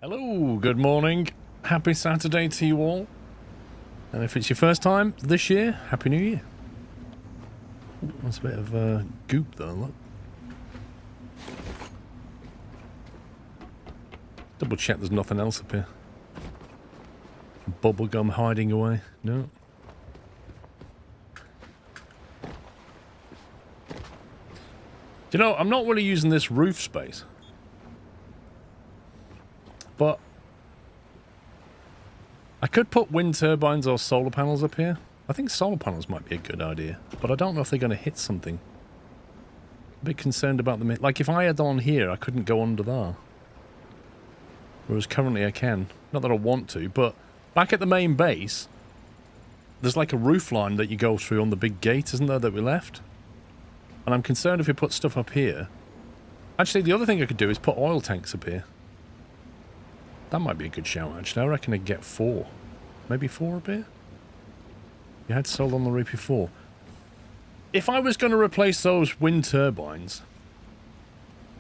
Hello, good morning. Happy Saturday to you all. And if it's your first time this year, Happy New Year. Ooh, that's a bit of goop though, look. Double check there's nothing else up here. Bubblegum hiding away. No. You know, I'm not really using this roof space. But I could put wind turbines or solar panels up here. I think solar panels might be a good idea, but I don't know if they're going to hit something. A bit concerned about them. Like if I had on here, I couldn't go under there. Whereas currently I can. Not that I want to, but back at the main base, there's like a roof line that you go through on the big gate, isn't there, that we left? And I'm concerned if we put stuff up here. Actually, the other thing I could do is put oil tanks up here. That might be a good shout, actually. I reckon I'd get 4. Maybe 4 up here? You had solar on the roof before. If I was going to replace those wind turbines,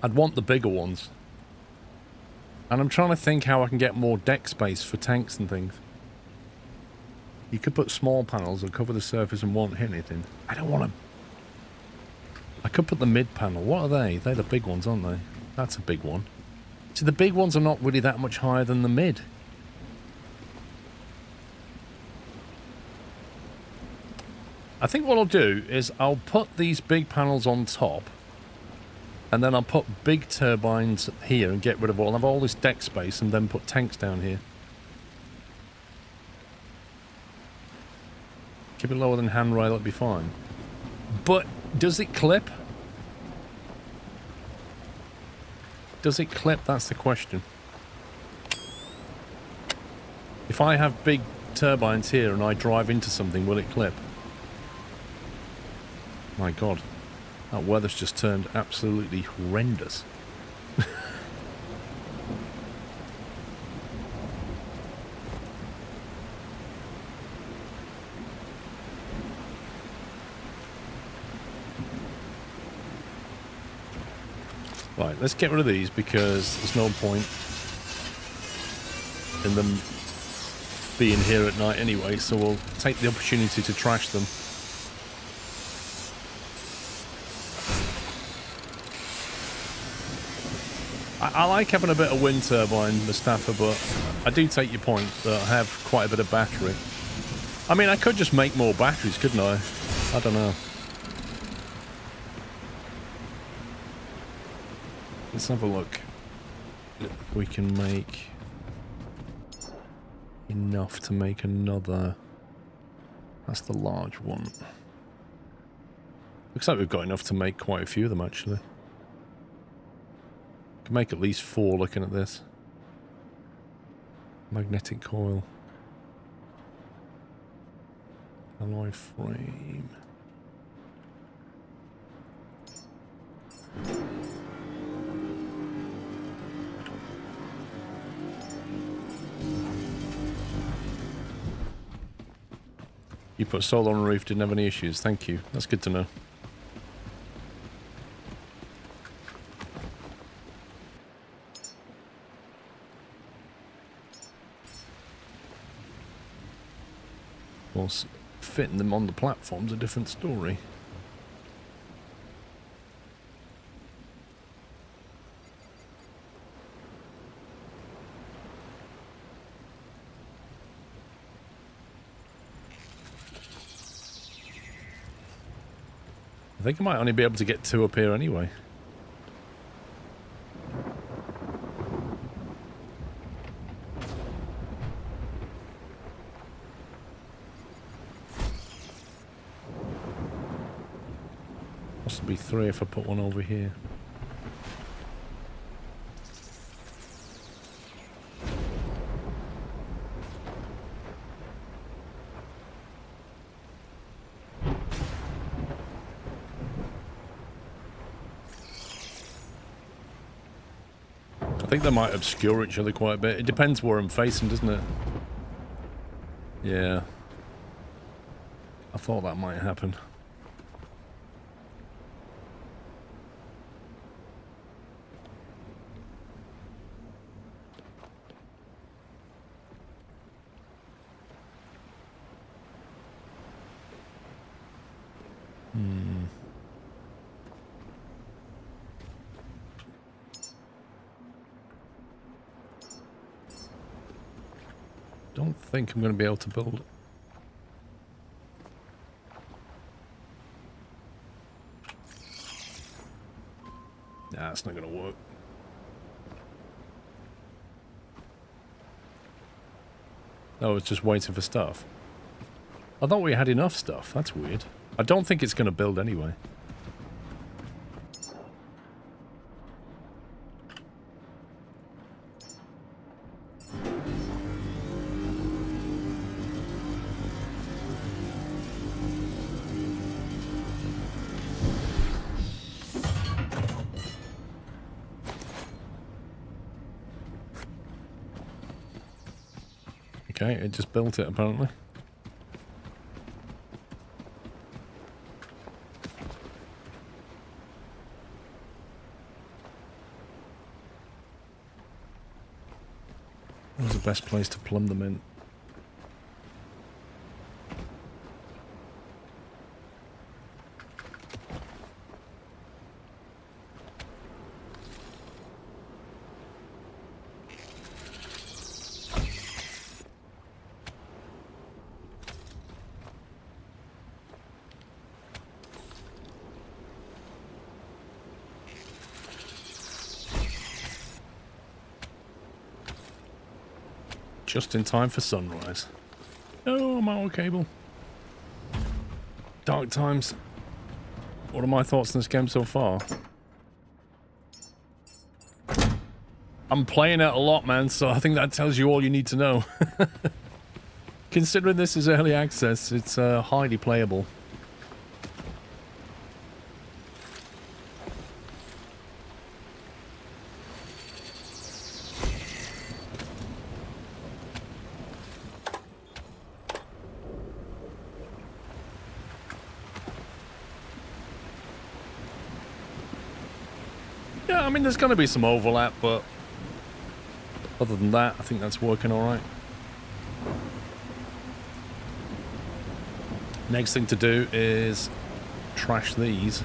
I'd want the bigger ones. And I'm trying to think how I can get more deck space for tanks and things. You could put small panels that cover the surface and won't hit anything. I don't want to... I could put the mid panel. What are they? They're the big ones, aren't they? That's a big one. See, the big ones are not really that much higher than the mid. I think what I'll do is I'll put these big panels on top, and then I'll put big turbines here and get rid of all. I'll have all this deck space and then put tanks down here. Keep it lower than handrail, it'll be fine. But does it clip? Does it clip? That's the question. If I have big turbines here and I drive into something, will it clip? My God, that weather's just turned absolutely horrendous. Right, let's get rid of these because there's no point in them being here at night anyway, so we'll take the opportunity to trash them. I like having a bit of wind turbine, Mustafa, but I do take your point that I have quite a bit of battery. I mean, I could just make more batteries, couldn't I? I don't know. Let's have a look if we can make enough to make another. That's the large one. Looks like we've got enough to make quite a few of them, actually. Can make at least 4 looking at this. Magnetic coil. Alloy frame. You put solar on the roof, didn't have any issues. Thank you. That's good to know. Of course, fitting them on the platform's a different story. I think I might only be able to get 2 up here anyway. Possibly 3 if I put one over here. I think they might obscure each other quite a bit. It depends where I'm facing, doesn't it? Yeah. I thought that might happen. Don't think I'm going to be able to build. Nah, it's not going to work. Oh, it's just waiting for stuff. I thought we had enough stuff. That's weird. I don't think it's going to build anyway. Okay, it just built it apparently. Where's the best place to plumb them in? Just in time for sunrise. Oh, I'm out of cable. Dark times. What are my thoughts on this game so far? I'm playing it a lot, man, so I think that tells you all you need to know. Considering this is early access, it's highly playable. Yeah, I mean, there's going to be some overlap, but other than that, I think that's working all right. Next thing to do is trash these.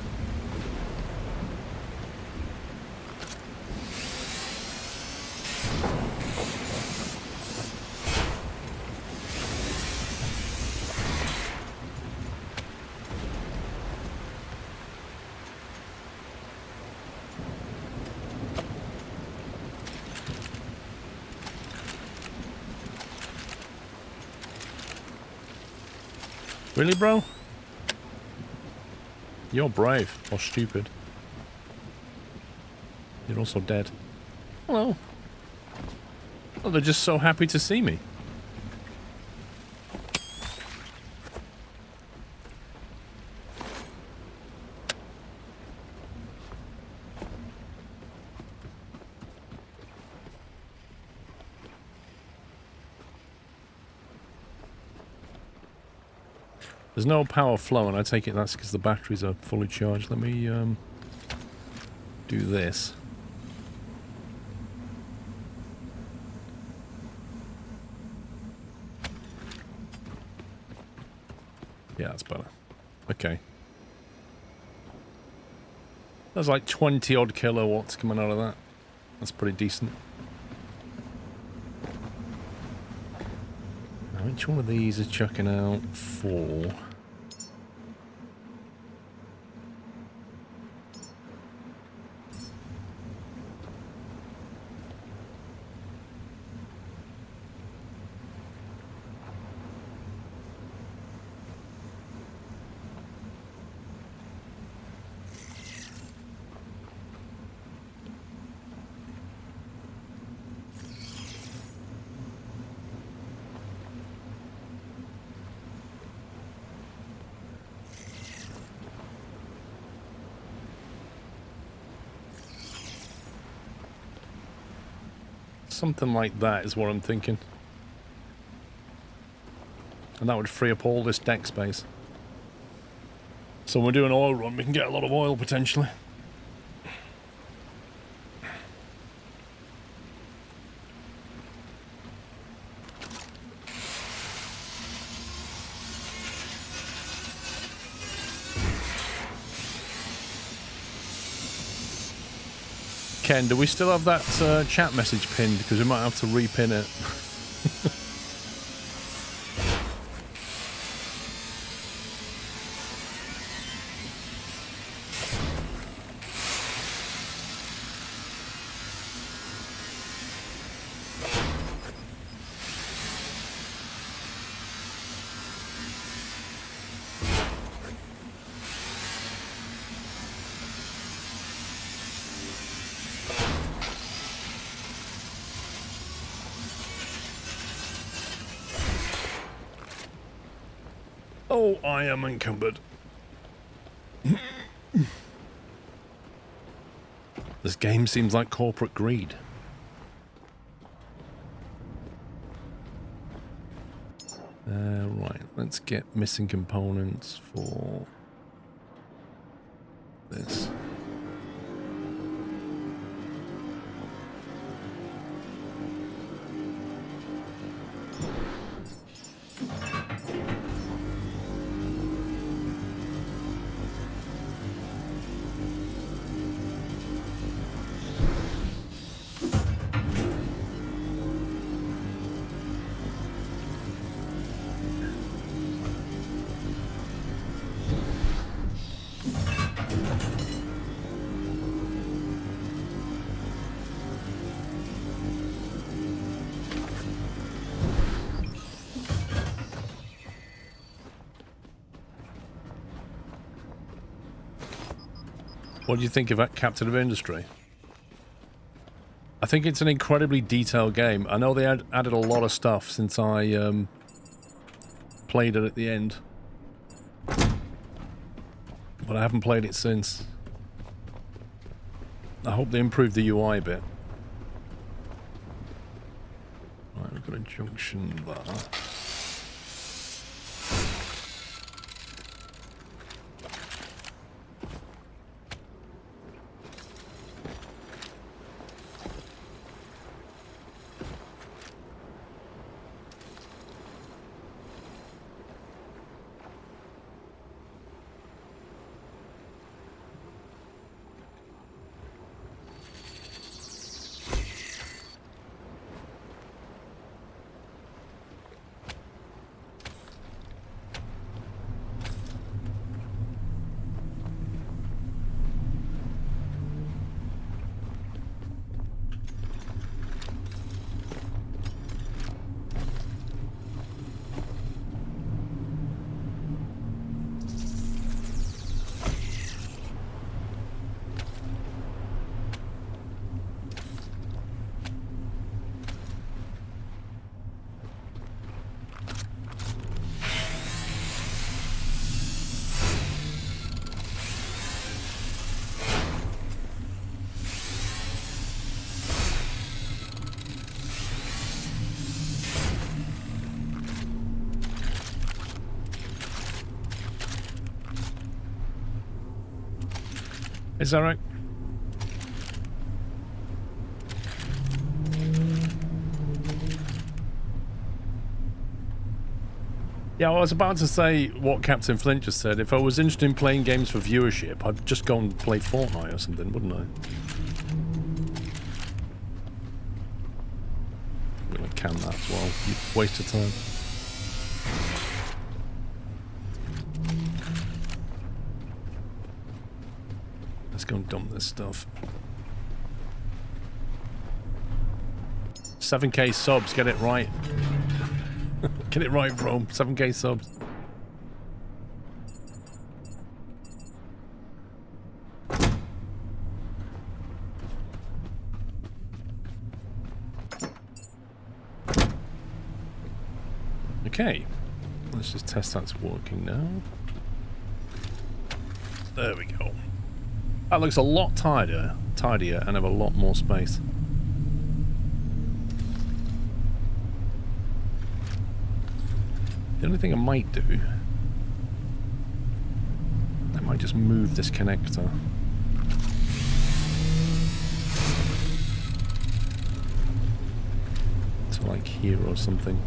Really, bro? You're brave, or stupid. You're also dead. Hello. Oh, they're just so happy to see me. There's no power flow, and I take it that's because the batteries are fully charged. Let me do this. Yeah, that's better. Okay. There's like 20 odd kilowatts coming out of that. That's pretty decent. Now, which one of these is chucking out 4? Something like that is what I'm thinking. And that would free up all this deck space. So when we're doing an oil run, we can get a lot of oil potentially. Ken, do we still have that chat message pinned? Because we might have to repin it. Oh, I am encumbered. This game seems like corporate greed. Right, let's get missing components for this. What do you think of Captain of Industry? I think it's an incredibly detailed game. I know they added a lot of stuff since I played it at the end. But I haven't played it since. I hope they improved the UI a bit. Right, we've got a junction there. Is that right? Yeah, I was about to say what Captain Flint just said. If I was interested in playing games for viewership, I'd just go and play Fortnite or something, wouldn't I? I'm gonna can that as well. You waste of time. Let's go and dump this stuff. 7K subs, get it right. Get it right, bro. 7K subs. Okay. Let's just test that's working now. There we go. That looks a lot tidier and have a lot more space. The only thing I might do, I might just move this connector. To like here or something.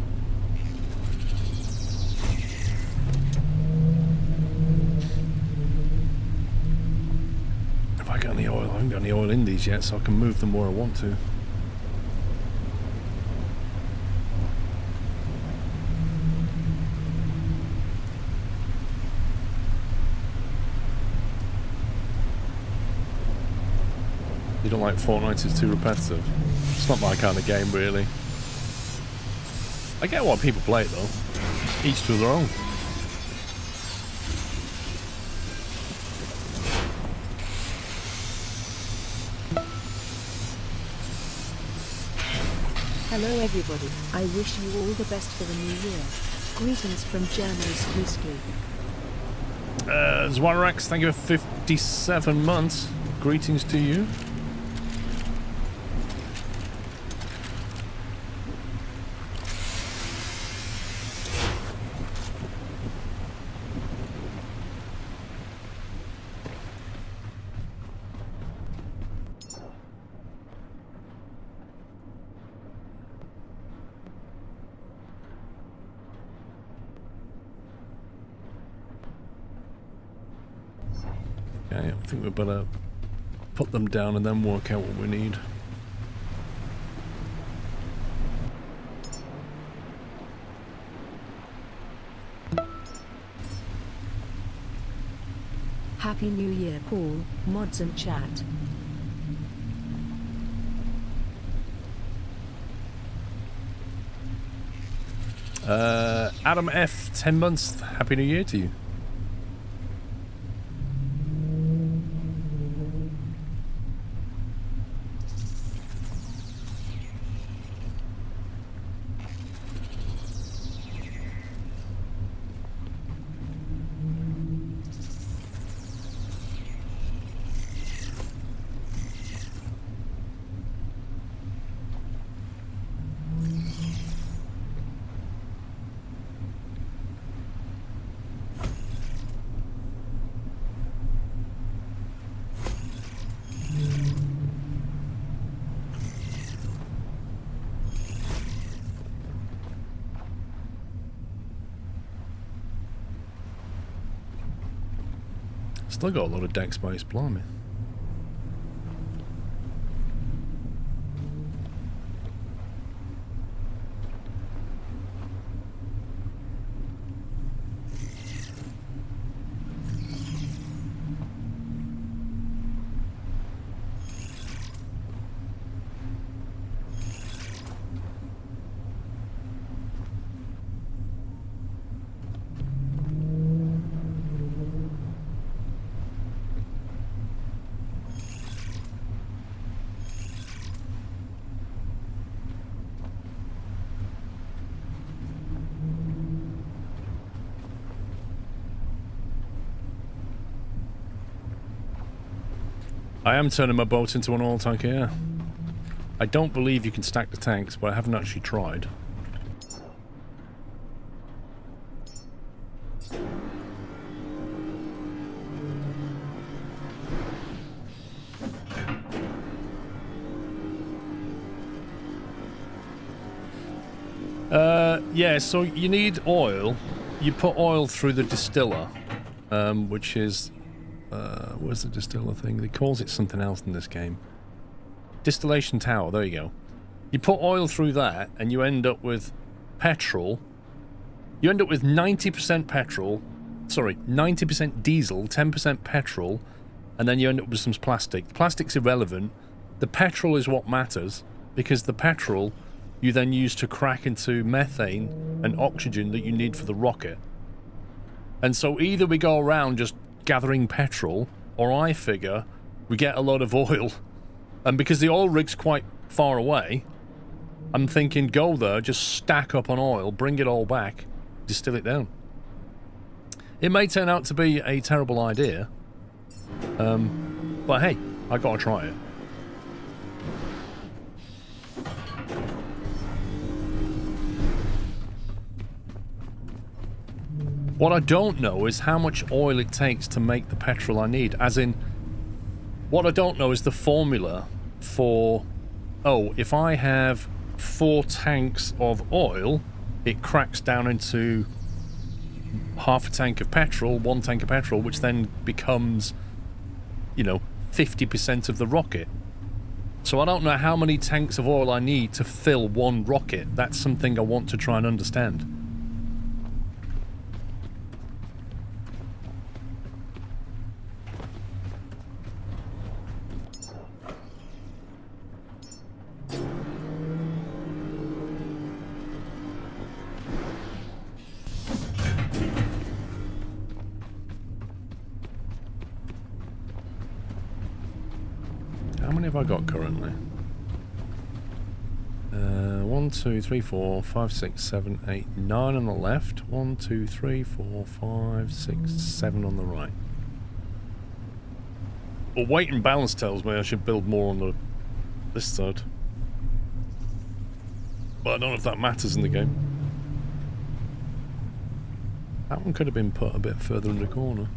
Have I got any oil? I haven't got any oil in these yet, so I can move them where I want to. You don't like Fortnite, it's too repetitive. It's not my kind of game, really. I get why people play it, though. Each to their own. Hello everybody, I wish you all the best for the new year. Greetings from Journo's Whiskey. Zwarax, thank you for 57 months. Greetings to you. Okay, I think we better put them down and then work out what we need. Happy New Year, Paul, mods and chat. Adam F, 10 months. Happy New Year to you. Still got a lot of deck space, blimey. I am turning my boat into an oil tank here. I don't believe you can stack the tanks, but I haven't actually tried. Yeah, so you need oil. You put oil through the distiller, which is... where's the distiller thing? They calls it something else in this game. Distillation tower, there you go. You put oil through that, and you end up with petrol. You end up with 90% petrol, sorry, 90% diesel, 10% petrol, and then you end up with some plastic. Plastic's irrelevant. The petrol is what matters, because the petrol you then use to crack into methane and oxygen that you need for the rocket. And so either we go around just gathering petrol, or I figure we get a lot of oil. And because the oil rig's quite far away, I'm thinking go there, just stack up on oil, bring it all back, distill it down. It may turn out to be a terrible idea, but hey, I gotta try it. What I don't know is how much oil it takes to make the petrol I need. As in, what I don't know is the formula for, oh, if I have 4 tanks of oil, it cracks down into half a tank of petrol, 1 tank of petrol, which then becomes, you know, 50% of the rocket. So I don't know how many tanks of oil I need to fill 1 rocket. That's something I want to try and understand. How many have I got currently? 1, 2, 3, 4, 5, 6, 7, 8, 9 on the left. 1, 2, 3, 4, 5, 6, 7 on the right. Well, weight and balance tells me I should build more on this side. But I don't know if that matters in the game. That one could have been put a bit further in the corner.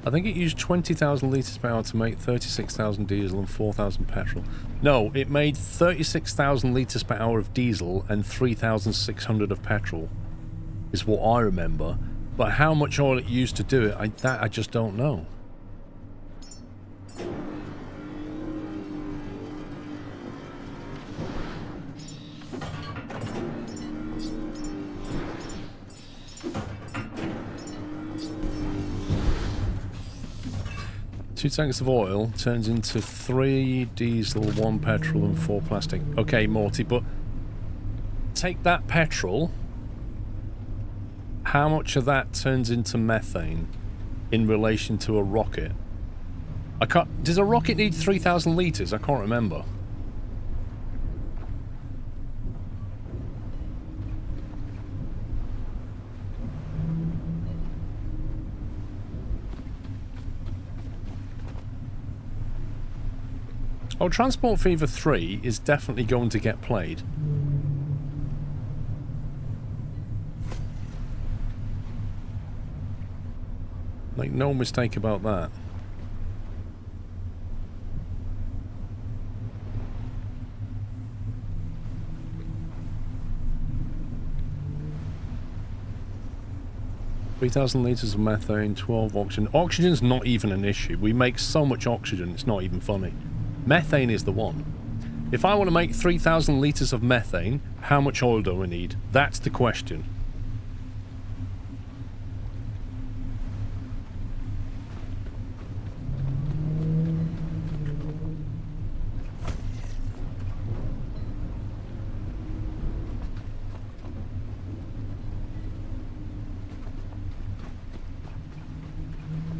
I think it used 20,000 litres per hour to make 36,000 diesel and 4,000 petrol. No, it made 36,000 litres per hour of diesel and 3,600 of petrol, is what I remember. But how much oil it used to do it, I just don't know. Two tanks of oil turns into 3 diesel, 1 petrol and 4 plastic. Okay, Morty, but take that petrol. How much of that turns into methane in relation to a rocket? I can't... Does a rocket need 3,000 litres? I can't remember. Oh, Transport Fever 3 is definitely going to get played. Like, no mistake about that. $3,000 litres of methane, 12 oxygen. Oxygen's not even an issue. We make so much oxygen, it's not even funny. Methane is the one. If I want to make 3,000 litres of methane, how much oil do I need? That's the question.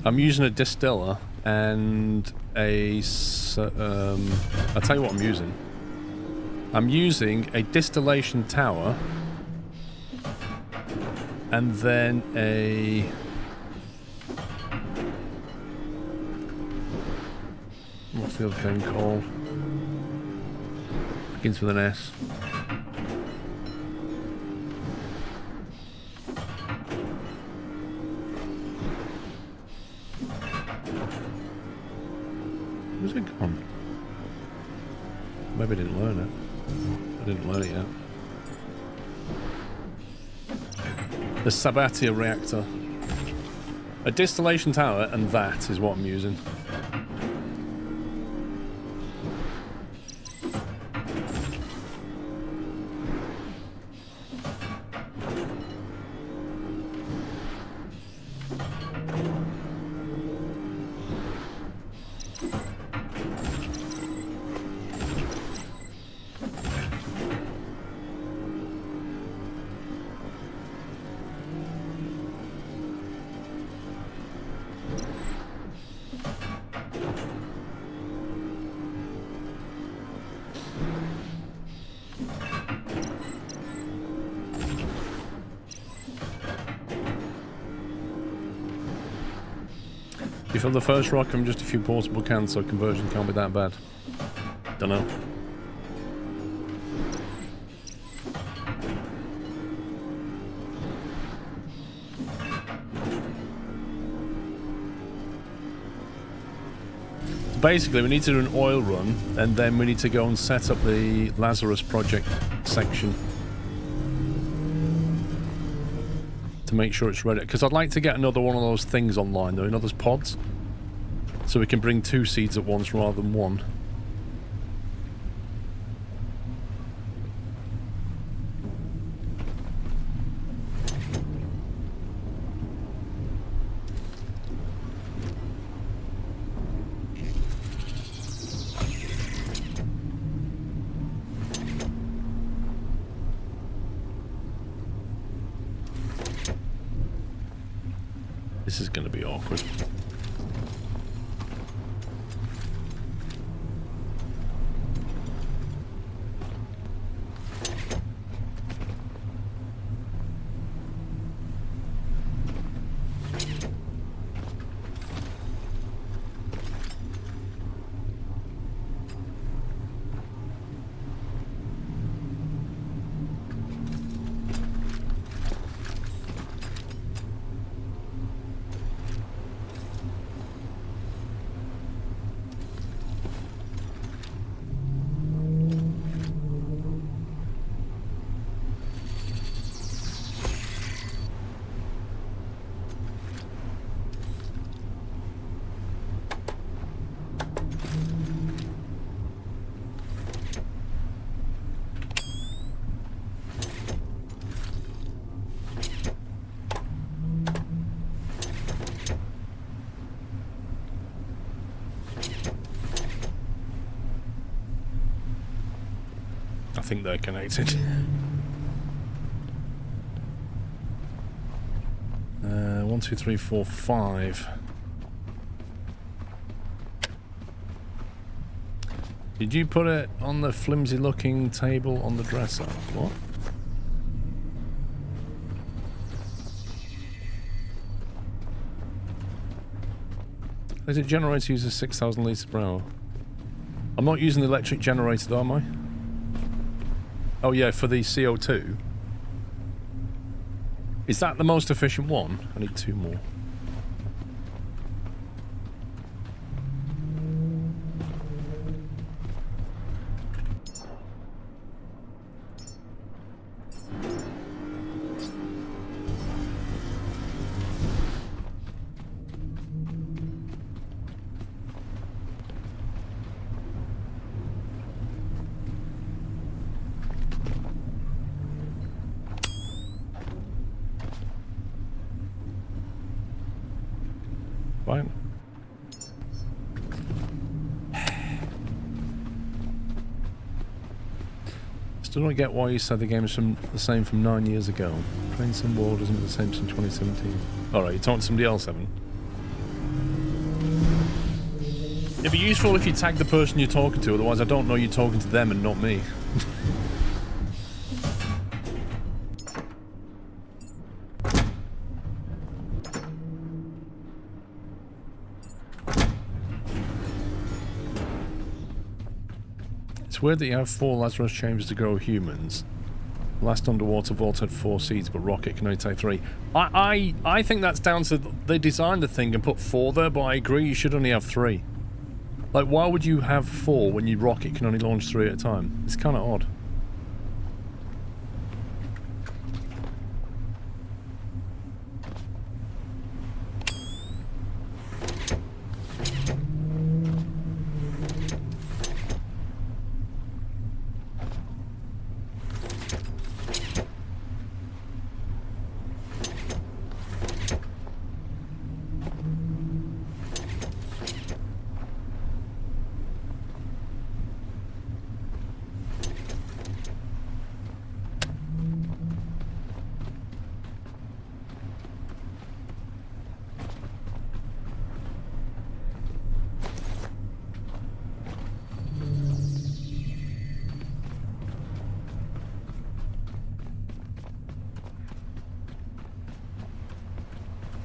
I'm using a distiller and I'll tell you what I'm using. I'm using a distillation tower and then a... What's the other thing called? Begins with an S. Where's it gone? Maybe I didn't learn it. I didn't learn it yet. The Sabatier reactor. A distillation tower, and that is what I'm using. You fill the first rock from just a few portable cans, so conversion can't be that bad. Dunno. So basically, we need to do an oil run, and then we need to go and set up the Lazarus project section to make sure it's ready, because I'd like to get another one of those things online, though, you know, those pods, so we can bring 2 seeds at once rather than 1. This is going to be awkward. think they're connected. 1, 2, 3, 4, 5. Did you put it on the flimsy looking table on the dresser? What? The generator uses 6,000 litres per hour. I'm not using the electric generator though, am I? Oh yeah, for the CO2. Is that the most efficient one? I need 2 more. Fine. Still don't get why you said the game is the same from 9 years ago. Prince and World isn't the same since 2017. Alright, you're talking to somebody else, Evan. It'd be useful if you tag the person you're talking to, otherwise I don't know you're talking to them and not me. It's weird that you have 4 Lazarus chambers to grow humans. Last underwater vault had 4 seeds, but Rocket can only take 3. I think that's down to they designed the thing and put 4 there, but I agree you should only have 3. Like, why would you have 4 when your rocket can only launch 3 at a time? It's kind of odd.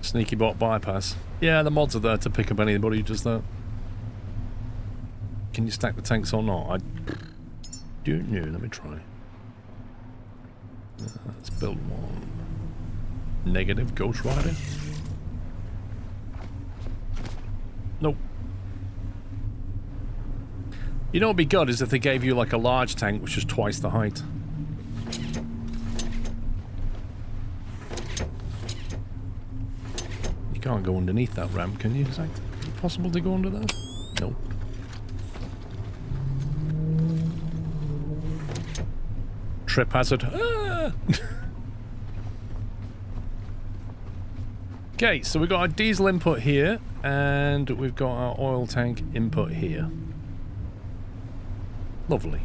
Sneaky bot bypass. Yeah, the mods are there to pick up anybody who does that. Can you stack the tanks or not? I don't know. Let me try. Let's build one. Negative Ghost Rider. Nope. You know what'd be good is if they gave you like a large tank which is twice the height. You can't go underneath that ramp, can you? Is it possible to go under there? No. Trip hazard. Ah! Okay, so we've got our diesel input here, and we've got our oil tank input here. Lovely.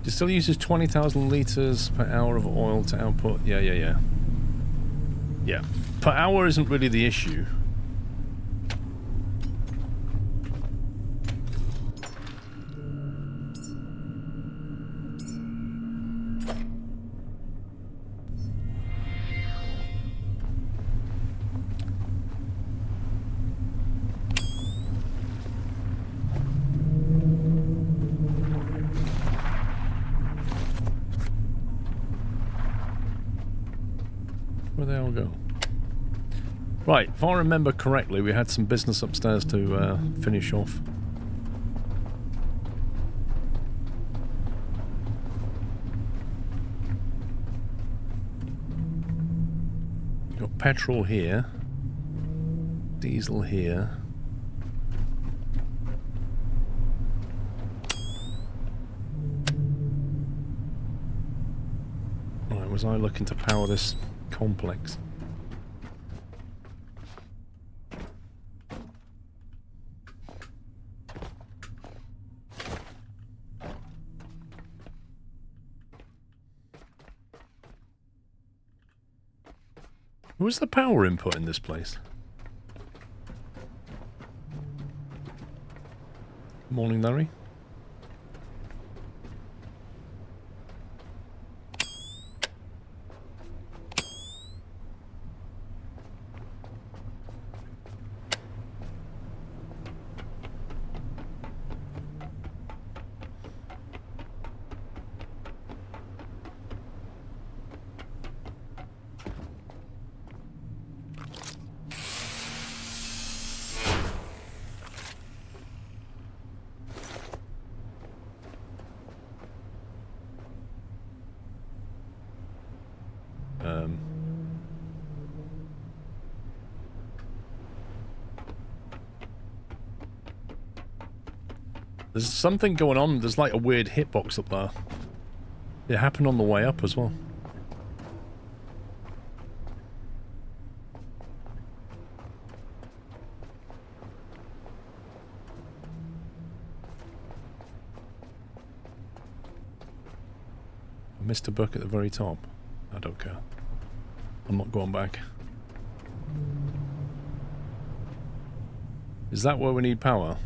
It still uses 20,000 litres per hour of oil to output. Yeah. Yeah. Per hour isn't really the issue. Where'd they all go? Right, if I remember correctly, we had some business upstairs to finish off. Got petrol here, diesel here. Right, was I looking to power this complex? Where's the power input in this place? Morning, Larry. There's something going on. There's like a weird hitbox up there. It happened on the way up as well. I missed a book at the very top. I don't care. I'm not going back. Is that where we need power?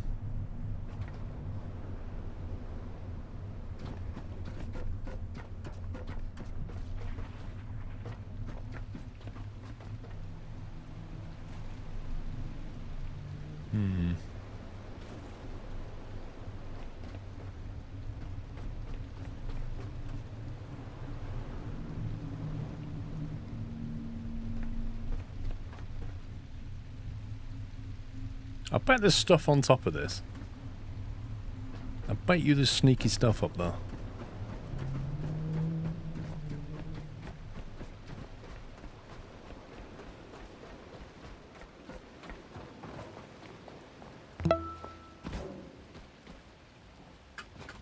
I bet there's stuff on top of this. I bet you there's sneaky stuff up there.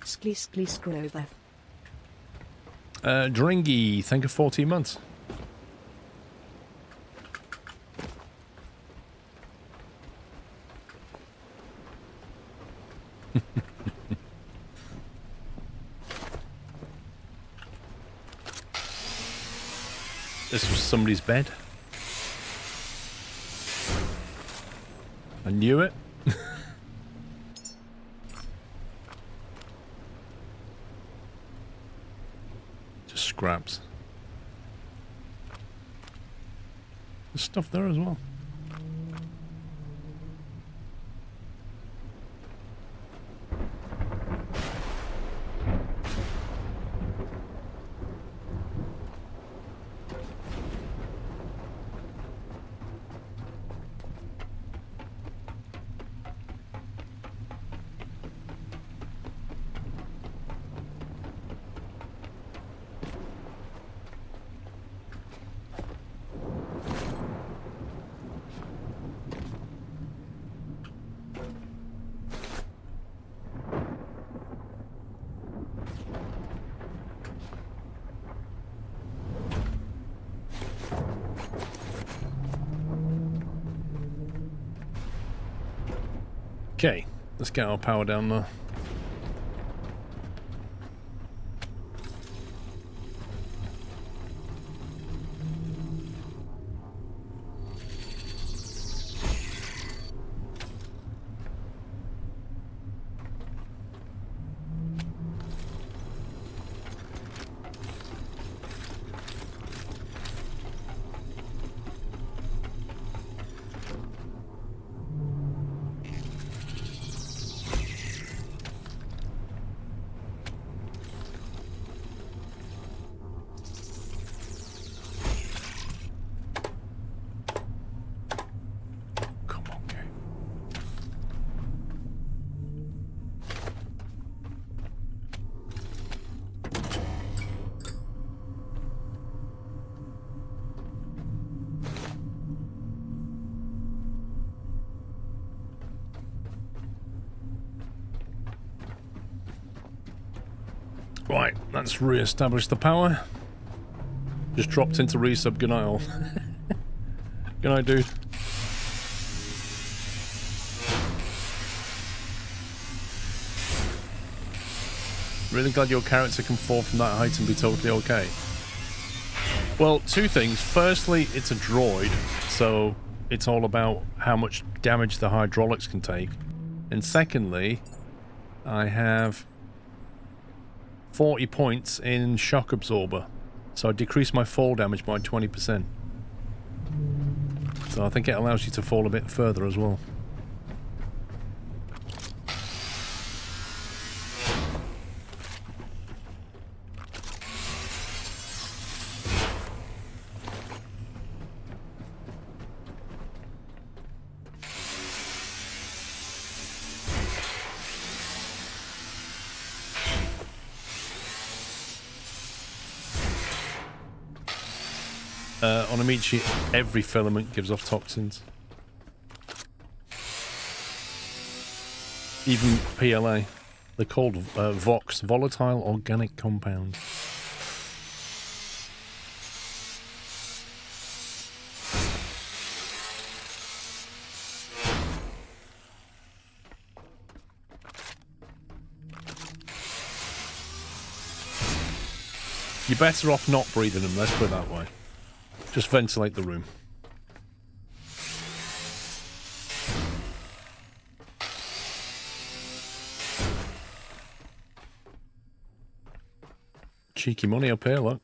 Skli Dringy, thank you for 14 months. This was somebody's bed. I knew it. Just scraps. There's stuff there as well. Okay, let's get our power down there. Right, let's re-establish the power. Just dropped into resub. Good night, all. Good night, dude. Really glad your character can fall from that height and be totally okay. Well, two things. Firstly, it's a droid, so it's all about how much damage the hydraulics can take. And secondly, I have 40 points in shock absorber, so I decrease my fall damage by 20%. So I think it allows you to fall a bit further as well. On Amici, every filament gives off toxins. Even PLA. They're called VOX, Volatile Organic Compound. You're better off not breathing them, let's put it that way. Just ventilate the room. Cheeky money up here, look.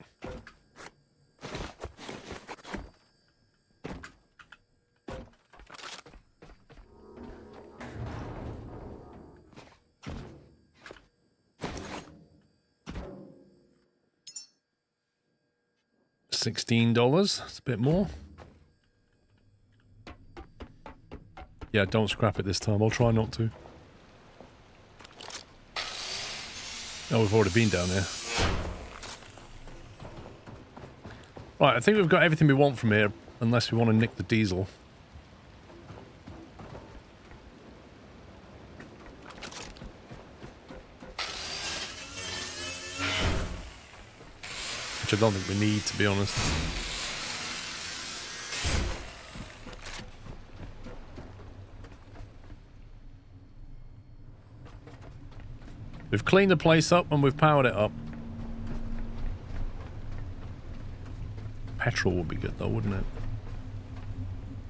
$16. That's a bit more. Yeah, don't scrap it this time. I'll try not to. Oh, we've already been down here. Right, I think we've got everything we want from here, unless we want to nick the diesel. Which I don't think we need, to be honest. We've cleaned the place up and we've powered it up. Petrol would be good though, wouldn't it?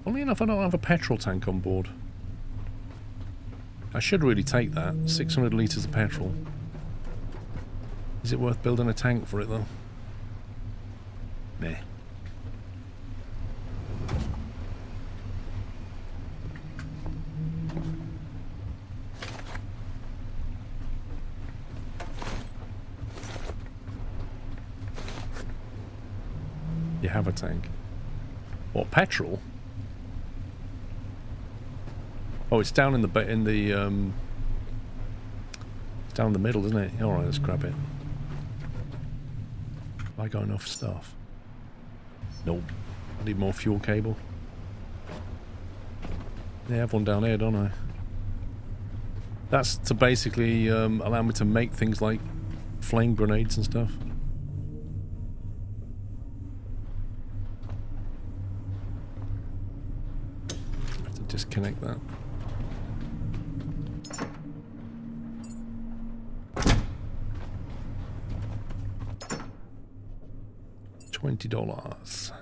Funnily enough, I don't have a petrol tank on board. I should really take that. 600 litres of petrol. Is it worth building a tank for it though? Meh. You have a tank. What, petrol? Oh, it's down in the it's down the middle, isn't it? All right, let's grab it. Have I got enough stuff? Nope. I need more fuel cable. Yeah, I have one down here, don't I? That's to basically allow me to make things like flame grenades and stuff. I have to disconnect that. $20.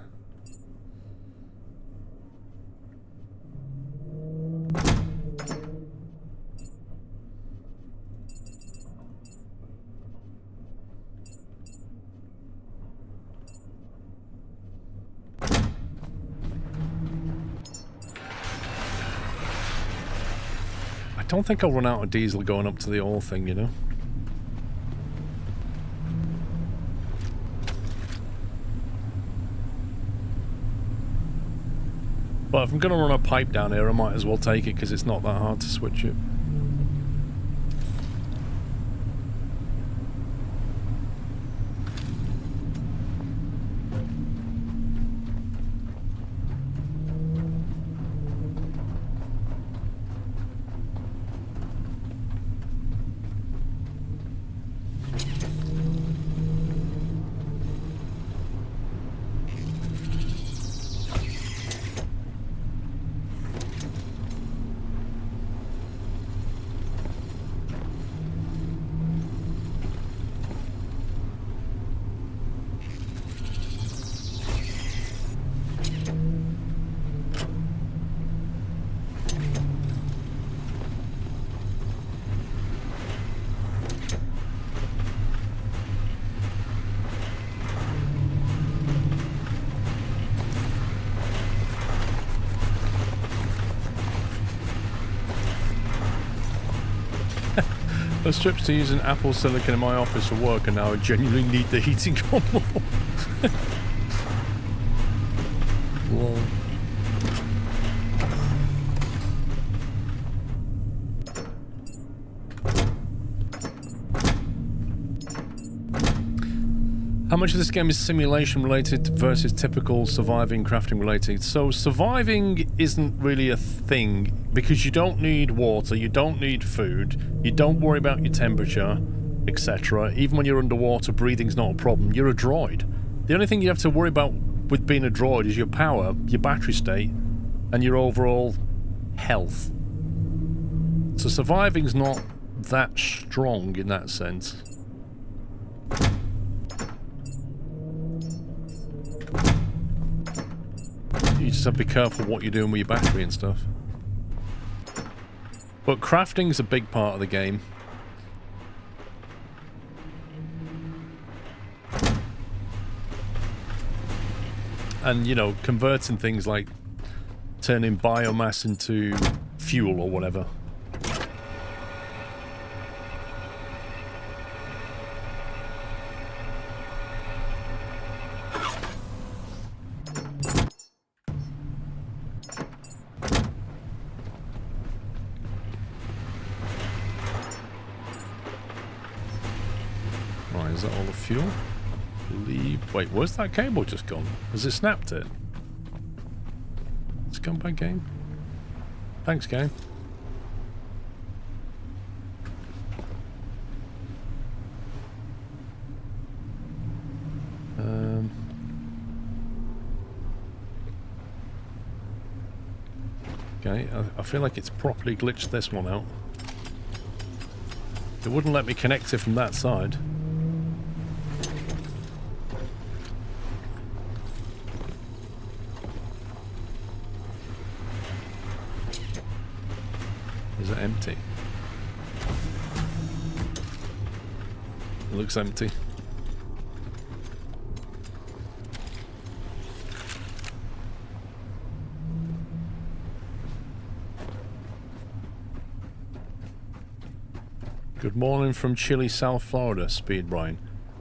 I don't think I'll run out of diesel going up to the oil thing, you know? But if I'm going to run a pipe down here, I might as well take it because it's not that hard to switch it. I switched to using Apple Silicon in my office for work, and now I genuinely need the heating on more. Lol. How much of this game is simulation related versus typical surviving crafting related? So surviving isn't really a thing because you don't need water, you don't need food, you don't worry about your temperature, etc. Even when you're underwater, breathing's not a problem. You're a droid. The only thing you have to worry about with being a droid is your power, your battery state, and your overall health. So surviving's not that strong in that sense. You just have to be careful what you're doing with your battery and stuff. But crafting's a big part of the game. And, you know, converting things like turning biomass into fuel or whatever. Right, is that all the fuel? Wait, where's that cable just gone? Has it snapped it? It's gone back, game. Thanks, game. Okay, I feel like it's properly glitched this one out. It wouldn't let me connect it from that side. Is it empty? It looks empty. Good morning from chilly South Florida, Speed Brian.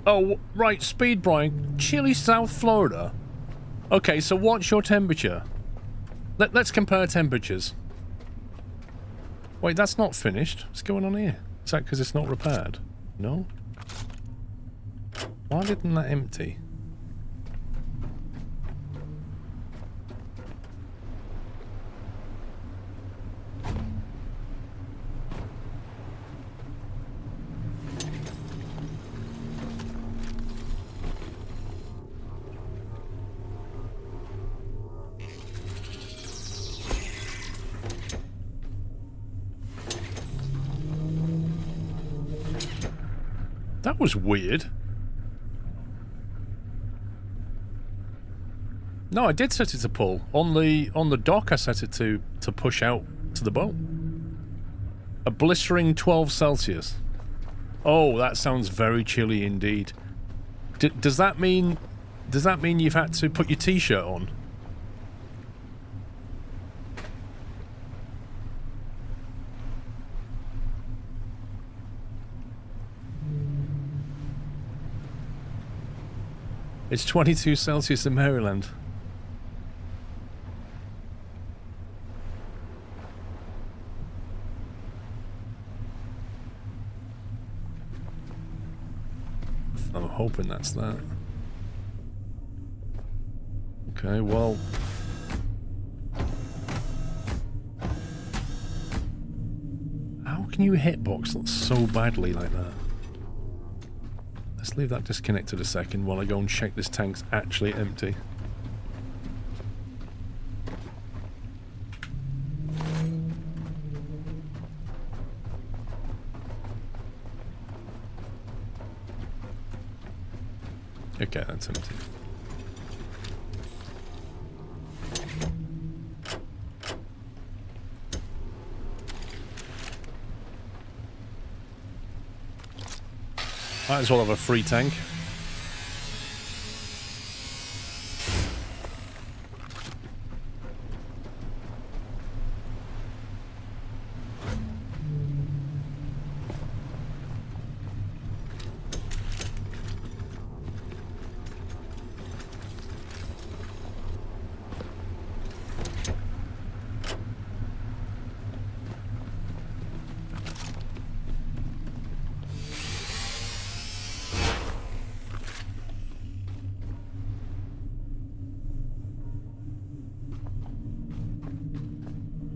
Oh, right, Speed Brian. Chilly South Florida? Okay, so what's your temperature? Let's compare temperatures. Wait, that's not finished. What's going on here? Is that because it's not repaired? No? Why didn't that empty? That was weird. No, I did set it to pull. On the dock I set it to push out to the boat. A blistering 12 Celsius. Oh, that sounds very chilly indeed. Does that mean you've had to put your t-shirt on? It's 22 Celsius in Maryland. I'm hoping that's that. Okay, well... How can you hitbox so badly like that? Let's leave that disconnected a second while I go and check this tank's actually empty. Okay, that's empty. Might as well have a free tank.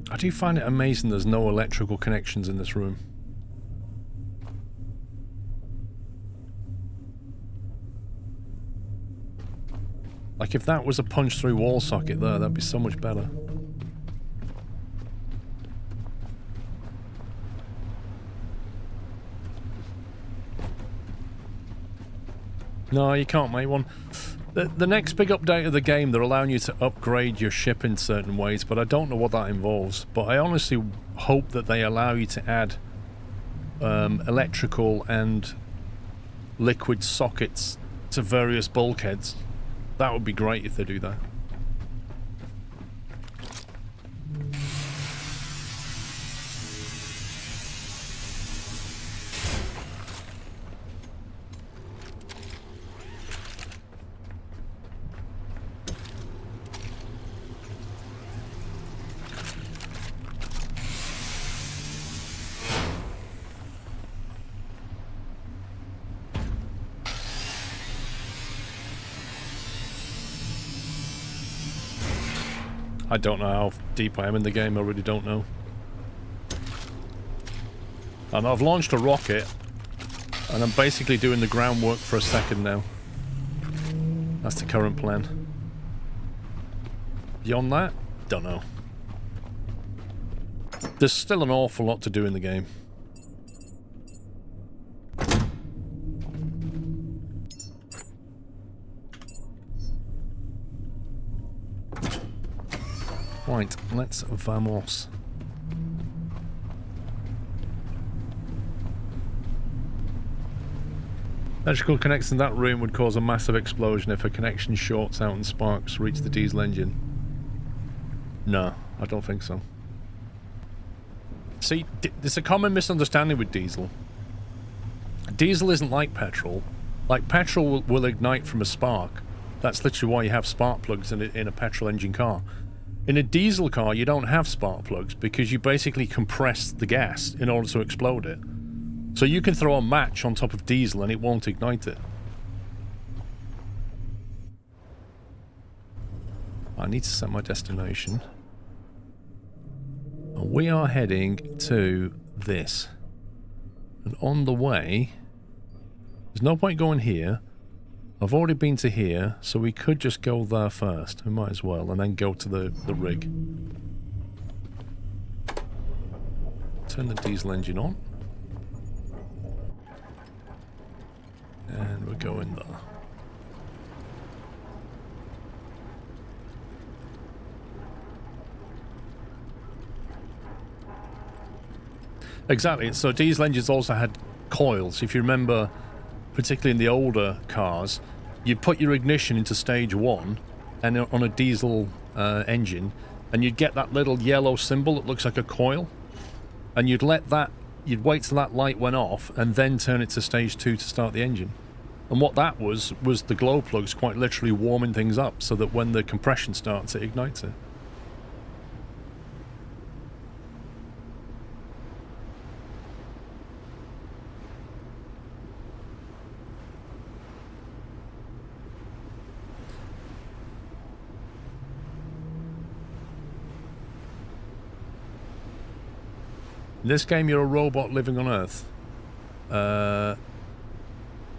I do find it amazing there's no electrical connections in this room. Like if that was a punch-through wall socket there, that'd be so much better. No, you can't make one. The next big update of the game, they're allowing you to upgrade your ship in certain ways, but I don't know what that involves. But I honestly hope that they allow you to add electrical and liquid sockets to various bulkheads. That would be great if they do that. I don't know how deep I am in the game, I really don't know. And I've launched a rocket, and I'm basically doing the groundwork for a second now. That's the current plan. Beyond that, don't know. There's still an awful lot to do in the game. Right, let's vamos. Electrical connection in that room would cause a massive explosion if a connection shorts out and sparks reach the diesel engine. No, I don't think so. See, there's a common misunderstanding with diesel. Diesel isn't like petrol. Like, petrol will ignite from a spark. That's literally why you have spark plugs in a petrol engine car. In a diesel car, you don't have spark plugs because you basically compress the gas in order to explode it. So you can throw a match on top of diesel and it won't ignite it. I need to set my destination. And we are heading to this. And on the way, there's no point going here. I've already been to here, so we could just go there first. We might as well, and then go to the rig. Turn the diesel engine on. And we're going there. Exactly, so diesel engines also had coils. If you remember, particularly in the older cars, you'd put your ignition into stage 1 and on a diesel engine, and you'd get that little yellow symbol that looks like a coil, and you'd wait till that light went off and then turn it to stage 2 to start the engine. And what that was the glow plugs quite literally warming things up so that when the compression starts, it ignites it. In this game, you're a robot living on Earth. Well,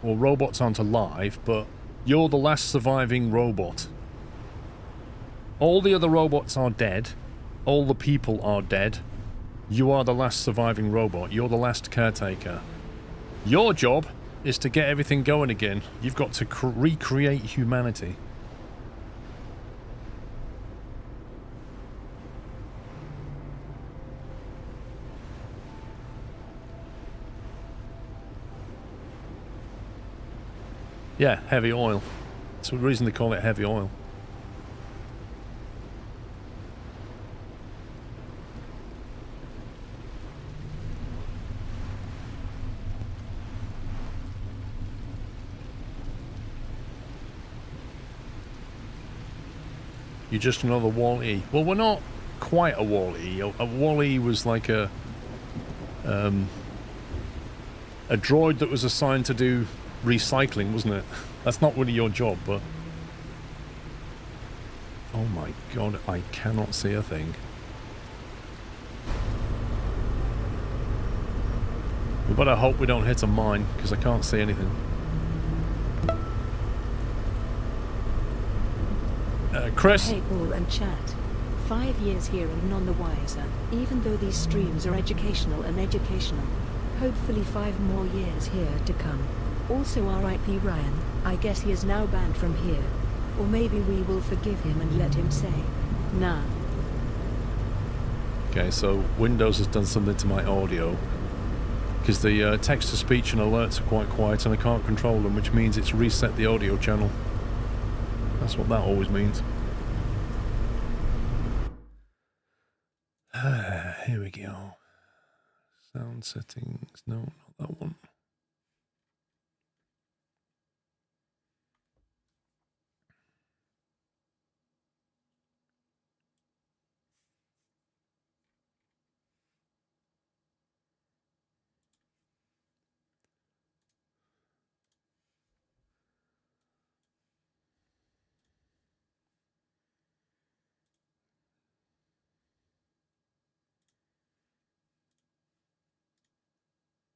robots aren't alive, but you're the last surviving robot. All the other robots are dead. All the people are dead. You are the last surviving robot. You're the last caretaker. Your job is to get everything going again. You've got to recreate humanity. Yeah, heavy oil. That's the reason they call it heavy oil. You're just another Wall-E. Well, we're not quite a Wall-E. A Wall-E was like a droid that was assigned to do recycling, wasn't it? That's not really your job, but... Oh my god, I cannot see a thing. We better hope we don't hit a mine, because I can't see anything. Chris? Hey Paul and chat. 5 years here and none the wiser, even though these streams are educational and educational. Hopefully 5 more years here to come. Also RIP Ryan, I guess he is now banned from here. Or maybe we will forgive him and let him say, nah. Okay, so Windows has done something to my audio. Because the text-to-speech and alerts are quite quiet and I can't control them, which means it's reset the audio channel. That's what that always means. Here we go. Sound settings. No, not that one.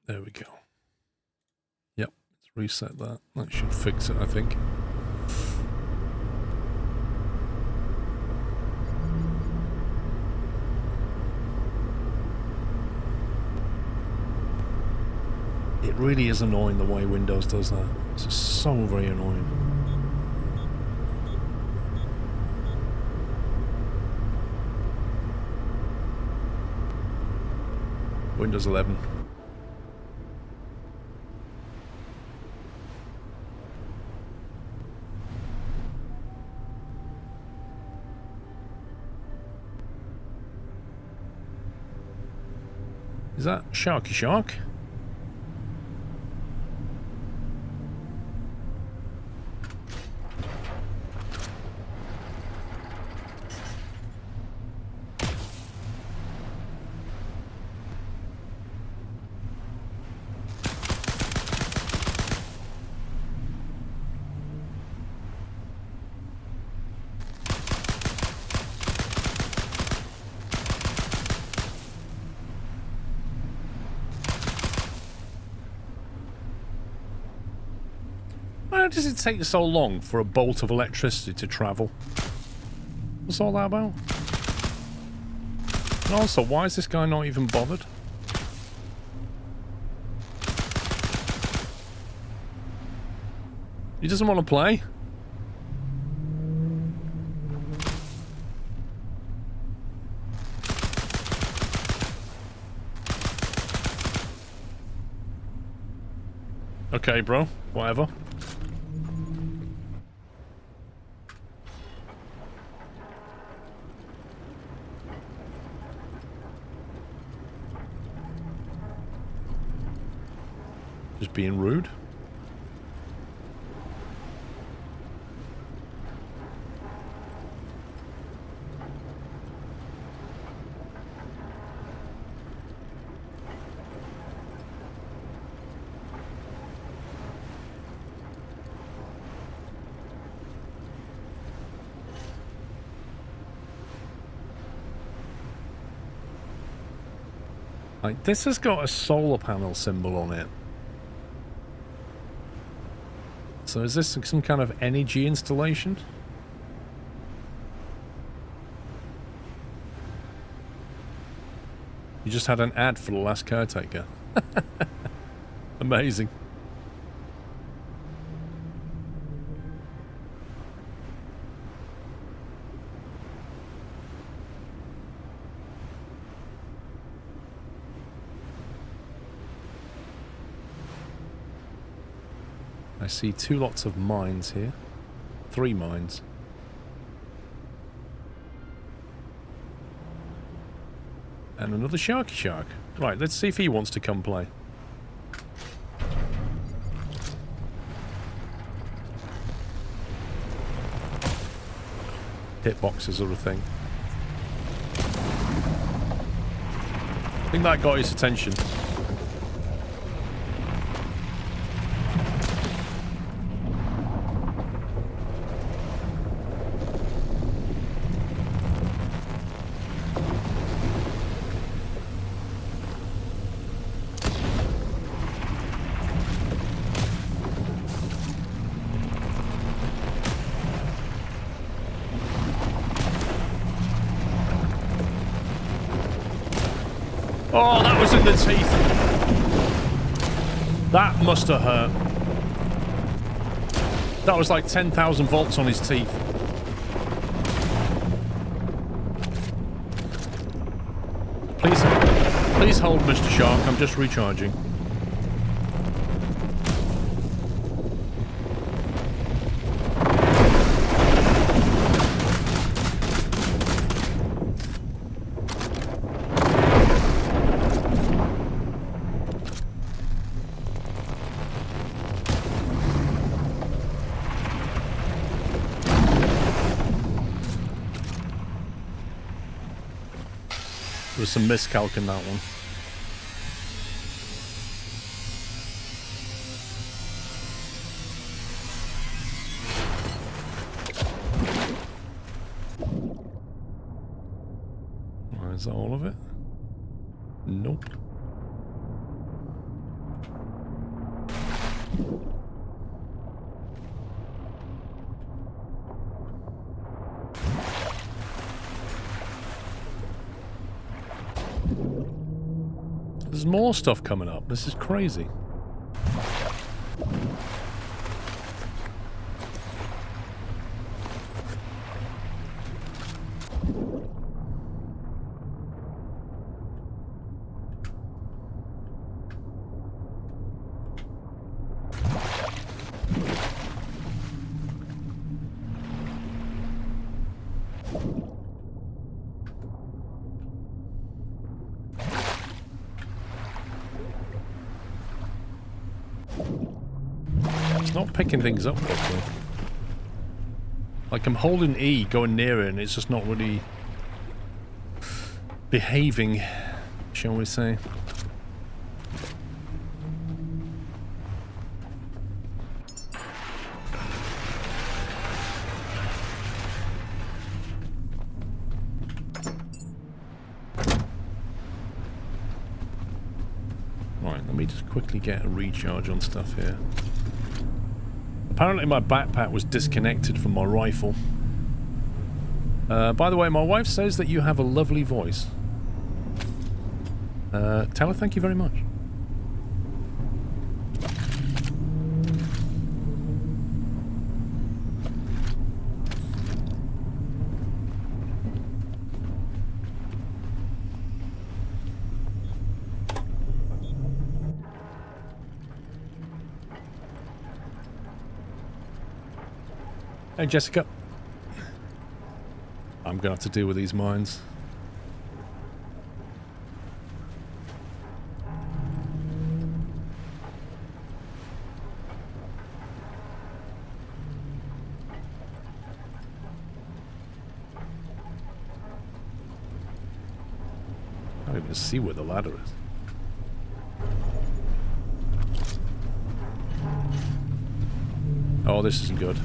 There we go. Yep, let's reset that. That should fix it, I think. It really is annoying the way Windows does that. It's just so very annoying. Windows 11. Is that Sharky Shark? Why does it take so long for a bolt of electricity to travel? What's all that about? And also, why is this guy not even bothered? He doesn't want to play? Okay, bro. Whatever. Just being rude. Like, this has got a solar panel symbol on it. So is this some kind of energy installation? You just had an ad for the last Caretaker. Amazing. I see 2 lots of mines here. 3 mines. And another Sharky Shark. Right, let's see if he wants to come play. Hitboxes are a thing. I think that got his attention. Oh, that was in the teeth. That must have hurt. That was like 10,000 volts on his teeth. Please hold, Mr. Shark. I'm just recharging. There was some miscalc in that one. Is that all of it? Nope. There's more stuff coming up. This is crazy. Not picking things up properly. Like I'm holding E going near it and it's just not really behaving, shall we say. Right, let me just quickly get a recharge on stuff here. Apparently my backpack was disconnected from my rifle. By the way, my wife says that you have a lovely voice. Tell her thank you very much. Hey, Jessica. I'm gonna have to deal with these mines. I don't even see where the ladder is. Oh, this isn't good.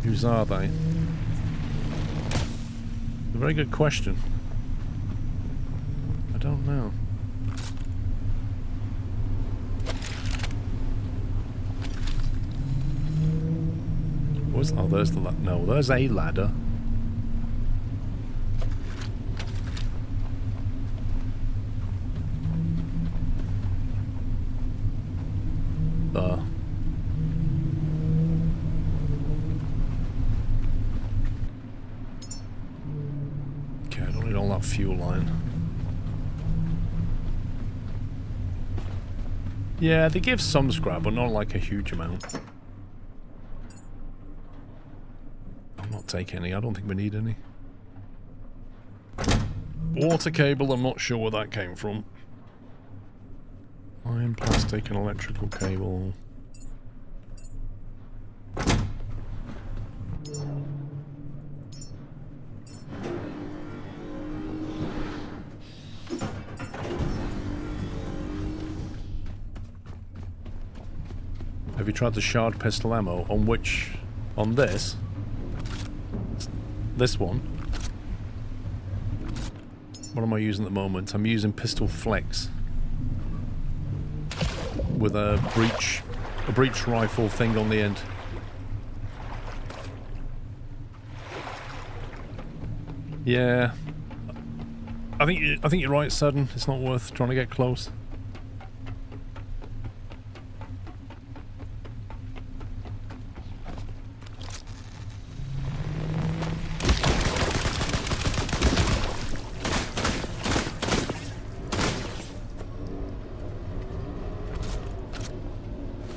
Whose are they? A very good question. I don't know. Oh, there's the ladder. No, there's a ladder. Okay, I don't need all that fuel line. Yeah, they give some scrap, but not like a huge amount. Take any. I don't think we need any. Water cable, I'm not sure where that came from. Iron, plastic, and electrical cable. Have you tried the shard pistol ammo? On which on this one. What am I using at the moment? I'm using pistol flex with a breech rifle thing on the end. Yeah, I think you're right, Sudden. It's not worth trying to get close.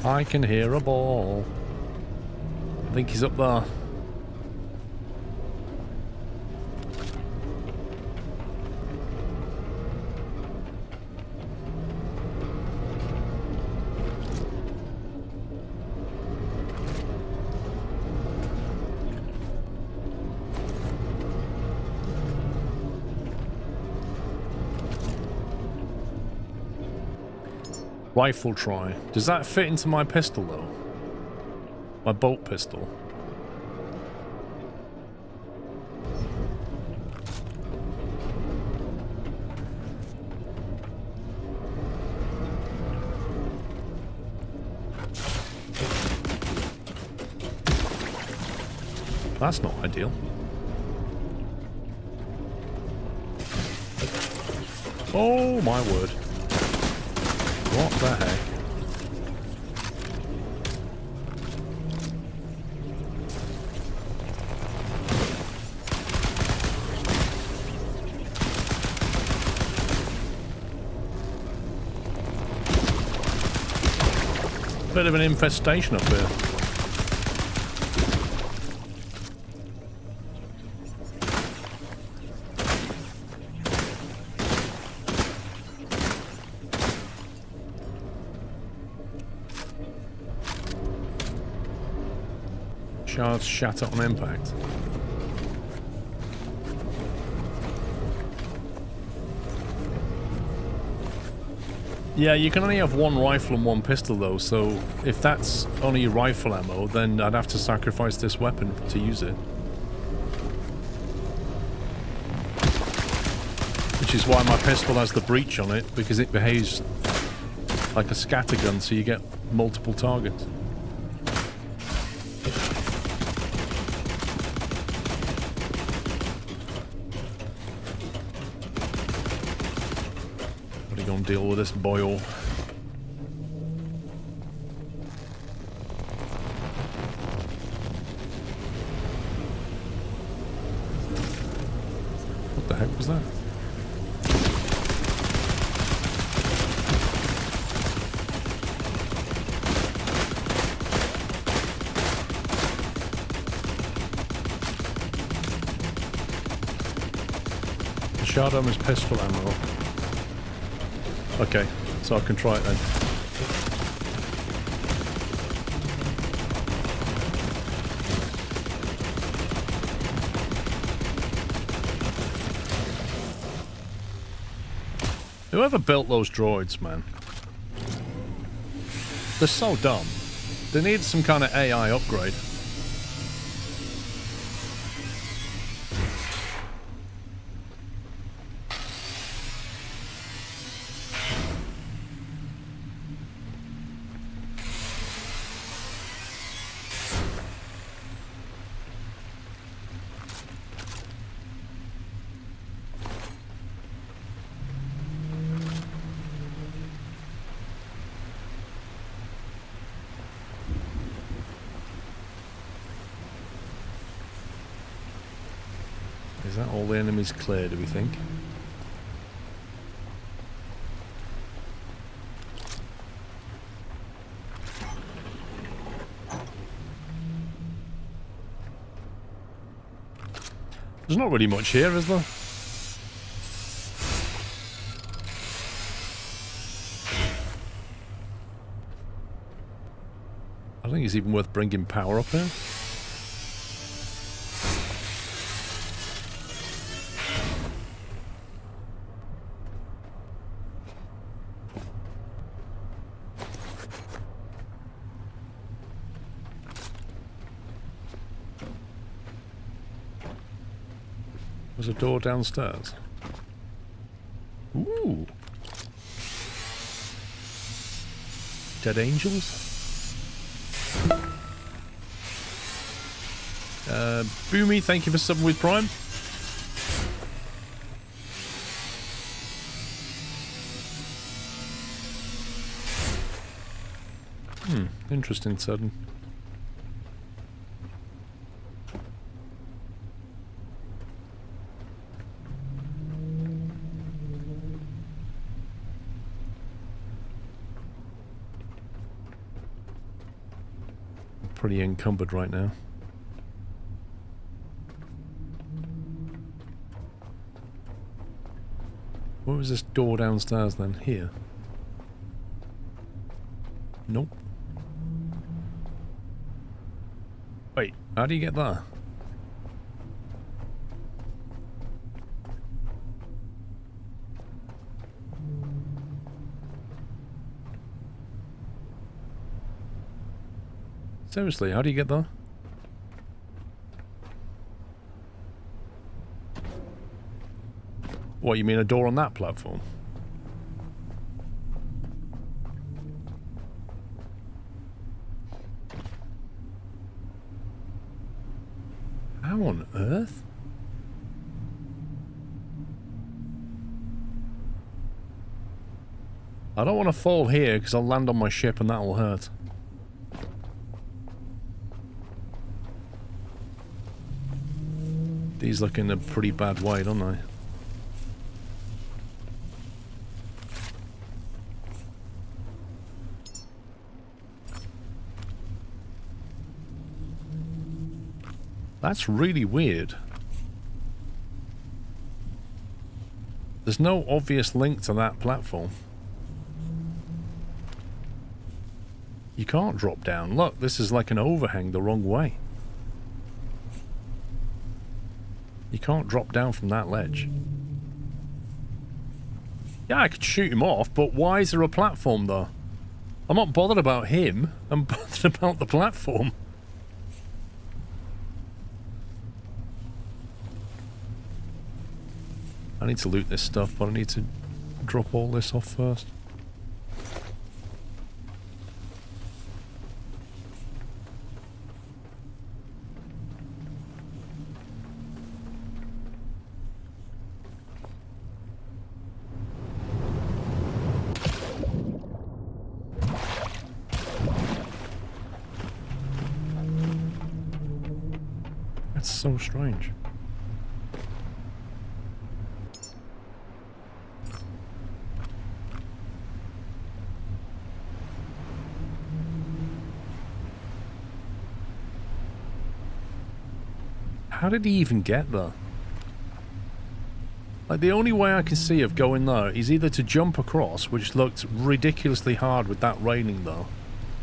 I can hear a ball. I think he's up there. Rifle try. Does that fit into my pistol though? My bolt pistol. That's not ideal. Oh my word. What the heck? Bit of an infestation up here. Shards shatter on impact. Yeah, you can only have one rifle and one pistol though, so if that's only rifle ammo, then I'd have to sacrifice this weapon to use it. Which is why my pistol has the breech on it, because it behaves like a scattergun, so you get multiple targets. Deal with this boil. What the heck was that? The shard armor is pistol ammo. Okay, so I can try it then. Whoever built those droids, man. They're so dumb. They need some kind of AI upgrade. Is that all the enemies clear, do we think? There's not really much here, is there? I don't think it's even worth bringing power up here. There's a door downstairs. Ooh. Dead angels? Boomy, thank you for subbing with Prime. Interesting sudden. Pretty encumbered right now. What was this door downstairs then? Here? Nope. Wait, how do you get there? Seriously, how do you get there? What, you mean a door on that platform? How on earth? I don't want to fall here because I'll land on my ship and that'll hurt. These look in a pretty bad way, don't they? That's really weird. There's no obvious link to that platform. You can't drop down. Look, this is like an overhang the wrong way. You can't drop down from that ledge. Yeah, I could shoot him off, but why is there a platform though? I'm not bothered about him. I'm bothered about the platform. I need to loot this stuff, but I need to drop all this off first. That's so strange. How did he even get there? Like, the only way I can see of going there is either to jump across, which looked ridiculously hard with that railing though,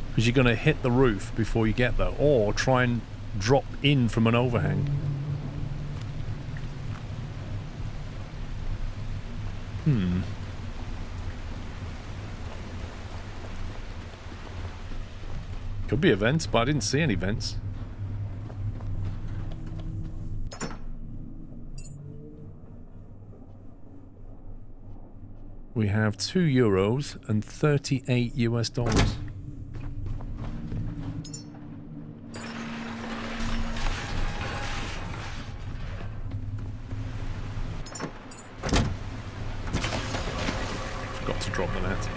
because you're going to hit the roof before you get there, or try and drop in from an overhang. Could be events, but I didn't see any vents. We have €2 and 38 US dollars. Forgot to drop the net.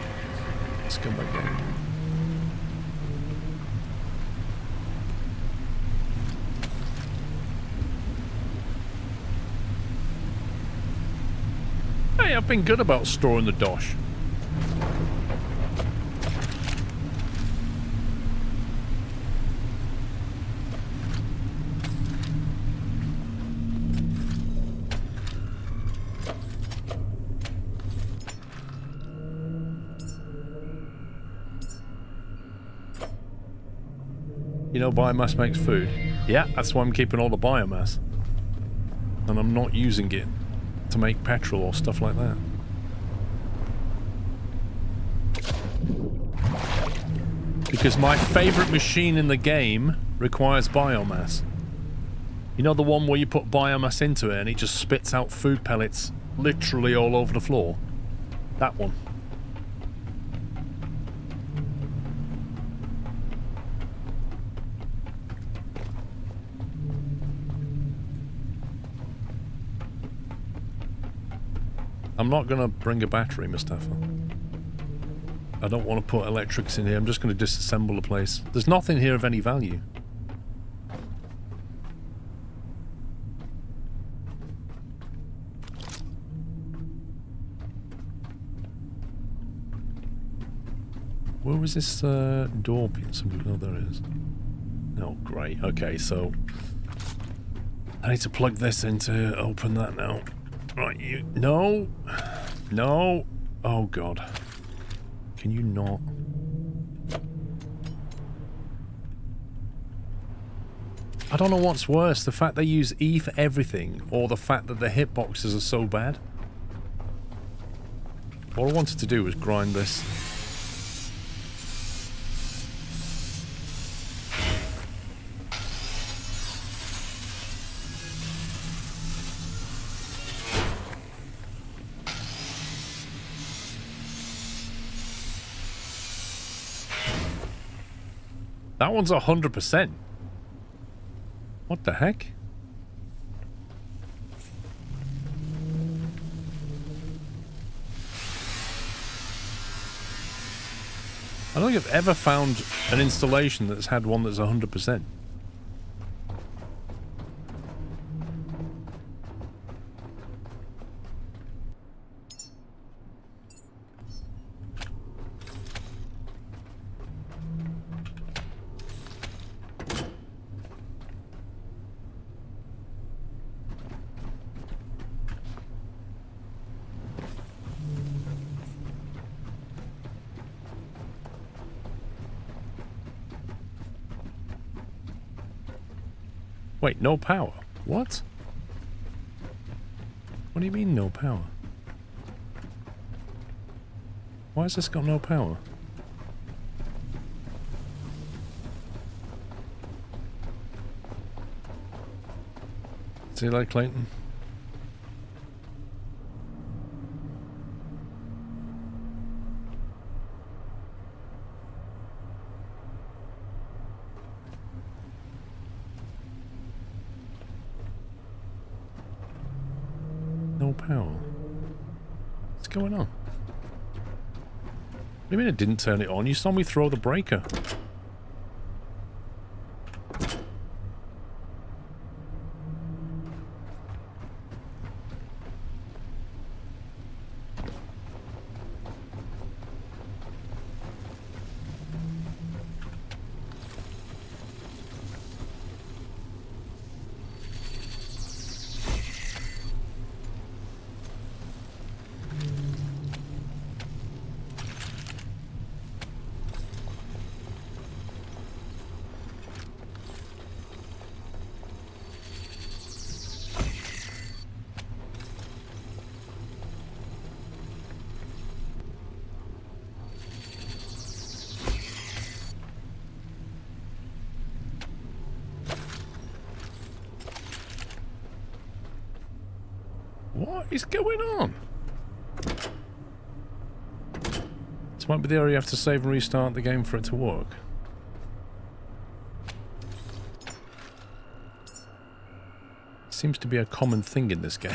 Scumbag game. Hey, I've been good about storing the dosh. You know, biomass makes food. Yeah, that's why I'm keeping all the biomass. And I'm not using it to make petrol or stuff like that. Because my favorite machine in the game requires biomass. You know the one where you put biomass into it and it just spits out food pellets literally all over the floor? That one. I'm not going to bring a battery, Mustafa. I don't want to put electrics in here. I'm just going to disassemble the place. There's nothing here of any value. Where was this door? Oh, there it is. Oh, great. Okay, so I need to plug this in to open that now. Right, you... No! No! Oh, God. Can you not? I don't know what's worse, the fact they use E for everything, or the fact that the hitboxes are so bad. All I wanted to do was grind this. That one's 100%. What the heck? I don't think I've ever found an installation that's had one that's 100%. Wait, no power? What? What do you mean no power? Why has this got no power? See you later, Clayton. Power. What's going on? What do you mean it didn't turn it on? You saw me throw the breaker. What is going on? This might be the area you have to save and restart the game for it to work. Seems to be a common thing in this game.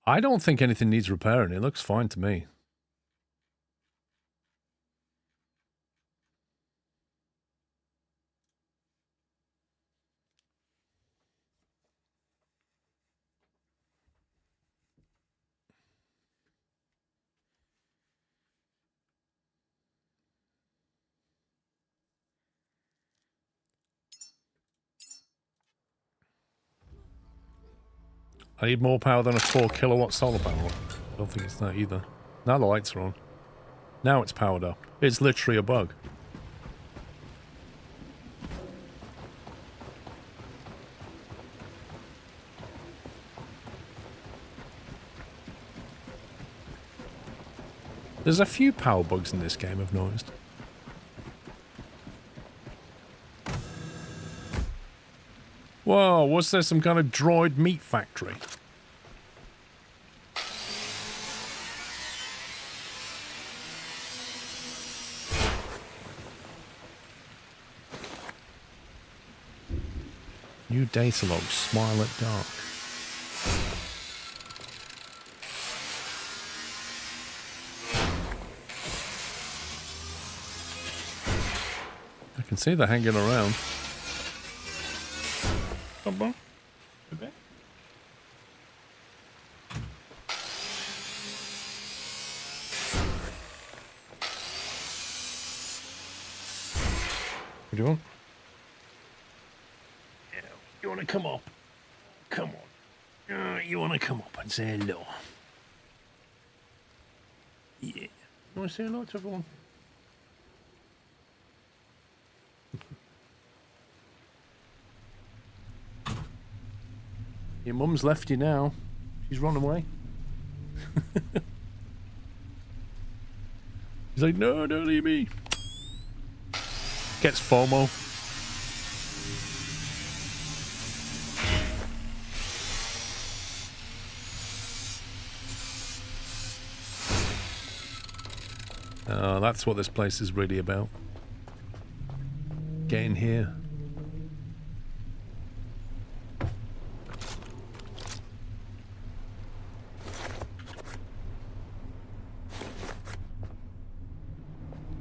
I don't think anything needs repairing. It looks fine to me. I need more power than a 4 kilowatt solar panel. I don't think it's that either. Now the lights are on. Now it's powered up. It's literally a bug. There's a few power bugs in this game, I've noticed. Whoa, was there some kind of droid meat factory? New data log, smile at dark. I can see they're hanging around. Come on. Okay. What do you want? Yeah, you want to come up? Come on. You want to come up and say hello? Yeah. You want to say hello to everyone? Your mum's left you now. She's run away. He's like, no, don't leave me. Gets FOMO. Oh, that's what this place is really about. Get in here.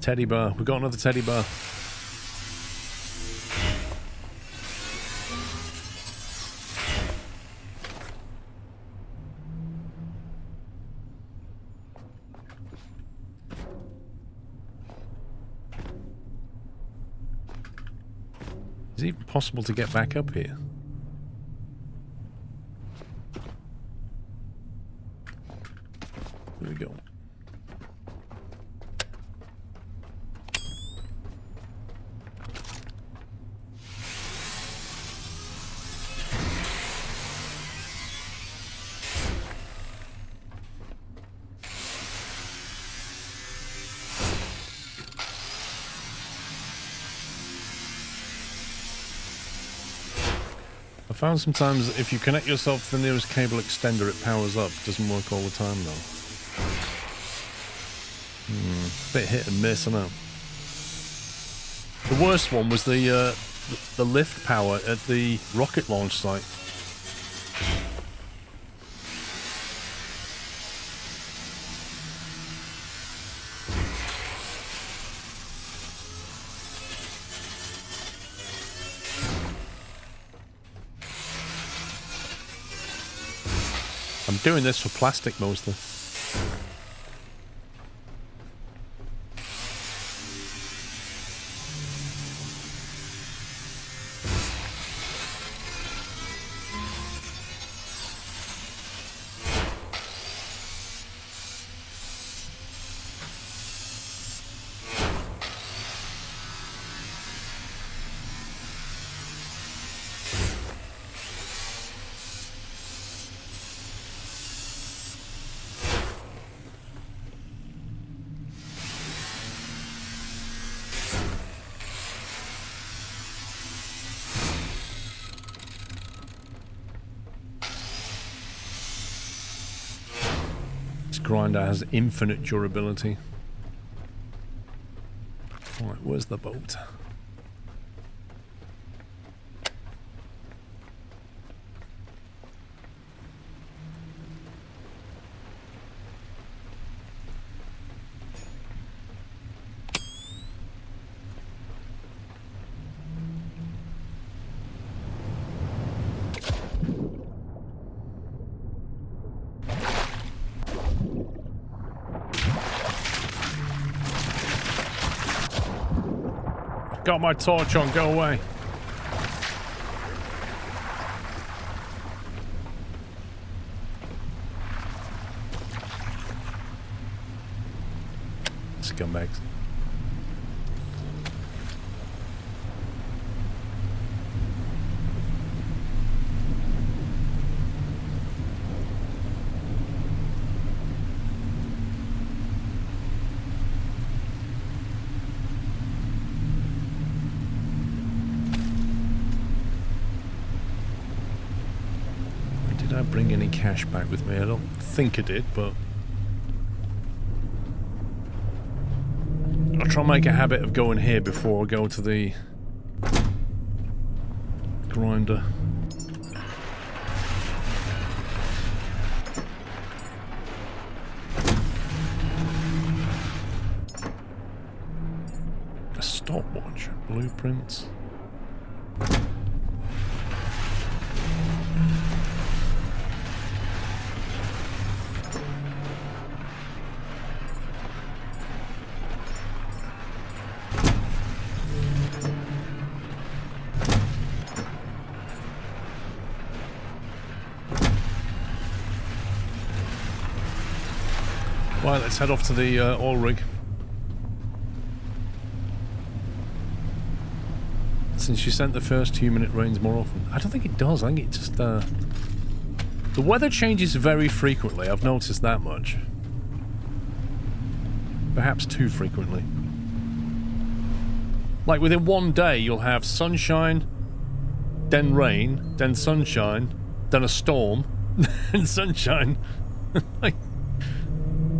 Teddy bear. We got another teddy bear. Is it even possible to get back up here? There we go. I found sometimes if you connect yourself to the nearest cable extender, it powers up. Doesn't work all the time though. Bit hit and miss, I know. The worst one was the lift power at the rocket launch site. I'm doing this for plastic mostly. Grinder has infinite durability. Right, where's the boat? Got my torch on, go away. Scumbags. bring any cash back with me? I don't think I did, but I'll try and make a habit of going here before I go to the grinder. A stopwatch, blueprints. Right, let's head off to the oil rig. Since you sent the first 2 minute rains more often. I don't think it does. I think it just... the weather changes very frequently. I've noticed that much. Perhaps too frequently. Like within one day you'll have sunshine, then rain, then sunshine, then a storm, then sunshine. Like,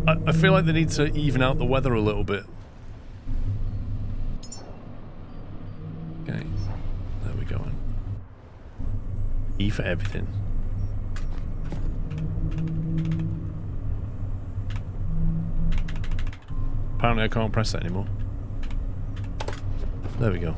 I feel like they need to even out the weather a little bit. Okay, there we go. E for everything. Apparently I can't press that anymore. There we go.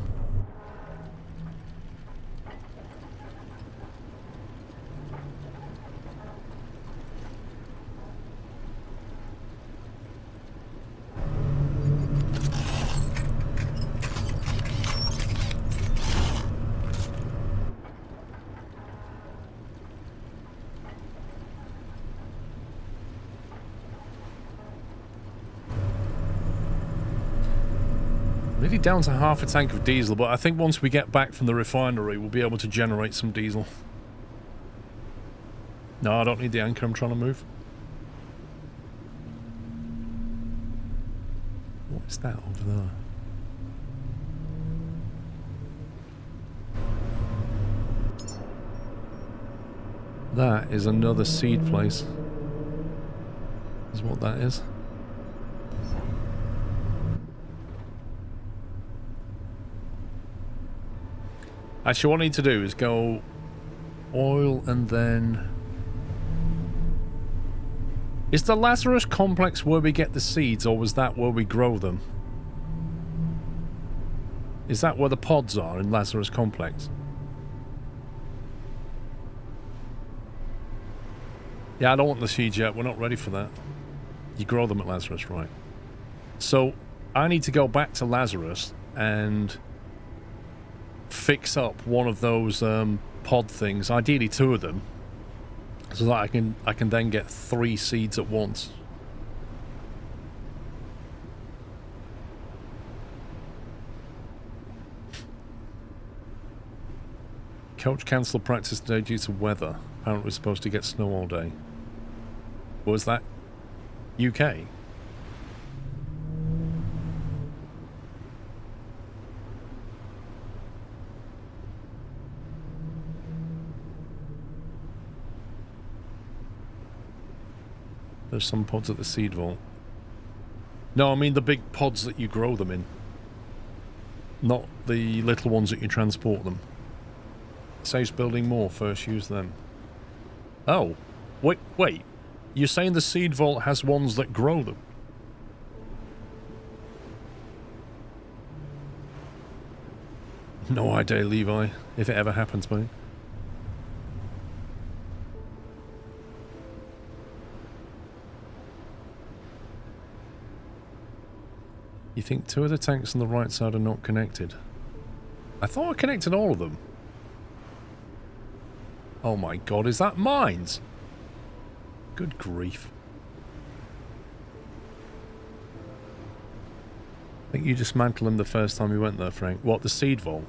Nearly down to half a tank of diesel, but I think once we get back from the refinery, we'll be able to generate some diesel. No, I don't need the anchor I'm trying to move. What is that over there? That is another seed place. Is what that is. Actually, what I need to do is go oil and then... Is the Lazarus complex where we get the seeds, or was that where we grow them? Is that where the pods are in Lazarus complex? Yeah, I don't want the seeds yet. We're not ready for that. You grow them at Lazarus, right? So, I need to go back to Lazarus and fix up one of those pod things, ideally 2 of them, so that I can then get 3 seeds at once. Coach cancelled practice today due to weather. Apparently we're supposed to get snow all day. Was that UK? There's some pods at the seed vault. No, I mean the big pods that you grow them in. Not the little ones that you transport them. Saves building more, first use them. Oh. Wait. You're saying the seed vault has ones that grow them? No idea, Levi. If it ever happens, mate. You think 2 of the tanks on the right side are not connected? I thought I connected all of them. Oh my god, is that mines? Good grief. I think you dismantled them the first time we went there, Frank. What, the seed vault?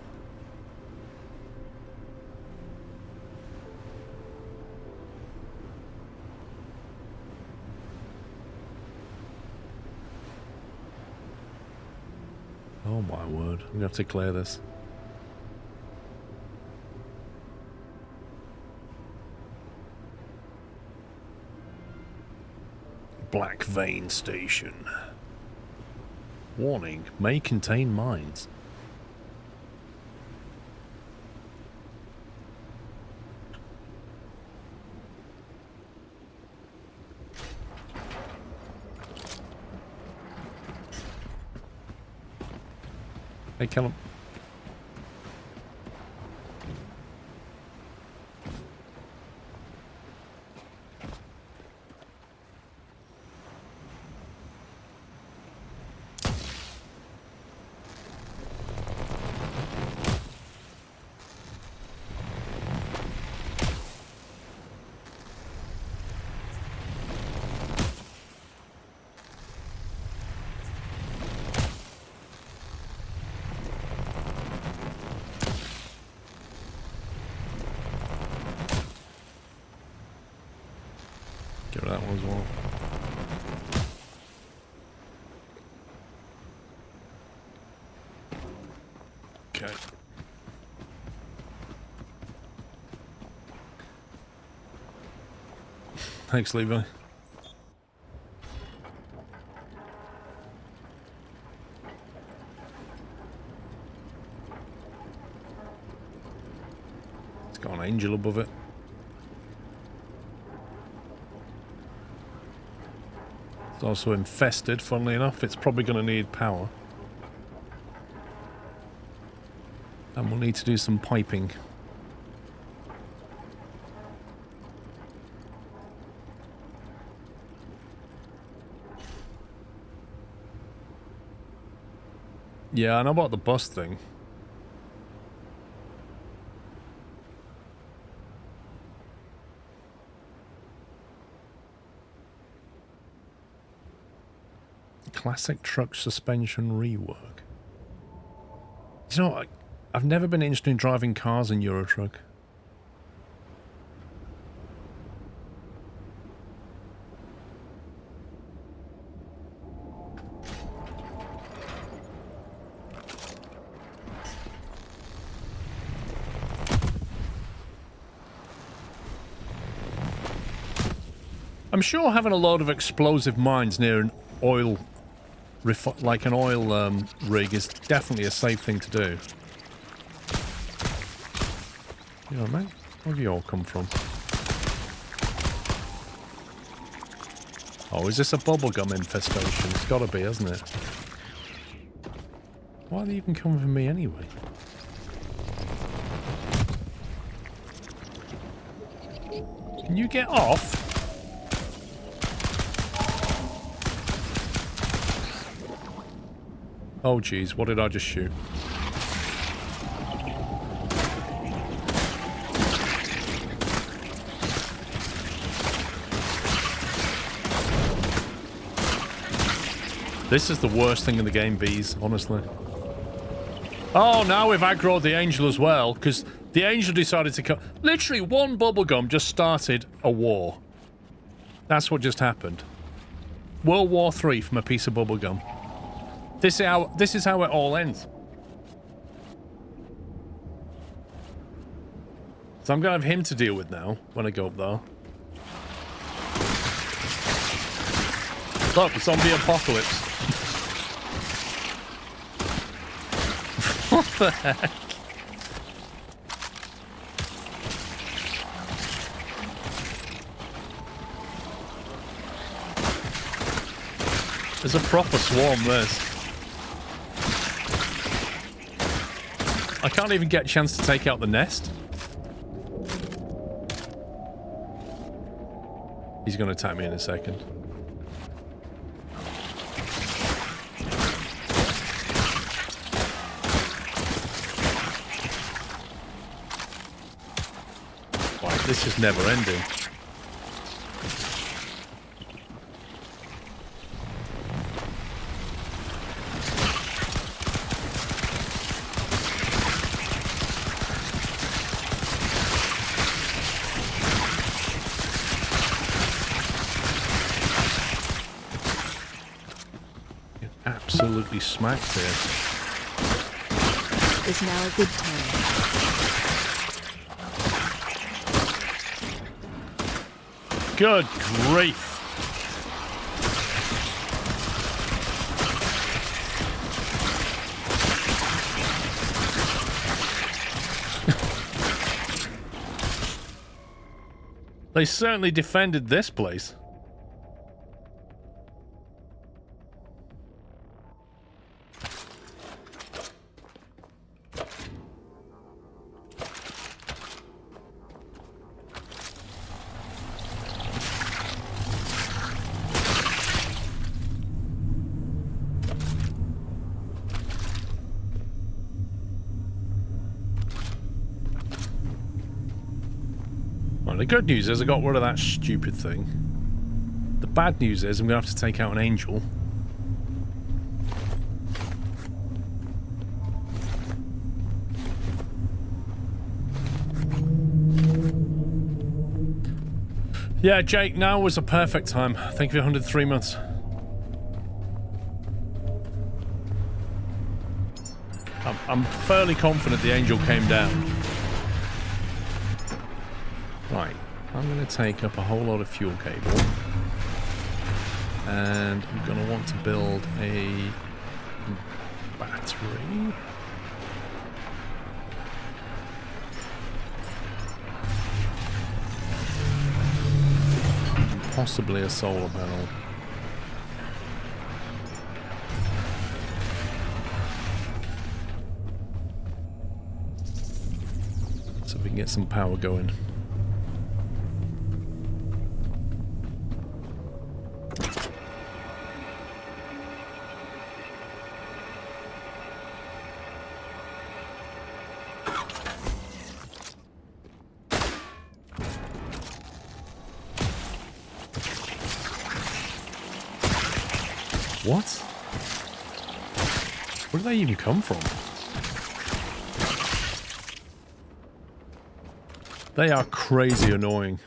Oh my word, I'm gonna have to clear this. Black Vein Station. Warning, may contain mines. Hey, kill him. Get rid of that one as well. Okay. Thanks, Levi. It's got an angel above it. It's also infested, funnily enough. It's probably going to need power. And we'll need to do some piping. Yeah, I know about the bus thing. Classic truck suspension rework. You know, I've never been interested in driving cars in Euro Truck. I'm sure having a load of explosive mines near an oil like an oil rig is definitely a safe thing to do. You know, mate, where do you all come from? Oh, is this a bubblegum infestation? It's gotta be, hasn't it? Why are they even coming for me anyway? Can you get off? Oh geez, what did I just shoot? This is the worst thing in the game, bees, honestly. Oh, now we've aggroed the angel as well, because the angel decided to come. Literally, one bubblegum just started a war. That's what just happened. World War III from a piece of bubblegum. This is how it all ends. So I'm going to have him to deal with now when I go up there. Look, zombie apocalypse. What the heck? There's a proper swarm, this. I can't even get a chance to take out the nest. He's going to attack me in a second. Right, this is never ending. Absolutely smacked here. Is now a good time. Good grief. They certainly defended this place. The good news is I got rid of that stupid thing. The bad news is I'm going to have to take out an angel. Yeah, Jake, now was a perfect time. Thank you for 103 months. I'm fairly confident the angel came down. Right, I'm going to take up a whole lot of fuel cable. And I'm going to want to build a battery. And possibly a solar panel. So we can get some power going. What? Where did they even come from? They are crazy annoying.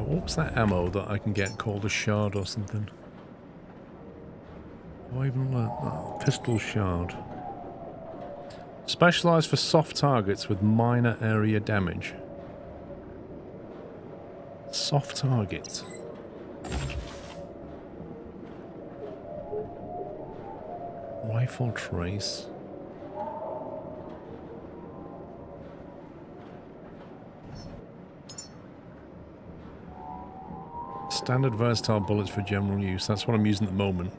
What's that ammo that I can get called a shard or something? Have I even learnt that? Pistol shard. Specialised for soft targets with minor area damage. Soft target. Rifle trace. Standard versatile bullets for general use. That's what I'm using at the moment.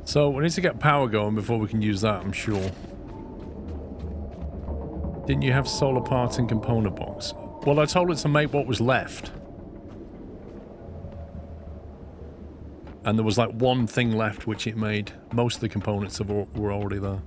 So we need to get power going before we can use that, I'm sure. Didn't you have solar parts in component box? Well, I told it to make what was left. And there was like one thing left which it made. Most of the components were already there.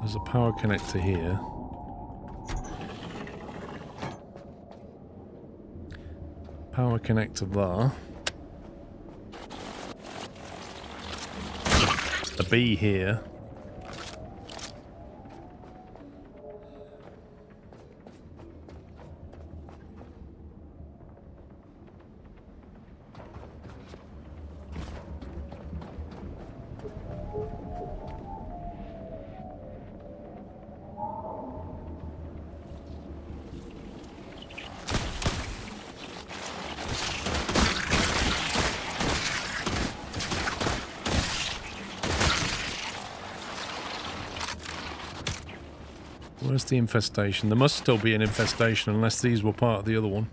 There's a power connector here. Power connector there. A B here. Where's the infestation? There must still be an infestation unless these were part of the other one.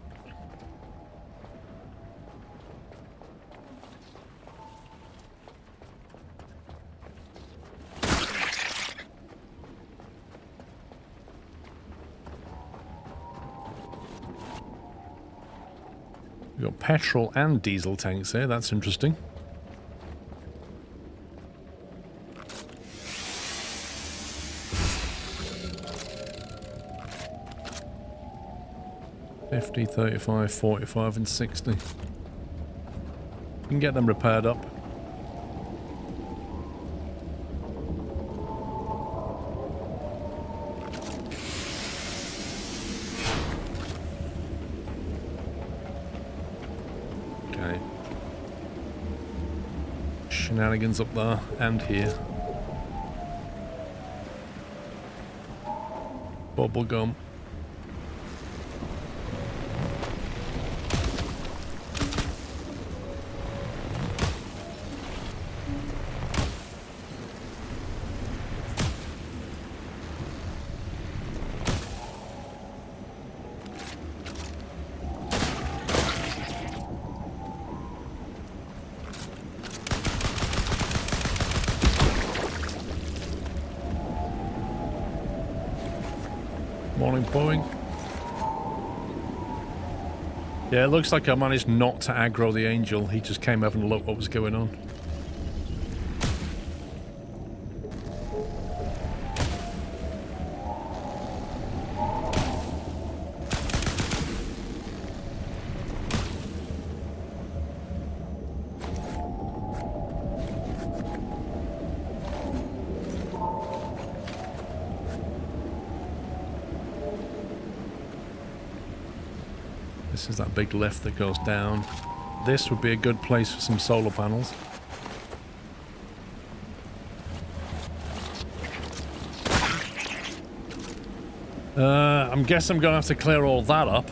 We've got petrol and diesel tanks here, that's interesting. $50, $35, $45 and $60. You can get them repaired up. Okay. Shenanigans up there and here. Bubble gum. Morning, Boeing. Yeah, it looks like I managed not to aggro the angel. He just came having a look what was going on. This is that big lift that goes down. This would be a good place for some solar panels. I guess I'm going to have to clear all that up.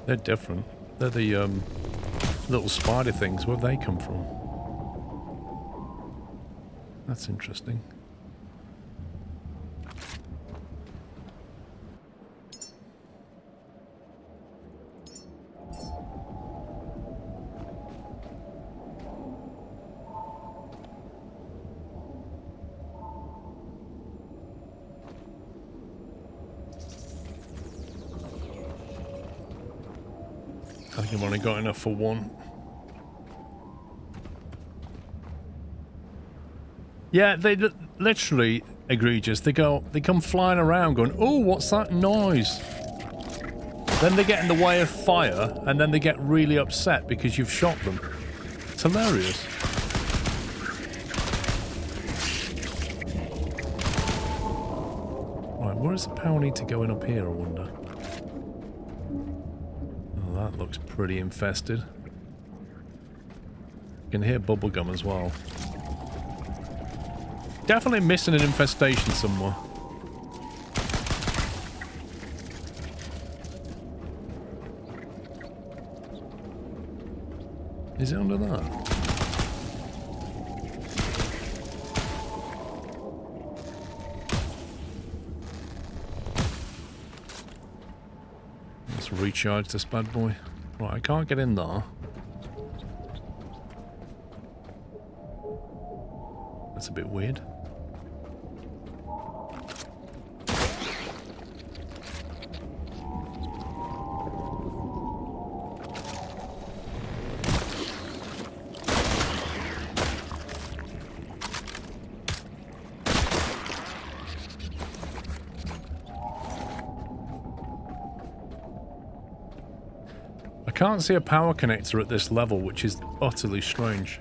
They're different. They're the little spider things. Where have they come from? That's interesting. I think I've only got enough for one. Yeah, they literally egregious. They come flying around going, "Oh, what's that noise?" Then they get in the way of fire, and then they get really upset because you've shot them. It's hilarious. Right, where does the power need to go in up here, I wonder? Oh, that looks pretty infested. You can hear bubblegum as well. Definitely missing an infestation somewhere. Is it under that? Let's recharge this bad boy. Right, I can't get in there. That's a bit weird. I can't see a power connector at this level, which is utterly strange.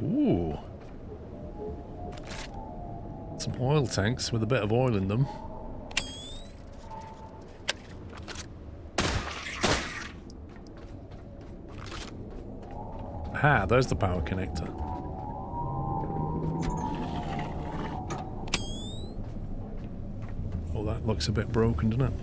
Ooh. Some oil tanks with a bit of oil in them. Ah, there's the power connector. Oh, that looks a bit broken, doesn't it?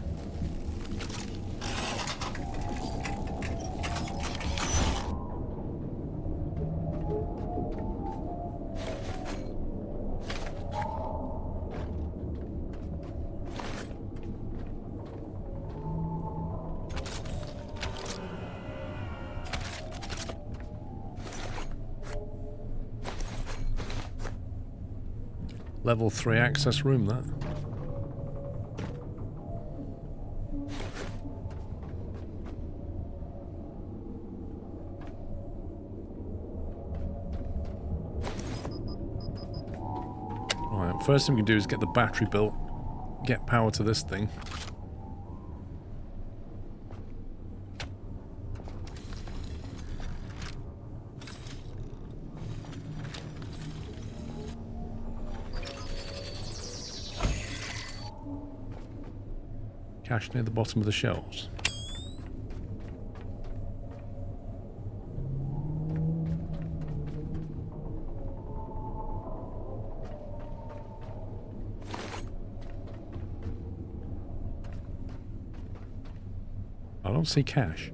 Level 3 access room, that. Right, first thing we can do is get the battery built, get power to this thing. Cache near the bottom of the shelves. I don't see cash.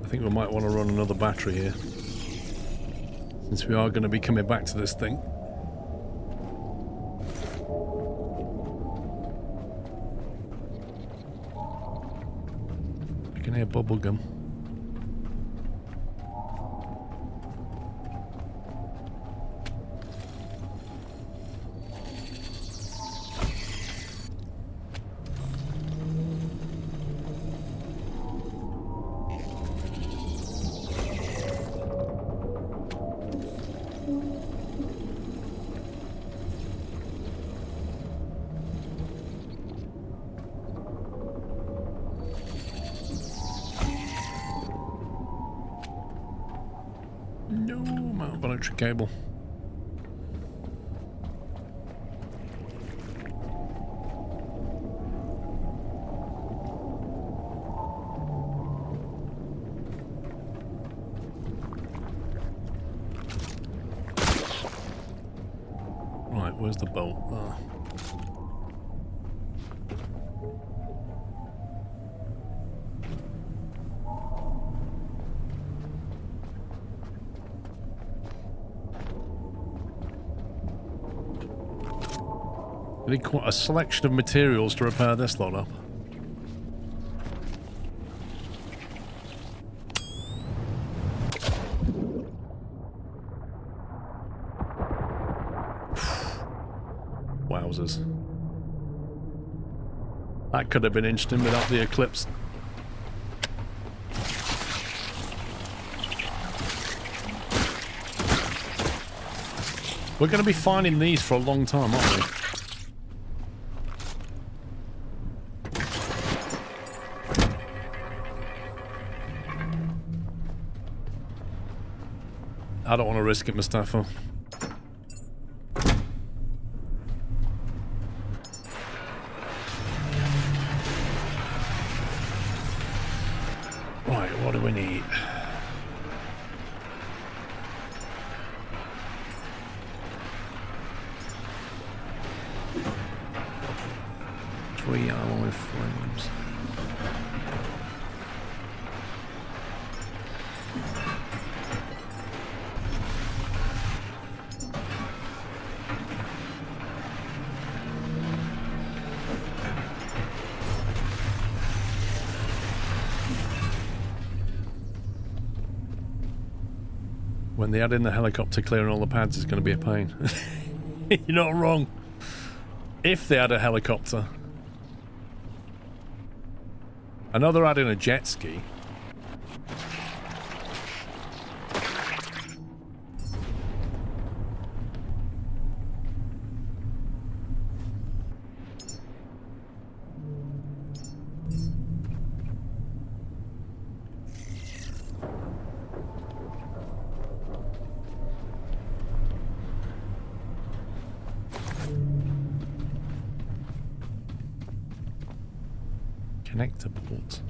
I think we might want to run another battery here, since we are going to be coming back to this thing. I can hear bubblegum. out of electric cable. Right, where's the bolt? Oh. I need quite a selection of materials to repair this lot up. Wowzers. That could have been interesting without the eclipse. We're going to be finding these for a long time, aren't we? I don't want to risk it, Mustafa. Right, what do we need? Three alloy frames. When they add in the helicopter clearing all the pads, it's going to be a pain. You're not wrong. If they add a helicopter. I know they're adding a jet ski. Connector port.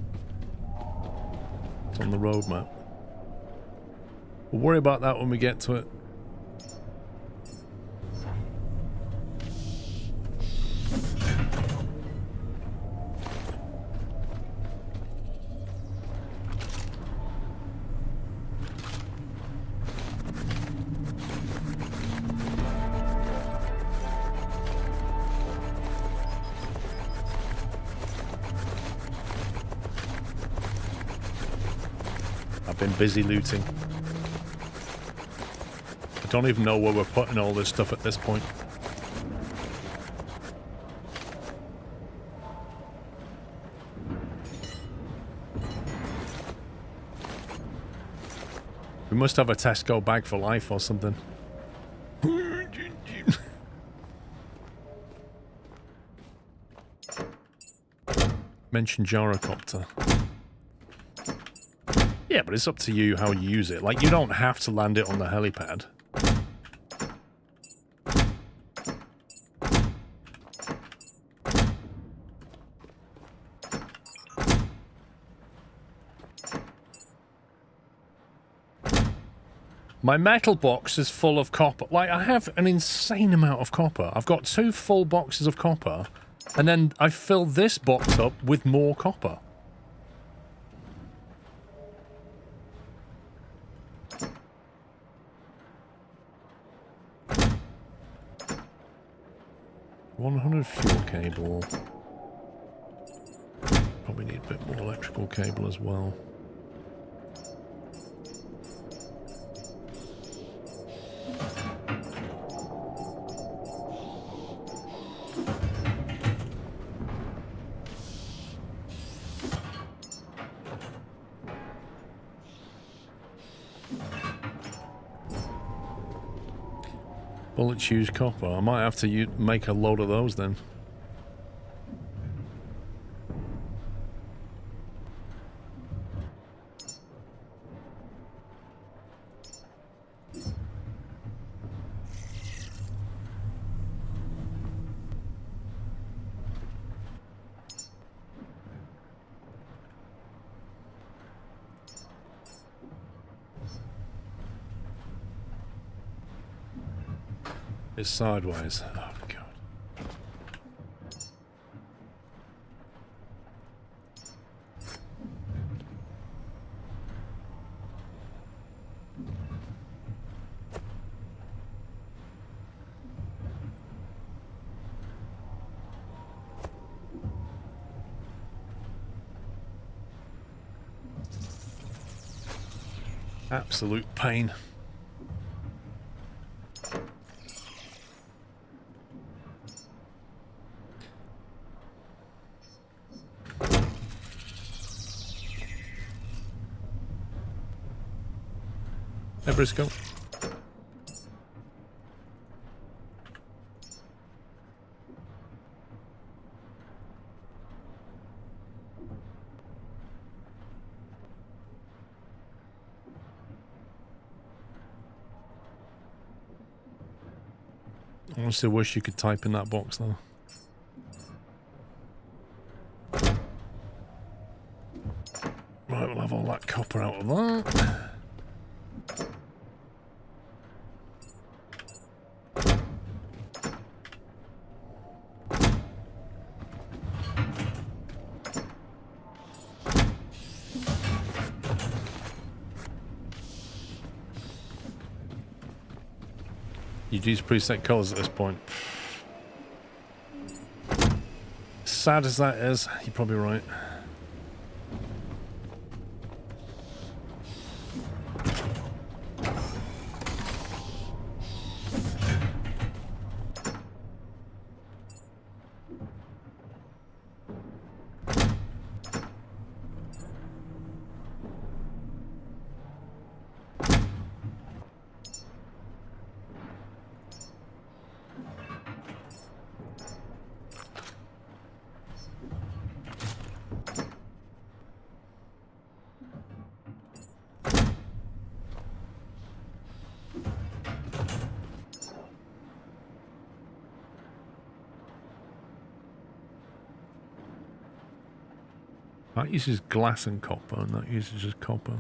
It's on the roadmap. We'll worry about that when we get to it. Been busy looting. I don't even know where we're putting all this stuff at this point. We must have a Tesco bag for life or something. Mention gyrocopter. Yeah, but it's up to you how you use it. Like, you don't have to land it on the helipad. My metal box is full of copper. Like, I have an insane amount of copper. I've got 2 full boxes of copper, and then I fill this box up with more copper. $100 fuel cable. Probably need a bit more electrical cable as well. Bullet choose copper. I might have to make a load of those then. It's sideways. Oh, God. Absolute pain. Hey, Briscoe. I honestly wish you could type in that box, though. Right, we'll have all that copper out of that. You'd use preset colours at this point. Sad as that is, you're probably right. That uses glass and copper, and that uses just copper.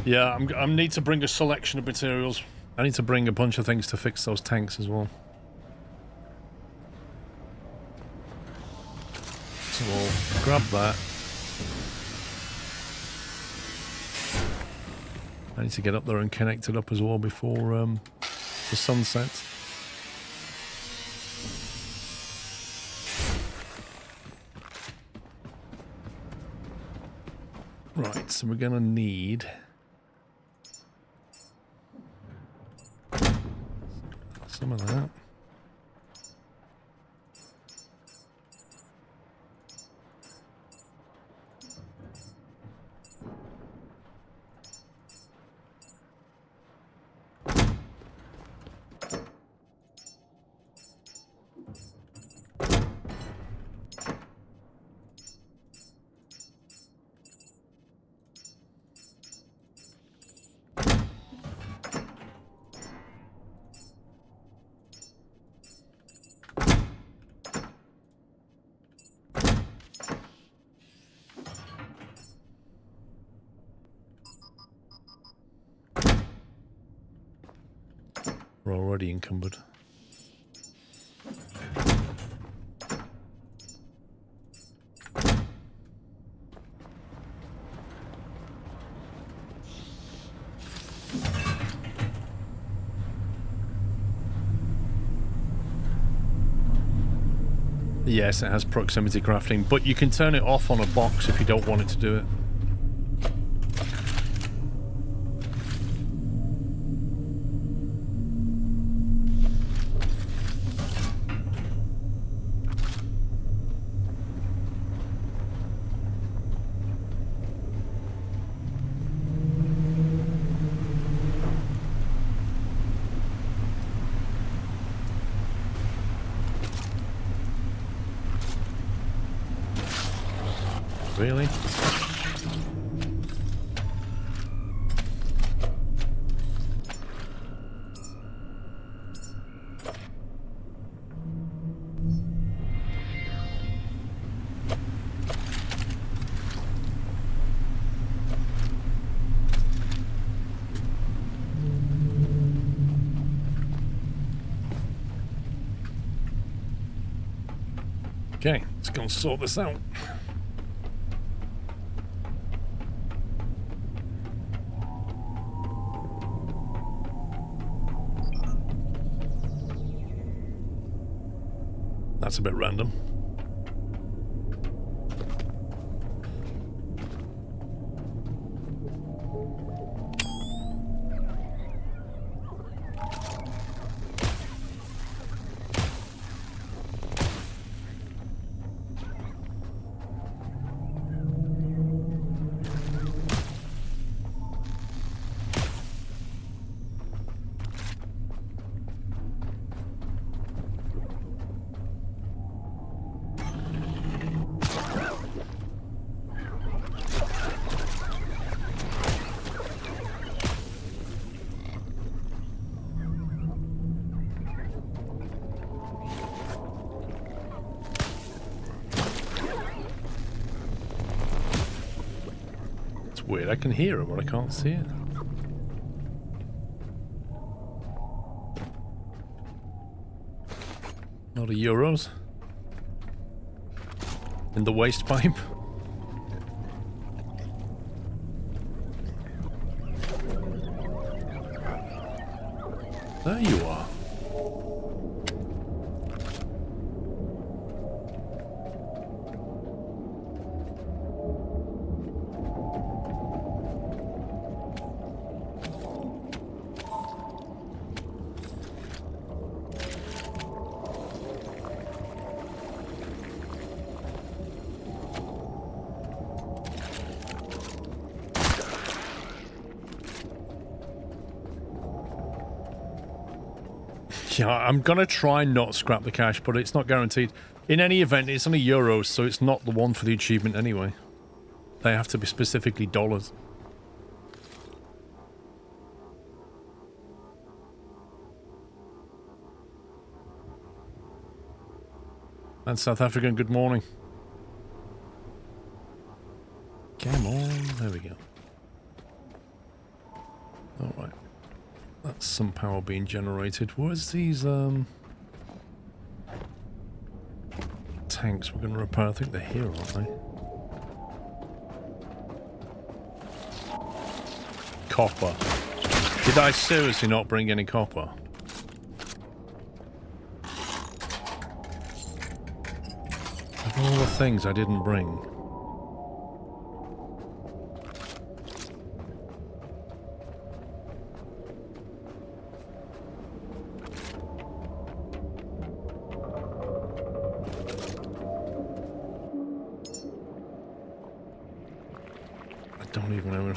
Yeah, I need to bring a selection of materials. I need to bring a bunch of things to fix those tanks as well. So we'll grab that. I need to get up there and connect it up as well before the sun sets. Right, so we're gonna need some of that. We're already encumbered. Yes, it has proximity crafting, but you can turn it off on a box if you don't want it to do it. Really? Okay, let's go and sort this out. That's a bit random. Weird, I can hear it, but I can't see it. Not a euros. In the waste pipe. There you are. Yeah, I'm gonna try not scrap the cash, but it's not guaranteed. In any event, it's only euros, so it's not the one for the achievement anyway. They have to be specifically dollars. And South African, good morning. Come on, there we go. Alright. That's some power being generated. Where's these tanks we're going to repair? I think they're here, aren't they? Copper. Did I seriously not bring any copper? Of all the things I didn't bring.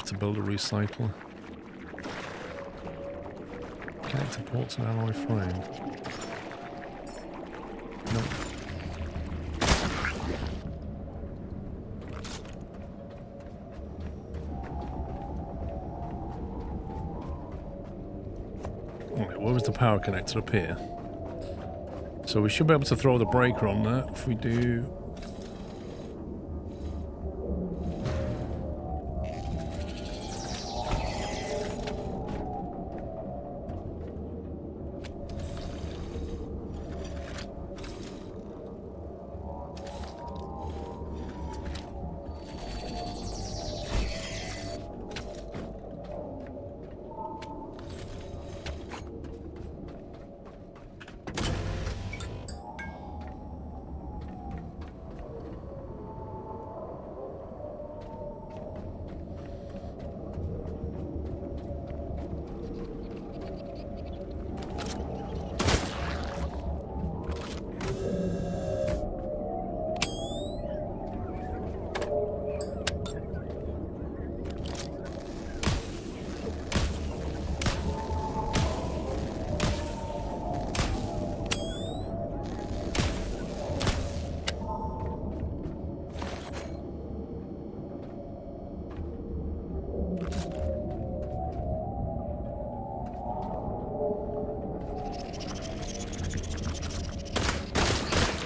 To build a recycler. Connect to ports and alloy frame. Nope. Alright, where was the power connector? Up here. So we should be able to throw the breaker on that if we do.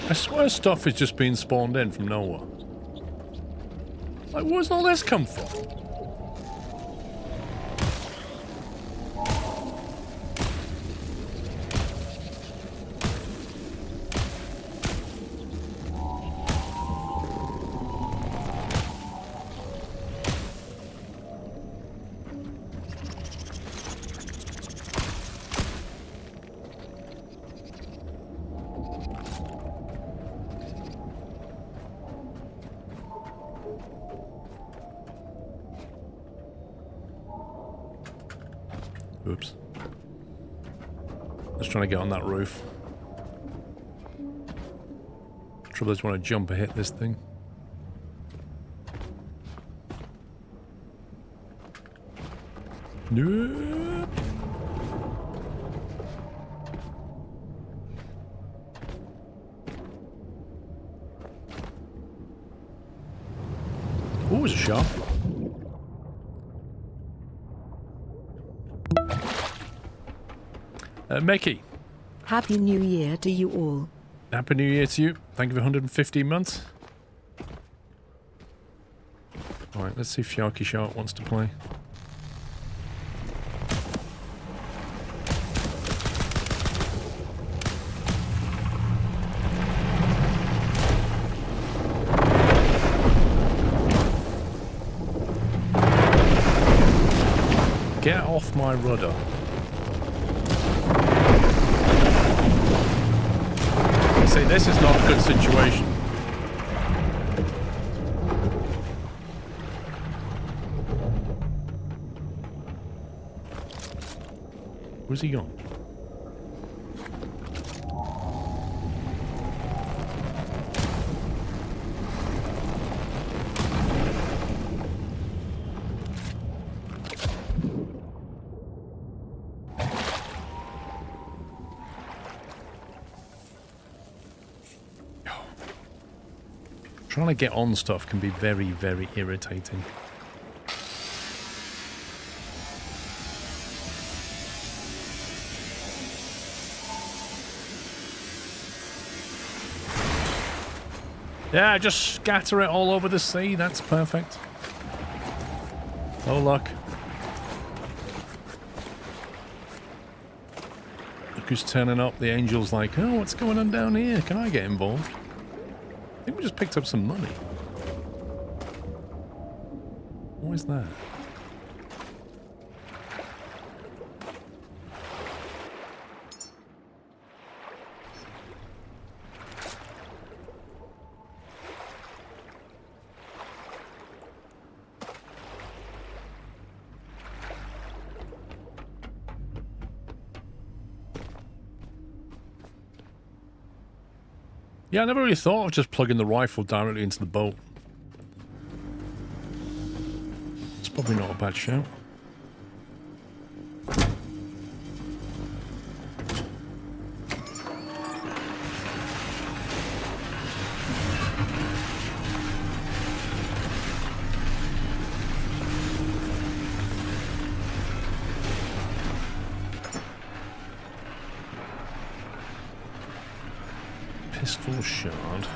I swear stuff is just being spawned in from nowhere. Like, where's all this come from? Oops. Just trying to get on that roof. Trouble is when I jump or hit this thing. Nope. Ooh, it's a shot. Mickey. Happy New Year to you all. Happy New Year to you. Thank you for 115 months. Alright, let's see if Sharky Shark wants to play. Get off my rudder. See, this is not a good situation. Where's he gone? Trying to get on stuff can be very, very irritating. Yeah, just scatter it all over the sea. That's perfect. Oh, luck. Look who's turning up. The angel's like, oh, what's going on down here? Can I get involved? I think we just picked up some money. What is that? Yeah, I never really thought of just plugging the rifle directly into the boat. It's probably not a bad shout. Pistol shard.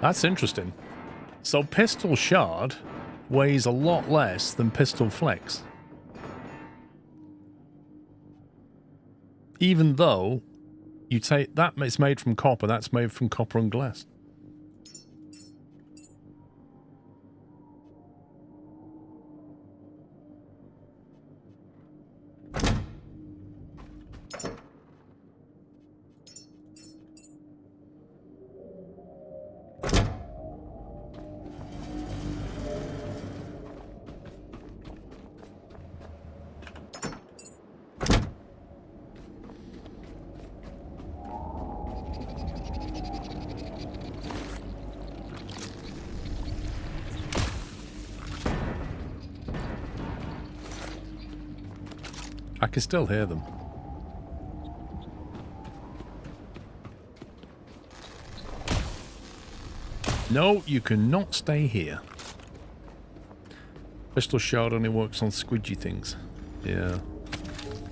That's interesting. So pistol shard weighs a lot less than pistol flex. Even though you take that, it's made from copper, that's made from copper and glass. I can still hear them. No, you cannot stay here. Crystal shard only works on squidgy things. Yeah.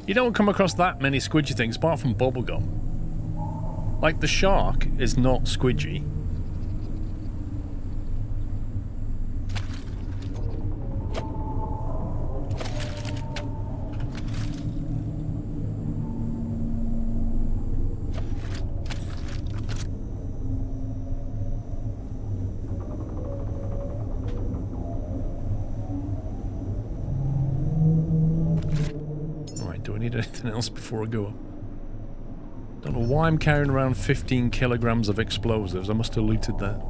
You don't come across that many squidgy things apart from bubblegum. Like, the shark is not squidgy. Anything else before I go up? Don't know why I'm carrying around 15 kilograms of explosives. I must have looted that.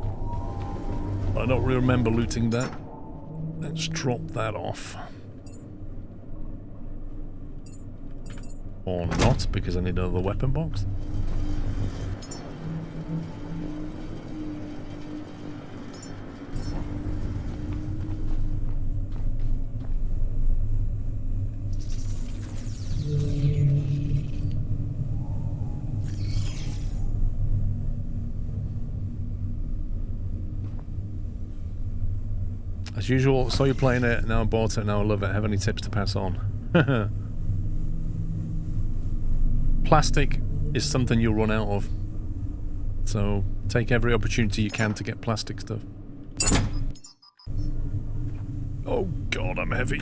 I don't really remember looting that. Let's drop that off. Or not, because I need another weapon box. As usual, saw you playing it, now I bought it, now I love it. Have any tips to pass on? Plastic is something you'll run out of. So, take every opportunity you can to get plastic stuff. Oh god, I'm heavy.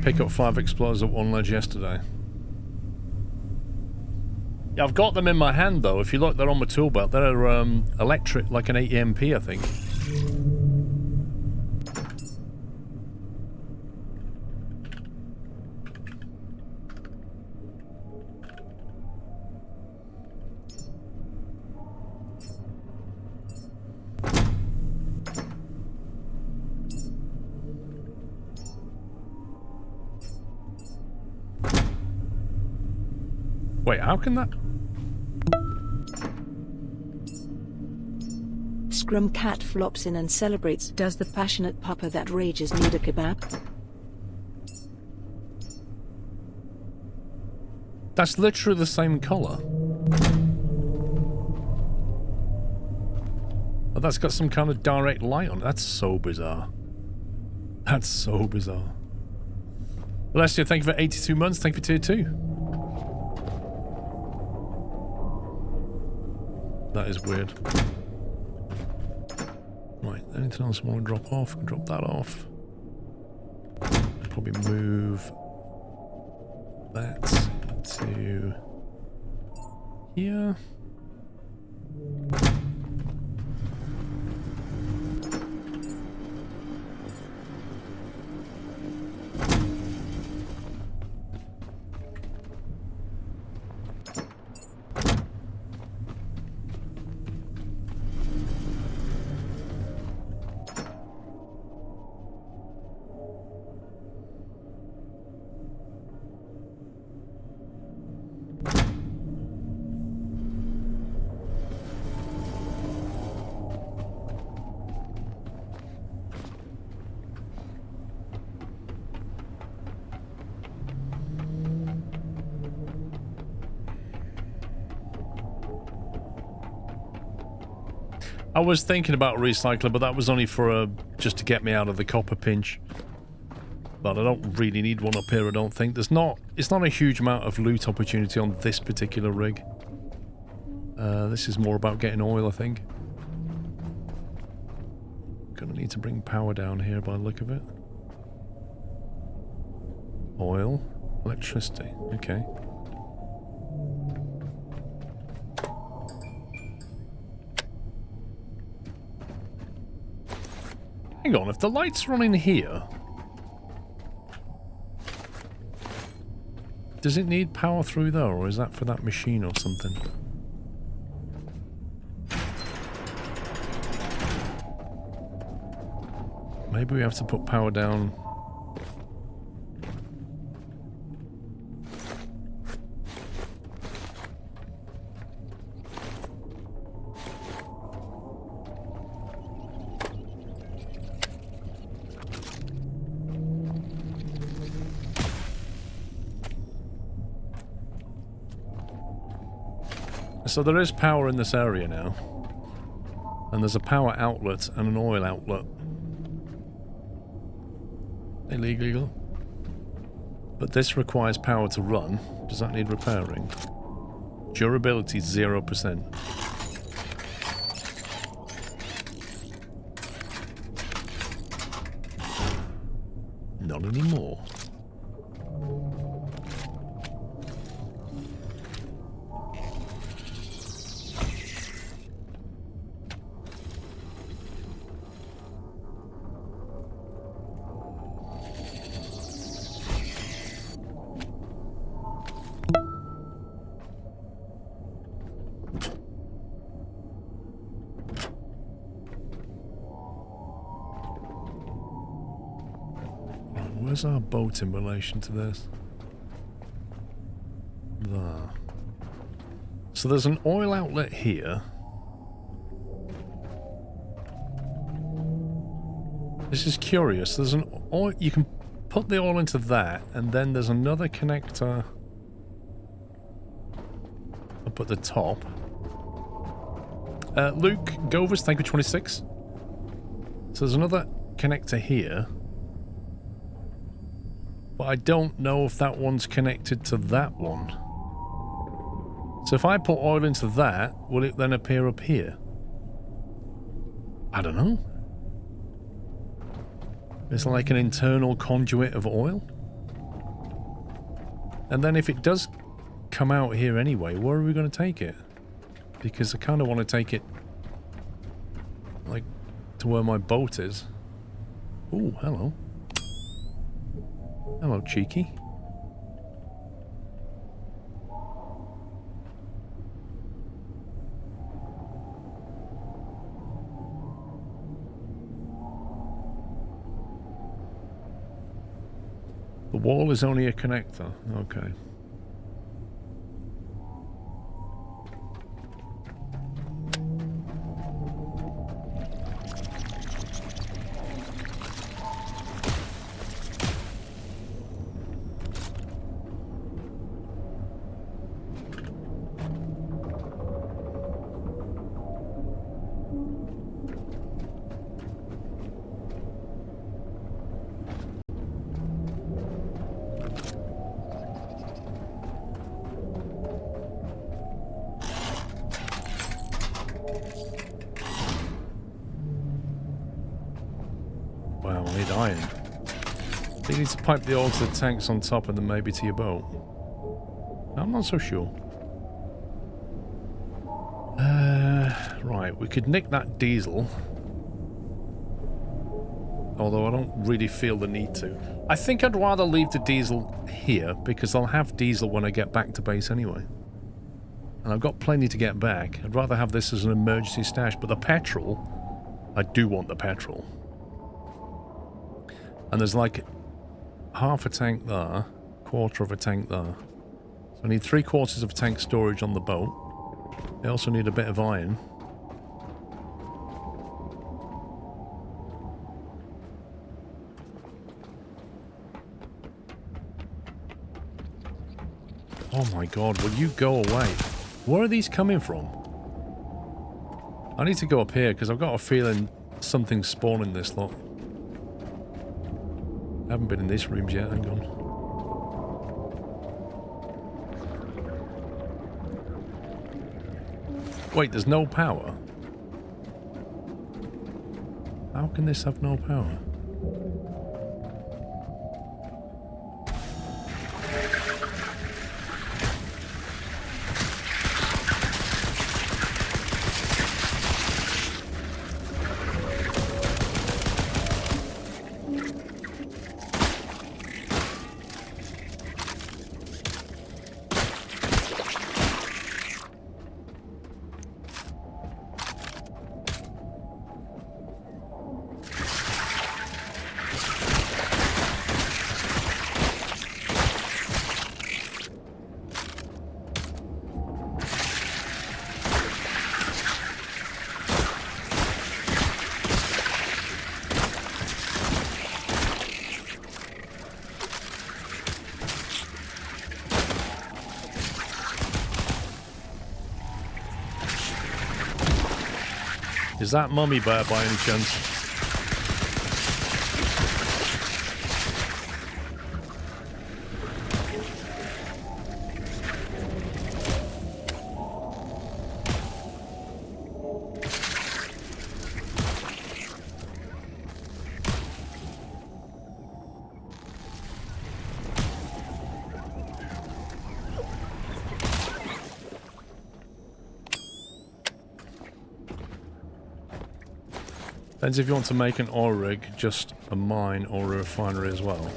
Pick up 5 explosives at one ledge yesterday. Yeah, I've got them in my hand though. If you look, they're on my tool belt. They're electric, like an 8 EMP, I think. Wait, how can that... Scrum cat flops in and celebrates. Does the passionate pupper that rages need a kebab? That's literally the same colour. Oh, that's got some kind of direct light on it. That's so bizarre. That's so bizarre. Alessia, thank you for 82 months. Thank you for tier 2. That is weird. Right, anything else I want to drop off? I can drop that off. Probably move that to here. I was thinking about a recycler, but that was only for just to get me out of the copper pinch. But I don't really need one up here, I don't think. It's not a huge amount of loot opportunity on this particular rig. This is more about getting oil, I think. Gonna need to bring power down here by the look of it. Oil, electricity, okay. Hang on, if the light's running here, does it need power through there, or is that for that machine or something? Maybe we have to put power down. So there is power in this area now. And there's a power outlet and an oil outlet. Illegal. But this requires power to run. Does that need repairing? Durability 0%. Not anymore. Where's our boat in relation to this? There. So there's an oil outlet here. This is curious. There's an oil. You can put the oil into that, and then there's another connector up at the top. Luke Govers, thank you, 26. So there's another connector here. But I don't know if that one's connected to that one. So if I put oil into that, will it then appear up here? I don't know. It's like an internal conduit of oil. And then if it does come out here anyway, where are we going to take it? Because I kind of want to take it like to where my boat is. Ooh, hello. Hello, cheeky. The wall is only a connector. Okay. Wow, I need iron. You need to pipe the oil to the tanks on top and then maybe to your boat. I'm not so sure. Right, we could nick that diesel. Although I don't really feel the need to. I think I'd rather leave the diesel here because I'll have diesel when I get back to base anyway. And I've got plenty to get back. I'd rather have this as an emergency stash. But the petrol, I do want the petrol. And there's like half a tank there, quarter of a tank there. So I need 3/4 of a tank storage on the boat. I also need a bit of iron. Oh my god, will you go away? Where are these coming from? I need to go up here because I've got a feeling something's spawning this lot. I haven't been in these rooms yet, hang on. Wait, there's no power? How can this have no power? Is that Mummy Bear by any chance? Depends if you want to make an oil rig, just a mine, or a refinery as well.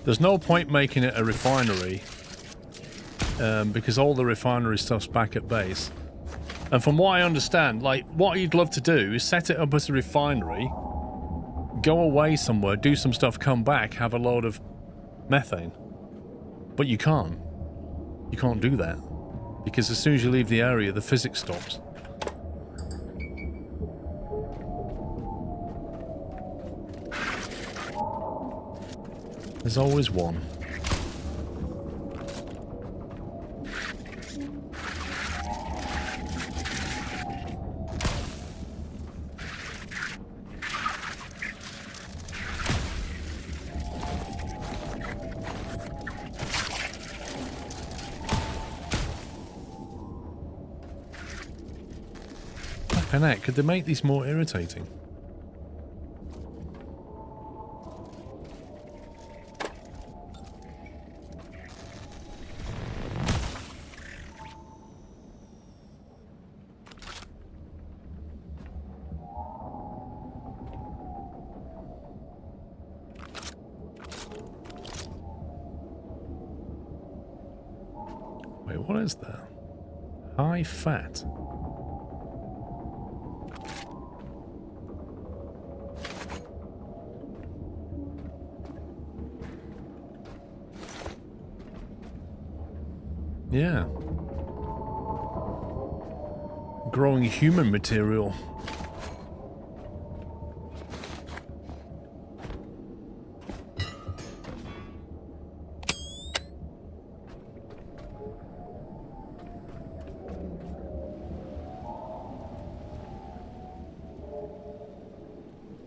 There's no point making it a refinery because all the refinery stuff's back at base. And from what I understand, like, what you'd love to do is set it up as a refinery, go away somewhere, do some stuff, come back, have a load of methane. But you can't. You can't do that. Because as soon as you leave the area, the physics stops. There's always one. Flippin' heck, could they make these more irritating? Wait, what is that? High fat. Yeah. Growing human material.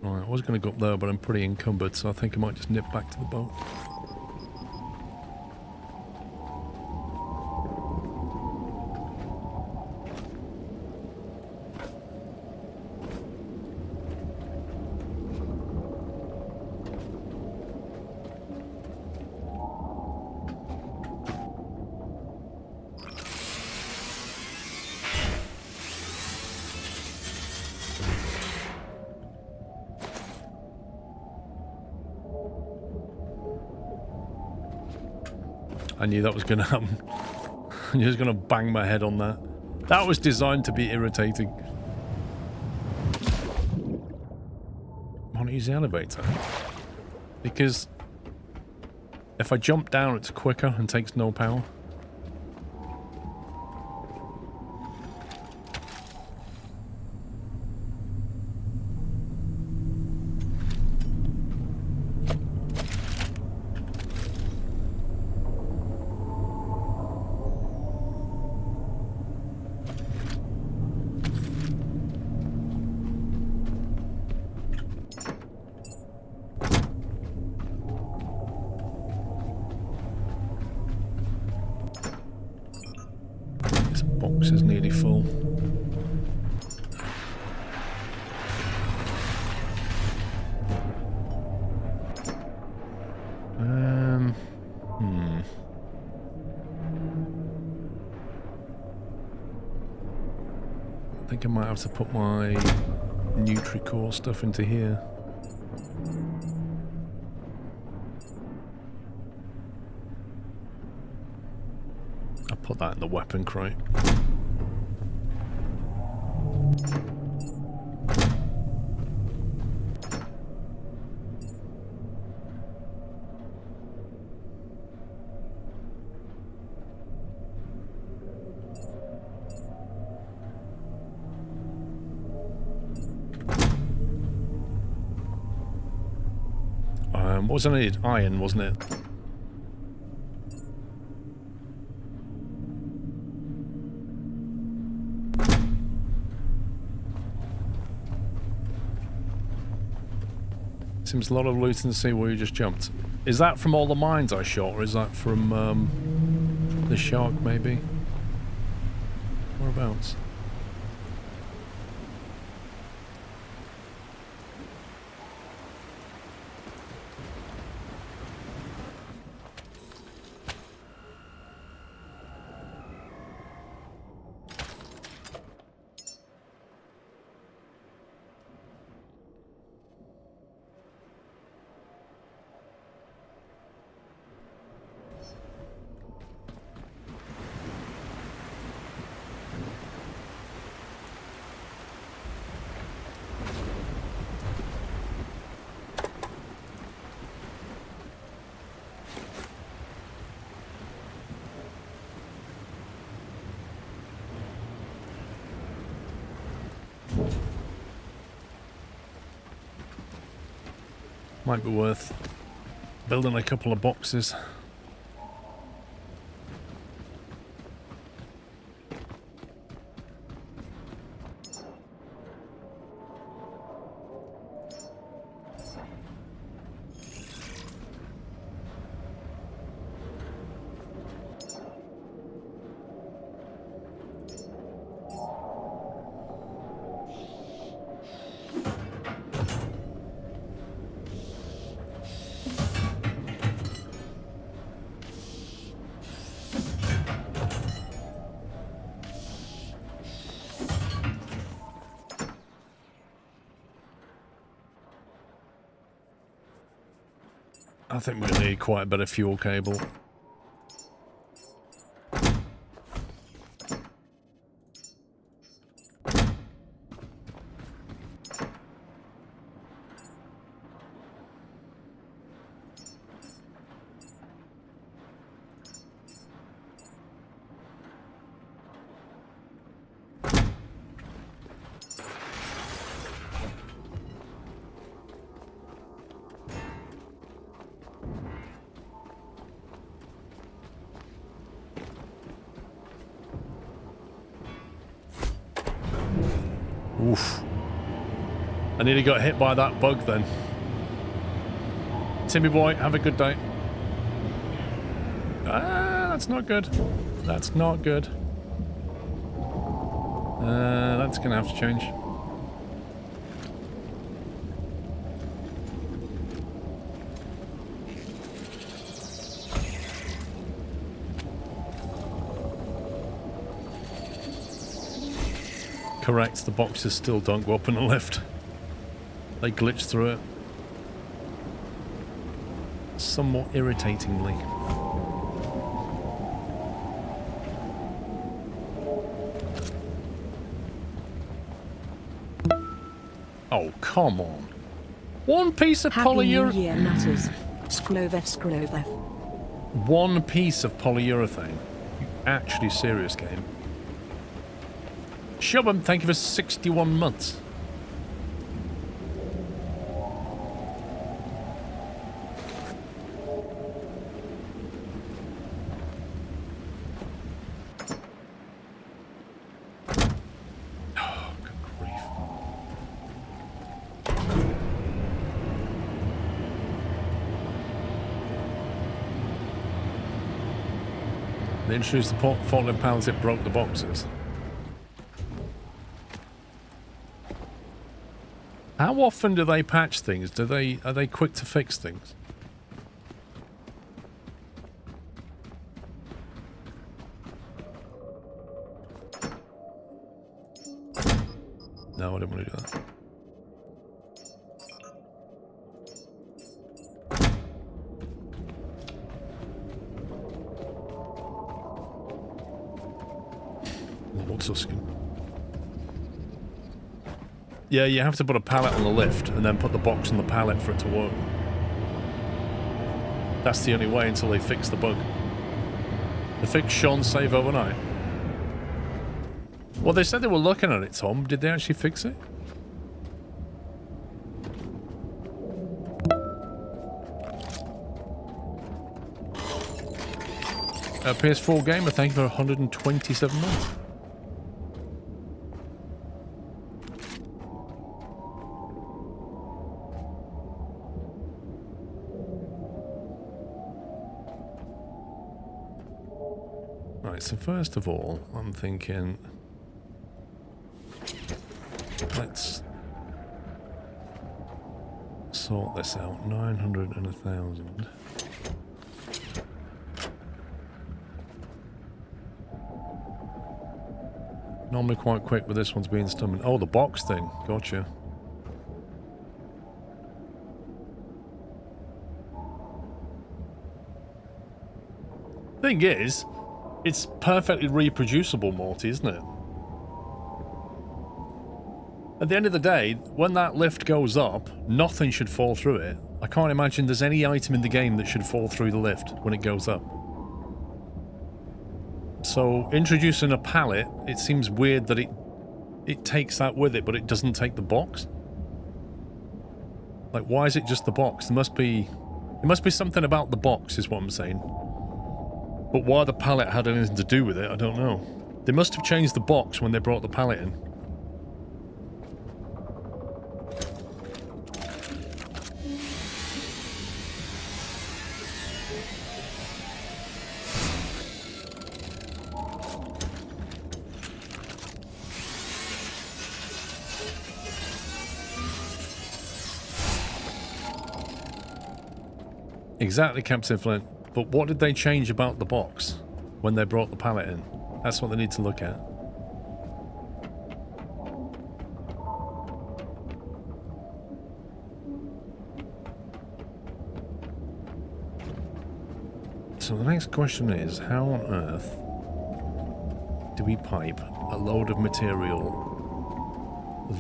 Right, I was going to go up there, but I'm pretty encumbered, so I think I might just nip back to the boat. I knew that was going to happen. I knew I was going to bang my head on that. That was designed to be irritating. I want to use the elevator. Because if I jump down, it's quicker and takes no power. Box is nearly full. I think I might have to put my Nutri-Core stuff into here. I'll put that in the weapon crate. Wasn't it iron, wasn't it? Seems a lot of loot in the sea where you just jumped. Is that from all the mines I shot, or is that from the shark, maybe? Whereabouts? Might be worth building a couple of boxes. I think we need quite a bit of fuel cable. Oof. I nearly got hit by that bug then. Timmy boy, have a good day. Ah, that's not good. That's not good. That's gonna have to change. Correct, the boxes still don't go up in a lift. They glitch through it. Somewhat irritatingly. Oh, come on. One piece of polyurethane. One piece of polyurethane. You actually serious game? Shubham, thank you for 61 months. Oh, good grief. They introduced the forklift panels, it broke the boxes. How often do they patch things? Are they quick to fix things? No, I don't want to do that. Lord Suskin. Yeah, you have to put a pallet on the lift and then put the box on the pallet for it to work. That's the only way until they fix the bug. The fix Sean save overnight. Well, they said they were looking at it, Tom. Did they actually fix it? PS4 Gamer, thank you for 127 months. Right, so first of all, I'm thinking... let's sort this out. 900 and 1,000. Normally quite quick, but this one's being stummoned. Oh, the box thing. Gotcha. Thing is, it's perfectly reproducible, Morty, isn't it? At the end of the day, when that lift goes up, nothing should fall through it. I can't imagine there's any item in the game that should fall through the lift when it goes up. So, introducing a pallet, it seems weird that it takes that with it, but it doesn't take the box. Like, why is it just the box? There must be something about the box, is what I'm saying. But why the pallet had anything to do with it, I don't know. They must have changed the box when they brought the pallet in. Exactly, Captain Flint. But what did they change about the box when they brought the pallet in? That's what they need to look at. So the next question is, how on earth do we pipe a load of material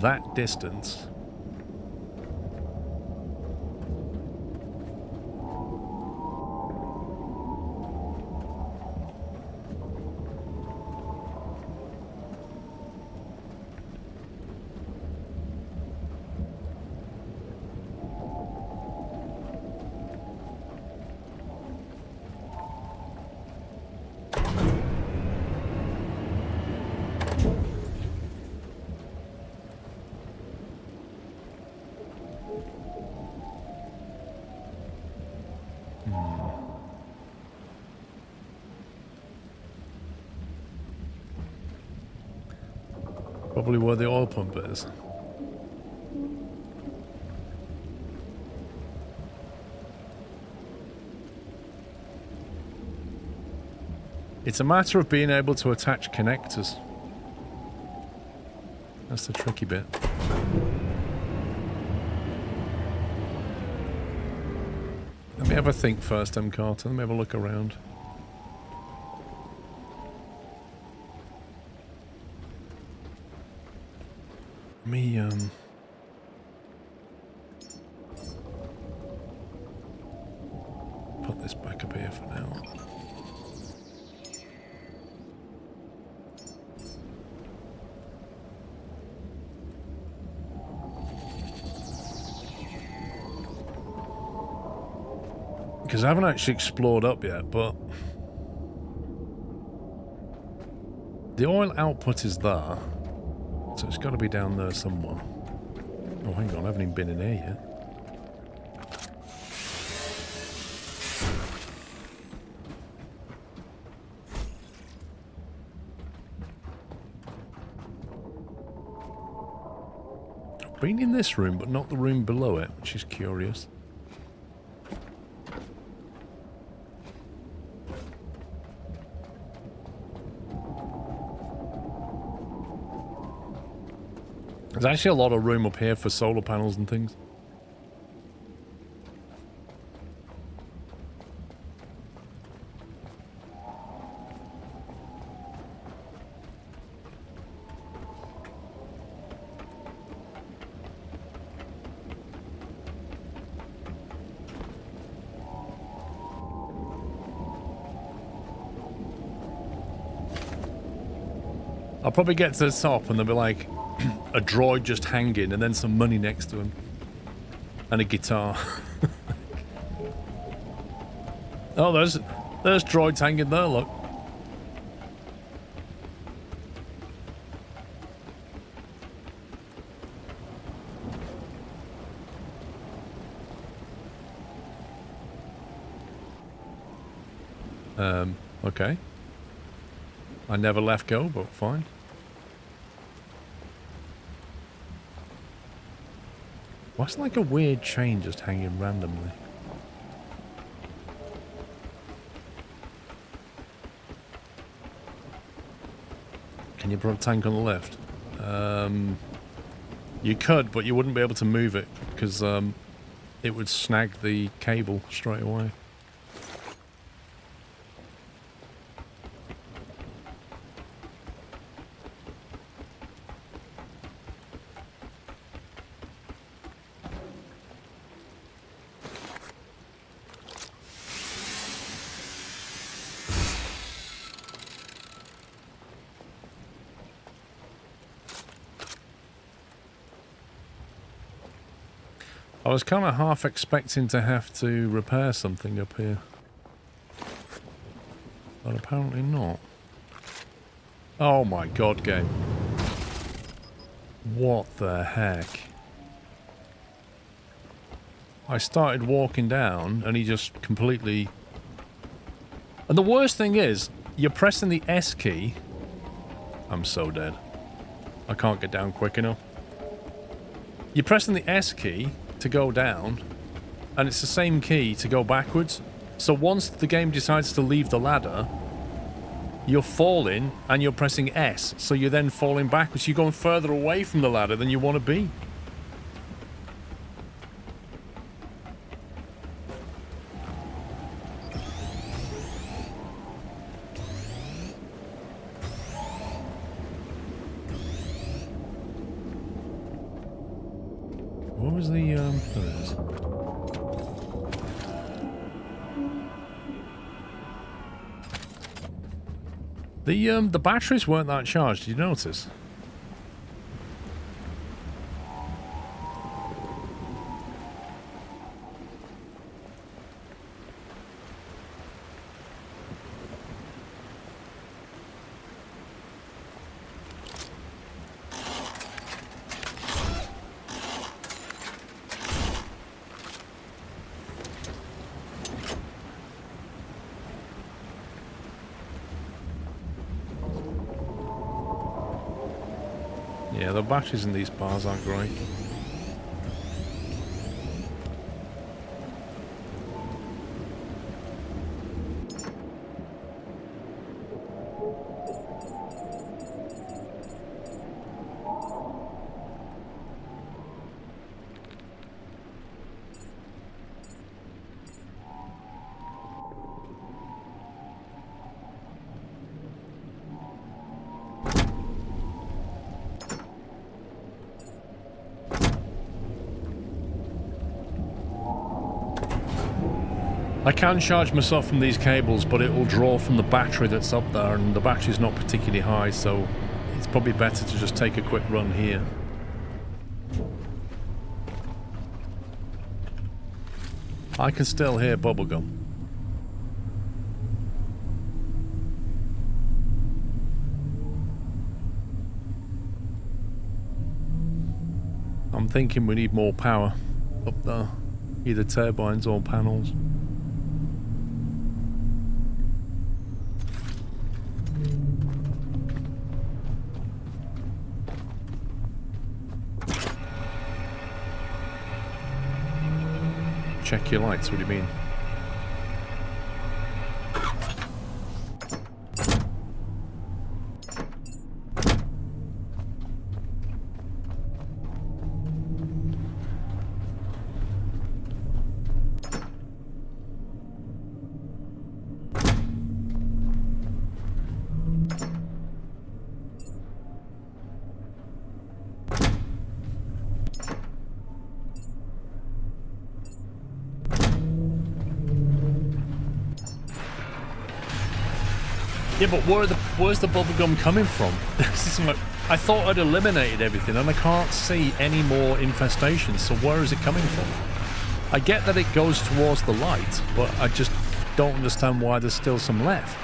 that distance probably where the oil pump is. It's a matter of being able to attach connectors. That's the tricky bit. Let me have a think first, M. Carter. Let me have a look around. Me, put this back up here for now. Because I haven't actually explored up yet, but the oil output is there. So it's got to be down there somewhere. Oh, hang on, I haven't even been in here yet. I've been in this room, but not the room below it, which is curious. There's actually a lot of room up here for solar panels and things. I'll probably get to the top and there'll be like a droid just hanging and then some money next to him. And a guitar. Oh, there's droids hanging there, look. Okay. I never left go, but fine. Why's like a weird chain just hanging randomly? Can you put a tank on the left? You could, but you wouldn't be able to move it because it would snag the cable straight away. I was kind of half expecting to have to repair something up here. But apparently not. Oh my god, game. What the heck? I started walking down and he just completely... And the worst thing is, you're pressing the S key. I'm so dead. I can't get down quick enough. You're pressing the S key to go down, and it's the same key to go backwards. So once the game decides to leave the ladder, you're falling and you're pressing S, so you're then falling backwards. You're going further away from the ladder than you want to be. What was the, there it is. The batteries weren't that charged, did you notice? Yeah, the batteries in these bars aren't great. I can charge myself from these cables, but it will draw from the battery that's up there, and the battery's not particularly high, so it's probably better to just take a quick run here. I can still hear bubblegum. I'm thinking we need more power up there, either turbines or panels. Check your lights, what do you mean? Yeah, but where's the bubblegum coming from? This is like, I thought I'd eliminated everything and I can't see any more infestations, so where is it coming from? I get that it goes towards the light, but I just don't understand why there's still some left.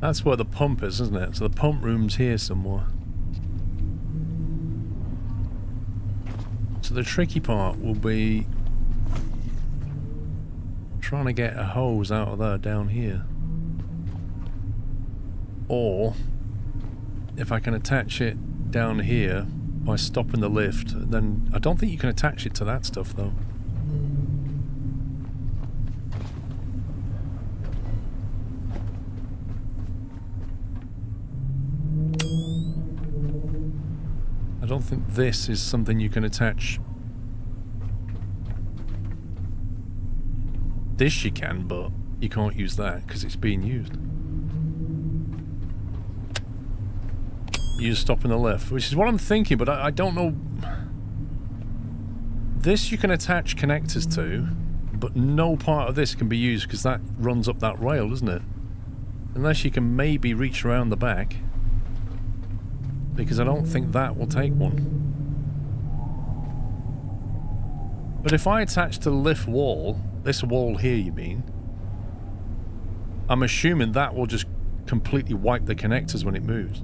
That's where the pump is, isn't it? So the pump room's here somewhere. So the tricky part will be trying to get a hose out of there down here. Or if I can attach it down here by stopping the lift, then I don't think you can attach it to that stuff though. I don't think this is something you can attach. This you can, but you can't use that because it's being used. Use stopping the lift, which is what I'm thinking, but I don't know. This you can attach connectors to, but no part of this can be used because that runs up that rail, doesn't it? Unless you can maybe reach around the back, because I don't think that will take one. But if I attach to the lift wall, this wall here you mean, I'm assuming that will just completely wipe the connectors when it moves.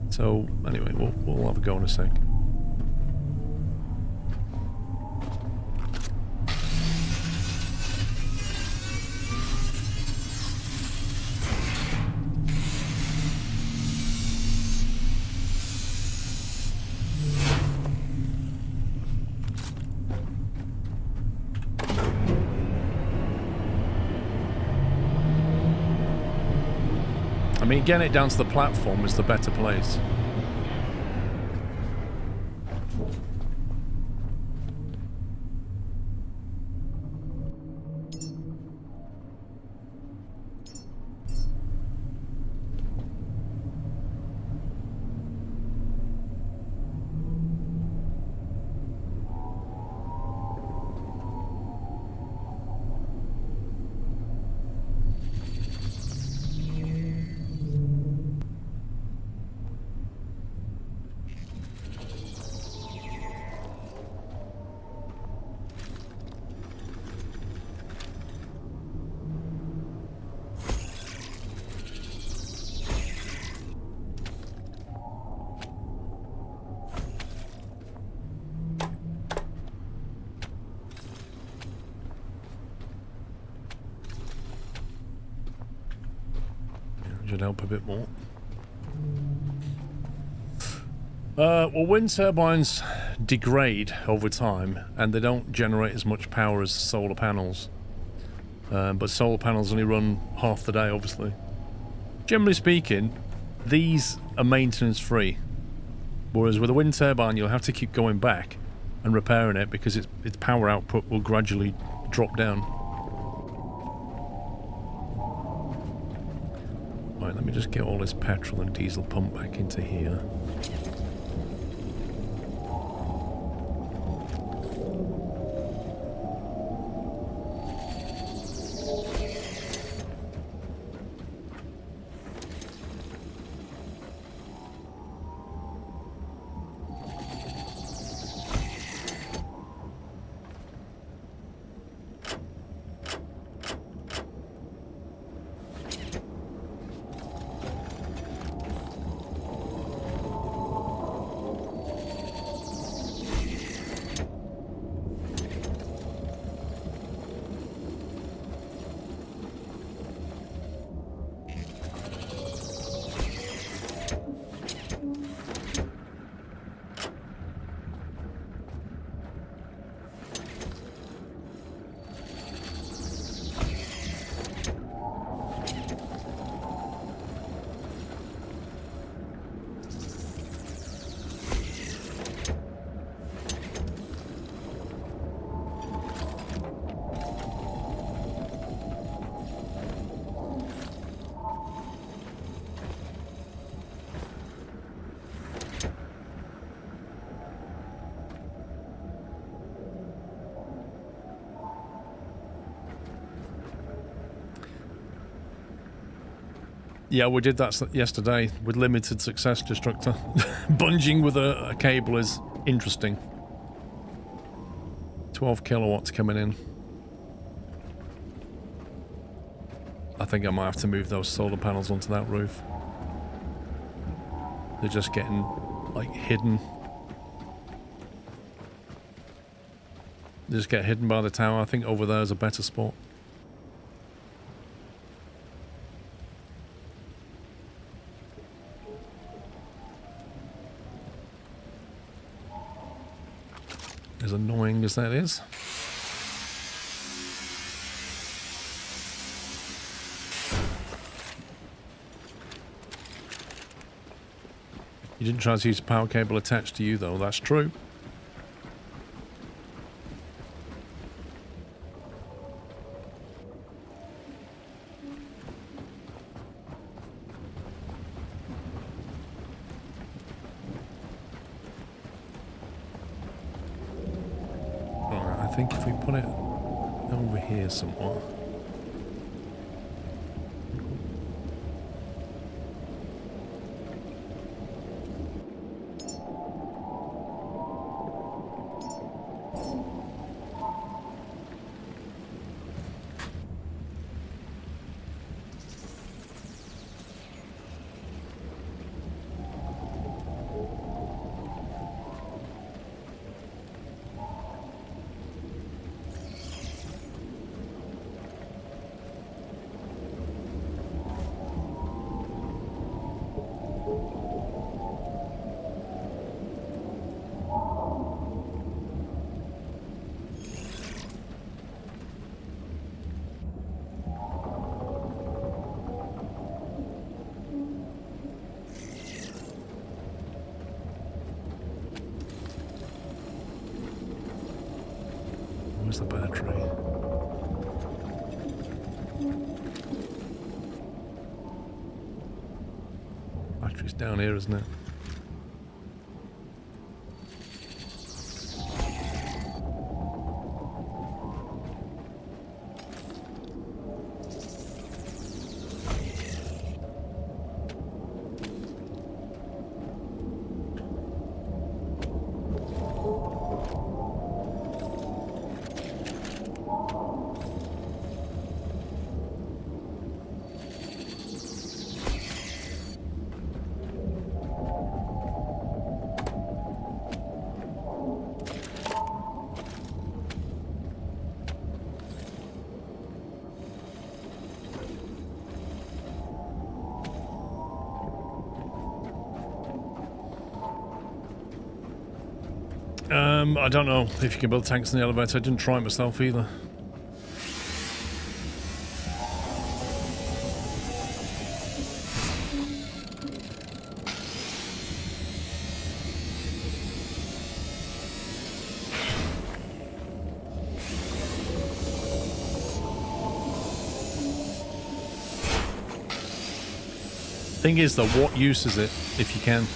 So, anyway, we'll have a go in a sec. I mean, getting it down to the platform is the better place. Should help a bit more. Well, wind turbines degrade over time, and they don't generate as much power as solar panels. But solar panels only run half the day, obviously. Generally speaking, these are maintenance free. Whereas with a wind turbine, you'll have to keep going back and repairing it because its power output will gradually drop down. Right, let me just get all this petrol and diesel pumped back into here. Yeah, we did that yesterday with limited success, Destructor. Bunging with a cable is interesting. 12 kilowatts coming in. I think I might have to move those solar panels onto that roof. They're just getting, like, hidden. They just get hidden by the tower. I think over there is a better spot. As annoying as that is. You didn't try to use a power cable attached to you though, that's true. I think if we put it over here somewhat. Where's the battery? Battery's down here, isn't it? I don't know if you can build tanks in the elevator. I didn't try it myself either. Thing is though, what use is it if you can?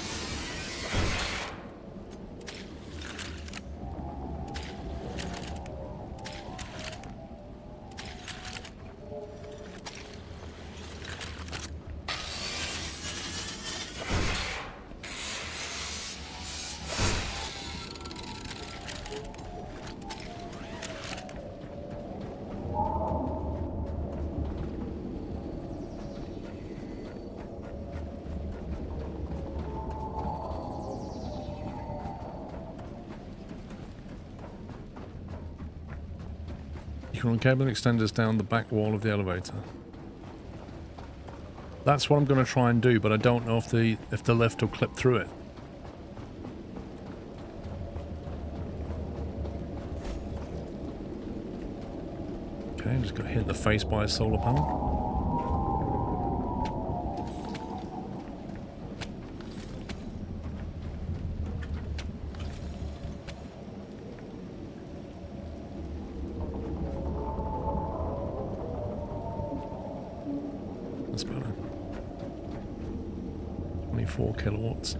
You can run cable extenders down the back wall of the elevator. That's what I'm going to try and do, but I don't know if the lift will clip through it. Okay, just got hit in the face by a solar panel. That's better. 24 kilowatts.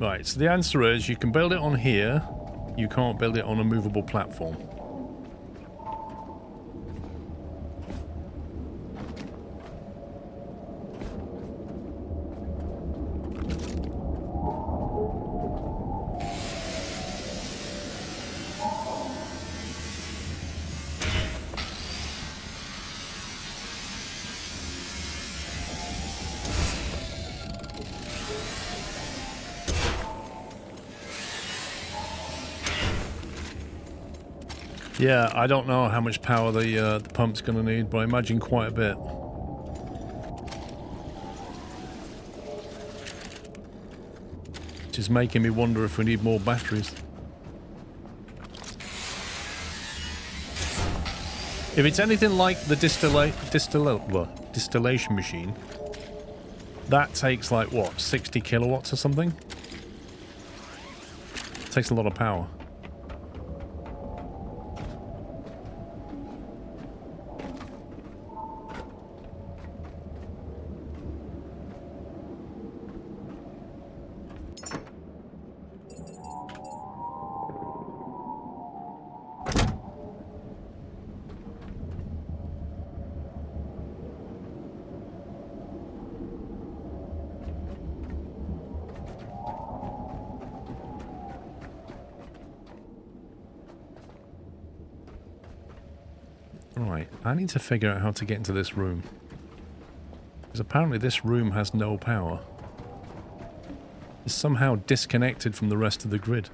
Right, so the answer is you can build it on here, you can't build it on a movable platform. Yeah, I don't know how much power the pump's going to need, but I imagine quite a bit. Which is making me wonder if we need more batteries. If it's anything like the distillation machine, that takes like, what, 60 kilowatts or something? It takes a lot of power. Right, I need to figure out how to get into this room. Because apparently this room has no power. It's somehow disconnected from the rest of the grid.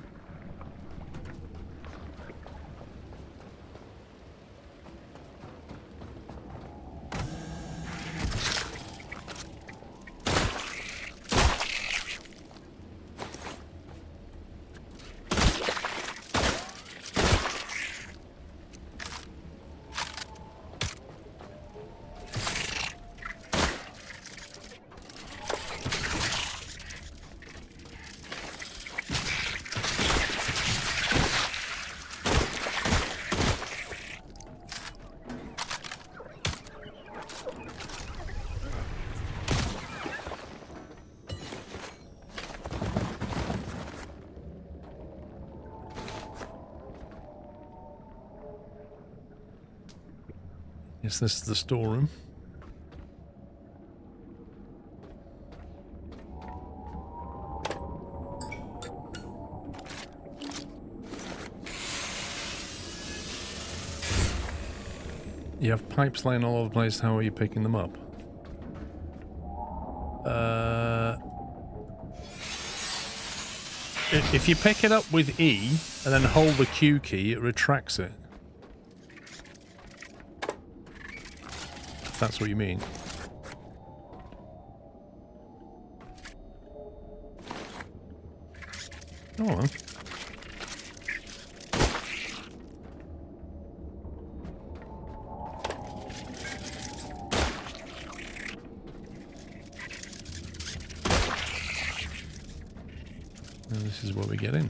Yes, this is the storeroom. You have pipes laying all over the place. How are you picking them up? If you pick it up with E and then hold the Q key, it retracts it. If that's what you mean. Oh, well. And this is where we get in.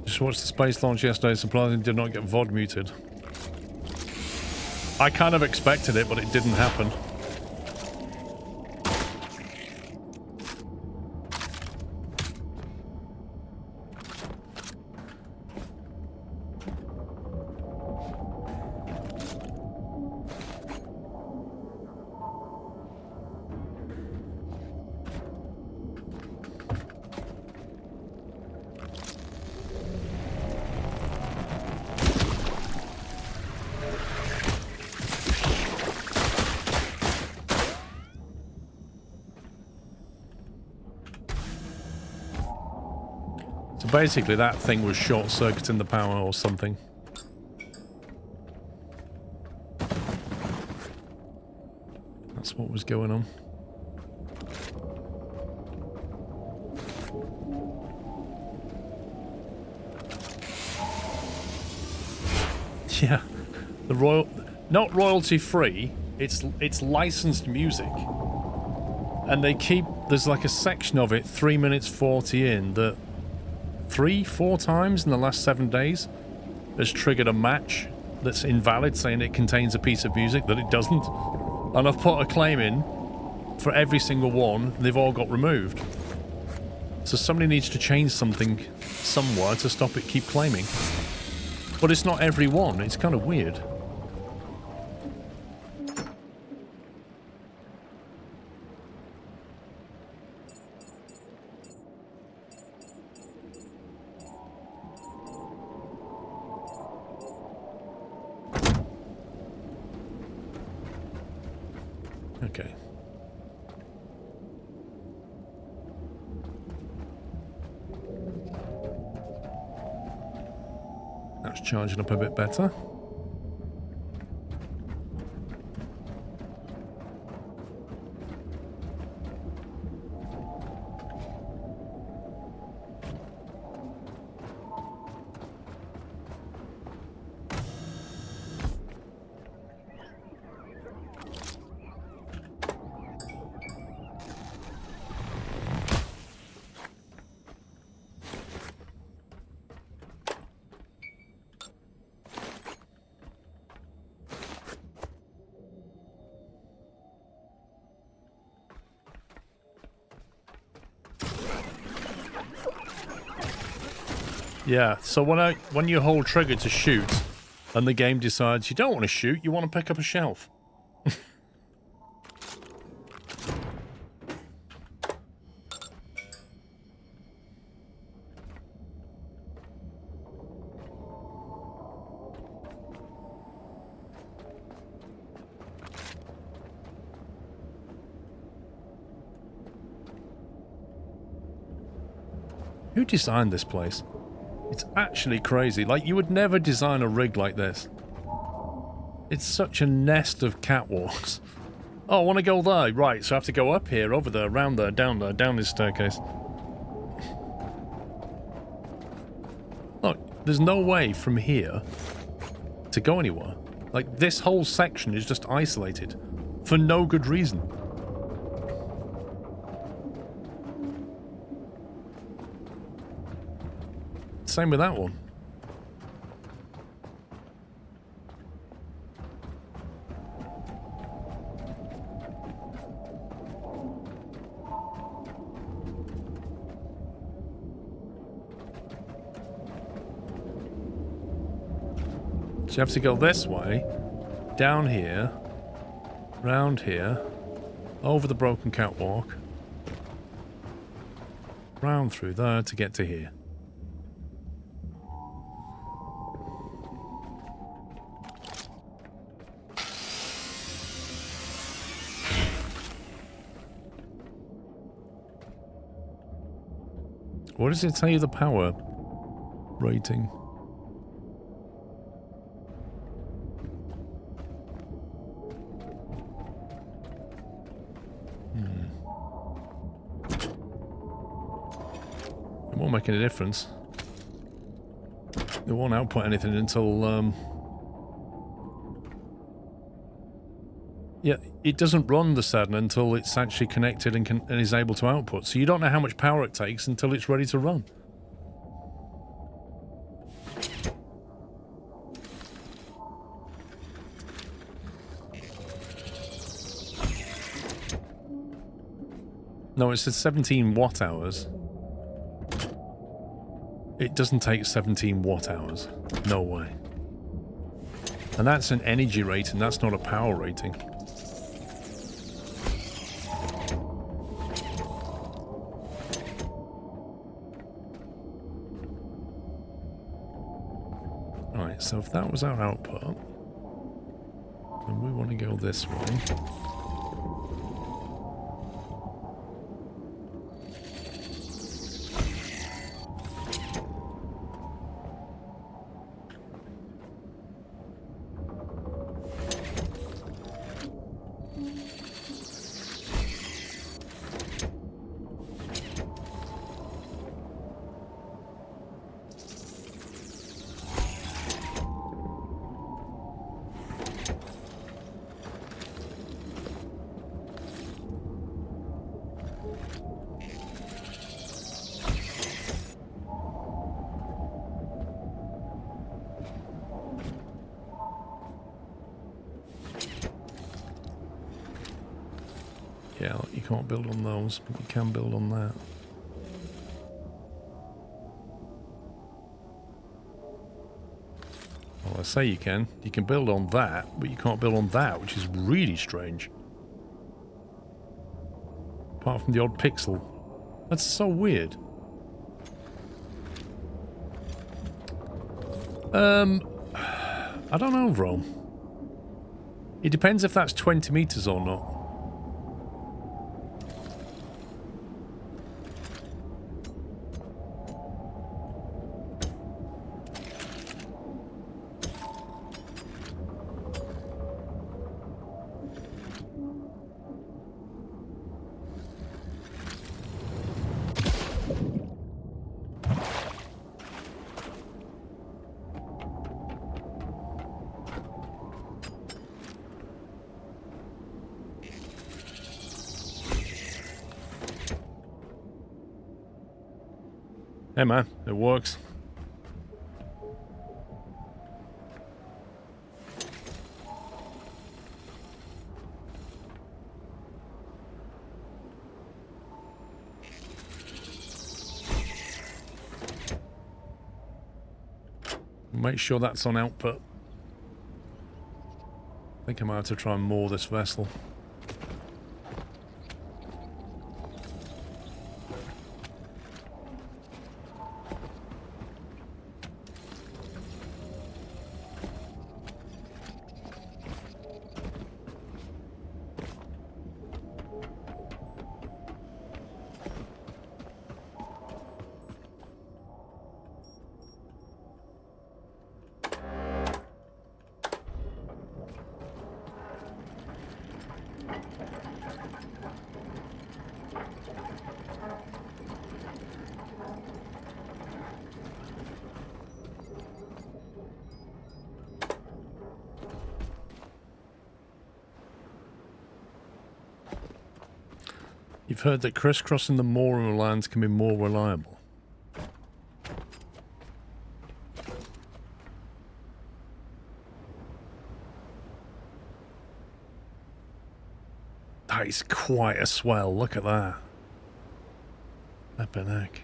Just watched the space launch yesterday, surprisingly did not get VOD muted. I kind of expected it, but it didn't happen. Basically, that thing was short-circuiting the power or something. That's what was going on. Yeah, the not royalty-free. It's licensed music, and they keep there's like a section of it 3 minutes 40 in that. 3-4 times in the last 7 days has triggered a match that's invalid, saying it contains a piece of music that it doesn't. And I've put a claim in for every single one, and they've all got removed. So somebody needs to change something somewhere to stop it keep claiming. But it's not every one, it's kind of weird. Okay. charging up a bit better. Yeah, so when you hold trigger to shoot, and the game decides you don't want to shoot, you want to pick up a shelf. Who designed this place? It's actually crazy. Like, you would never design a rig like this. It's such a nest of catwalks. Oh, I want to go there. Right, so I have to go up here, over there, around there, down this staircase. Look, there's no way from here to go anywhere. Like, this whole section is just isolated for no good reason. Same with that one. So you have to go this way, down here, round here, over the broken catwalk, round through there to get to here. What does it tell you the power rating? It won't make any difference. It won't output anything until yeah, it doesn't run the Saturn until it's actually connected and is able to output. So you don't know how much power it takes until it's ready to run. No, it says 17 watt hours. It doesn't take 17 watt hours. No way. And that's an energy rating, that's not a power rating. Right, so if that was our output, then we want to go this way. Yeah, you can't build on those, but you can build on that. Well, I say you can. You can build on that, but you can't build on that, which is really strange. Apart from the odd pixel. That's so weird. I don't know, Rome. It depends if that's 20 meters or not. Hey man, it works. Make sure that's on output. I think I might have to try and moor this vessel. You've heard that crisscrossing the mooring lines can be more reliable. That is quite a swell, look at that. Flippin' heck.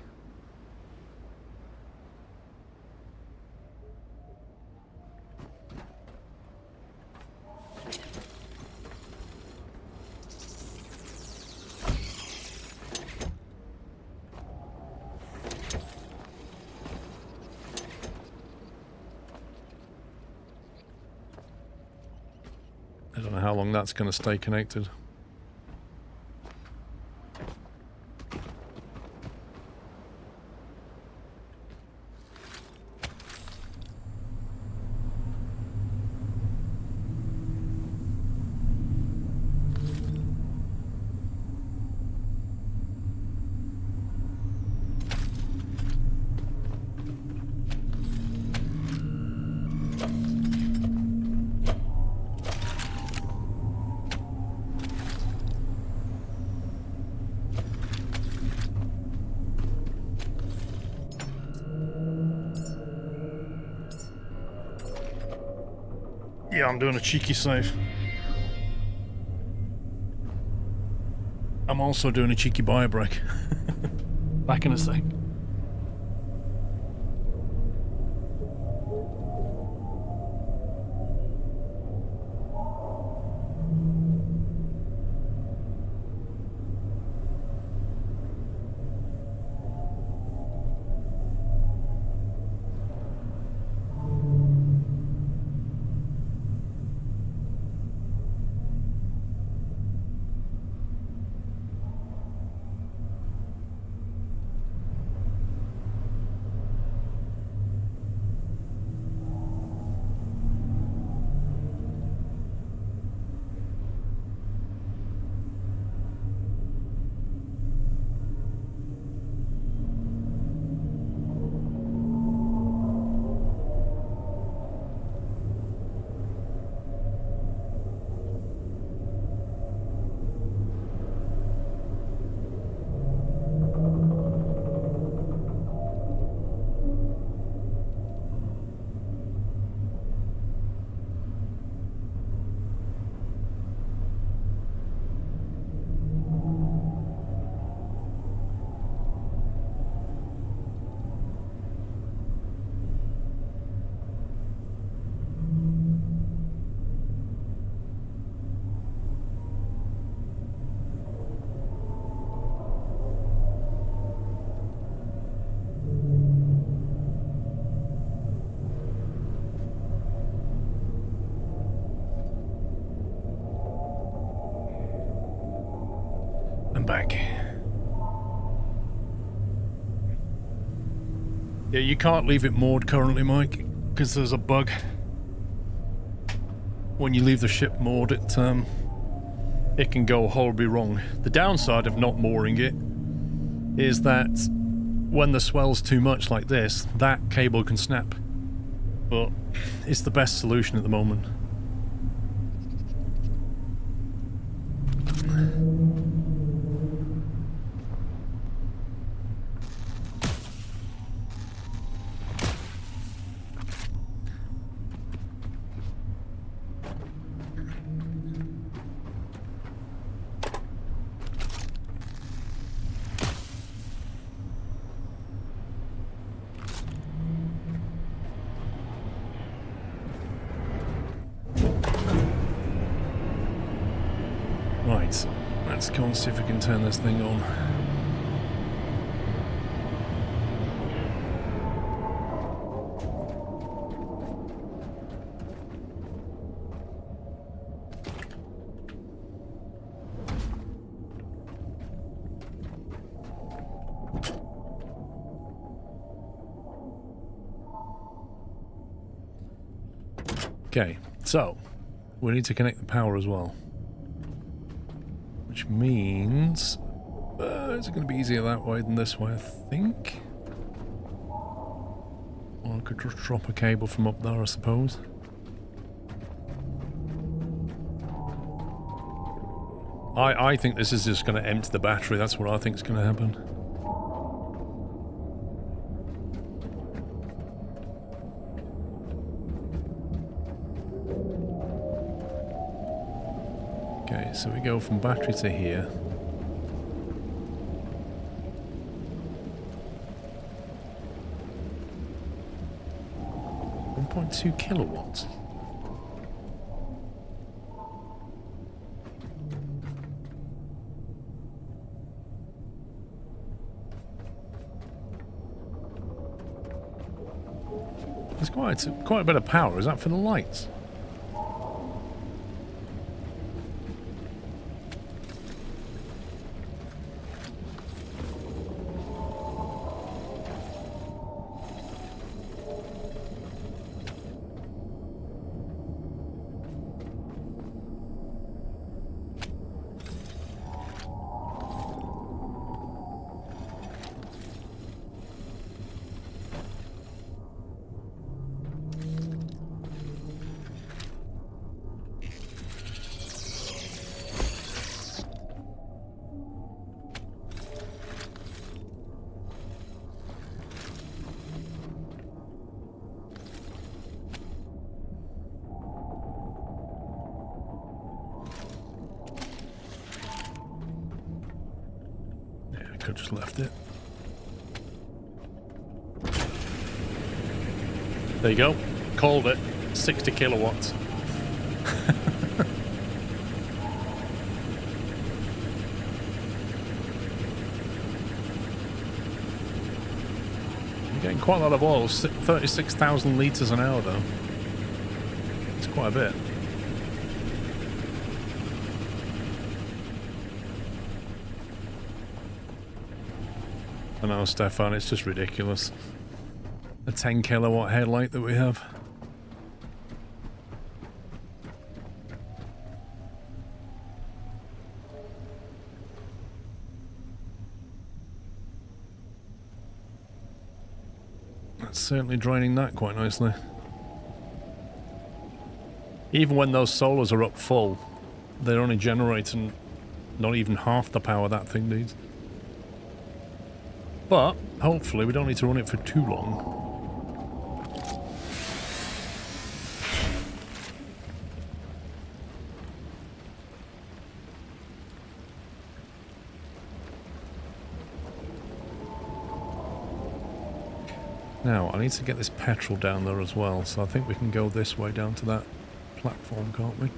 I don't know how long that's going to stay connected. Yeah, I'm doing a cheeky save. I'm also doing a cheeky bio break. Back in a sec. Back. Yeah, you can't leave it moored currently, Mike, because there's a bug. When you leave the ship moored, it can go horribly wrong. The downside of not mooring it is that when the swell's too much like this, that cable can snap. But it's the best solution at the moment. Right, let's go and see if we can turn this thing on. Okay, so we need to connect the power as well. Which means... is it going to be easier that way than this way, I think? Or I could just drop a cable from up there, I suppose. I think this is just going to empty the battery. That's what I think is going to happen. Okay, so we go from battery to here. 1.2 kilowatts. There's quite a bit of power. Is that for the lights? Could just left it. There you go. Called it. 60 kilowatts. You're getting quite a lot of oil. 36,000 litres an hour though. It's quite a bit. I know, Stefan, it's just ridiculous. A 10 kilowatt headlight that we have. That's certainly draining that quite nicely. Even when those solars are up full, they're only generating not even half the power that thing needs. But, hopefully, we don't need to run it for too long. Now, I need to get this petrol down there as well, so I think we can go this way down to that platform, can't we?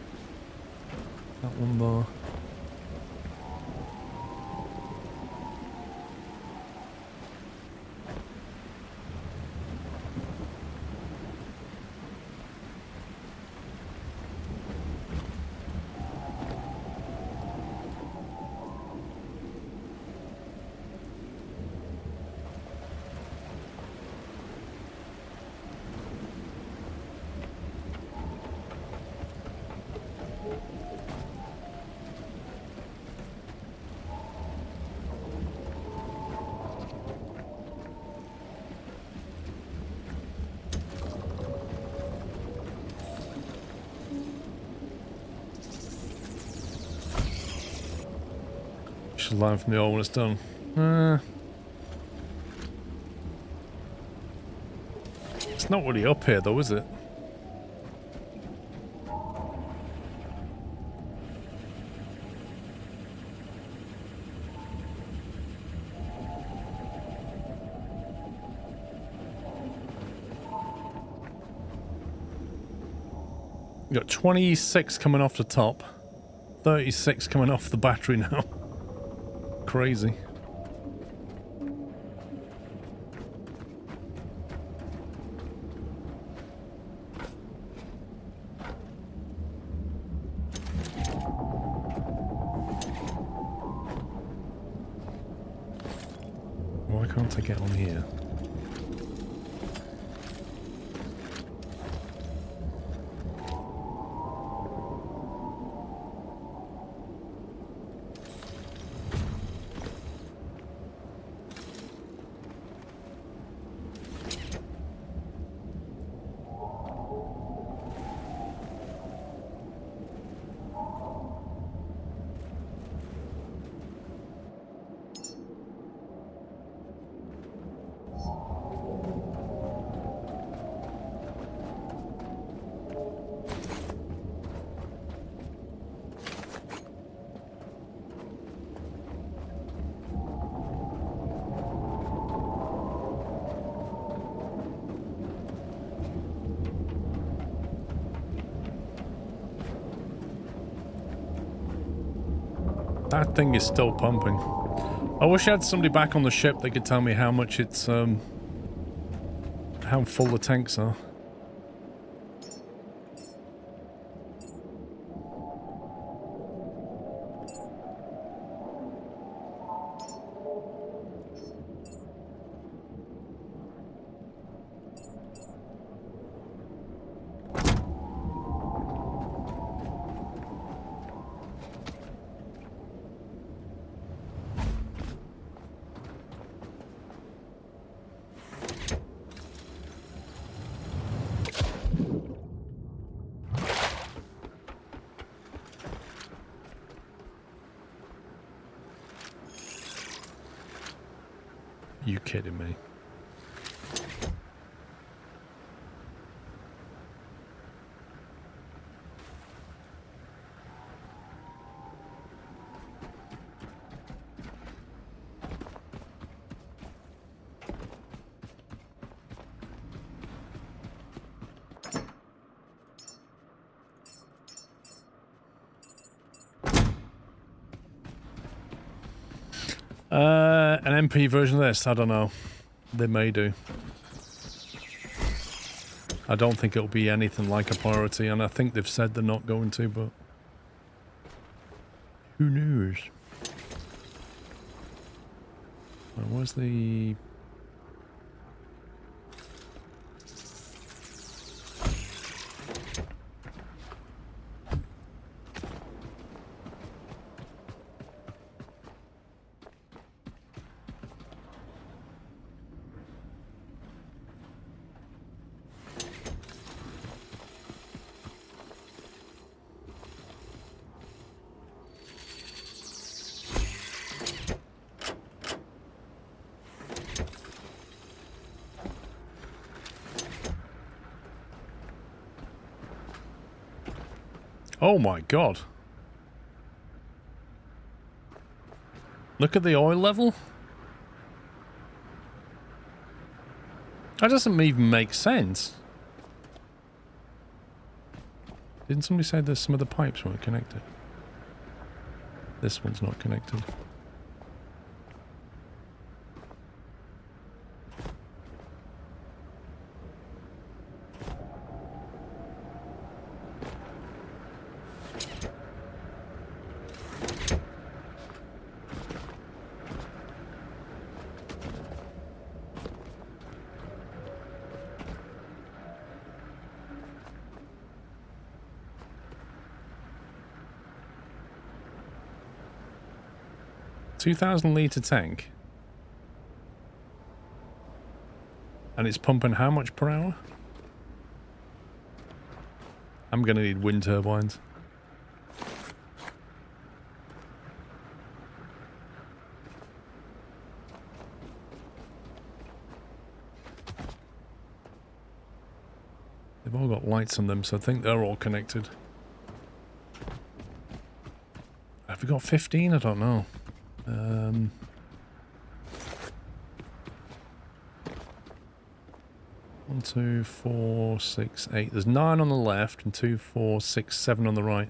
That one there. Should line from the old when it's done. It's not really up here though, is it? We've got 26 coming off the top, 36 coming off the battery now. Crazy. Why can't I get on here? That thing is still pumping. I wish I had somebody back on the ship that could tell me how much it's, how full the tanks are. You kidding me? An MP version of this, I don't know. They may do. I don't think it'll be anything like a priority, and I think they've said they're not going to, but who knows? Where's the... Oh my god. Look at the oil level. That doesn't even make sense. Didn't somebody say that some of the pipes weren't connected? This one's not connected. $2,000 tank. And it's pumping how much per hour? I'm gonna need wind turbines. They've all got lights on them, so I think they're all connected. Have we got 15? I don't know. 1, 2, 4, 6, 8. There's 9 on the left and 2, 4, 6, 7 on the right.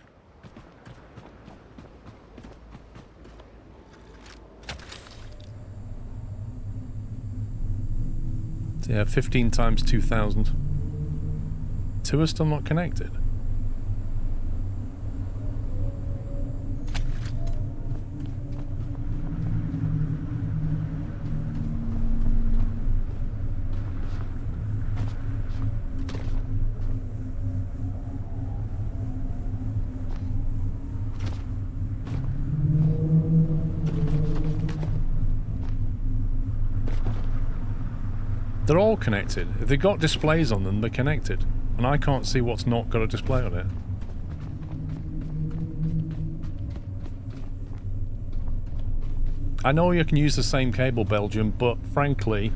Yeah, 15 times 2,000. Two are still not connected. They're all connected. If they've got displays on them, they're connected. And I can't see what's not got a display on it. I know you can use the same cable, Belgium, but frankly,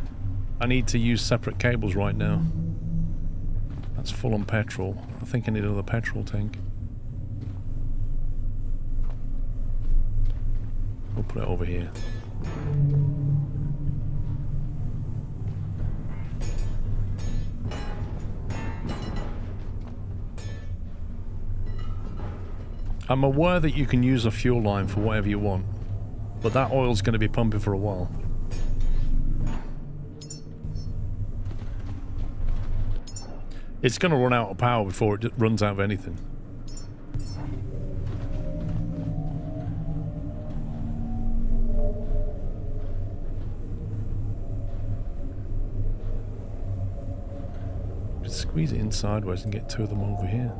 I need to use separate cables right now. That's full on petrol. I think I need another petrol tank. We'll put it over here. I'm aware that you can use a fuel line for whatever you want, but that oil's going to be pumping for a while. It's going to run out of power before it runs out of anything. Just squeeze it in sideways and get two of them over here.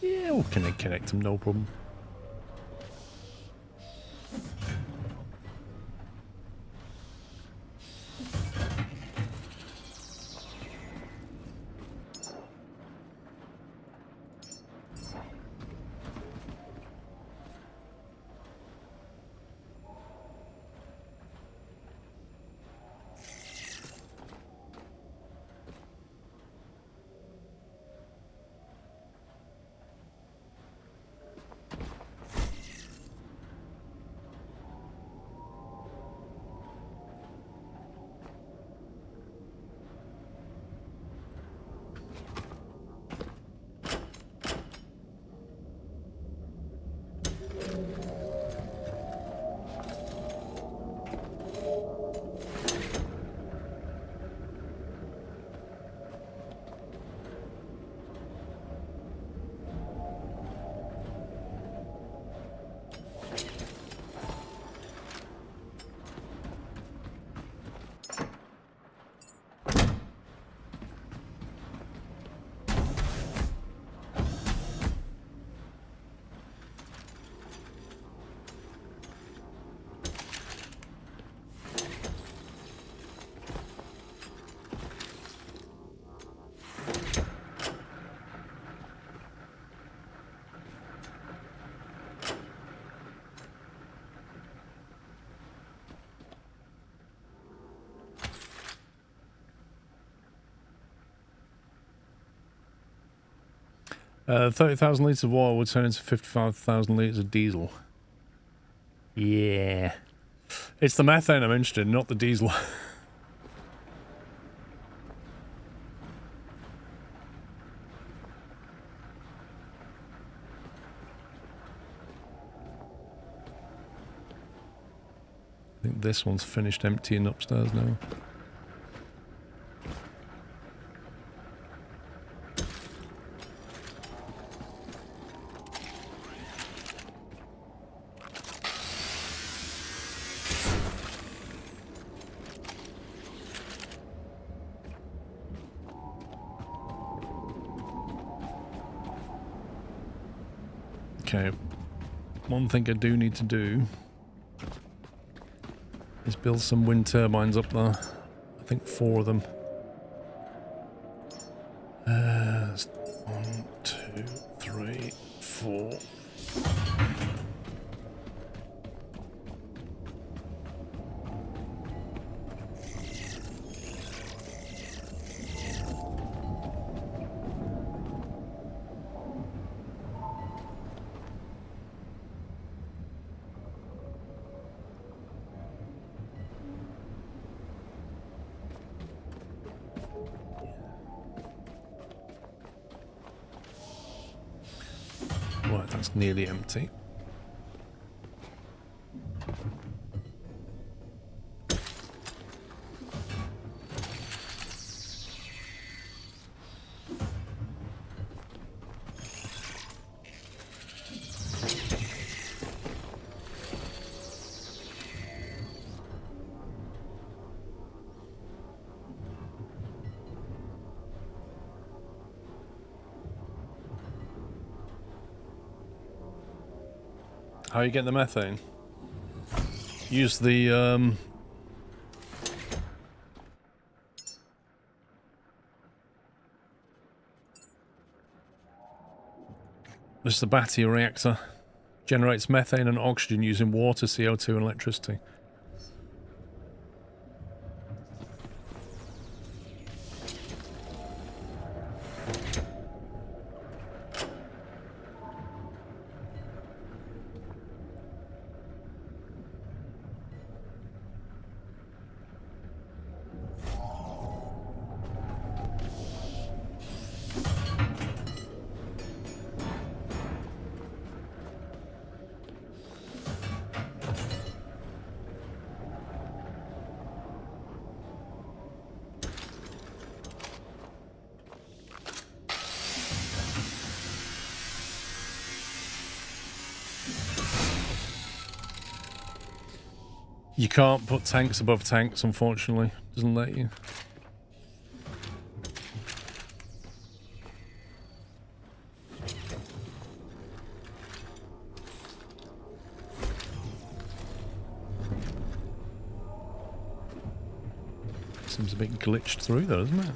Yeah, we'll connect them, no problem. Uh, 30,000 litres of oil would turn into 55,000 litres of diesel. Yeah. It's the methane I'm interested in, not the diesel. I think this one's finished emptying upstairs now. Okay, one thing I do need to do is build some wind turbines up there. I think 4 of them. That's 1, 2, 3, 4. That's nearly empty. How are you getting the methane? Use the, this is the battery reactor. Generates methane and oxygen using water, CO2 and electricity. You can't put tanks above tanks, unfortunately. Doesn't let you. Seems a bit glitched through though, doesn't it?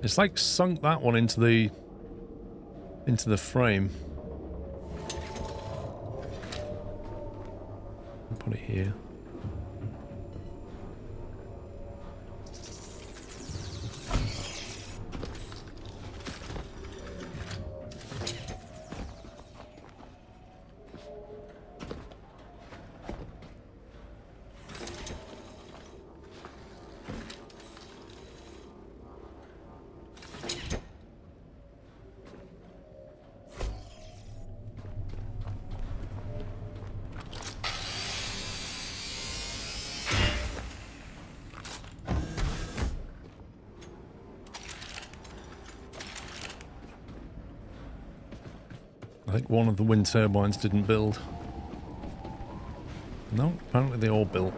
It's like sunk that one into the frame. I'll put it here. I think one of the wind turbines didn't build. No, apparently they all built.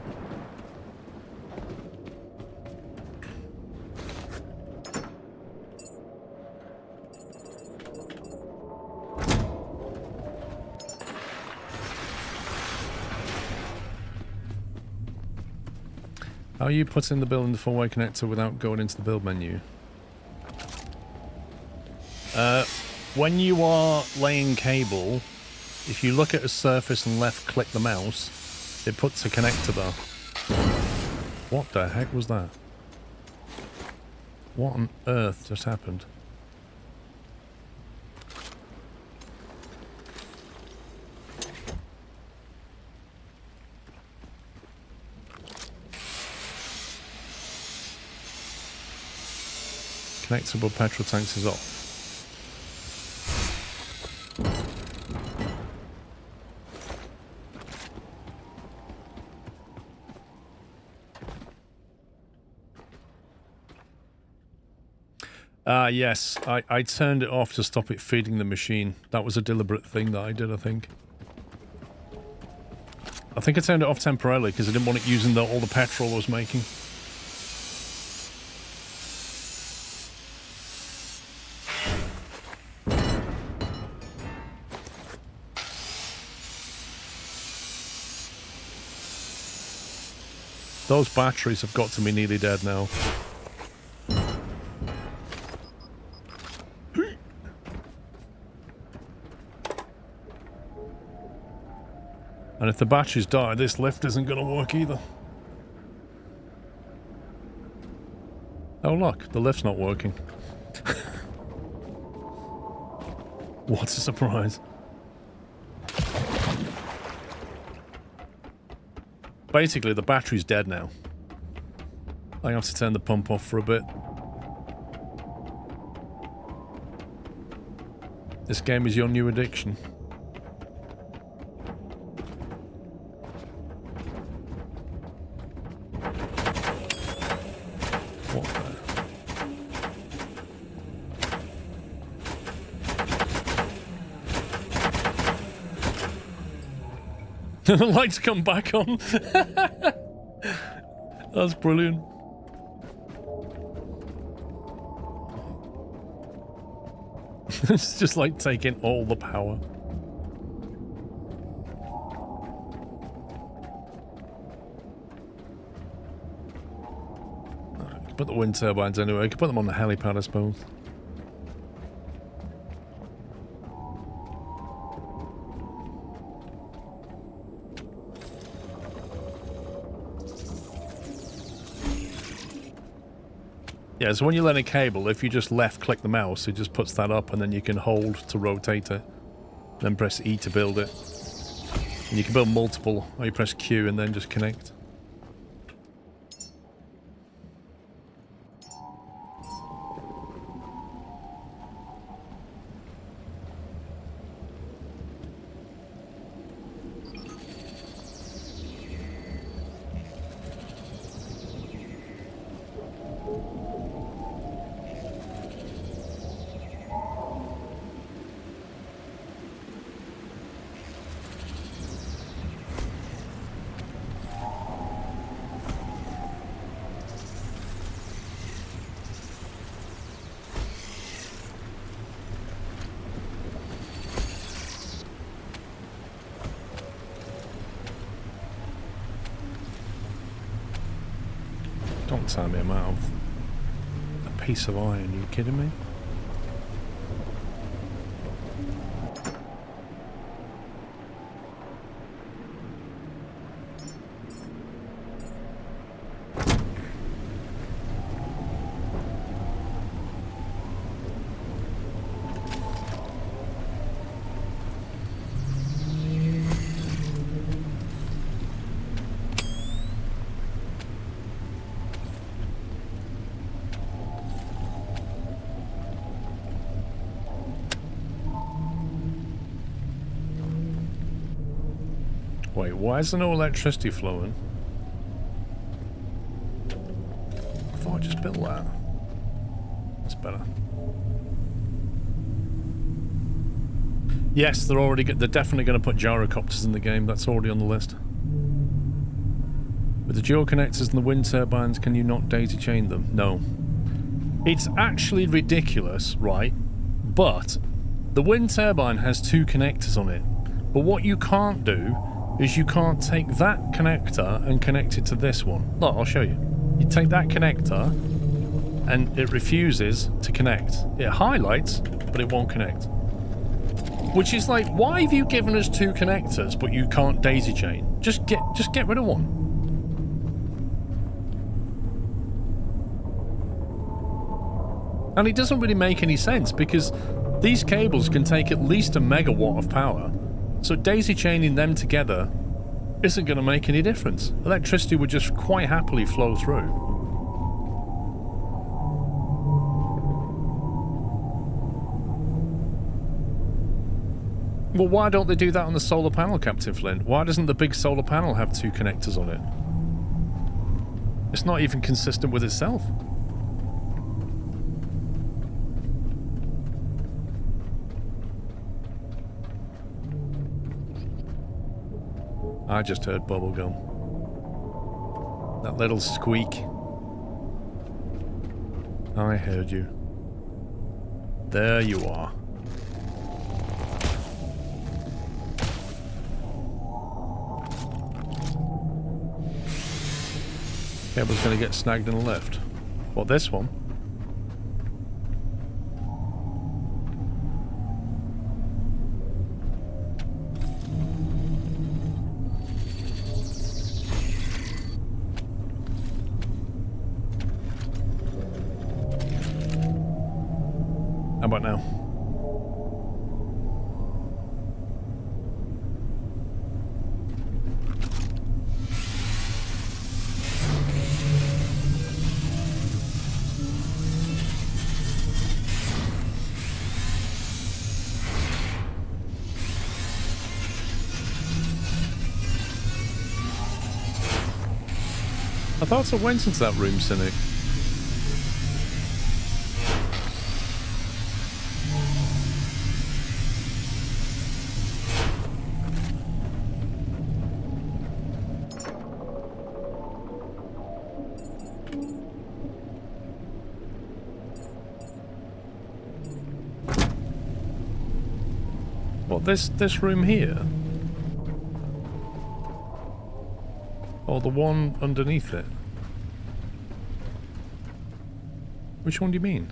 How are you putting the build in the four-way connector without going into the build menu? When you are laying cable, if you look at a surface and left-click the mouse, it puts a connector there. What the heck was that? What on earth just happened? Connectable petrol tanks is off. Yes, I turned it off to stop it feeding the machine. That was a deliberate thing that I did, I think. I think I turned it off temporarily because I didn't want it using all the petrol I was making. Those batteries have got to be nearly dead now. And if the batteries die, this lift isn't going to work either. Oh look, the lift's not working. What a surprise. basically the battery's dead now. I have to turn the pump off for a bit. This game is your new addiction. What the lights come back on. That's brilliant. It's just like taking all the power. Put the wind turbines anyway. I could put them on the helipad, I suppose. Yeah, so when you learn a cable, if you just left-click the mouse, it just puts that up, and then you can hold to rotate it. Then press E to build it. And you can build multiple, or you press Q and then just connect. Don't tell me I'm out of a piece of iron, are you kidding me? Wait, why is there no electricity flowing? I thought I just built that. That's better. Yes, they're definitely going to put gyrocopters in the game. That's already on the list. With the dual connectors and the wind turbines, can you not daisy chain them? No. It's actually ridiculous, right? But the wind turbine has 2 connectors on it. But what you can't do is you can't take that connector and connect it to this one. Look, I'll show you. You take that connector and it refuses to connect. It highlights, but it won't connect. Which is like, why have you given us 2 connectors but you can't daisy chain? Just get rid of one. And it doesn't really make any sense because these cables can take at least a megawatt of power. So daisy chaining them together isn't going to make any difference. Electricity would just quite happily flow through. Well, why don't they do that on the solar panel, Captain Flint? Why doesn't the big solar panel have 2 connectors on it? It's not even consistent with itself. I just heard bubblegum. That little squeak. I heard you. There you are. Cable's gonna get snagged in the left. What, this one? How about now? I thought I went into that room, Cynic. What, this room here? Or the one underneath it? Which one do you mean?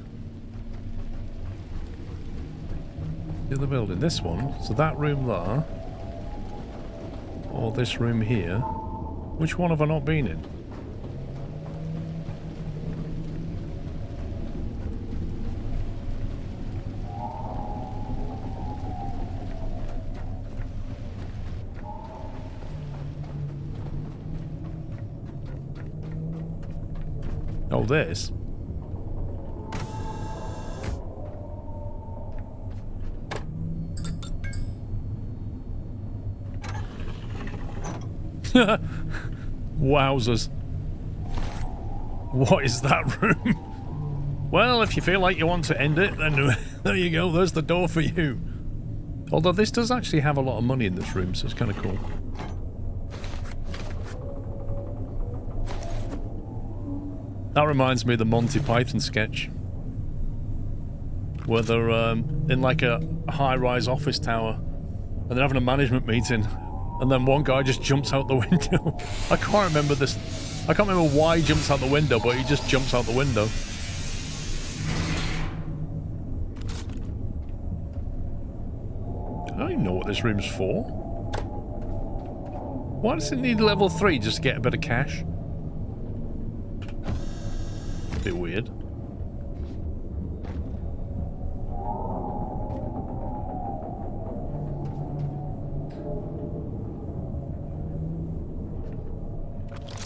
The other building. This one? So that room there? Or this room here? Which one have I not been in? Oh, this? Wowzers. What is that room? Well, if you feel like you want to end it, then there you go, there's the door for you. Although this does actually have a lot of money in this room, so it's kind of cool. That reminds me of the Monty Python sketch. Where they're in like a high-rise office tower and they're having a management meeting and then one guy just jumps out the window. I can't remember this. I can't remember why he jumps out the window, but he just jumps out the window. I don't even know what this room's for. Why does it need level 3 just to get a bit of cash? Bit weird.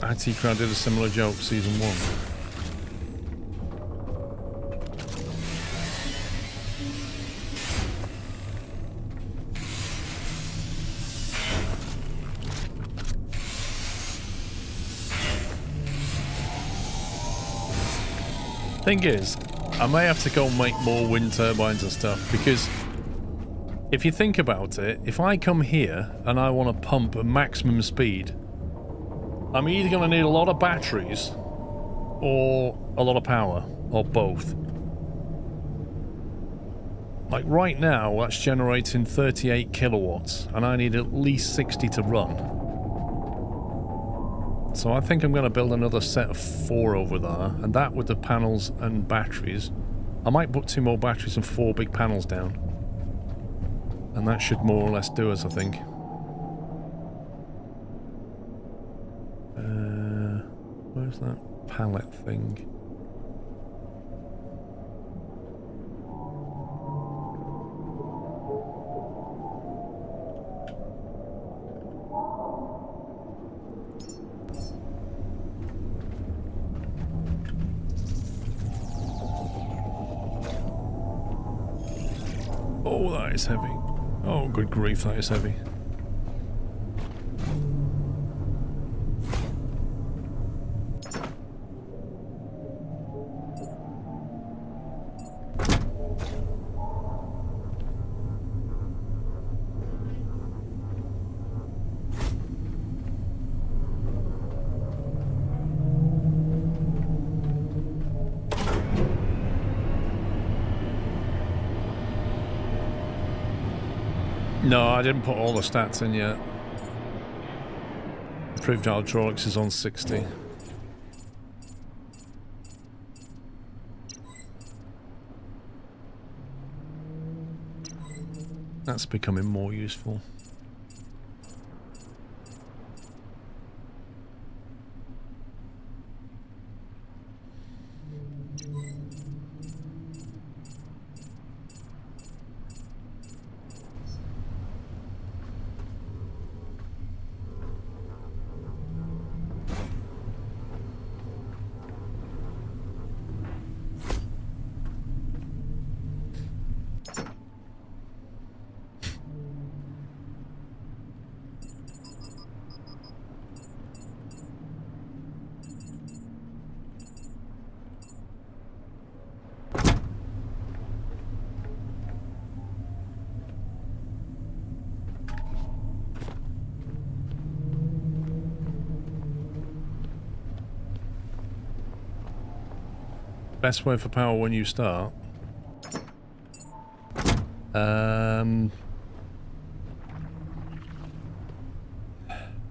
IT Crowd did a similar joke, season 1. Thing is, I may have to go make more wind turbines and stuff, because if you think about it, if I come here and I want to pump at maximum speed, I'm either going to need a lot of batteries or a lot of power, or both. Like right now, that's generating 38 kilowatts, and I need at least 60 to run. So I think I'm going to build another set of 4 over there, and that with the panels and batteries. I might put 2 more batteries and 4 big panels down. And that should more or less do us, I think. Where's that pallet thing? Oh, that is heavy. Oh, good grief, that is heavy. No, I didn't put all the stats in yet. Improved hydraulics is on 60. That's becoming more useful. Best way for power when you start.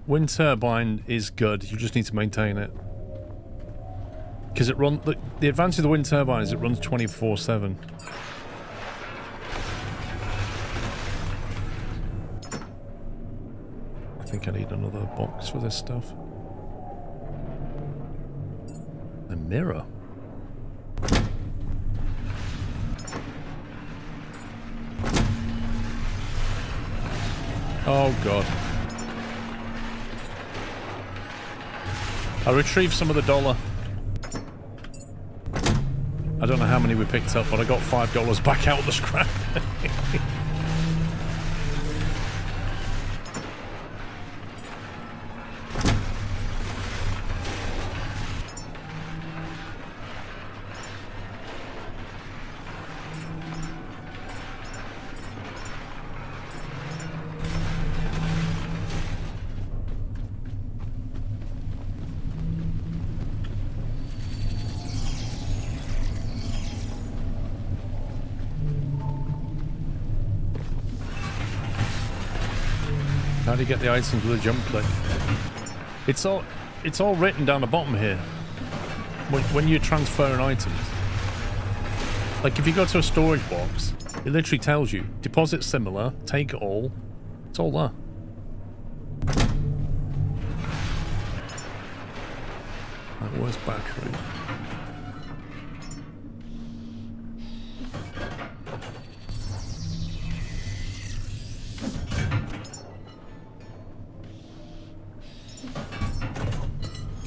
Wind turbine is good. You just need to maintain it. Because it runs... The advantage of the wind turbine is it runs 24/7. I think I need another box for this stuff. A mirror. Oh god. I retrieved some of the dollar. I don't know how many we picked up, but I got $5 back out of the scrap. How do you get the items with a jump click? It's all written down the bottom here. When you're transferring items. Like if you go to a storage box, it literally tells you, deposit similar, take it all. It's all there. That was battery.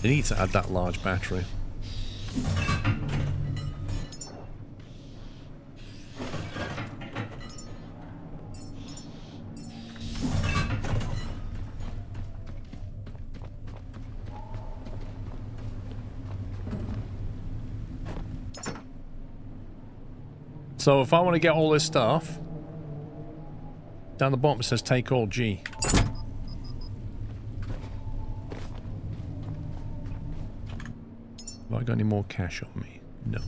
They need to add that large battery. So if I want to get all this stuff, down the bottom it says take all G. Have I got any more cash on me? No.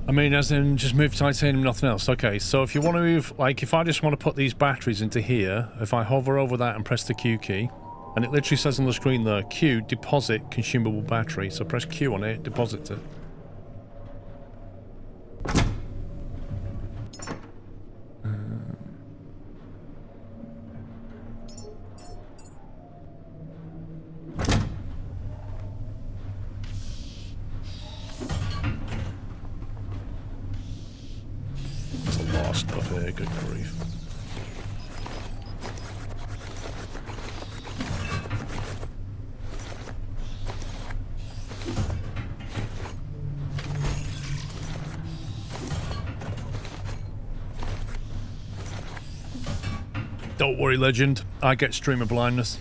I mean, as in just move titanium, nothing else. Okay, so if you want to move, like if I just want to put these batteries into here, if I hover over that and press the Q key, and it literally says on the screen there, Q, deposit consumable battery. So press Q on it, deposit it. Don't worry, legend. I get streamer blindness.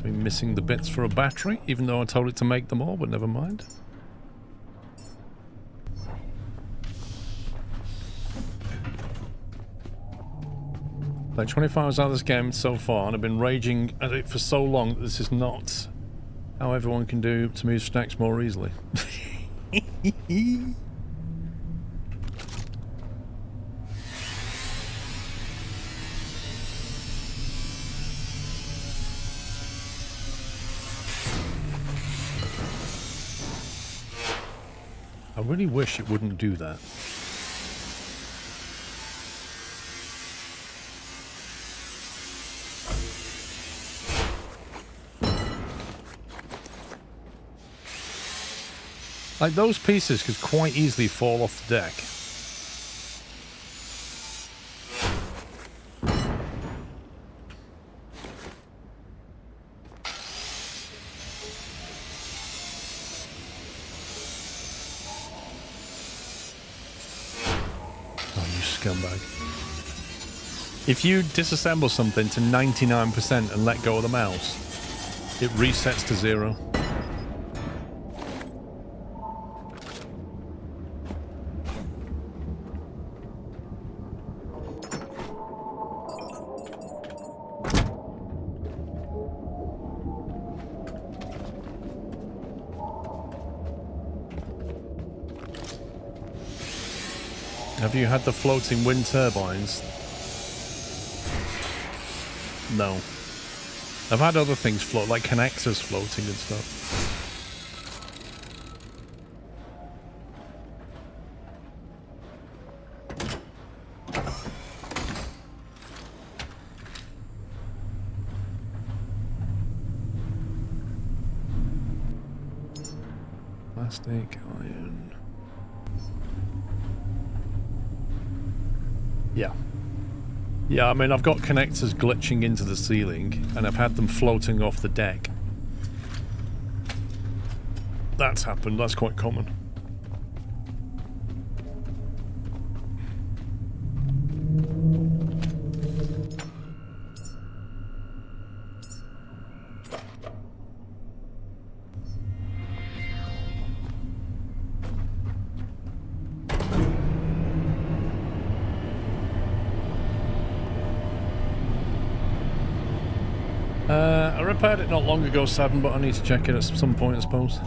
to be missing the bits for a battery, even though I told it to make them all, but never mind. Like 25 hours out of this game so far, and I've been raging at it for so long that this is not how everyone can do to move stacks more easily. I really wish it wouldn't do that. Like, those pieces could quite easily fall off the deck. Oh, you scumbag. If you disassemble something to 99% and let go of the mouse, it resets to 0. Have you had the floating wind turbines? No. I've had other things float, like connectors floating and stuff. Plastic, iron. Yeah. Yeah, I mean, I've got connectors glitching into the ceiling, and I've had them floating off the deck. That's happened, that's quite common. I repaired it not long ago, Sadden, but I need to check it at some point, I suppose.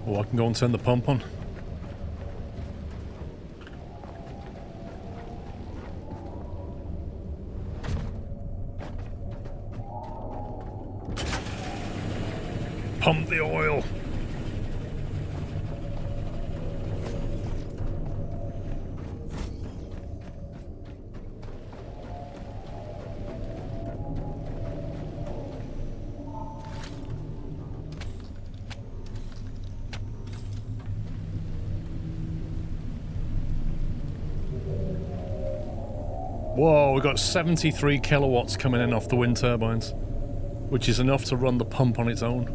Oh, I can go and turn the pump on. Pump the oil. Whoa, we've got 73 kilowatts coming in off the wind turbines, which is enough to run the pump on its own.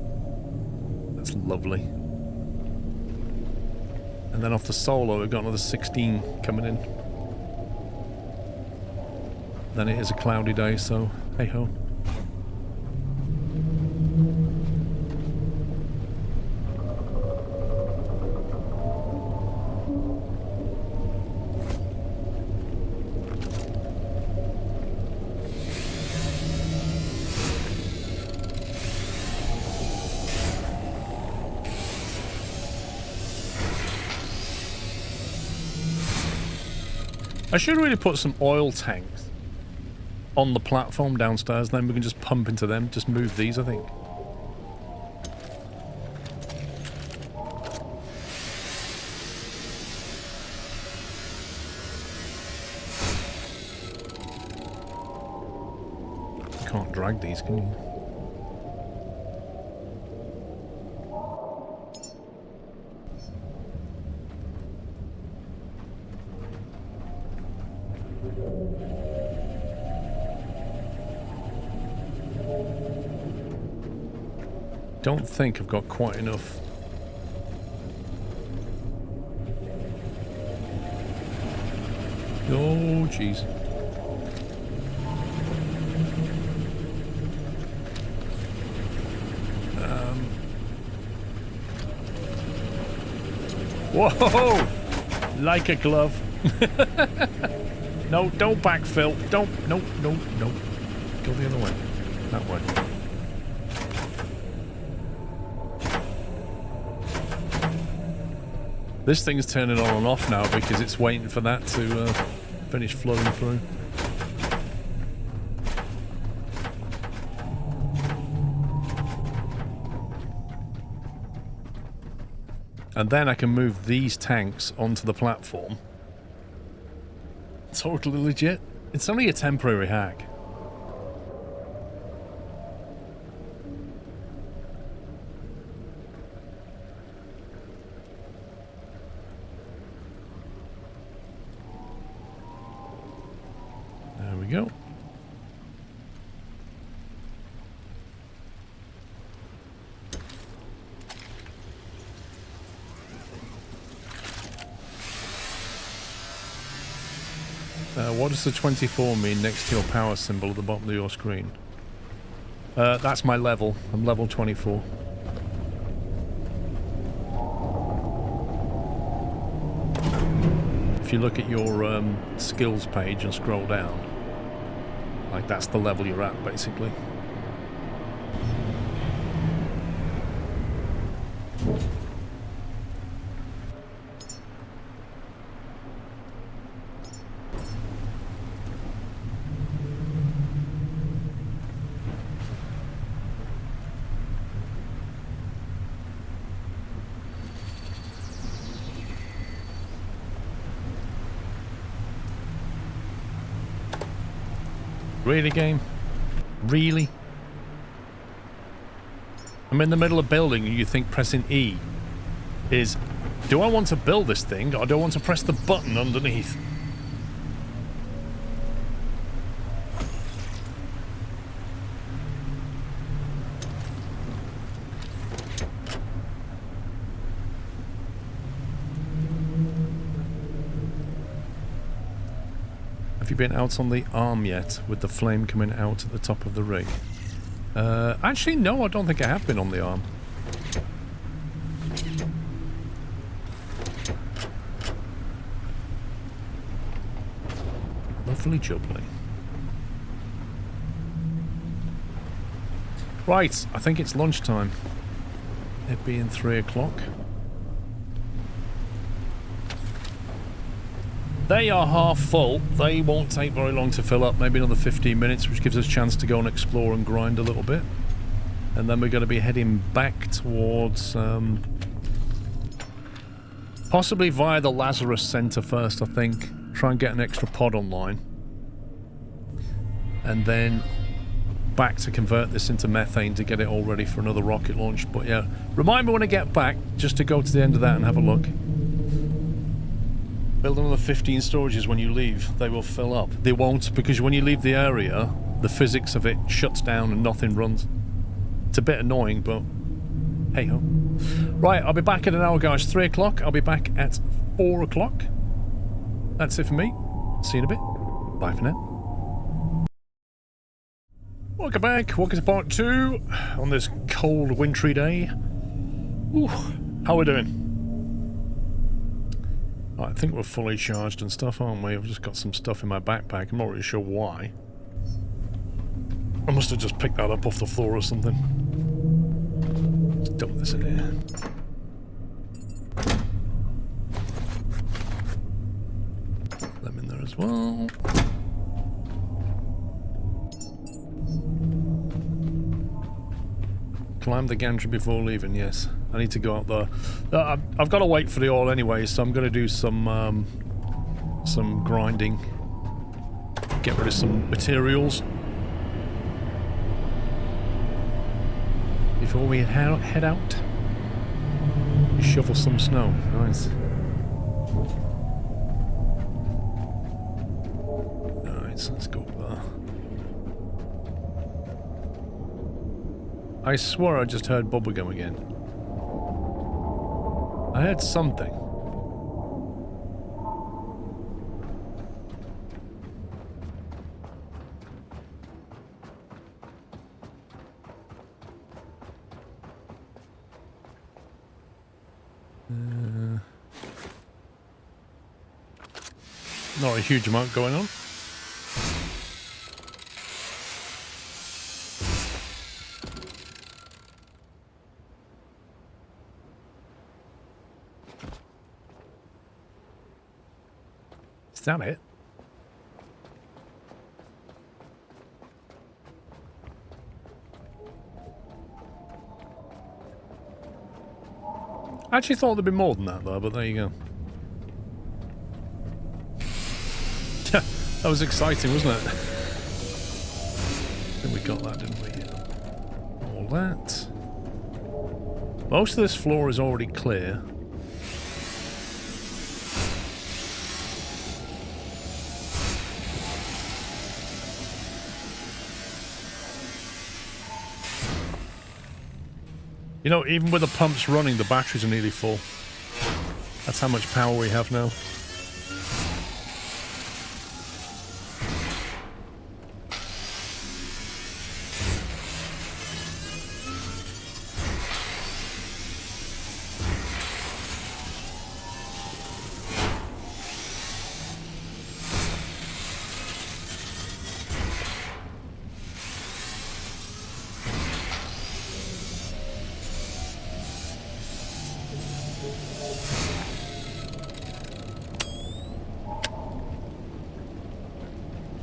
That's lovely. And then off the solar, we've got another 16 coming in. Then it is a cloudy day, so hey ho. I should really put some oil tanks on the platform downstairs, then we can just pump into them. Just move these, I think. You can't drag these, can you? Don't think I've got quite enough. Oh, jeez. Whoa! Like a glove. No, don't backfill. Don't. No. Go the other way. That way. This thing's turning on and off now because it's waiting for that to finish flowing through. And then I can move these tanks onto the platform. Totally legit. It's only a temporary hack. There we go. What does the 24 mean next to your power symbol at the bottom of your screen? That's my level. I'm level 24. If you look at your skills page and scroll down, like that's the level you're at, basically. Really, game? Really? I'm in the middle of building and you think pressing E is, do I want to build this thing or do I want to press the button underneath? Have you been out on the arm yet with the flame coming out at the top of the rig? Actually, no, I don't think I have been on the arm. Lovely jubbly. Right, I think it's lunchtime. It being 3 o'clock. They are half full. They won't take very long to fill up, maybe another 15 minutes, which gives us a chance to go and explore and grind a little bit. And then we're going to be heading back towards... possibly via the Lazarus Center first, I think. Try and get an extra pod online. And then back to convert this into methane to get it all ready for another rocket launch. But yeah, remind me when I get back, just to go to the end of that and have a look. Build another 15 storages when you leave. They will fill up. They won't, because when you leave the area, the physics of it shuts down and nothing runs. It's a bit annoying, but hey ho. Right, I'll be back in an hour, guys. 3 o'clock. I'll be back at 4 o'clock. That's it for me. See you in a bit. Bye for now. Welcome back. Welcome to part 2 on this cold, wintry day. Ooh, how are we doing? Right, I think we're fully charged and stuff, aren't we? I've just got some stuff in my backpack. I'm not really sure why. I must have just picked that up off the floor or something. Let's dump this in here. Them in there as well. Climb the gantry before leaving, yes. I need to go out there. I've got to wait for the oil anyway, so I'm going to do some grinding. Get rid of some materials. Before we head out. Shovel some snow. Nice. Alright, so let's go up there. I swear I just heard bubblegum again. I heard something. Not a huge amount going on. Is that it? I actually thought there'd be more than that though, but there you go. That was exciting, wasn't it? I think we got that, didn't we? All that. Most of this floor is already clear. You know, even with the pumps running, the batteries are nearly full. That's how much power we have now.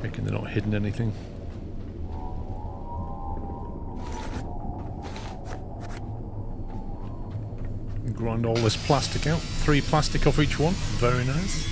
Checking they're not hidden anything. Grind all this plastic out. 3 plastic off each one. Very nice.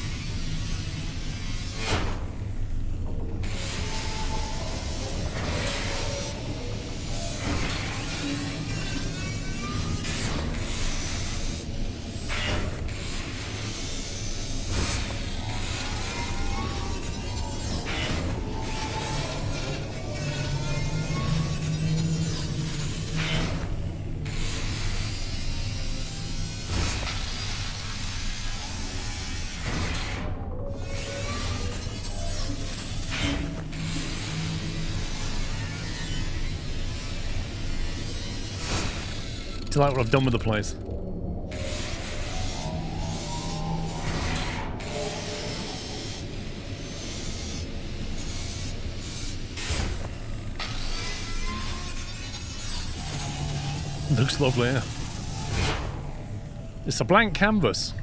Do you like what I've done with the place? Looks lovely, yeah. It's a blank canvas.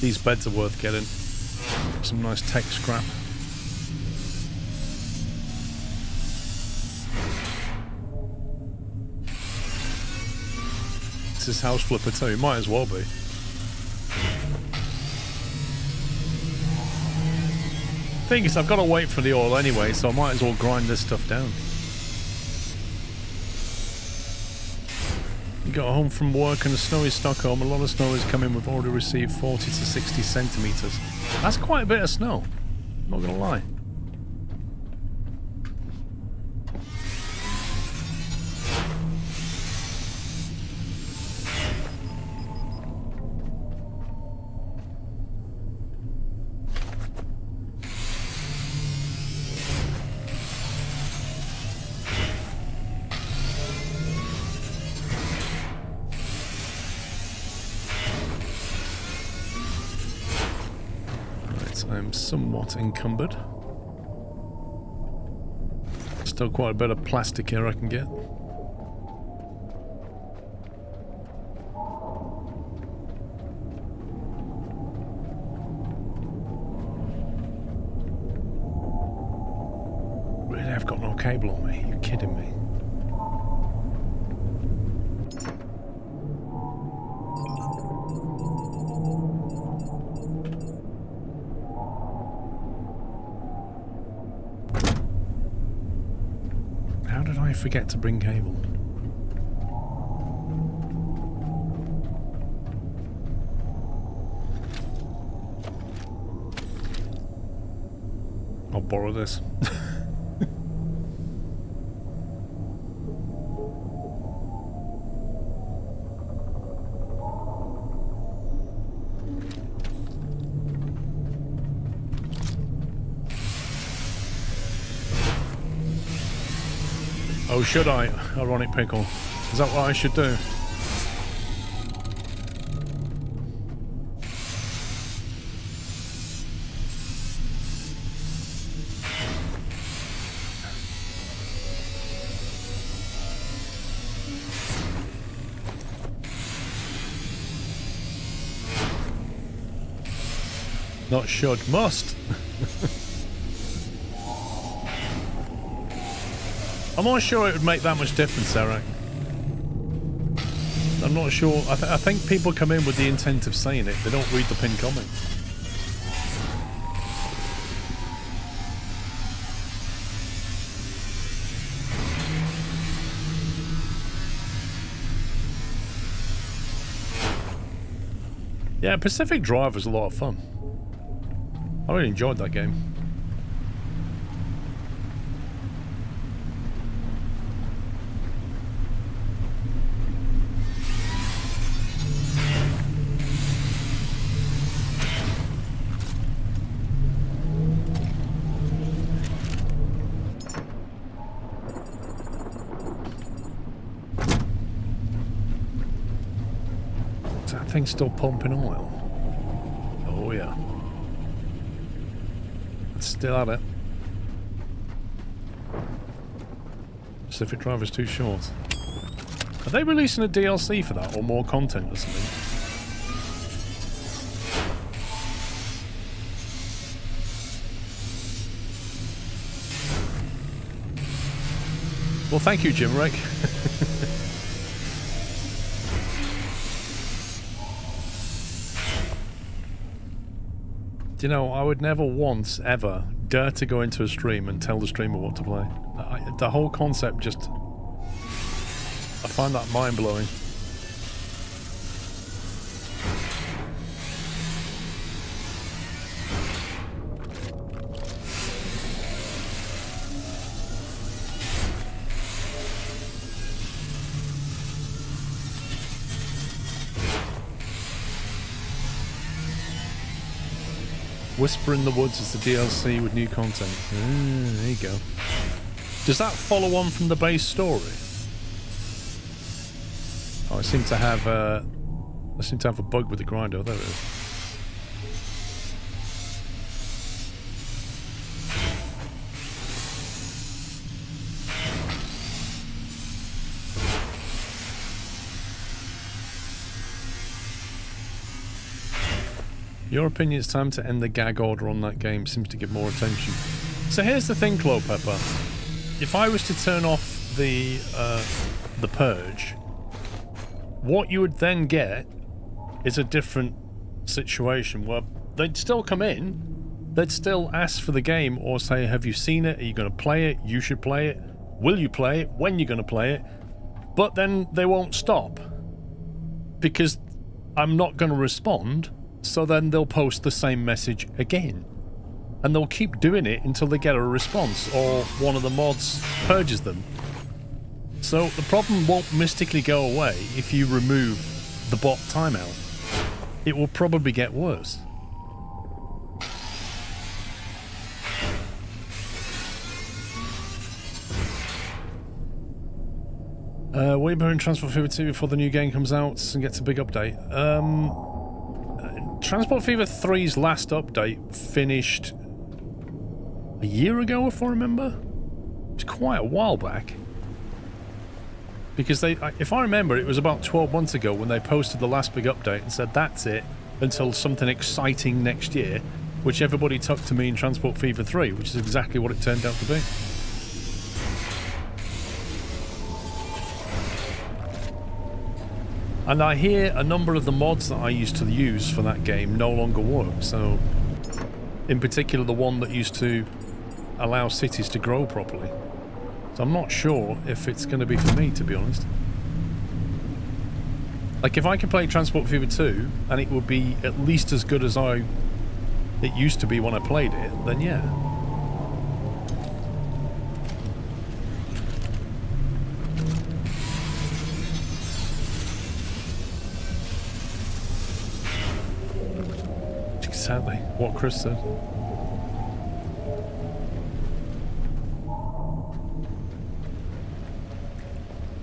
These beds are worth getting. Some nice tech scrap. This is house flipper too, it might as well be. Thing is, I've got to wait for the oil anyway, so I might as well grind this stuff down. You got home from work in a snowy Stockholm. A lot of snow is coming. We've already received 40 to 60 centimetres. That's quite a bit of snow. I'm not going to lie. I'm somewhat encumbered. Still quite a bit of plastic here I can get. Really, I've got no cable on me. Are you kidding me? Forget to bring cable. I'll borrow this. Oh, should I? Ironic pickle. Is that what I should do? Not should, must. I'm not sure it would make that much difference, Eric. I'm not sure. I think people come in with the intent of saying it. They don't read the pinned comment. Yeah, Pacific Drive was a lot of fun. I really enjoyed that game. Thing's still pumping oil. Oh yeah. It's still at it. Pacific Drive is too short. Are they releasing a DLC for that or more content or something? Well, thank you, Jim Rick. You know, I would never once, ever, dare to go into a stream and tell the streamer what to play. The whole concept just... I find that mind-blowing. Whisper in the Woods is the DLC with new content. There you go. Does that follow on from the base story? Oh, I seem to have a bug with the grinder. There it is. Your opinion, it's time to end the gag order on that game. Seems to get more attention. So here's the thing, Clopepper. If I was to turn off the purge, what you would then get is a different situation where they'd still come in, they'd still ask for the game or say, have you seen it? Are you going to play it? You should play it. Will you play it? When you're going to play it? But then they won't stop. because I'm not going to respond, so then they'll post the same message again. And they'll keep doing it until they get a response or one of the mods purges them. So the problem won't mystically go away if you remove the bot timeout. It will probably get worse. Wait for Transport Fever 2 before the new game comes out and gets a big update. Transport Fever 3's last update finished a year ago, if I remember. It was quite a while back. Because if I remember, it was about 12 months ago when they posted the last big update and said that's it until something exciting next year, which everybody took to mean Transport Fever 3, which is exactly what it turned out to be. And I hear a number of the mods that I used to use for that game no longer work, so in particular the one that used to allow cities to grow properly. So I'm not sure if it's going to be for me, to be honest. Like, if I could play Transport Fever 2 and it would be at least as good as it used to be when I played it, then yeah. Exactly what Chris said.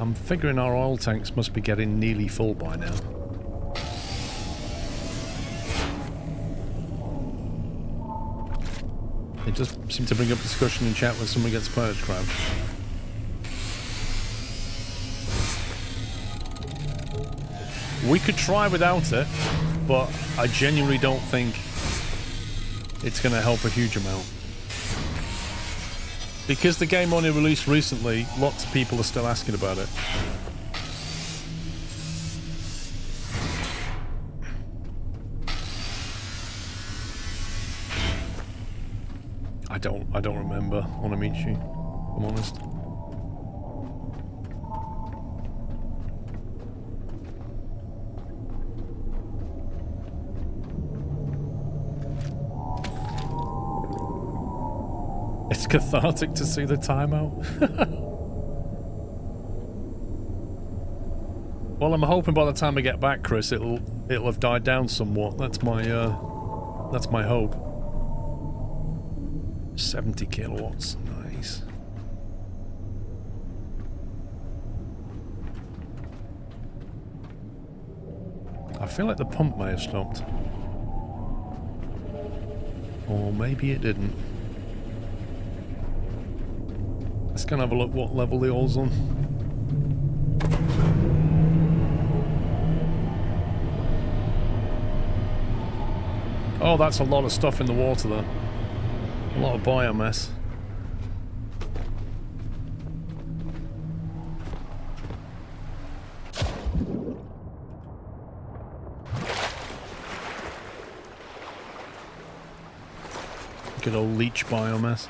I'm figuring our oil tanks must be getting nearly full by now. It does seem to bring up discussion in chat when someone gets purge crab. We could try without it, but I genuinely don't think it's going to help a huge amount. Because the game only released recently, lots of people are still asking about it. I don't remember Onamichi, if I'm honest. It's cathartic to see the timeout. Well, I'm hoping by the time I get back, Chris, it'll have died down somewhat. That's my hope. 70 kilowatts, nice. I feel like the pump may have stopped. Or maybe it didn't. Let's go and have a look what level the oil's on. Oh, that's a lot of stuff in the water there. A lot of biomass. Good old leech biomass.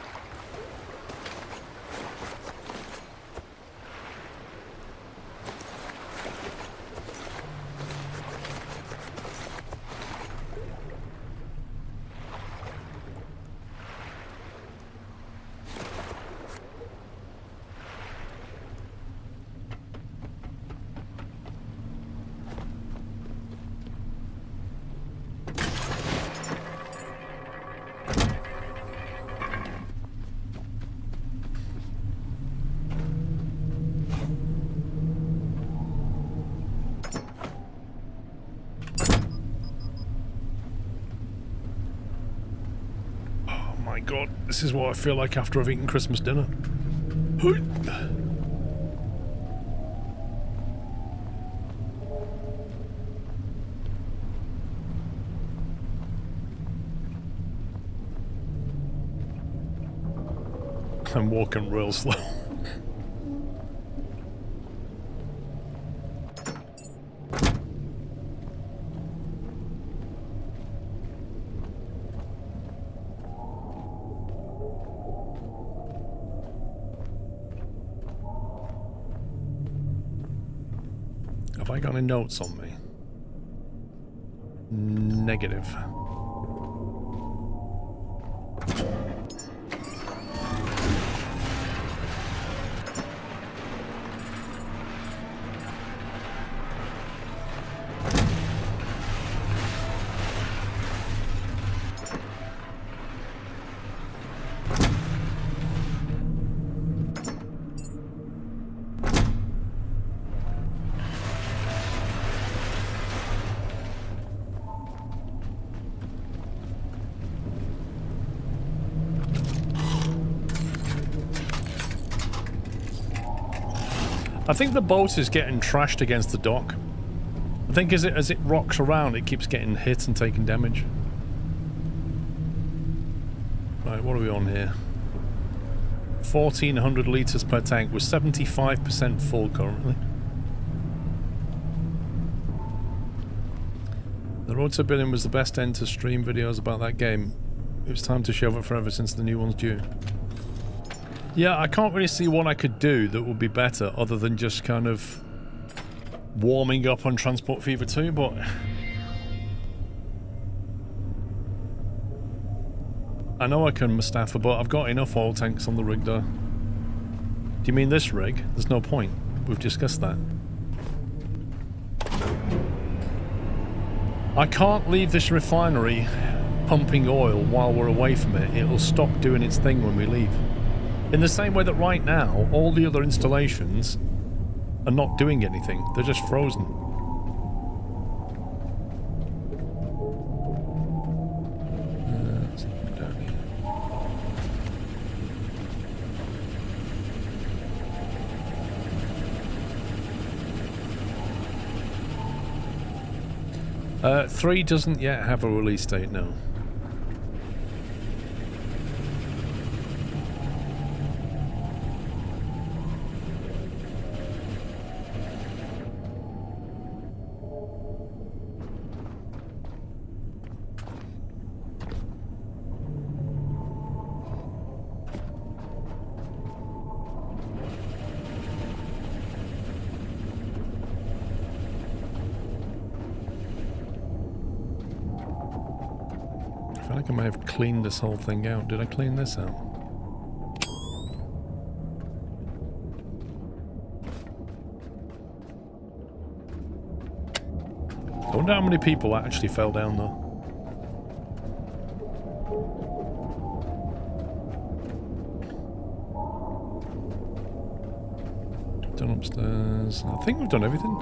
God, this is what I feel like after I've eaten Christmas dinner. I'm walking real slow. Have I got any notes on me? Negative. I think the boat is getting trashed against the dock. I think as it rocks around, it keeps getting hit and taking damage. Right, what are we on here? 1,400 litres per tank. We're 75% full currently. The Road to Billion was the best end to stream videos about that game. It was time to shove it forever since the new one's due. Yeah, I can't really see what I could do that would be better other than just kind of warming up on Transport Fever 2, but I know I can Mustafa, but I've got enough oil tanks on the rig though. Do you mean this rig? There's no point. We've discussed that. I can't leave this refinery pumping oil while we're away from it. It'll stop doing its thing when we leave. In the same way that right now, all the other installations are not doing anything. They're just frozen. Something down here. 3 doesn't yet have a release date, no. I feel like I may have cleaned this whole thing out. Did I clean this out? I wonder how many people actually fell down though. Done upstairs. I think we've done everything.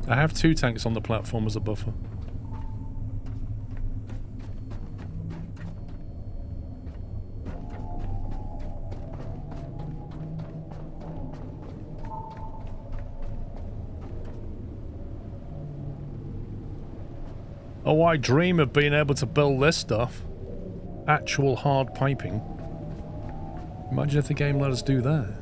I have 2 tanks on the platform as a buffer. Oh, I dream of being able to build this stuff. Actual hard piping. Imagine if the game let us do that.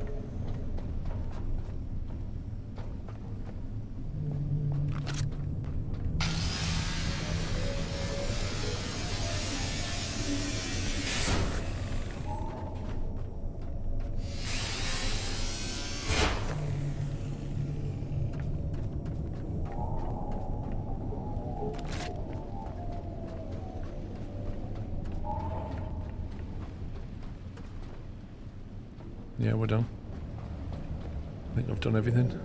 Yeah, we're done. I think I've done everything.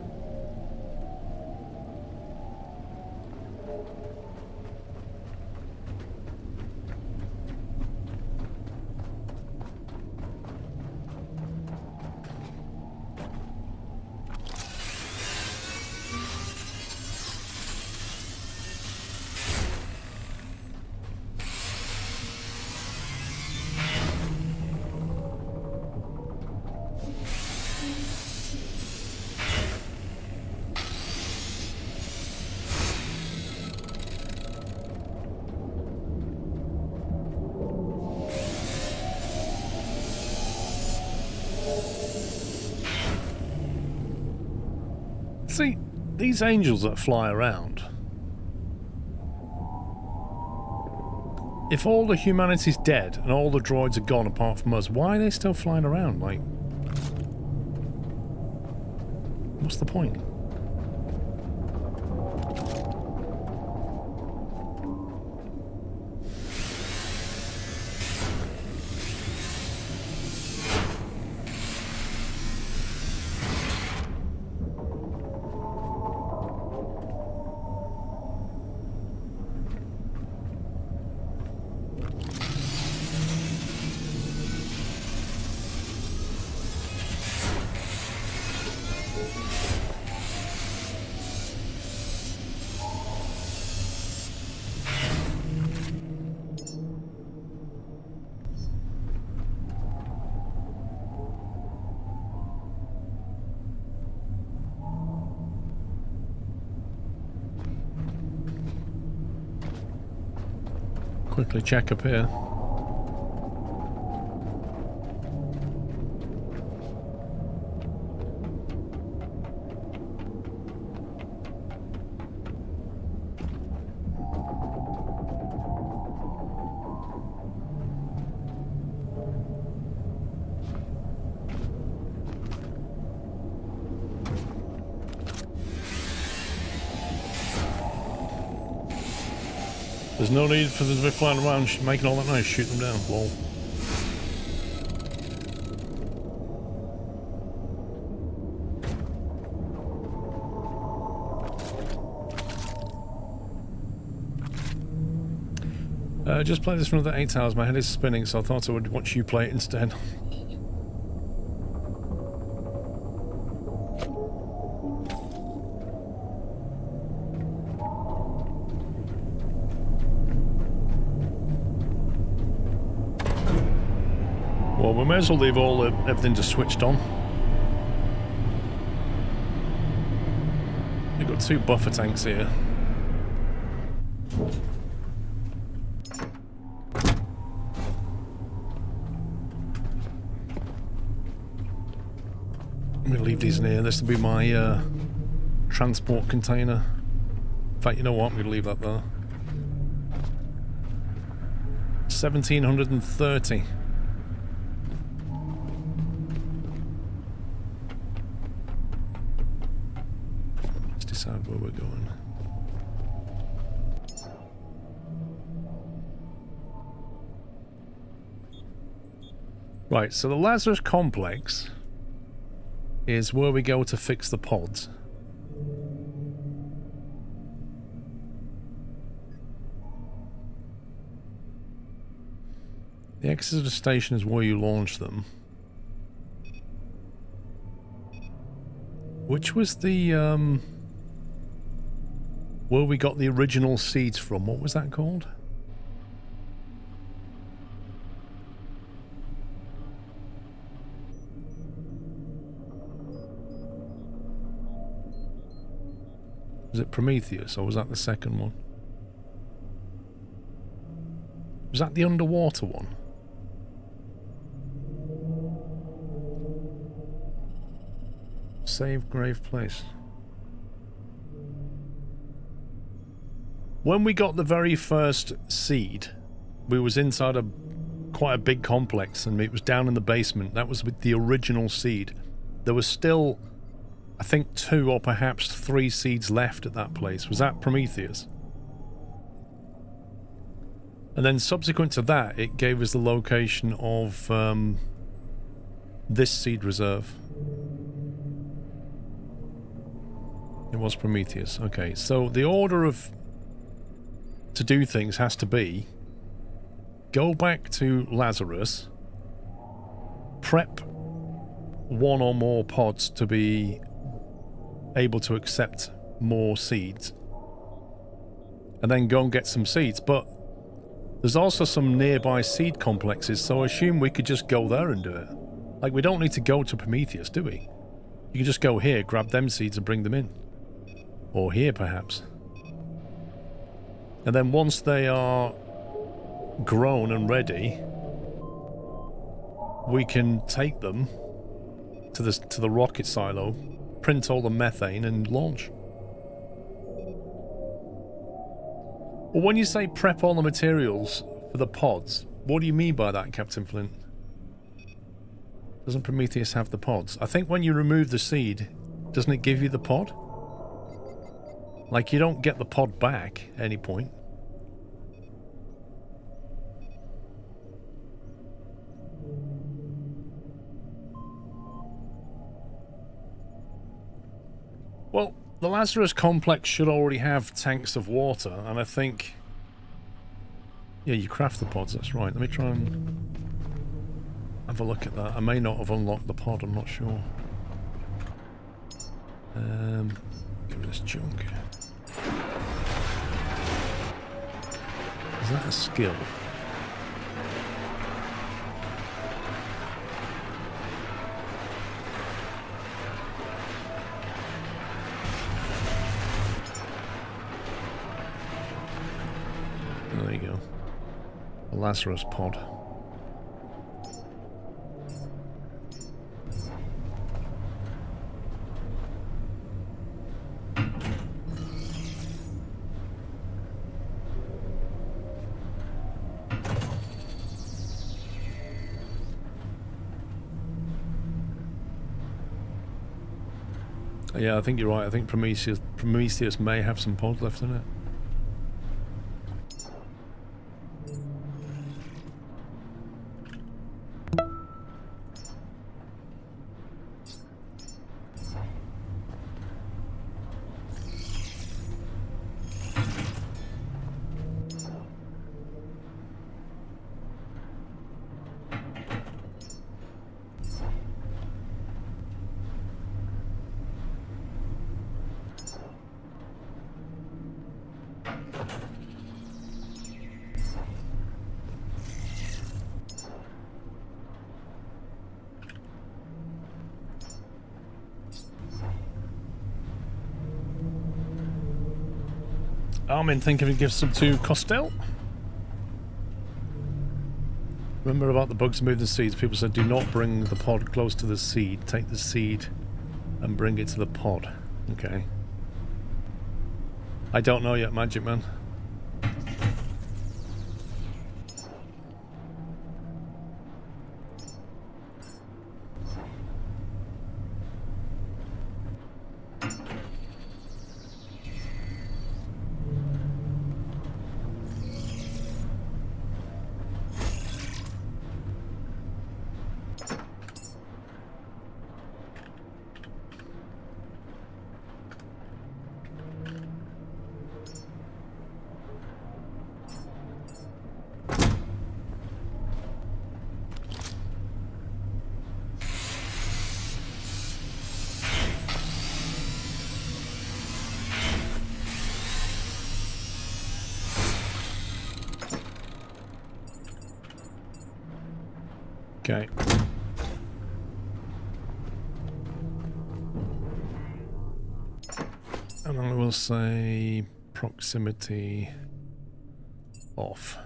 See, these angels that fly around, if all the humanity's dead and all the droids are gone apart from us, why are they still flying around? Like, what's the point? Quickly check up here. There's no need for them to be flying around making all that noise. Shoot them down. Lol. Just play this for another 8 hours. My head is spinning, so I thought I would watch you play it instead. Well, we may as well leave everything just switched on. We've got 2 buffer tanks here. I'm going to leave these in here. This will be my transport container. In fact, you know what? I'm going to leave that there. 1730. Let's decide where we're going. Right, so the Lazarus complex is where we go to fix the pods. The Exeter station is where you launch them. Which was the where we got the original seeds from? What was that called? Was it Prometheus, or was that the second one? Was that the underwater one? Save grave place. When we got the very first seed, we was inside quite a big complex, and it was down in the basement. That was with the original seed. There was still, I think, 2 or perhaps 3 seeds left at that place. Was that Prometheus? And then subsequent to that, it gave us the location of this seed reserve. It was Prometheus. Okay, so the order to do things has to be go back to Lazarus, prep 1 or more pods to be able to accept more seeds, and then go and get some seeds. But there's also some nearby seed complexes, so I assume we could just go there and do it. Like, we don't need to go to Prometheus, do we? You can just go here, grab them seeds and bring them in. Or here, perhaps. And then once they are grown and ready, we can take them to the rocket silo, print all the methane, and launch. Well, when you say prep all the materials for the pods, what do you mean by that, Captain Flint? Doesn't Prometheus have the pods? I think when you remove the seed, doesn't it give you the pod? Like, you don't get the pod back at any point. Well, the Lazarus complex should already have tanks of water, and I think... Yeah, you craft the pods, that's right. Let me try and have a look at that. I may not have unlocked the pod, I'm not sure. Give me this junk. Is that a skill? There you go. Lazarus pod. Yeah, I think you're right. I think Prometheus may have some pods left in it. Armin thinking he gives some to Costel. Remember about the bugs moving the seeds? People said do not bring the pod close to the seed. Take the seed and bring it to the pod. Okay. I don't know yet, Magic Man. Okay. And I will say proximity off.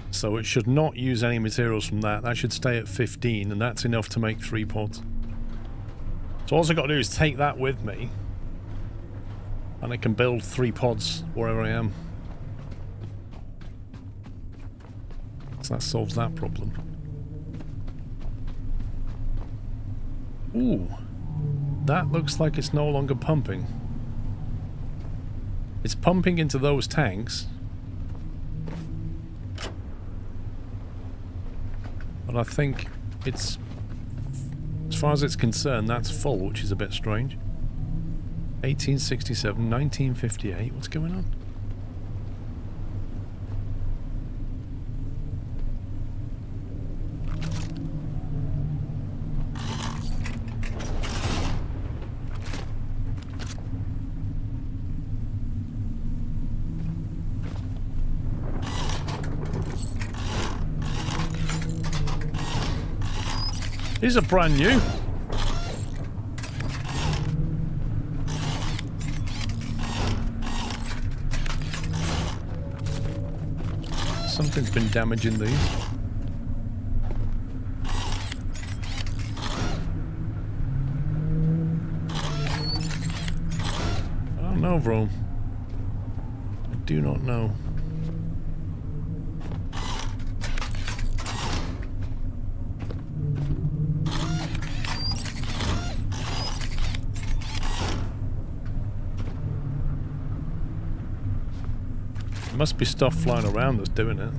So it should not use any materials from that. That should stay at 15, and that's enough to make 3 pods. So all I've got to do is take that with me, and I can build 3 pods wherever I am. So that solves that problem. Ooh. That looks like it's no longer pumping. It's pumping into those tanks. But I think it's... as far as it's concerned, that's full, which is a bit strange. 1867, 1958, what's going on? These are brand new. Something's been damaging these. I don't know, bro. I do not know. Must be stuff flying around that's doing it.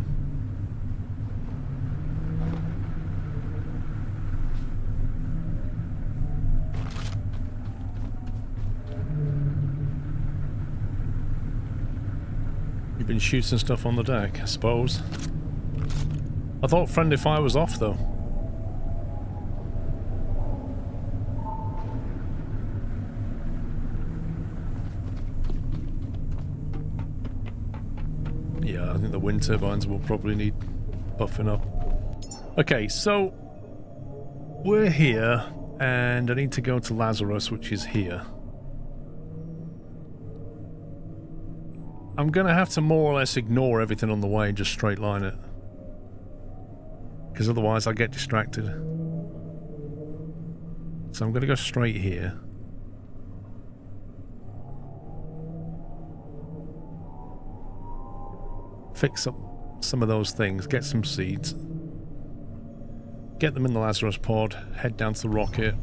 You've been shooting stuff on the deck, I suppose. I thought friendly fire was off though. Yeah, I think the wind turbines will probably need buffing up. Okay, so we're here, and I need to go to Lazarus, which is here. I'm going to have to more or less ignore everything on the way and just straight line it. Because otherwise I get distracted. So I'm going to go straight here. Fix up some of those things, get some seeds. Get them in the Lazarus pod, head down to the rocket.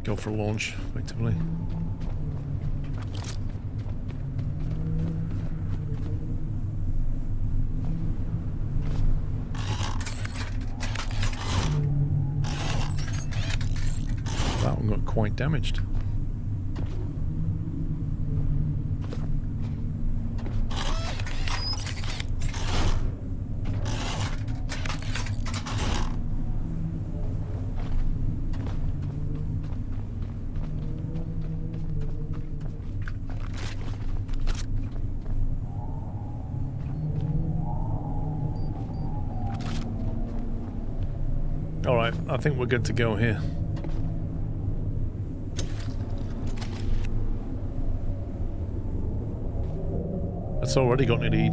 Go for a launch, effectively. That one got quite damaged. Alright, I think we're good to go here. It's already got nearly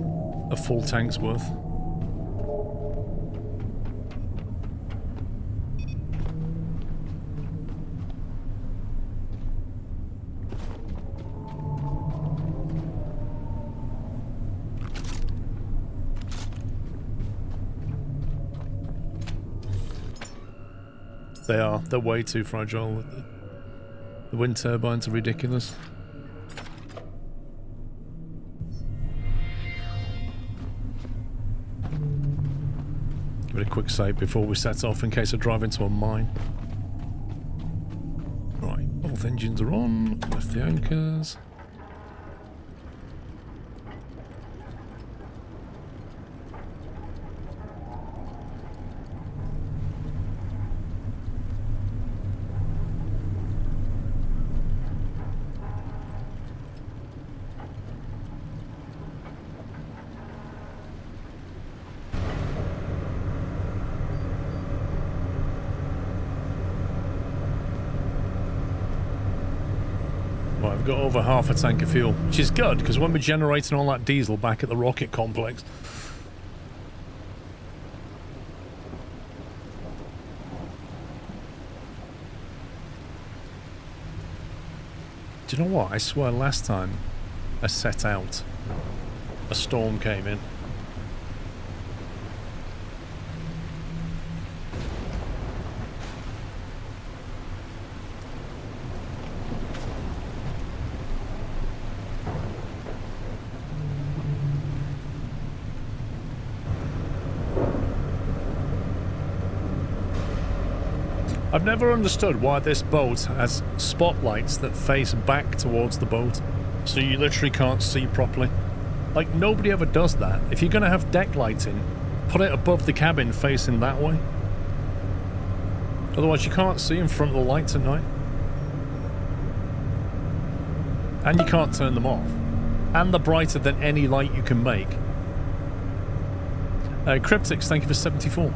a full tank's worth. They are. They're way too fragile. The wind turbines are ridiculous. Give it a quick save before we set off in case I drive into a mine. Right, both engines are on. Lift the anchors. I've got over half a tank of fuel, which is good, because when we're generating all that diesel back at the rocket complex... Do you know what? I swear last time I set out, a storm came in. I've never understood why this boat has spotlights that face back towards the boat, so you literally can't see properly. Like, nobody ever does that. If you're going to have deck lighting, put it above the cabin facing that way. Otherwise you can't see in front of the lights at night. And you can't turn them off. And they're brighter than any light you can make. Cryptics, thank you for 74.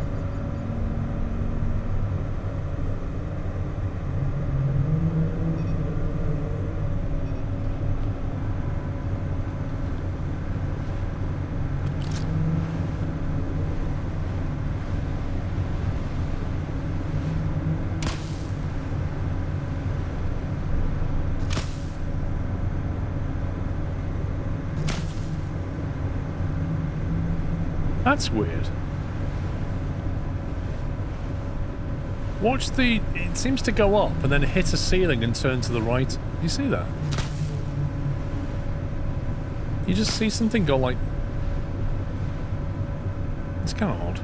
That's weird. Watch the... It seems to go up and then hit a ceiling and turn to the right. You see that? You just see something go like... It's kind of odd.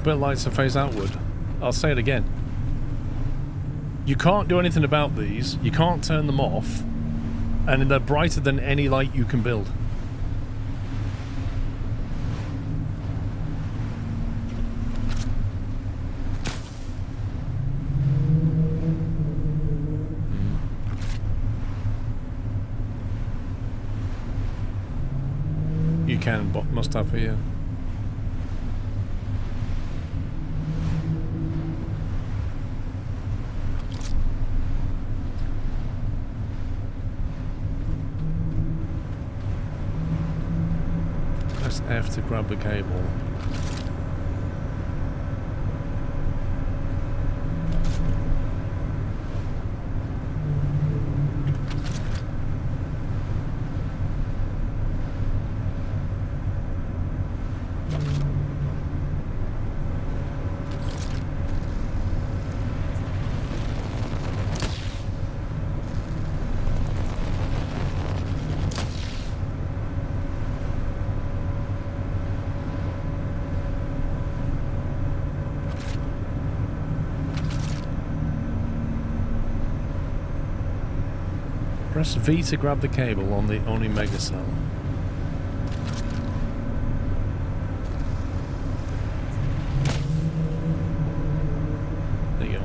Lights to face outward. I'll say it again. You can't do anything about these. You can't turn them off. And they're brighter than any light you can build. can, but must have here. Press F to grab the cable. Press V to grab the cable on the Oni Mega Cell. There you go.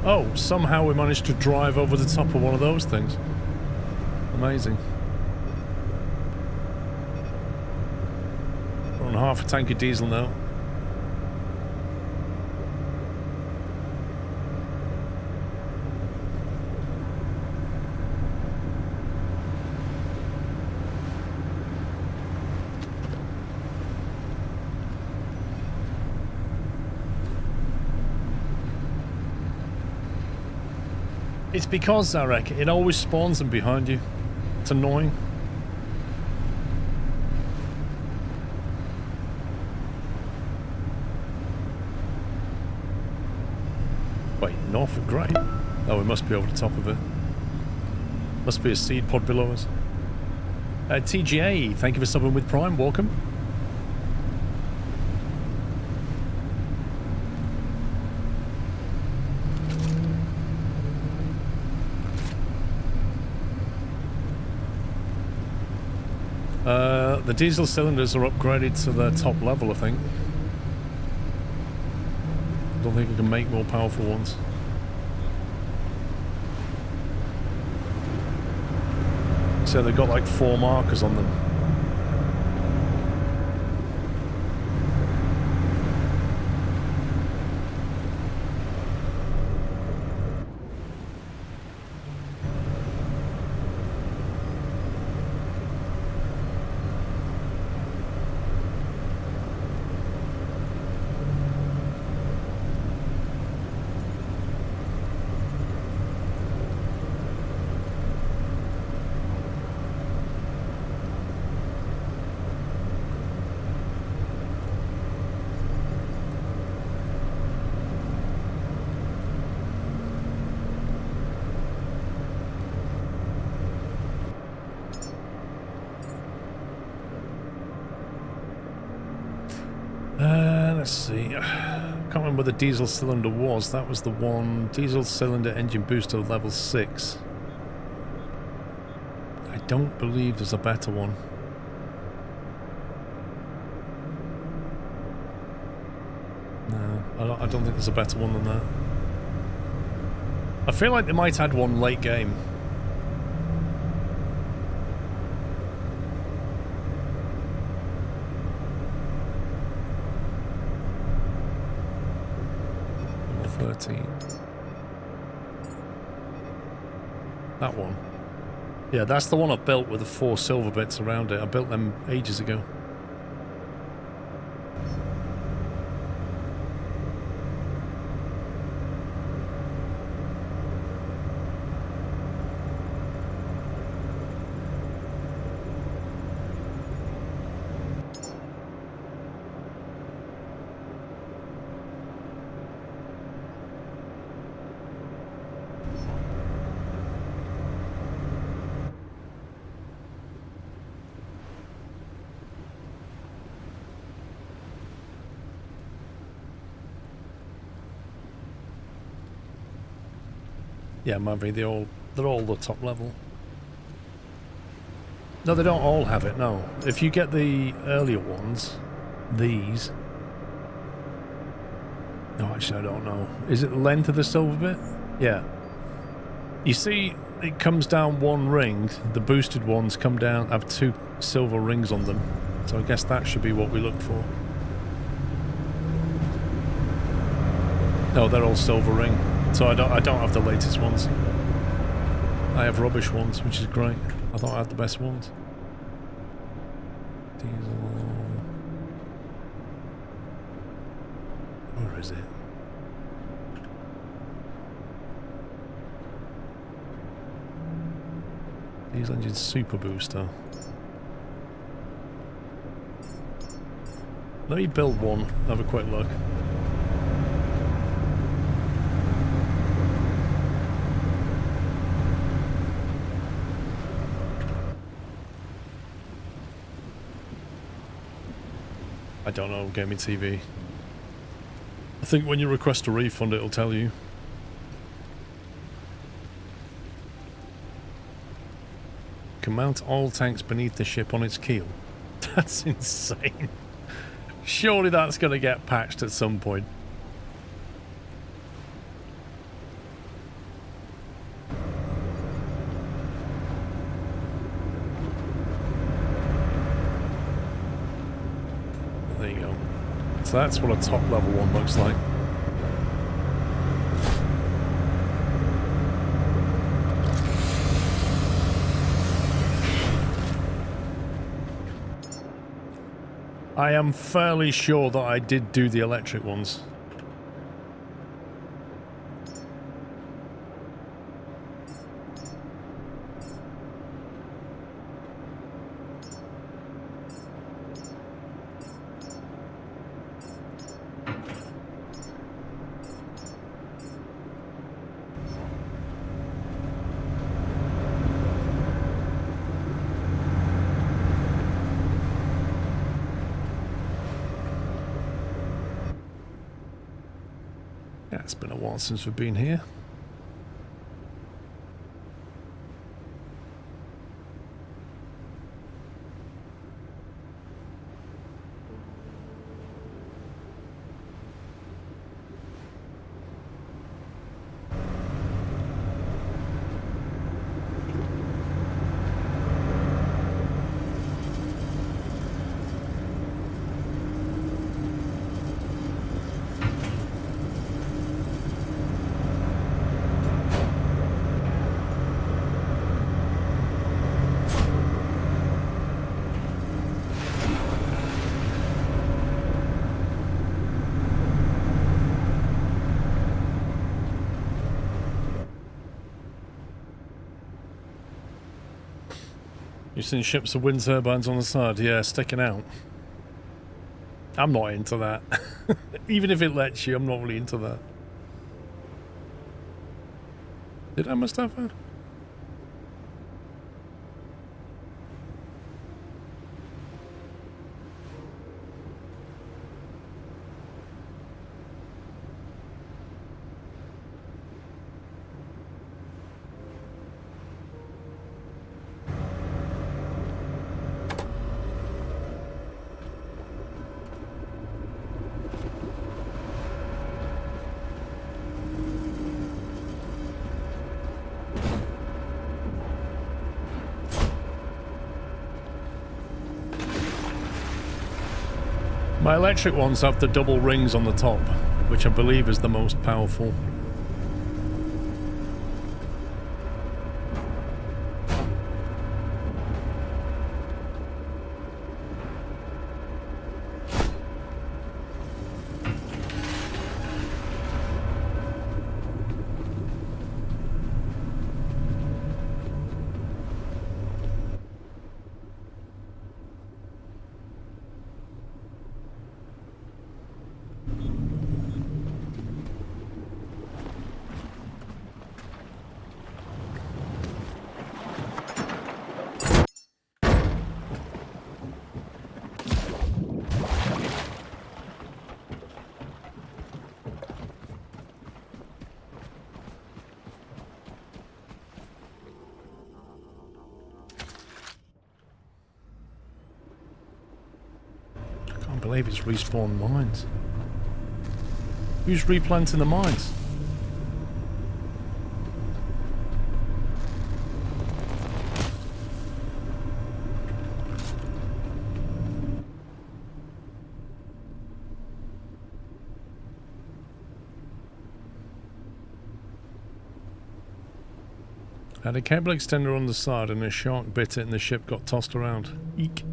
Oh, somehow we managed to drive over the top of one of those things. Amazing. We're on half a tank of diesel now. It's because, Zarek, it always spawns them behind you. It's annoying. Wait, Norfolk, great. Oh, we must be over the top of it. Must be a seed pod below us. TGA, thank you for subbing with Prime, welcome. The diesel cylinders are upgraded to their top level, I think. I don't think we can make more powerful ones. So they've got like 4 markers on them. Let's see. I can't remember where the diesel cylinder was. That was the one. Diesel cylinder engine booster level 6. I don't believe there's a better one. No, I don't think there's a better one than that. I feel like they might add one late game. That one. Yeah, that's the one I built with the 4 silver bits around it. I built them ages ago. Yeah, Mavie, they're all the top level. No, they don't all have it, no. If you get the earlier ones, these... No, actually, I don't know. Is it the length of the silver bit? Yeah. You see, it comes down one ring. The boosted ones come down, have 2 silver rings on them. So I guess that should be what we look for. No, they're all silver ring. So I don't have the latest ones. I have rubbish ones, which is great. I thought I had the best ones. Diesel. Where is it? Diesel engine super booster. Let me build one, have a quick look. I don't know, Gaming TV. I think when you request a refund, it'll tell you. Can mount oil tanks beneath the ship on its keel. That's insane. Surely that's going to get patched at some point. So that's what a top level one looks like. I am fairly sure that I did do the electric ones. It's been a while since we've been here. You've seen ships with wind turbines on the side, yeah, sticking out. I'm not into that. Even if it lets you, I'm not really into that. Did I, Mustafa? My electric ones have the double rings on the top, which I believe is the most powerful. Can't believe it's respawned mines. Who's replanting the mines? Had a cable extender on the side and a shark bit it and the ship got tossed around. Eek.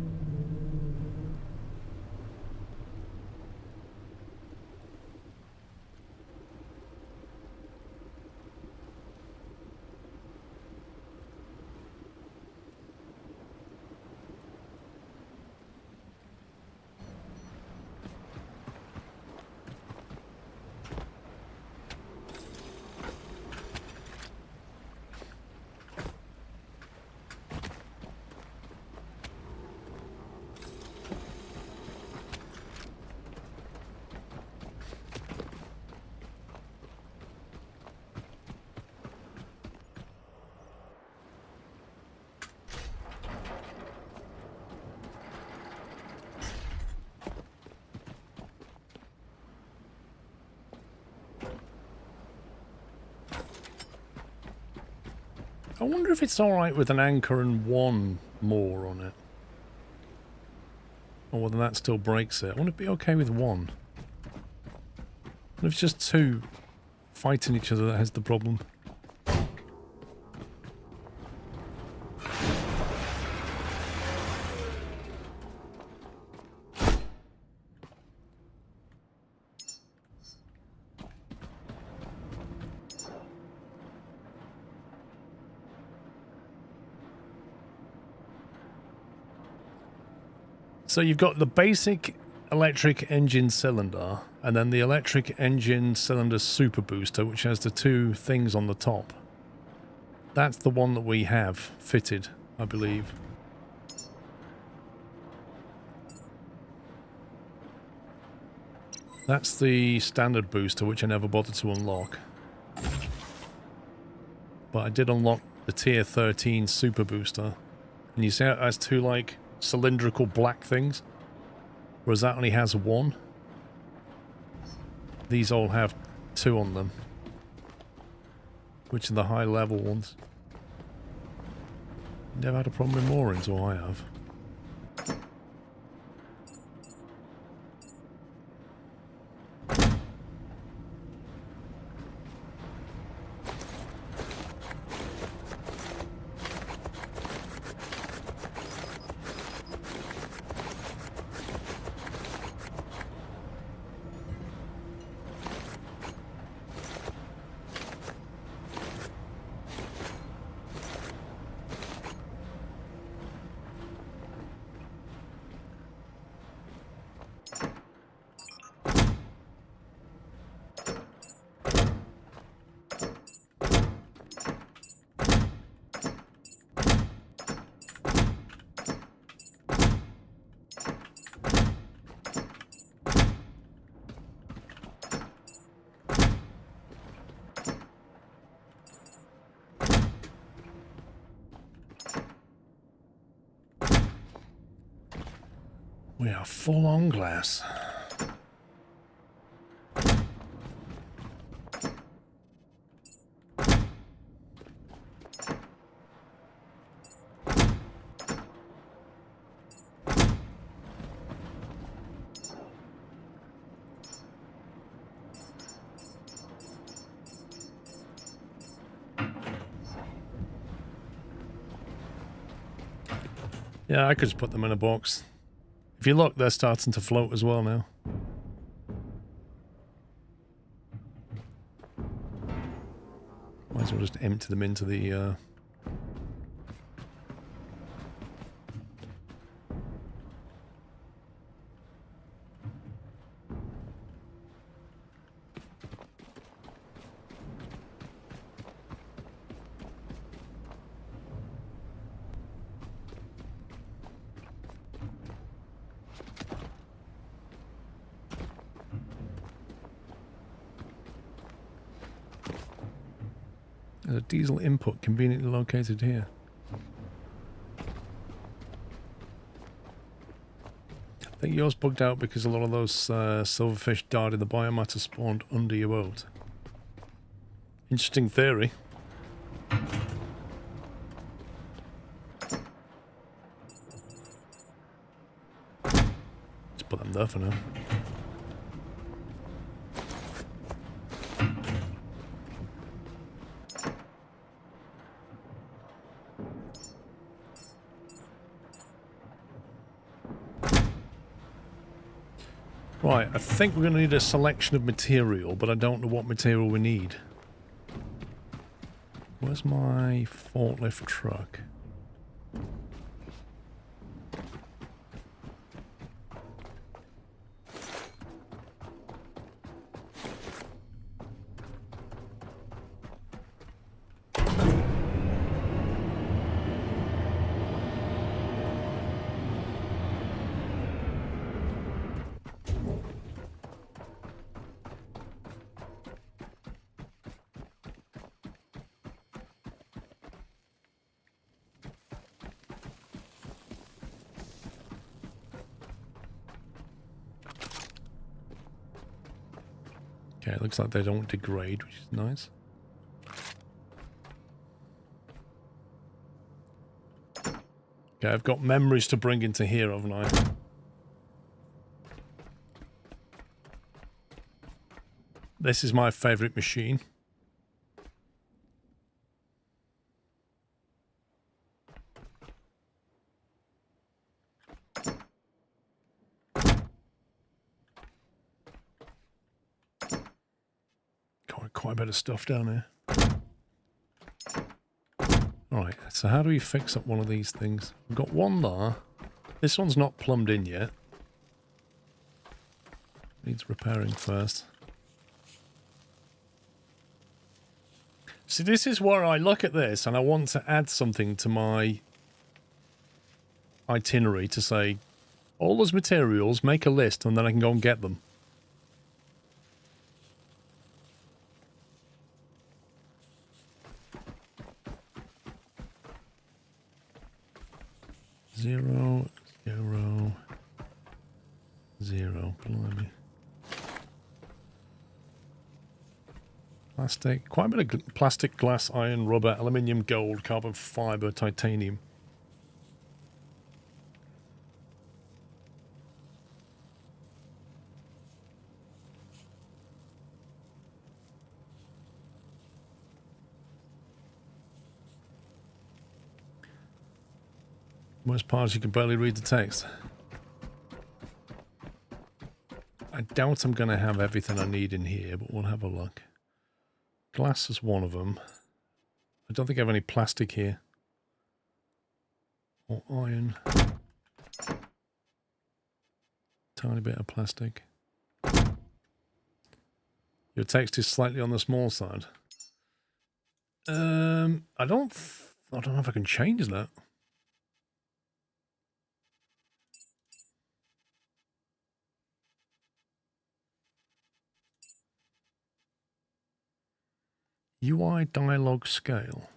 I wonder if it's alright with an anchor and one more on it. Or whether that still breaks it. I wonder if it'd be okay with one. If it's just two fighting each other that has the problem. So you've got the basic electric engine cylinder, and then the electric engine cylinder super booster, which has the two things on the top. That's the one that we have fitted, I believe. That's the standard booster, which I never bothered to unlock. But I did unlock the tier 13 super booster. And you see how it has two, like, cylindrical black things, whereas that only has one. These all have two on them, which are the high level ones. Never had a problem with moorings, or I have. We are full on glass. Yeah, I could just put them in a box. If you look, they're starting to float as well now. Might as well just empty them into the... There's a diesel input conveniently located here. I think yours bugged out because a lot of those silverfish died in the biomatter spawned under your boat. Interesting theory. Let's put them there for now. Right, I think we're going to need a selection of material, but I don't know what material we need. Where's my forklift truck? Okay, it looks like they don't degrade, which is nice. Okay, I've got memories to bring into here, haven't I? This is my favourite machine. Quite a bit of stuff down here. Alright, so how do we fix up one of these things? We've got one there. This one's not plumbed in yet. Needs repairing first. See, this is where I look at this and I want to add something to my itinerary to say, all those materials, make a list, and then I can go and get them. Zero, zero, zero. Blimey. Plastic. Quite a bit of plastic, glass, iron, rubber, aluminium, gold, carbon fiber, titanium. Worst part is you can barely read the text. I doubt I'm going to have everything I need in here, but we'll have a look. Glass is one of them. I don't think I have any plastic here. Or iron. Tiny bit of plastic. Your text is slightly on the small side. I don't know if I can change that. UI dialogue scale.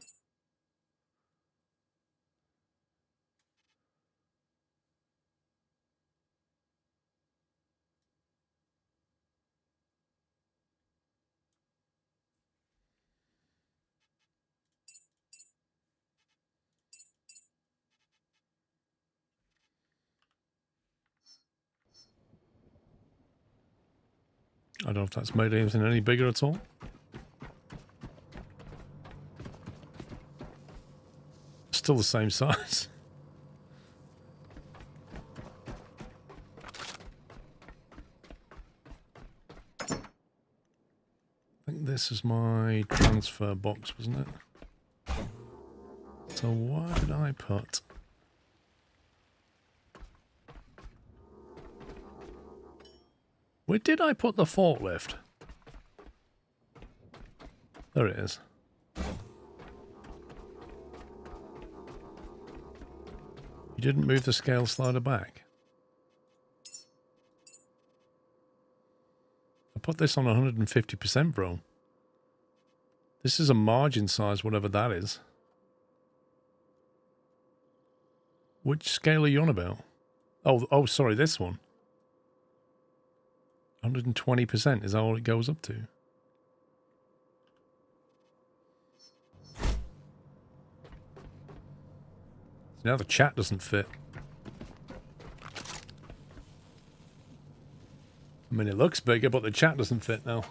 I don't know if that's made anything any bigger at all. Still the same size. I think this is my transfer box, wasn't it? So why did I put... Where did I put the forklift? There it is. You didn't move the scale slider back. I put this on 150%, bro. This is a margin size, whatever that is. Which scale are you on about? Oh, sorry, this one. 120% is all it goes up to. Now the chat doesn't fit. I mean, it looks bigger, but the chat doesn't fit now.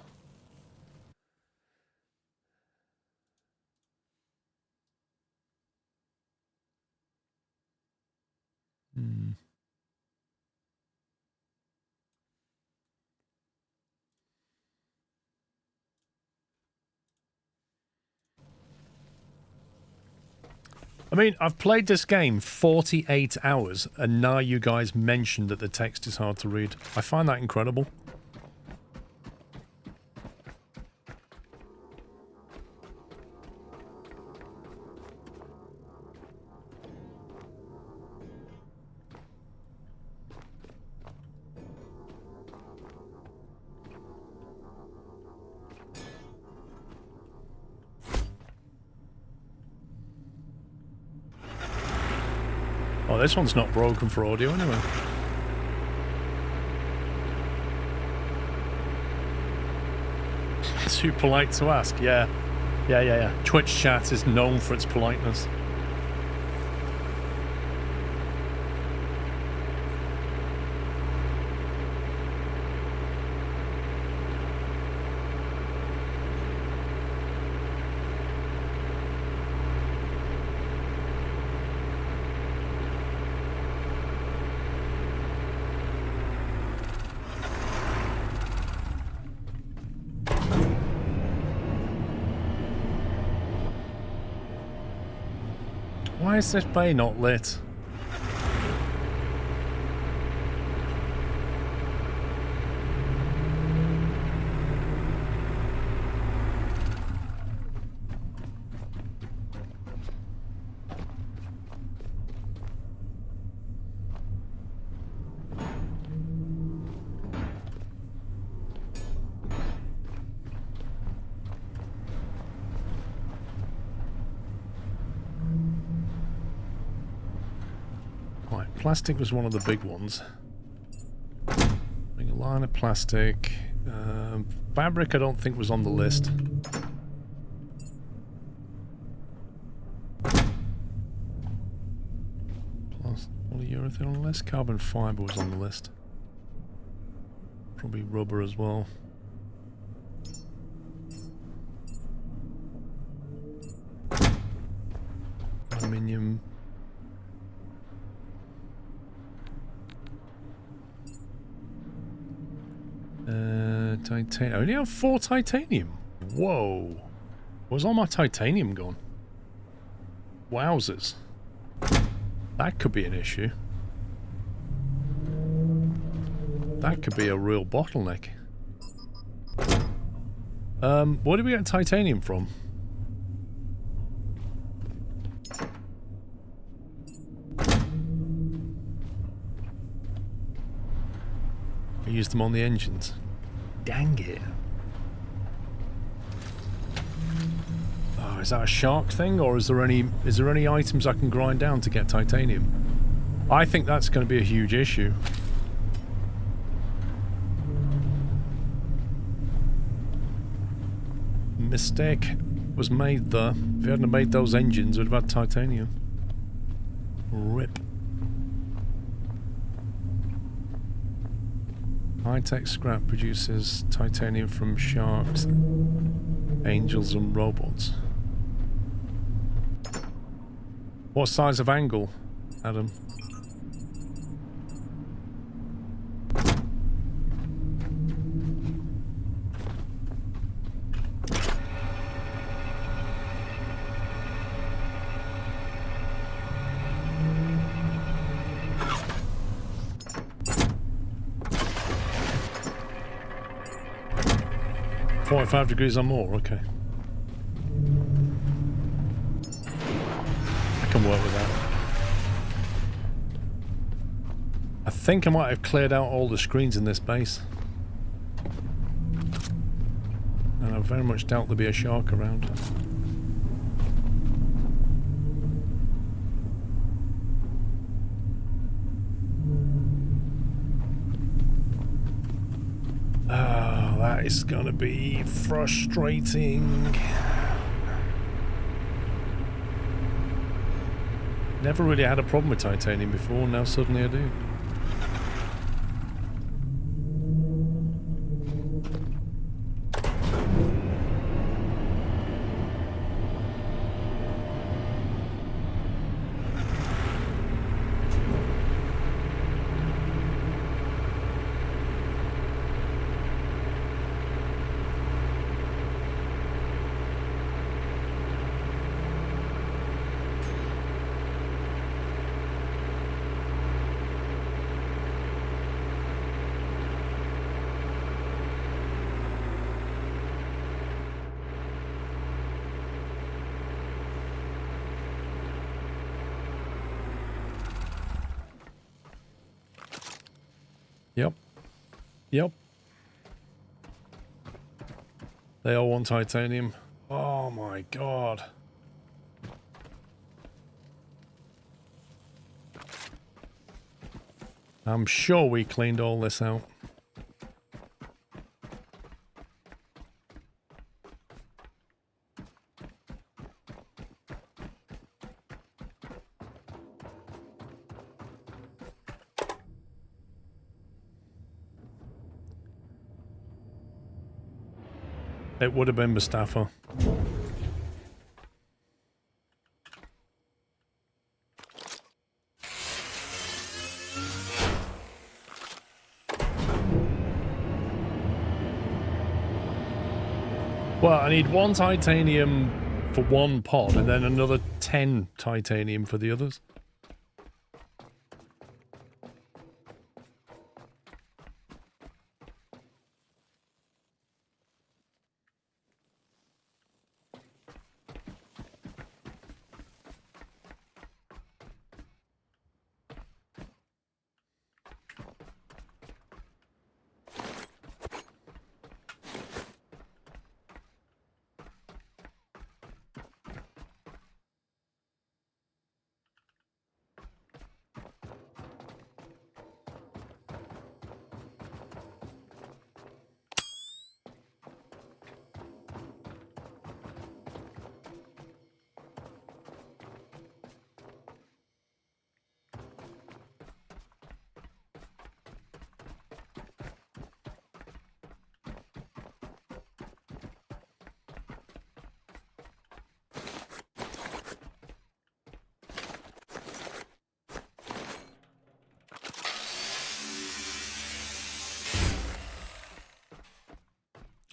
I mean, I've played this game 48 hours, and now you guys mentioned that the text is hard to read. I find that incredible. Oh, this one's not broken for audio anyway. Too polite to ask, yeah. Yeah. Twitch chat is known for its politeness. Why is this bay not lit? Plastic was one of the big ones. Bring a line of plastic. Fabric I don't think was on the list. Plus, polyurethane on the list. Carbon fiber was on the list. Probably rubber as well. Aluminium. Titanium. I only have 4 titanium. Whoa. Where's all my titanium gone? Wowzers. That could be an issue. That could be a real bottleneck. Where did we get titanium from? I used them on the engines. Dang it. Oh, is that a shark thing, or is there any items I can grind down to get titanium? I think that's going to be a huge issue. Mistake was made there. If you hadn't made those engines, we'd have had titanium. RIP. High-tech scrap produces titanium from sharks, angels and robots. What size of angle, Adam? .5 degrees or more, okay. I can work with that. I think I might have cleared out all the screens in this base. And I very much doubt there'll be a shark around. it's gonna be frustrating. Never really had a problem with titanium before, now suddenly I do. Yep. Yep. They all want titanium. Oh my god. I'm sure we cleaned all this out. It would have been Mustafa. Well, I need 1 titanium for 1 pod and then another 10 titanium for the others.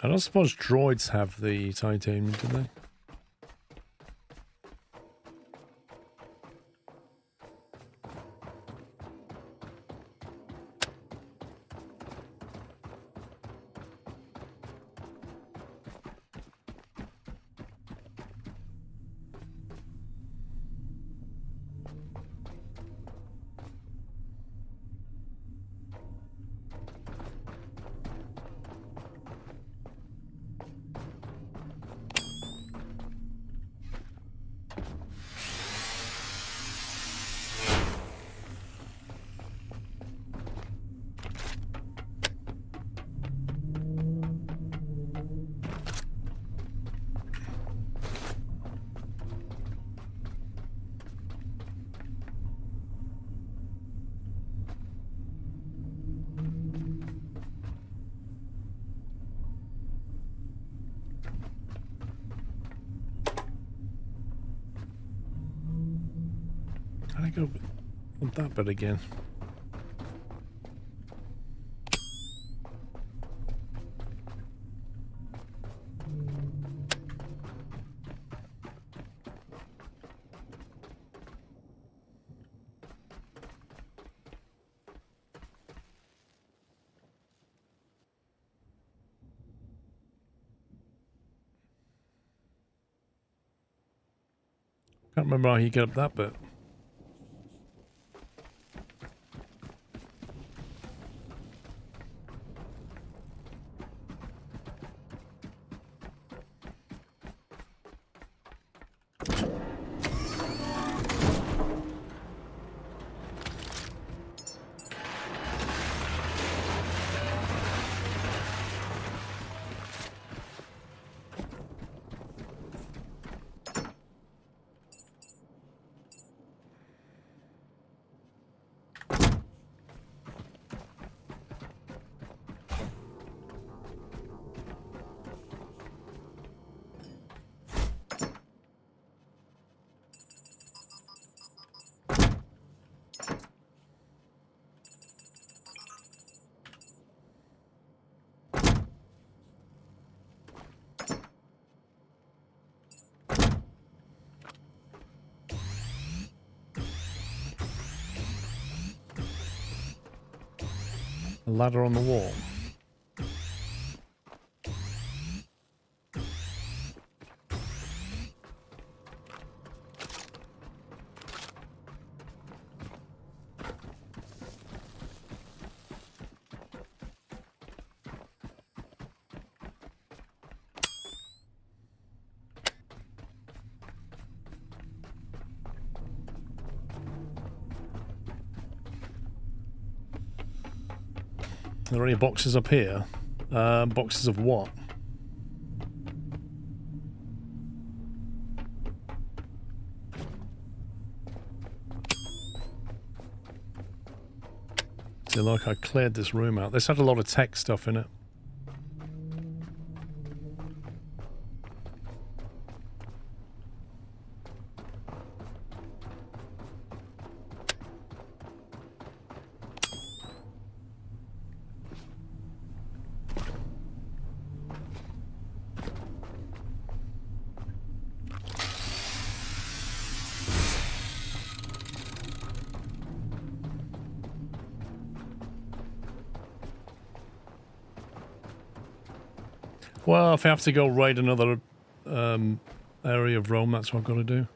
I don't suppose droids have the titanium, do they? Can I go with that bit again? Can't remember how you get up that bit. A ladder on the wall. Are there any boxes up here? Boxes of what? See, like I cleared this room out. This had a lot of tech stuff in it. Well, if I have to go raid another area of Rome, that's what I've got to do.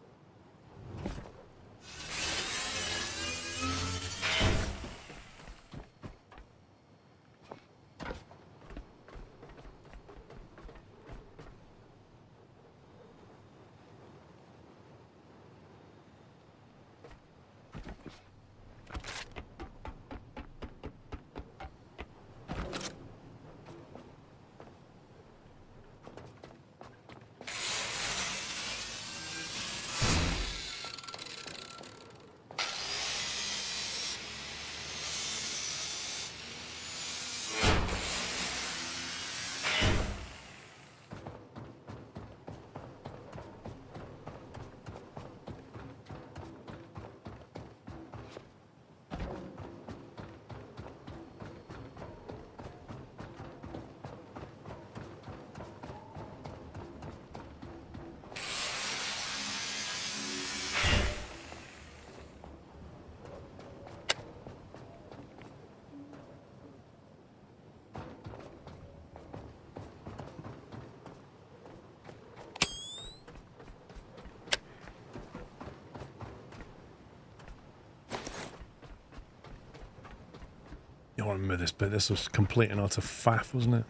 I remember this bit. This was complete and utter faff, wasn't it?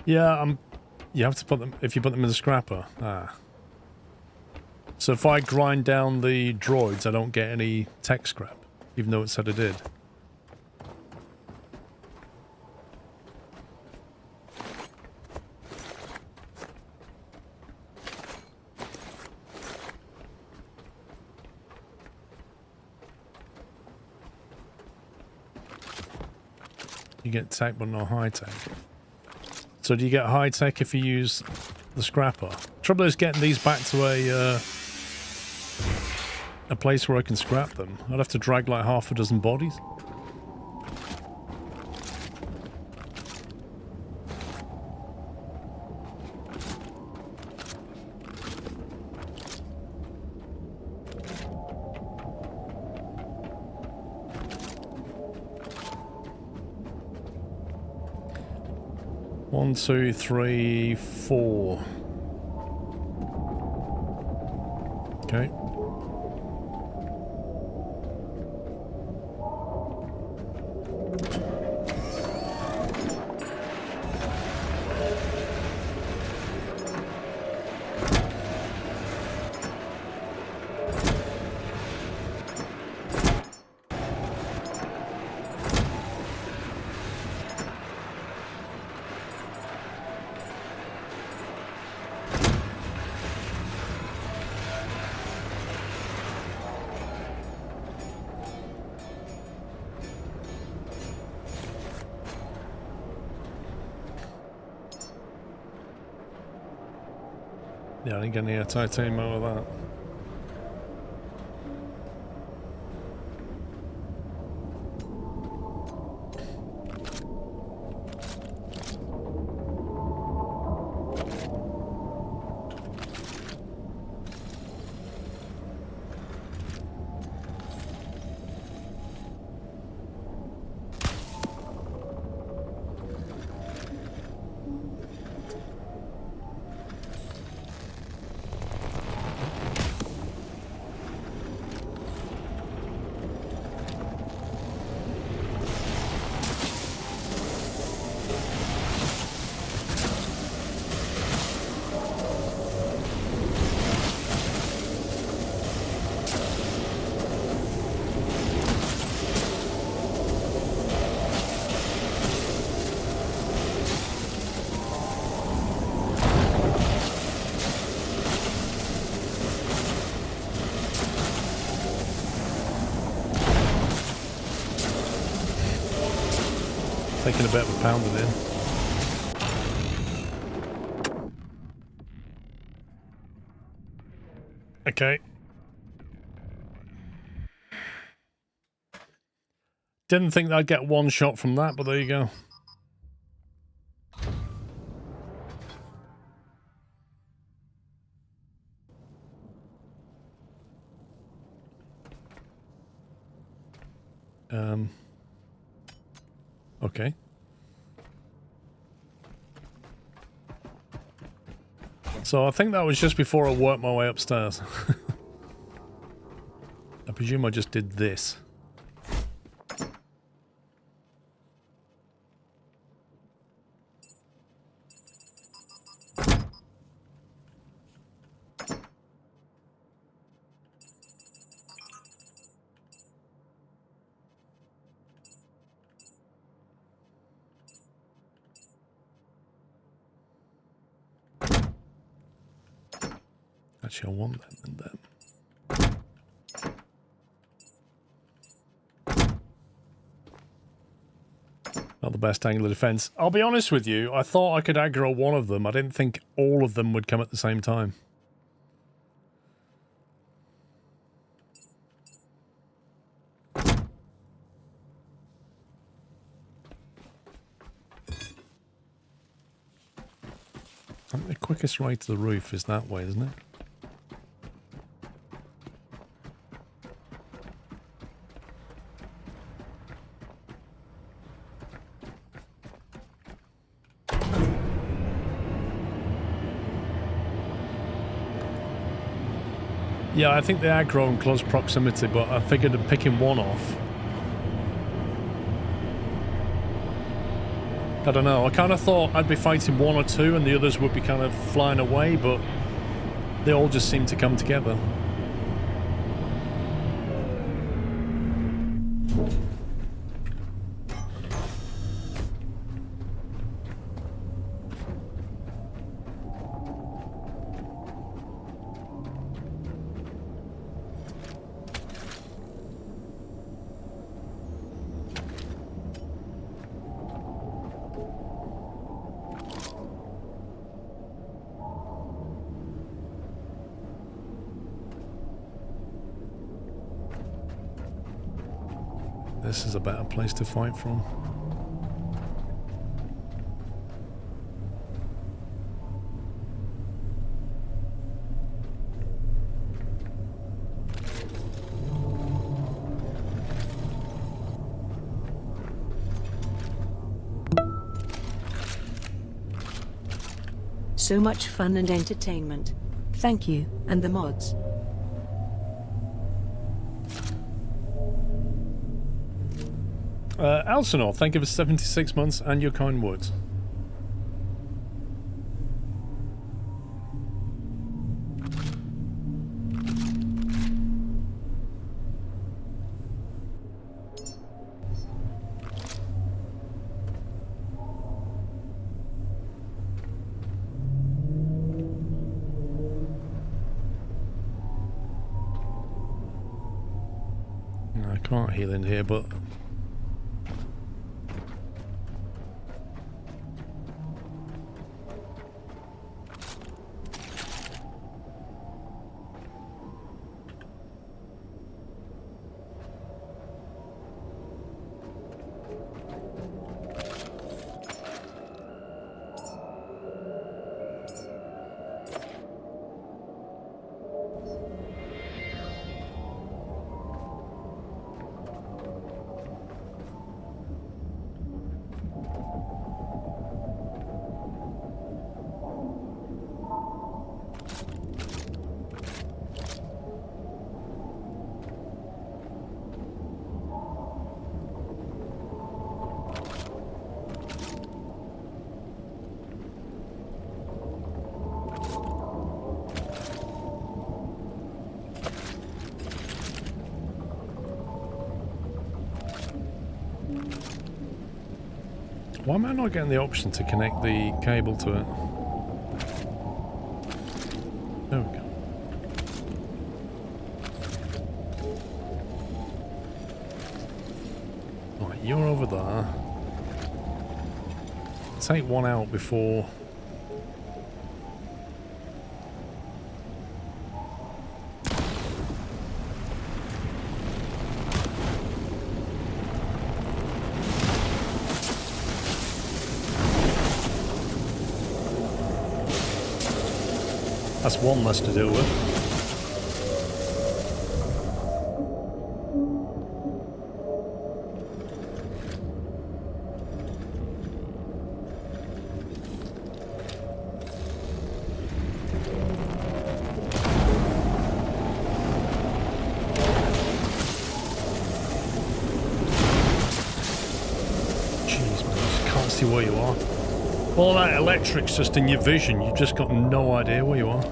Yeah, you have to put them, if you put them in the scrapper. Ah. So if I grind down the droids, I don't get any tech scrap, even though it said I did. You get tech but not high tech. So do you get high tech if you use the scrapper? Trouble is getting these back to a place where I can scrap them. I'd have to drag like half a dozen bodies. One, two, three, four. Okay. Yeah, I didn't get any titanium out of that. Taking a bit of a pounding in. Okay. Didn't think I'd get one shot from that, but there you go. Okay. So I think that was just before I worked my way upstairs. I presume I just did this. Actually, I want them and them. Not the best angle of defense. I'll be honest with you, I thought I could aggro one of them. I didn't think all of them would come at the same time. I think the quickest way to the roof is that way, isn't it? Yeah, I think they aggro in close proximity, but I figured of picking one off. I don't know, I kind of thought I'd be fighting one or two and the others would be kind of flying away, but they all just seem to come together. This is a better place to fight from. So much fun and entertainment. Thank you, and the mods. Alcinor, thank you for 76 months and your kind words. I can't heal in here, but why am I not getting the option to connect the cable to it? There we go. Right, you're over there. take one out before... That's one less to deal with. Jeez, man, I just can't see where you are. All that electric's just in your vision. You've just got no idea where you are.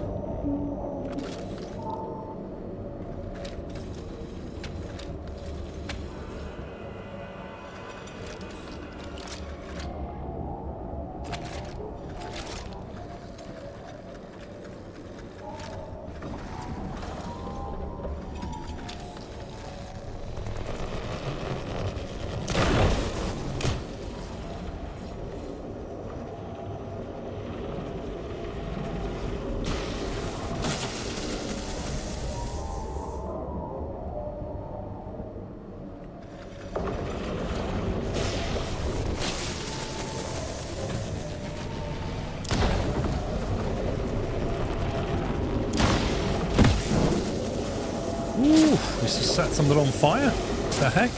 Ooh, we just set something on fire. What the heck?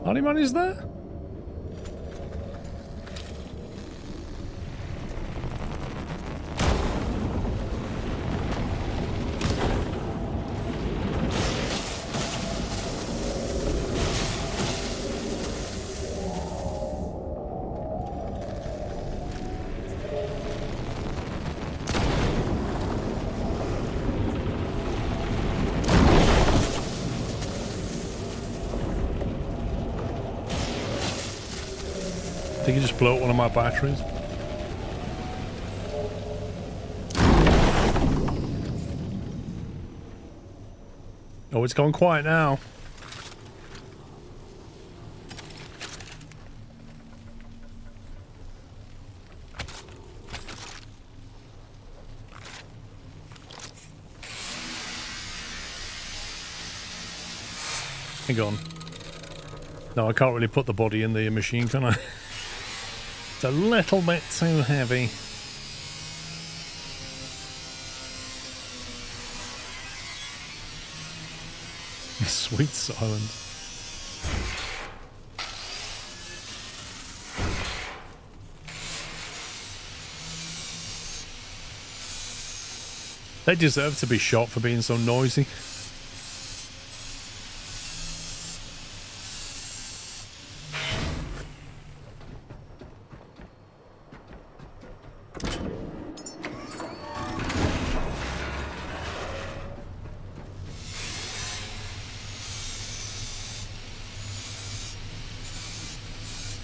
Honeyman is there? Did you just blow up one of my batteries? Oh, it's gone quiet now. Hang on. No, I can't really put the body in the machine, can I? It's a little bit too heavy. Sweet silence. They deserve to be shot for being so noisy.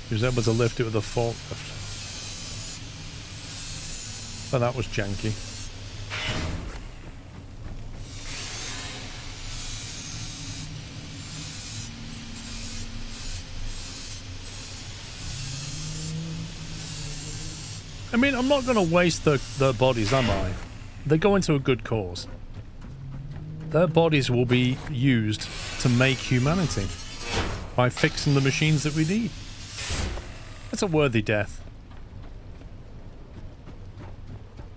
He was able to lift it with a forklift. But that was janky. I mean, I'm not going to waste their bodies, am I? They go into a good cause. Their bodies will be used to make humanity by fixing the machines that we need. That's a worthy death.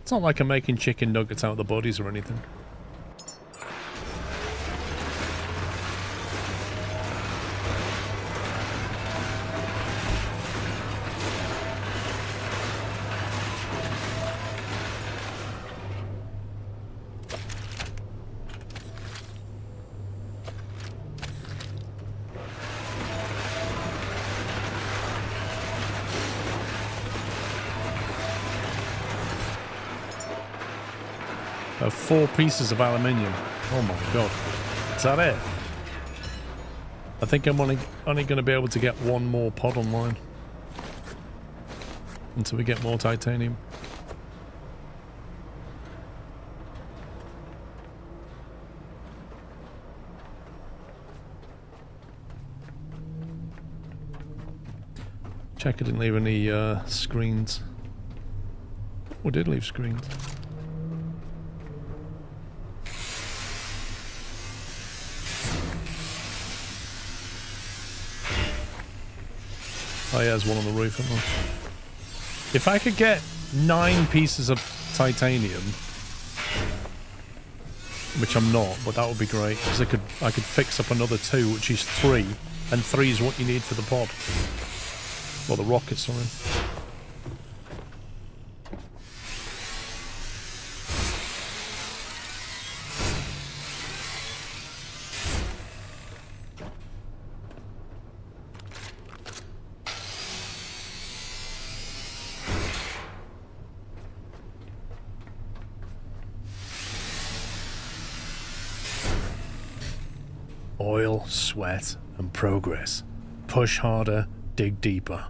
It's not like I'm making chicken nuggets out of the bodies or anything. Of 4 pieces of aluminium. Oh my god. Is that it? I think I'm only going to be able to get one more pod online. Until we get more titanium. Check I didn't leave any screens. Oh, I did leave screens. Oh yeah, there's one on the roof, isn't there? If I could get 9 pieces of titanium, which I'm not, but that would be great, because I could fix up another 2, which is 3, and 3 is what you need for the pod. Well, the rocket, sorry. Oil, sweat, and progress. Push harder, dig deeper.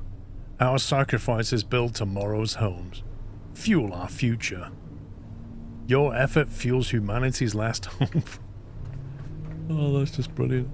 Our sacrifices build tomorrow's homes. Fuel our future. Your effort fuels humanity's last hope. Oh, that's just brilliant.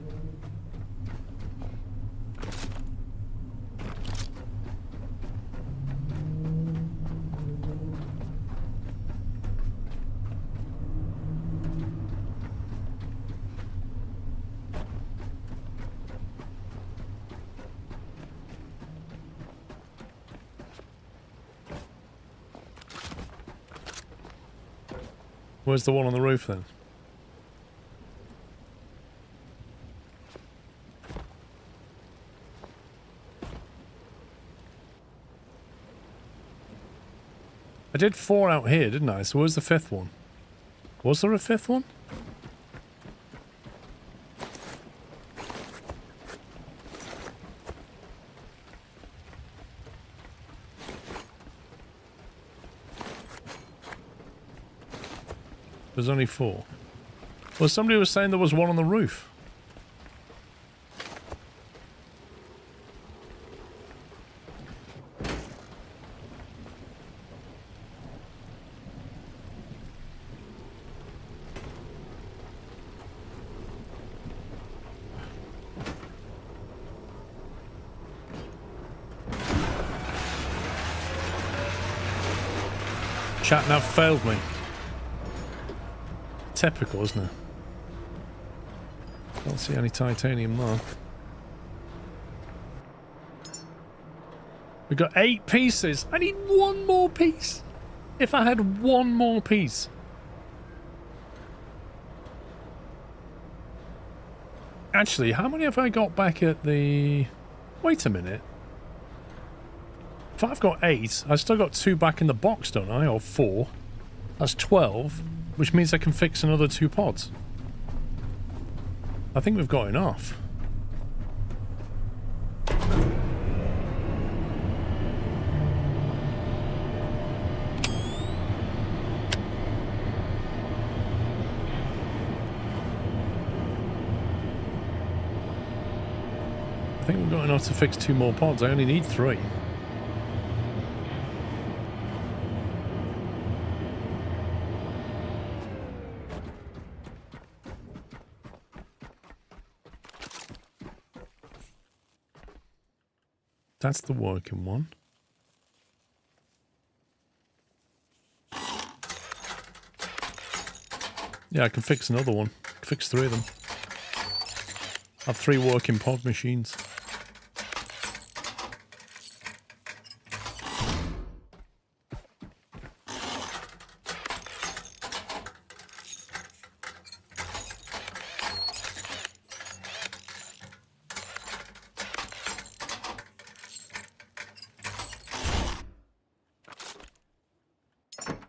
Where's the one on the roof then? I did 4 out here, didn't I? So where's the 5th one? Was there a 5th one? There's only 4. Well, somebody was saying there was one on the roof. Chat nav failed me. Typical, isn't it? Don't see any titanium there. We got 8 pieces. I need 1 more piece. If I had 1 more piece. Actually, how many have I got back at the... Wait a minute. If I've got 8, I've still got 2 back in the box, don't I? Or 4. That's 12. Which means I can fix another 2 pods. I think we've got enough. I think we've got enough to fix 2 more pods. I only need 3. That's the working one. Yeah, I can fix another one. Fix 3 of them. I have 3 working pod machines.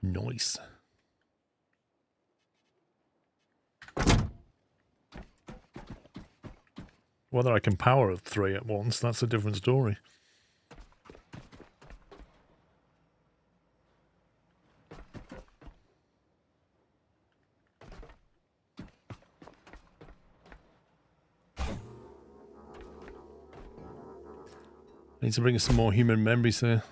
Nice. Whether I can power 3 at once, that's a different story. Need to bring some more human memories here.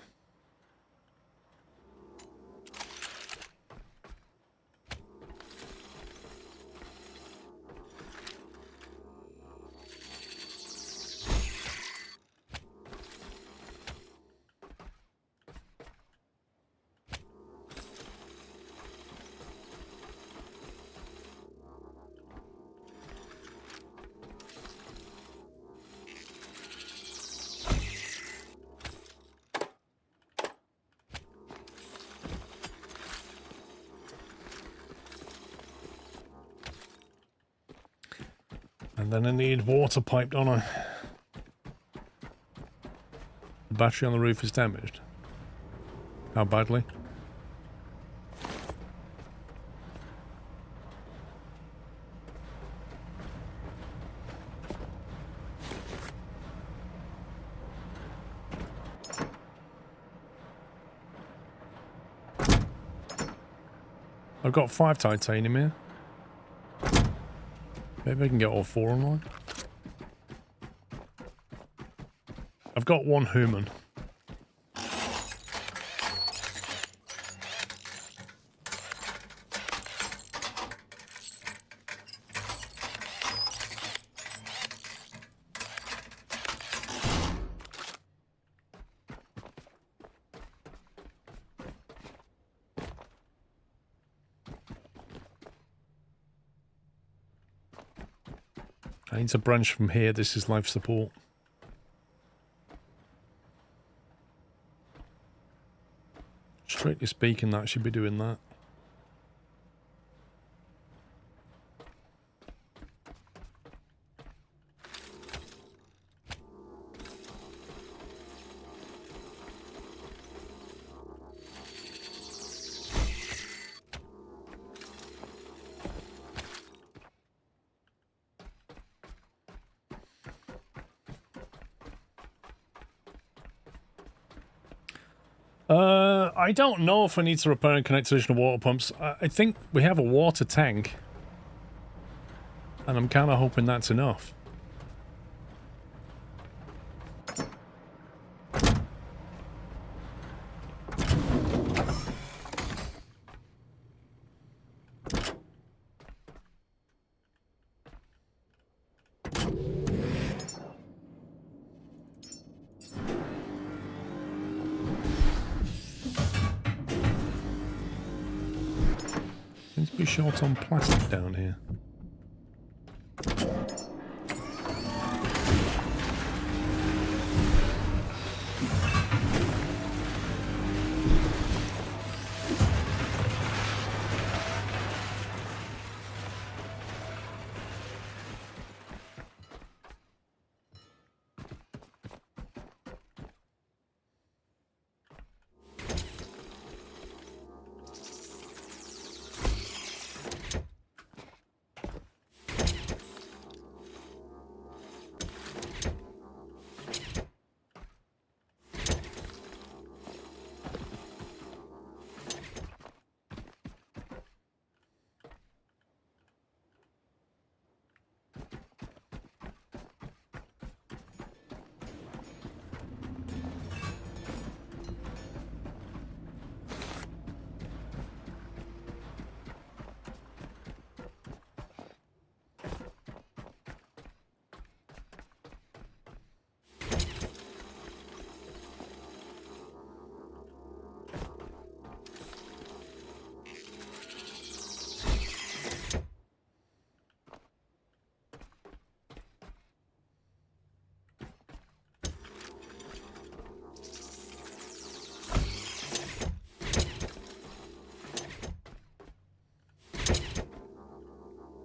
And then I need water pipe, don't I? The battery on the roof is damaged. How badly? I've got 5 titanium here. Maybe I can get all 4 online. I've got 1 human. I need to branch from here. This is life support. Strictly speaking, that should be doing that. I don't know if I need to repair and connect additional water pumps. I think we have a water tank. And I'm kind of hoping that's enough. Seems to be short on plastic down here.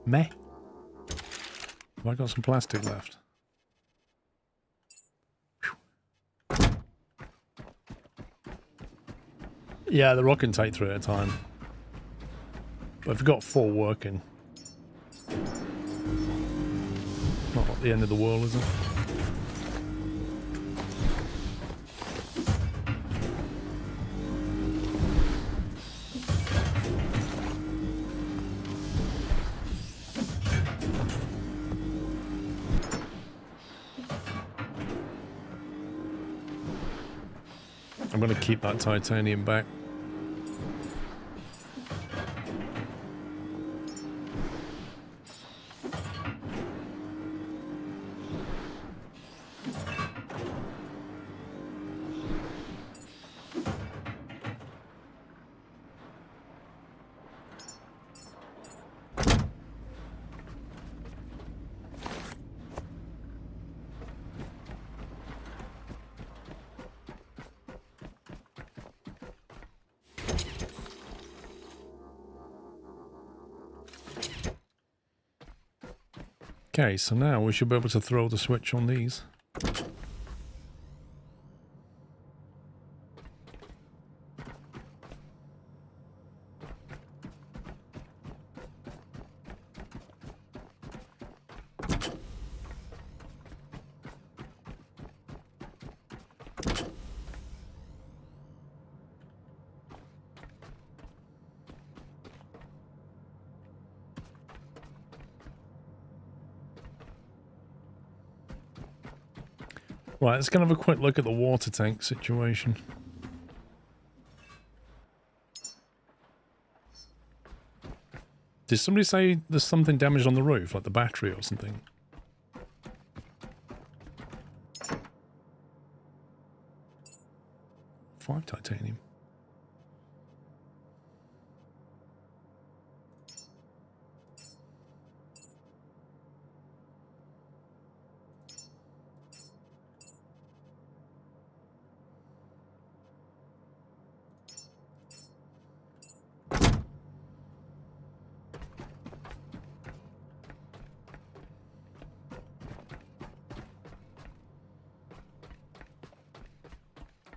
Meh. Have I got some plastic left? Whew. Yeah, the rock can take 3 at a time. But if we've got 4 working, not the end of the world, is it? I'm going to keep that titanium back. Okay, so now we should be able to throw the switch on these. Right, let's go have a quick look at the water tank situation. Did somebody say there's something damaged on the roof, like the battery or something? Five titanium.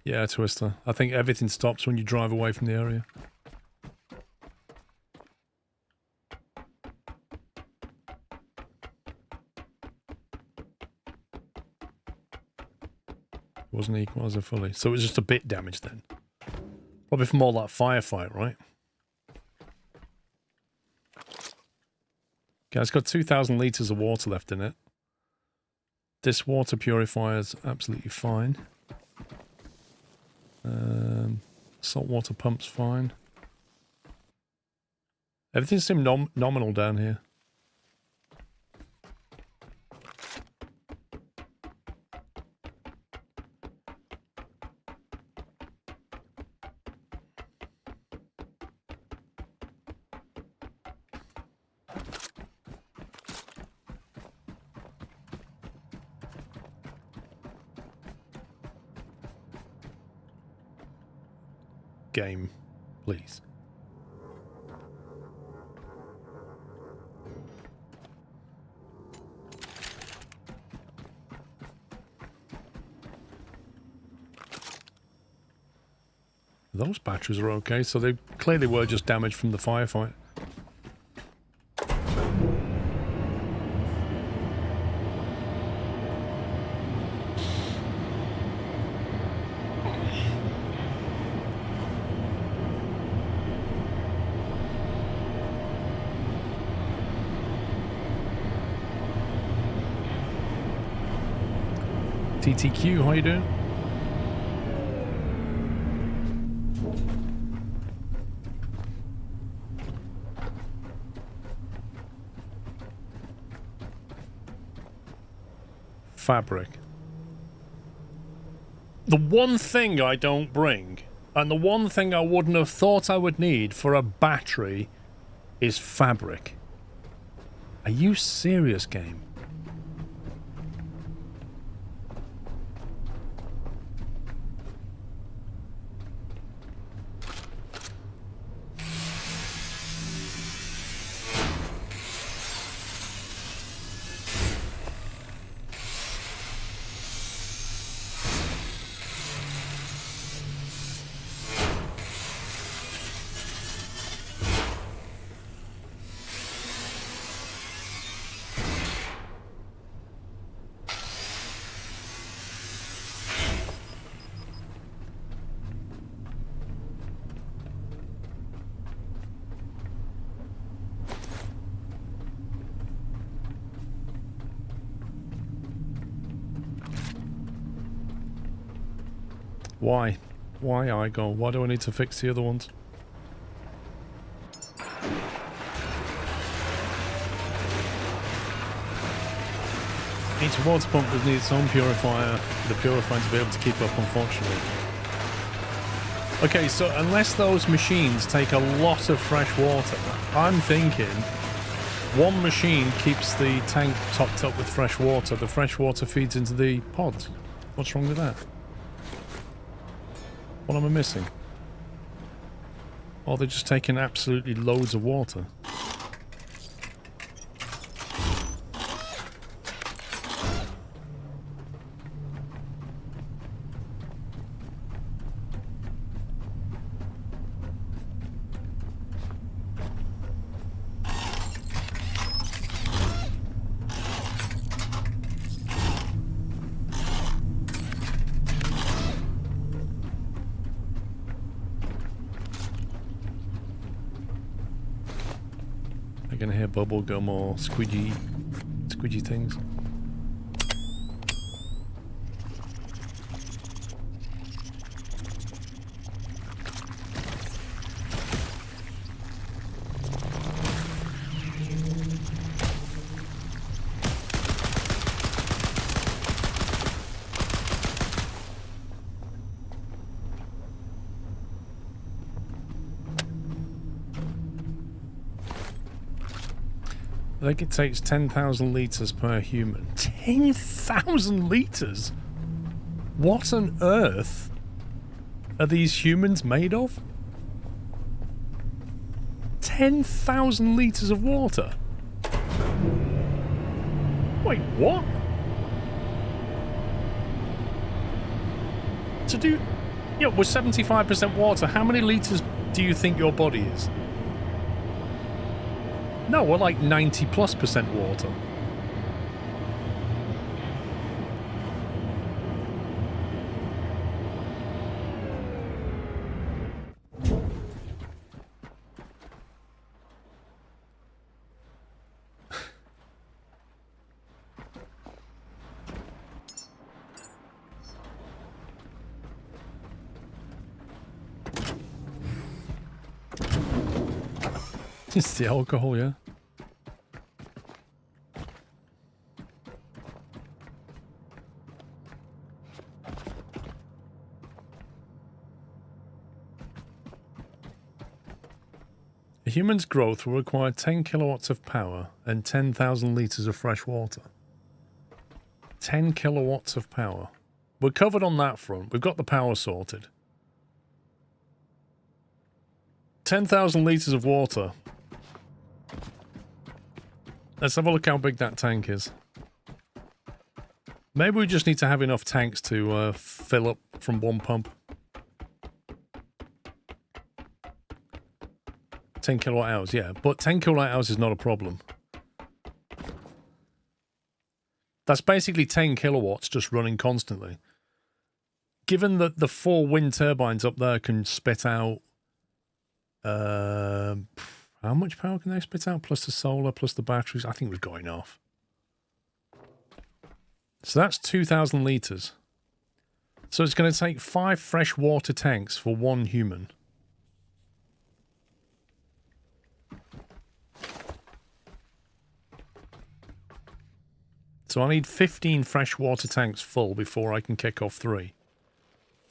Yeah, Twister. I think everything stops when you drive away from the area. It wasn't equalizer fully. So it was just a bit damaged then. Probably from all that firefight, right? Okay, it's got 2,000 litres of water left in it. This water purifier is absolutely fine. Saltwater pump's fine. Everything seemed nominal down here. Game, please. Those batteries are okay, so they clearly were just damaged from the firefight. TTQ, how you doing? Fabric. The one thing I don't bring, and the one thing I wouldn't have thought I would need for a battery, is fabric. Are you serious, game? Why? Why Igor? Why do I need to fix the other ones? Each water pump does need its own purifier, the purifier to be able to keep up, unfortunately. Okay, so unless those machines take a lot of fresh water, I'm thinking one machine keeps the tank topped up with fresh water, the fresh water feeds into the pods. What's wrong with that? What am I missing? Or they're just taking absolutely loads of water. We're going to hear bubblegum or squidgy things. I think it takes 10,000 litres per human. 10,000 litres? What on earth are these humans made of? 10,000 litres of water? Wait, what? To do... Yeah, we're 75% water. How many litres do you think your body is? No, we're like 90+% water. It's the alcohol, yeah. A human's growth will require 10 kilowatts of power and 10,000 litres of fresh water. 10 kilowatts of power. We're covered on that front. We've got the power sorted. 10,000 litres of water. Let's have a look how big that tank is. Maybe we just need to have enough tanks to fill up from one pump. 10 kilowatt hours, yeah. But 10 kilowatt hours is not a problem. That's basically 10 kilowatts just running constantly. Given that the 4 wind turbines up there can spit out... how much power can they spit out? Plus the solar, plus the batteries. I think we've got enough. So that's 2,000 litres. So it's going to take 5 freshwater tanks for 1 human. So I need 15 freshwater tanks full before I can kick off 3.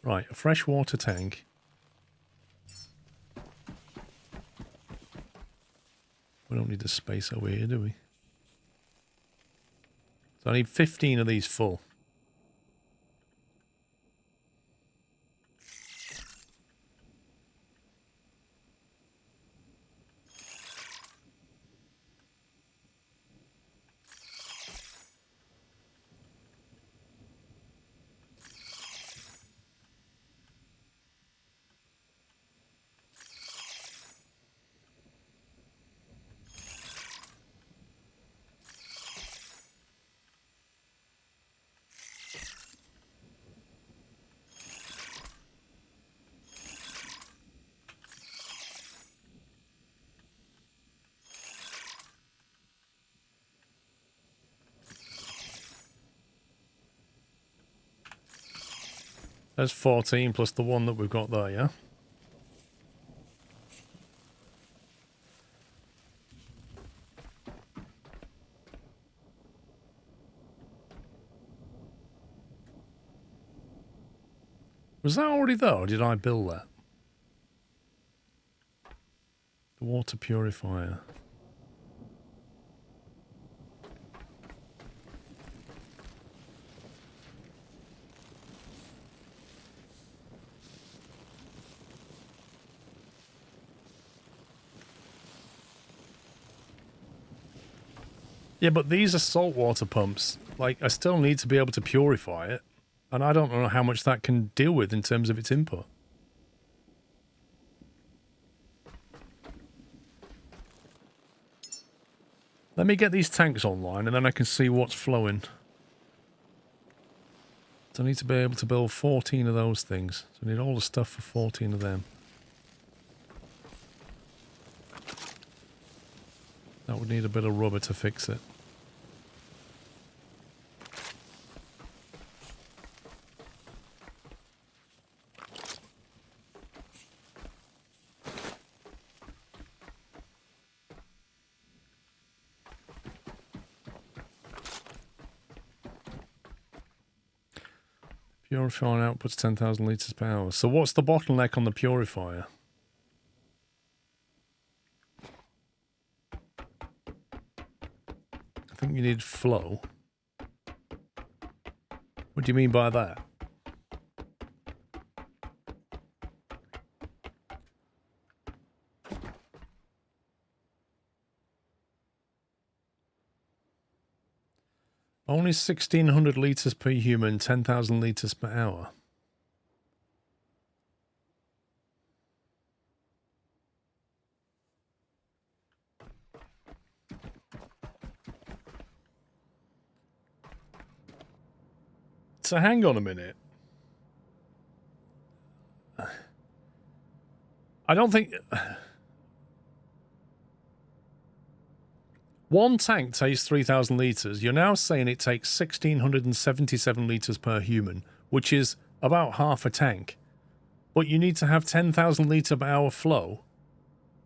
Right, a freshwater tank. We don't need the space over here, do we? So I need 15 of these full. There's 14 plus the one that we've got there, yeah? Was that already there, or did I build that? The water purifier. Yeah, but these are saltwater pumps. Like, I still need to be able to purify it. And I don't know how much that can deal with in terms of its input. Let me get these tanks online and then I can see what's flowing. So I need to be able to build 14 of those things. So I need all the stuff for 14 of them. That That would need a bit of rubber to fix it. Purifier outputs 10,000 litres per hour. So what's the bottleneck on the purifier? I think you need flow. What do you mean by that? Only 1,600 litres per human, 10,000 litres per hour. So hang on a minute. I don't think... One tank takes 3,000 litres. You're now saying it takes 1,677 litres per human, which is about half a tank. But you need to have 10,000 litre per hour flow,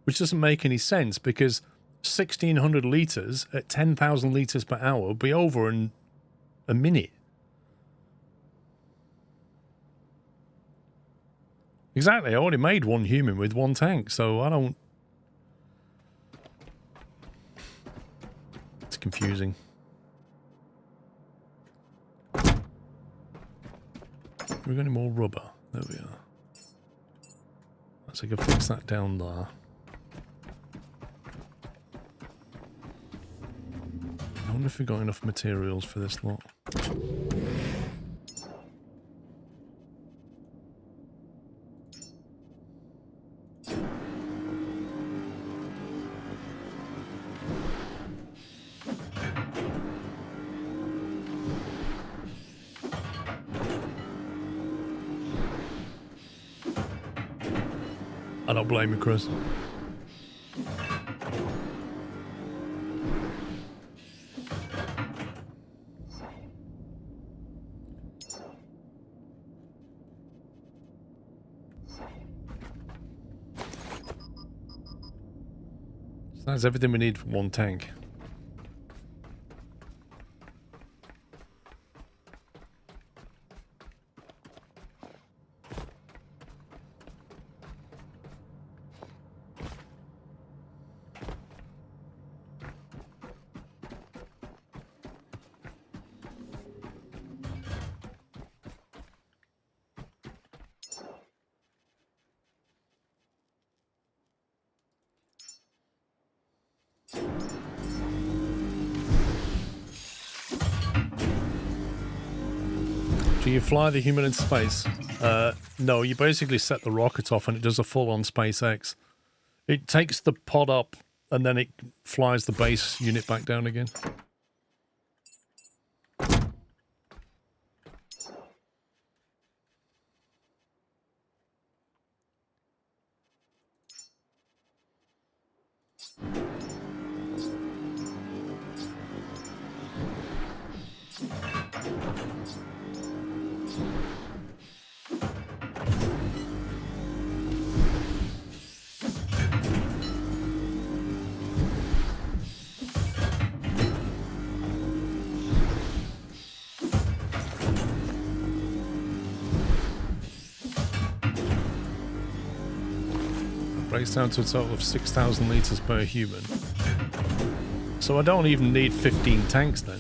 which doesn't make any sense because 1,600 litres at 10,000 litres per hour would be over in a minute. Exactly. I already made one human with one tank, so I don't... It's confusing. We've got any more rubber? There we are. So I can fix that down there. I wonder if we've got enough materials for this lot. I don't blame you, Chris. So that's everything we need for one tank. Do you fly the human into space? No, you basically set the rocket off and it does a full-on SpaceX. It takes the pod up and then it flies the base unit back down again. Breaks down to a total of 6,000 litres per human. So I don't even need 15 tanks then.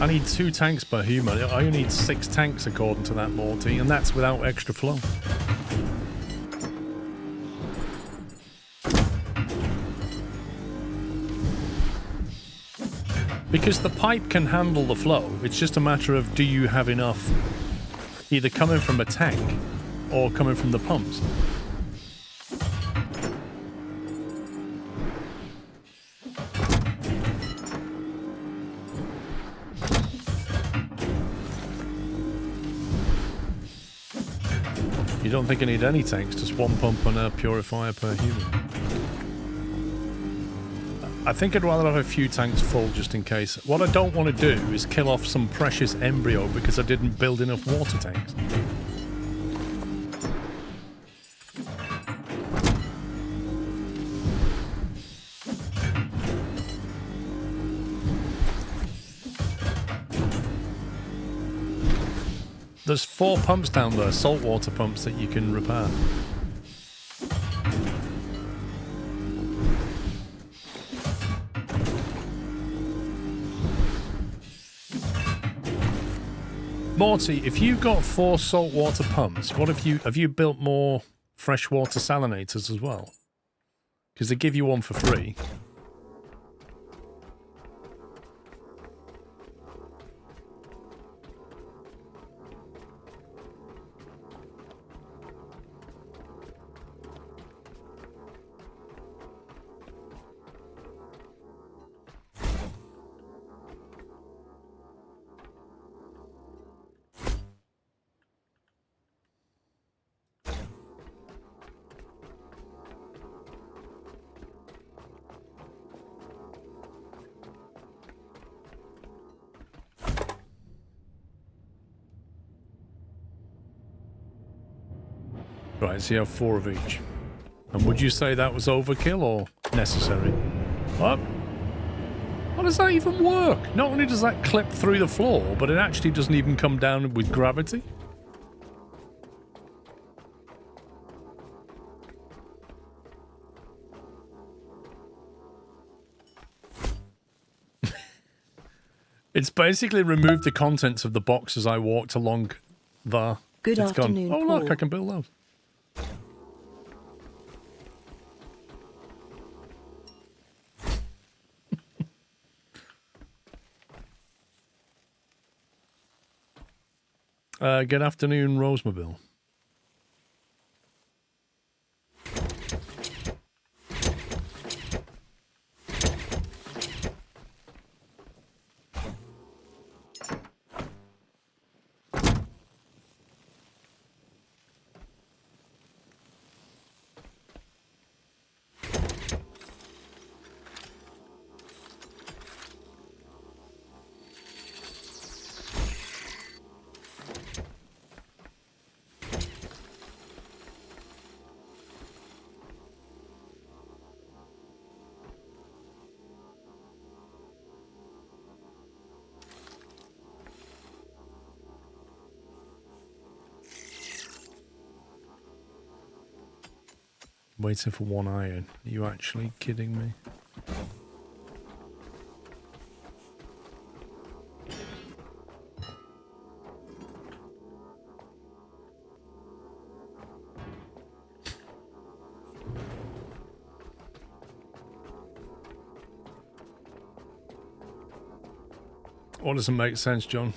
I need 2 tanks per human. I only need 6 tanks according to that Morty, and that's without extra flow. Because the pipe can handle the flow, it's just a matter of do you have enough either coming from a tank or coming from the pumps. You don't think I need any tanks, just one pump and a purifier per human. I think I'd rather have a few tanks full just in case. What I don't want to do is kill off some precious embryo because I didn't build enough water tanks. There's 4 pumps down there, saltwater pumps that you can repair. Morty, if you've got 4 saltwater pumps, what have you built more freshwater salinators as well? Because they give you one for free. Right, so you have 4 of each. And would you say that was overkill or necessary? What? How does that even work? Not only does that clip through the floor, but it actually doesn't even come down with gravity. It's basically removed the contents of the box as I walked along there. Good It's afternoon, gone. Oh, Paul. look, I can build those. Good afternoon, Rosemobile. Waiting for 1 iron. Are you actually kidding me? What doesn't make sense, John?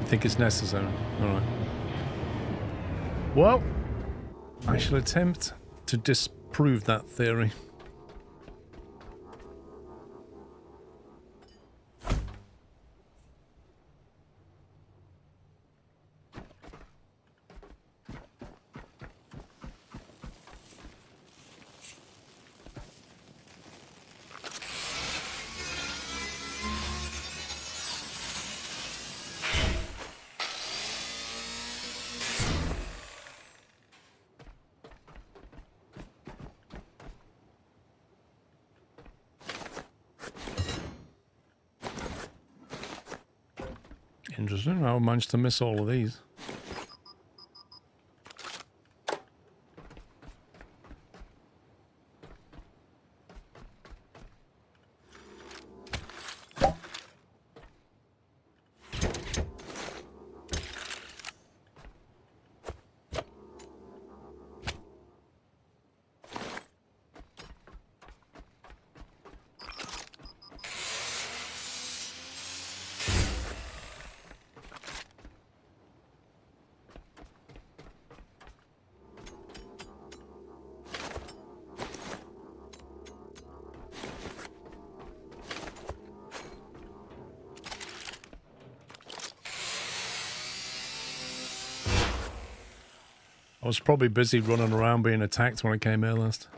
Think it's necessary. Alright. Well, I shall attempt to disprove that theory. Interesting. I managed to miss all of these. I was probably busy running around being attacked when I came here last.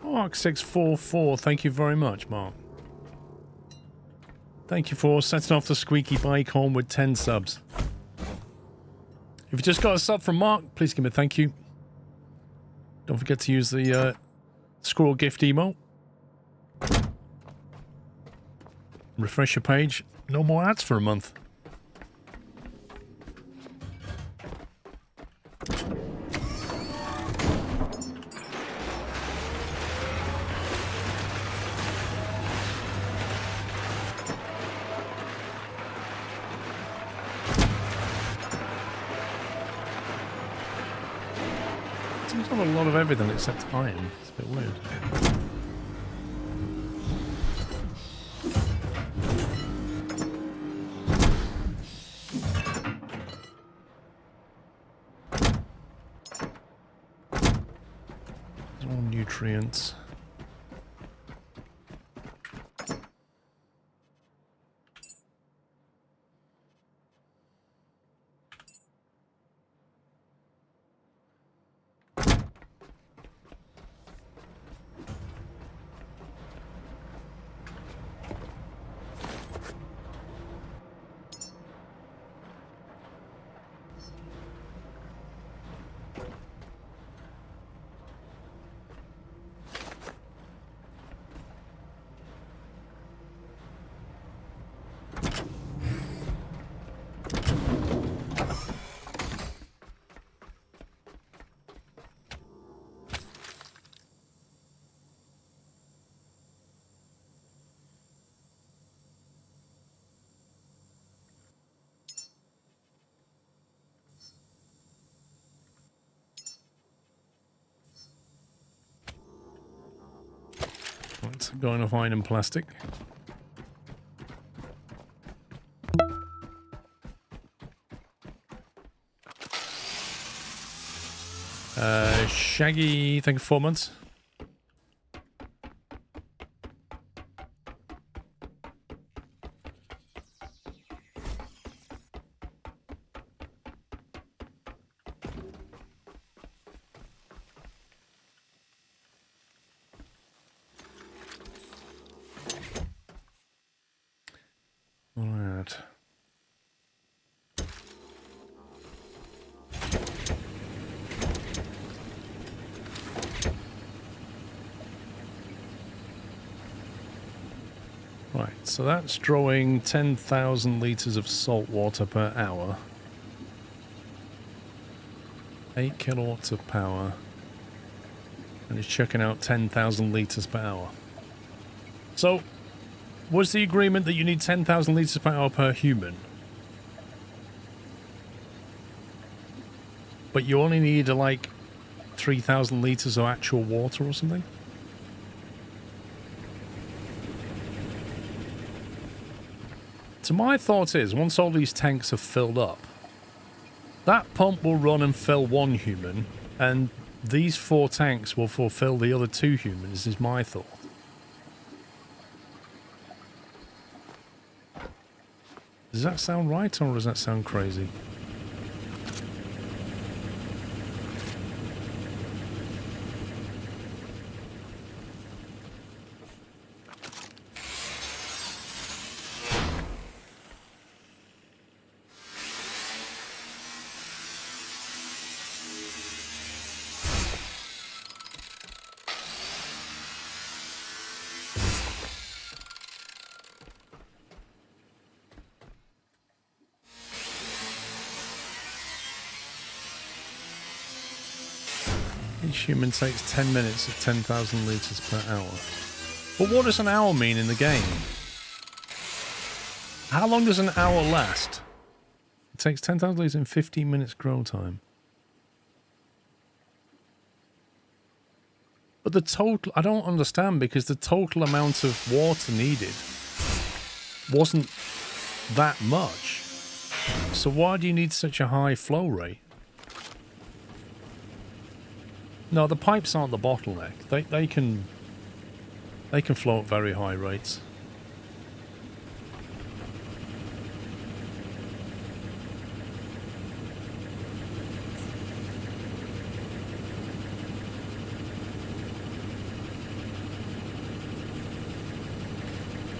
Mark644, thank you very much, Mark. Thank you for setting off the squeaky bike horn with 10 subs. If you just got a sub from Mark, please give me a thank you. Don't forget to use the squirrel gift emote. Refresh your page. No more ads for a month. Seems to have a lot of everything except iron. It's a bit weird. All nutrients. Right, going off iron and plastic. Shaggy, thank you for 4 months. All right. Right, so that's drawing 10,000 litres of salt water per hour. 8 kilowatts of power. And it's chucking out 10,000 litres per hour. So, was the agreement that you need 10,000 litres per hour per human? But you only need like 3,000 litres of actual water or something? So my thought is, once all these tanks are filled up, that pump will run and fill one human, and these 4 tanks will fulfill the other 2 humans, is my thought. Does that sound right, or does that sound crazy? Each human takes 10 minutes at 10,000 litres per hour. But what does an hour mean in the game? How long does an hour last? It takes 10,000 litres in 15 minutes grow time. But the total... I don't understand, because the total amount of water needed wasn't that much. So why do you need such a high flow rate? No, the pipes aren't the bottleneck. They can flow at very high rates.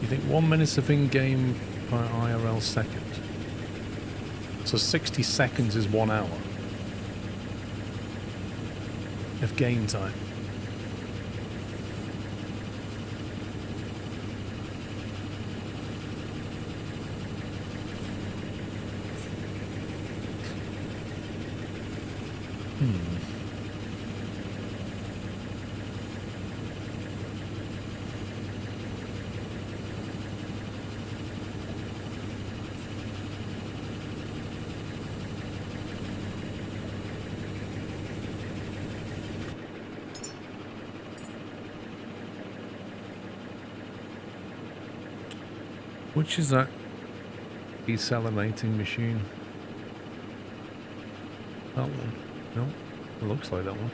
You think 1 minute of in-game per IRL second? So 60 seconds is 1 hour of game time. Which is that desalinating machine? That one? No, it looks like that one.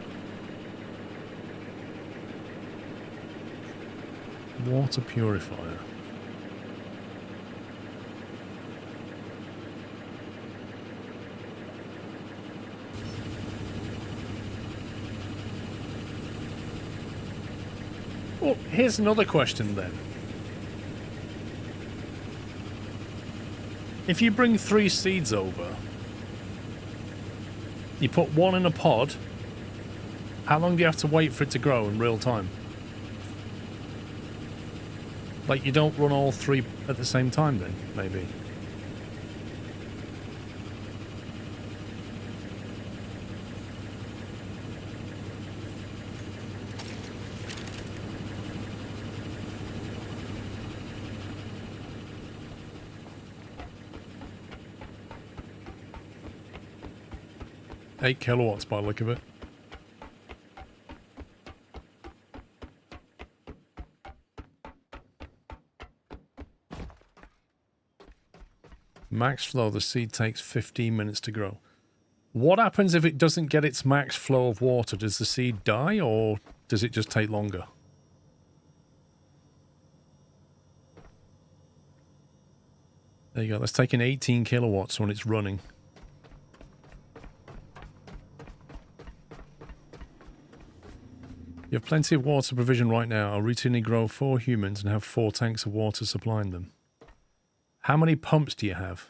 Water purifier. Well, here's another question then. If you bring 3 seeds over, you put 1 in a pod, how long do you have to wait for it to grow in real time? Like, you don't run all 3 at the same time then, maybe? Eight kilowatts by the look of it. Max flow, the seed takes 15 minutes to grow. What happens if it doesn't get its max flow of water? Does the seed die, or does it just take longer? There you go, that's taking 18 kilowatts when it's running. You have plenty of water provision right now. I'll routinely grow 4 humans and have 4 tanks of water supplying them. How many pumps do you have?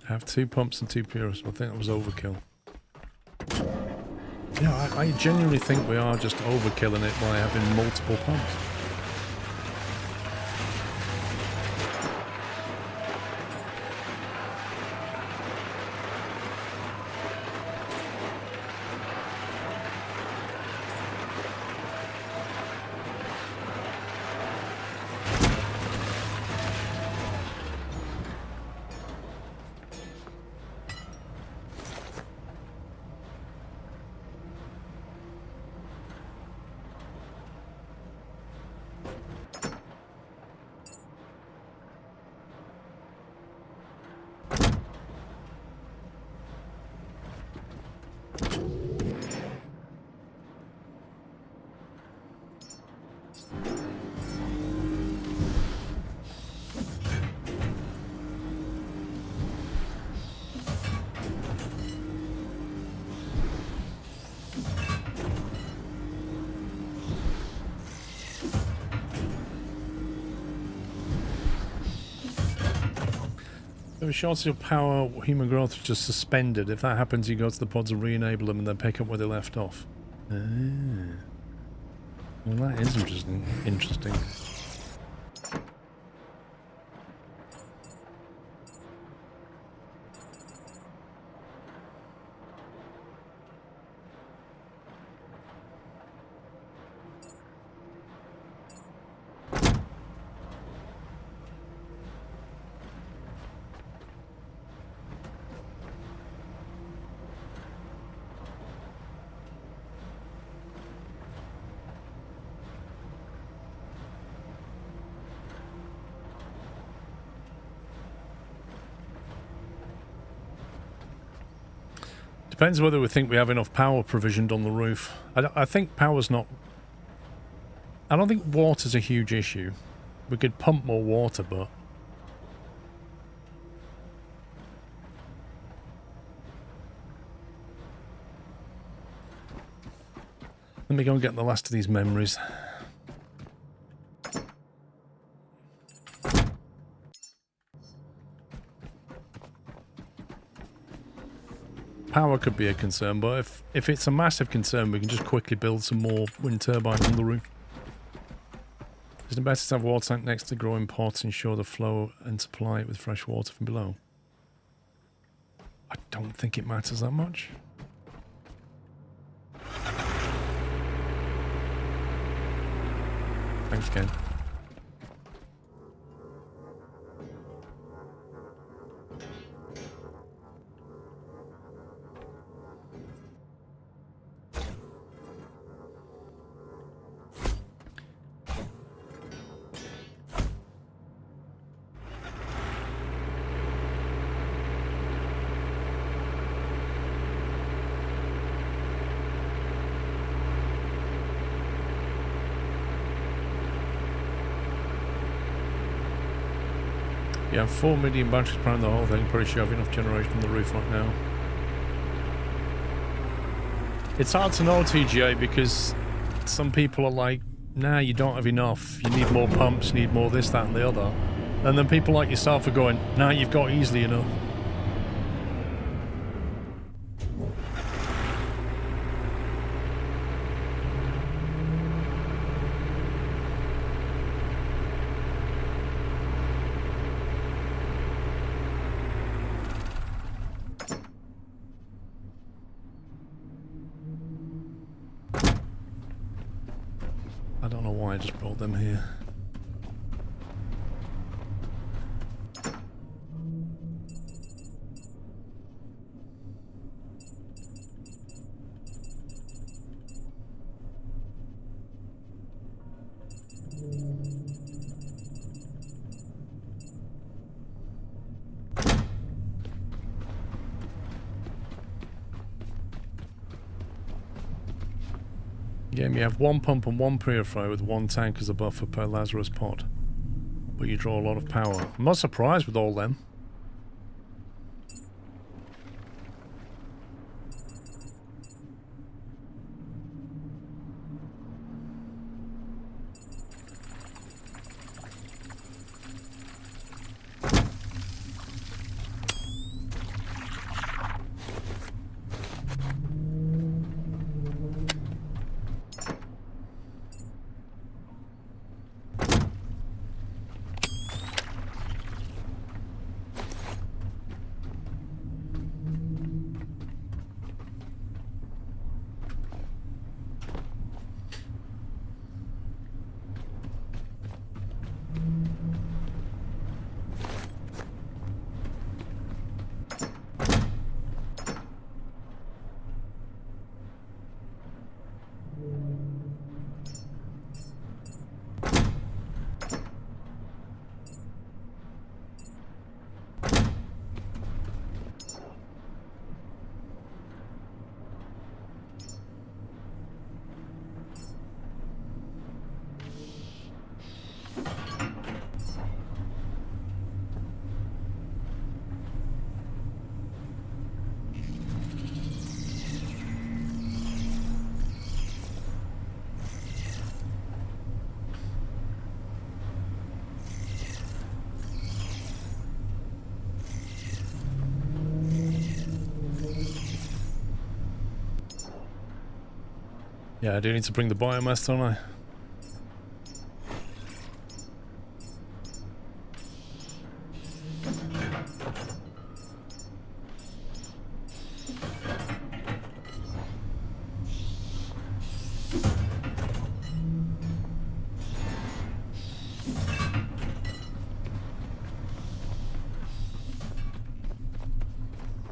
I have 2 pumps and 2 purists. I think that was overkill. Yeah, I genuinely think we are just overkilling it by having multiple pumps. So shortage of power, human growth is just suspended. If that happens, you go to the pods and re-enable them and then pick up where they left off. Ah. Well, that is interesting. Depends whether we think we have enough power provisioned on the roof. I think power's not... I don't think water's a huge issue. We could pump more water, but... Let me go and get the last of these memories. Power could be a concern, but if it's a massive concern, we can just quickly build some more wind turbines on the roof. Isn't it better to have a water tank next to growing pots, ensure the flow and supply it with fresh water from below? I don't think it matters that much. Thanks, Ken. You have 4 medium batteries powering the whole thing. Pretty sure you have enough generation on the roof right now. It's hard to know, TGA, because some people are like, nah, you don't have enough. You need more pumps, you need more this, that, and the other. And then people like yourself are going, nah, you've got easily enough. I don't know why I just brought them here. Game, you have one pump and one purifier with one tank as a buffer per Lazarus pod. But you draw a lot of power. I'm not surprised with all them. Yeah, I do need to bring the biomass, don't I?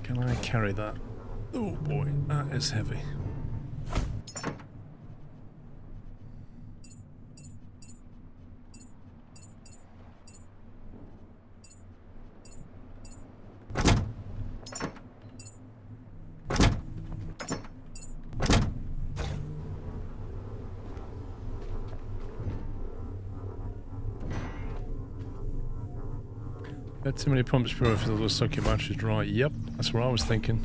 Can I carry that? Oh boy, that is heavy. Got too many pumps per if they'll suck your batteries dry. Yep, that's what I was thinking.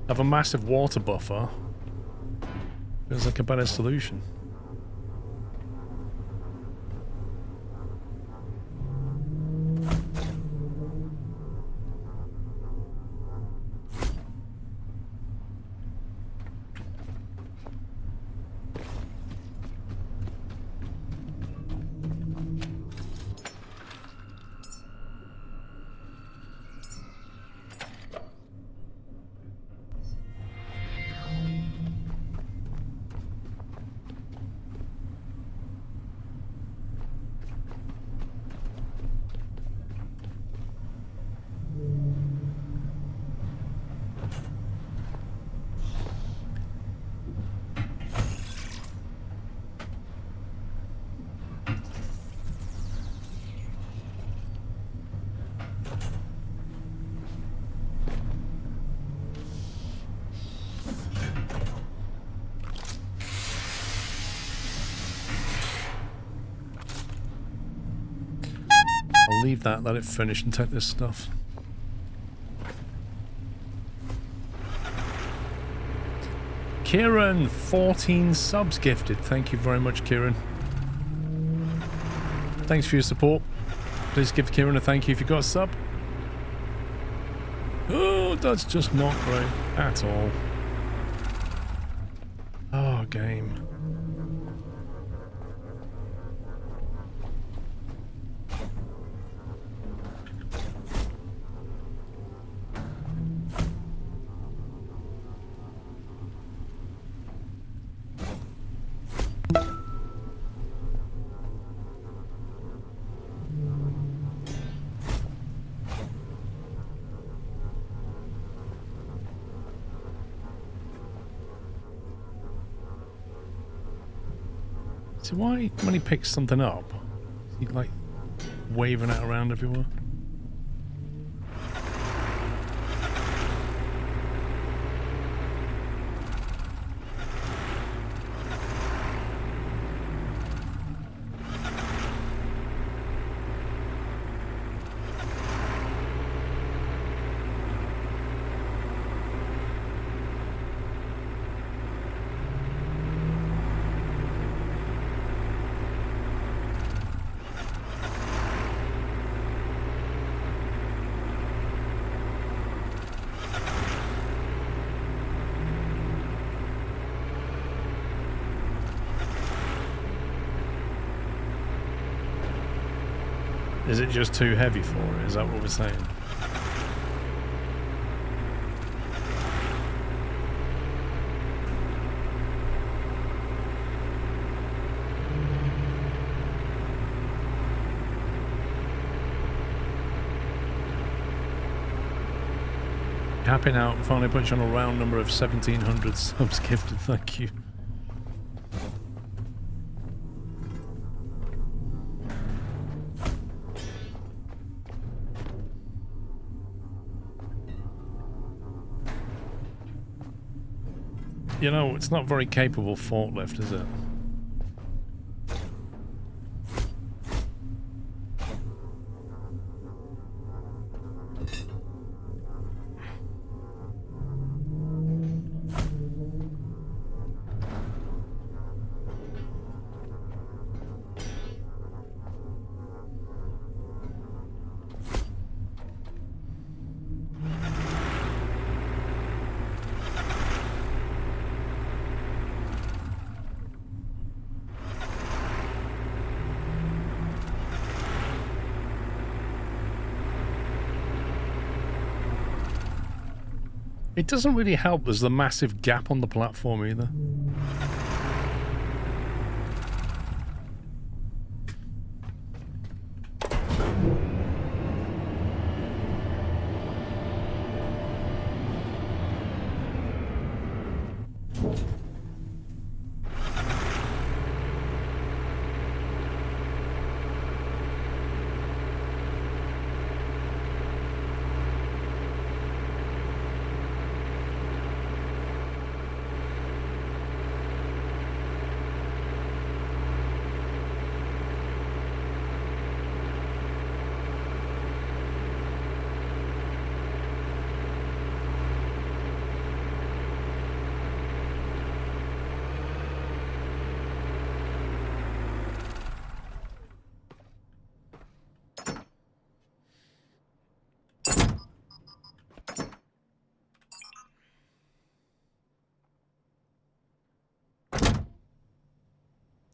Have a massive water buffer. Feels like a better solution. Leave that, let it finish and take this stuff. Kieran, 14 subs gifted. Thank you very much, Kieran. Thanks for your support. Please give Kieran a thank you if you got a sub. Oh, that's just not great at all. Oh, game. So why, when he picks something up, is he like waving it around everywhere? Is it just too heavy for it? Is that what we're saying? Tapping out, finally put you on a round number of 1,700 subs gifted, thank you. You know, it's not very capable forklift, is it? It doesn't really help there's the massive gap on the platform either.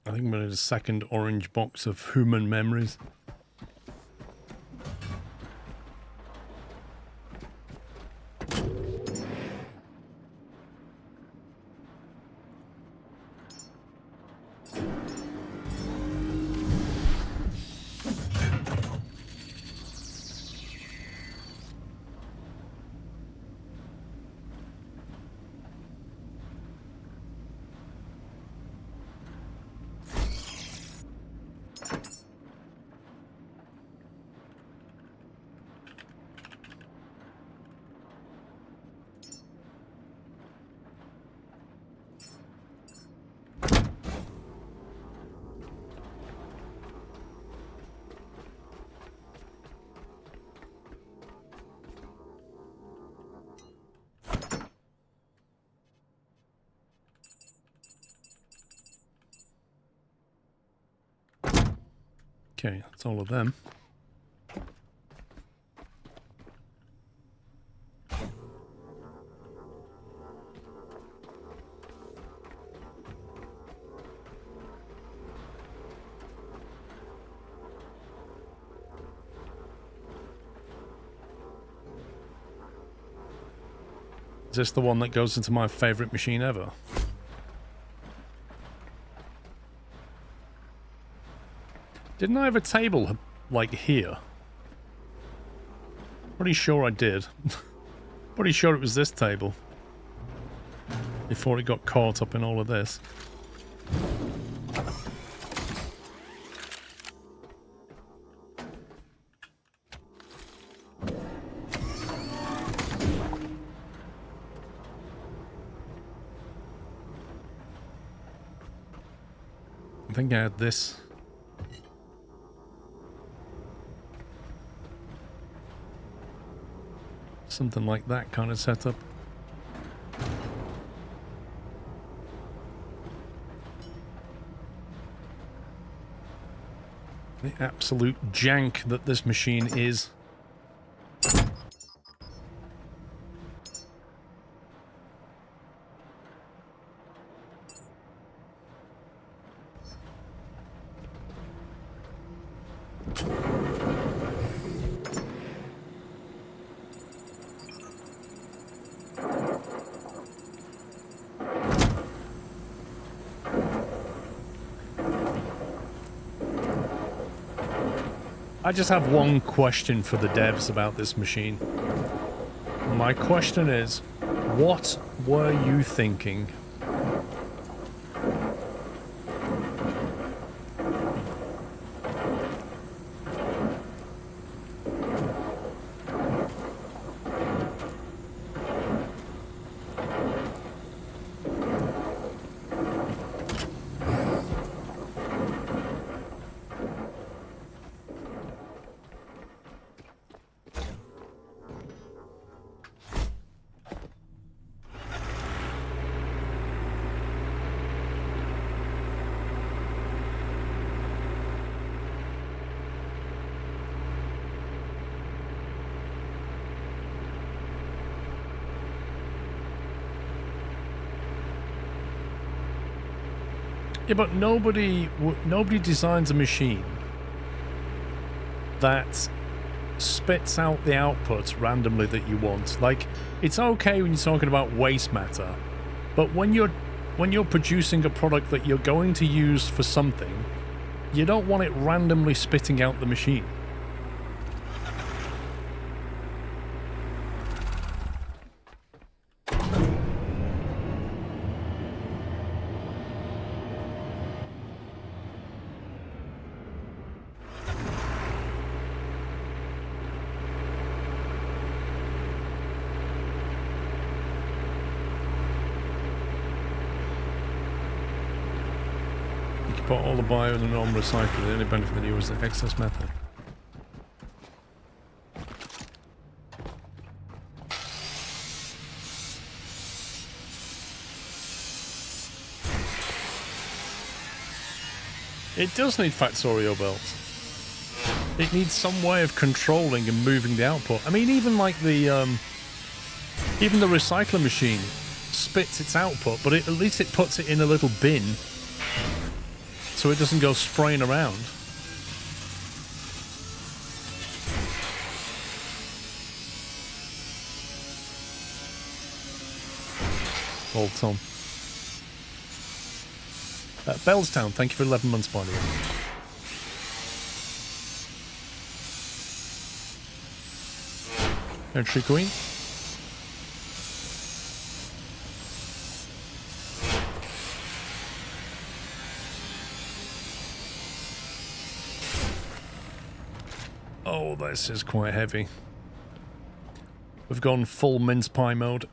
I think I'm going to need a second orange box of human memories. Okay, that's all of them. Is this the one that goes into my favorite machine ever? Didn't I have a table, like, here? Pretty sure I did. Pretty sure it was this table. Before it got caught up in all of this. I think I had this. Something like that kind of setup. The absolute jank that this machine is. I just have one question for the devs about this machine. My question is, what were you thinking? Yeah, but nobody designs a machine that spits out the outputs randomly that you want. Like, it's okay when you're talking about waste matter, but when you're producing a product that you're going to use for something, you don't want it randomly spitting out the machine. Put all the bio in the normal recycle. The only benefit of the new is the excess method. It does need Factorio belts. It needs some way of controlling and moving the output. I mean, even like the recycler machine spits its output, but at least it puts it in a little bin, so it doesn't go spraying around. Old Tom. Bellstown, thank you for 11 months, by the way. Entry Queen. Oh, this is quite heavy. We've gone full mince pie mode.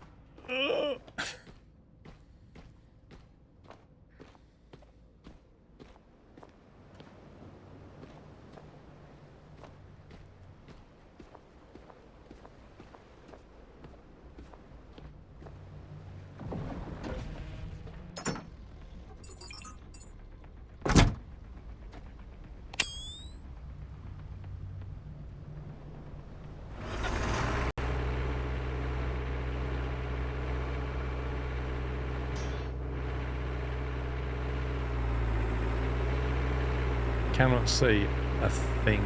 Cannot see a thing.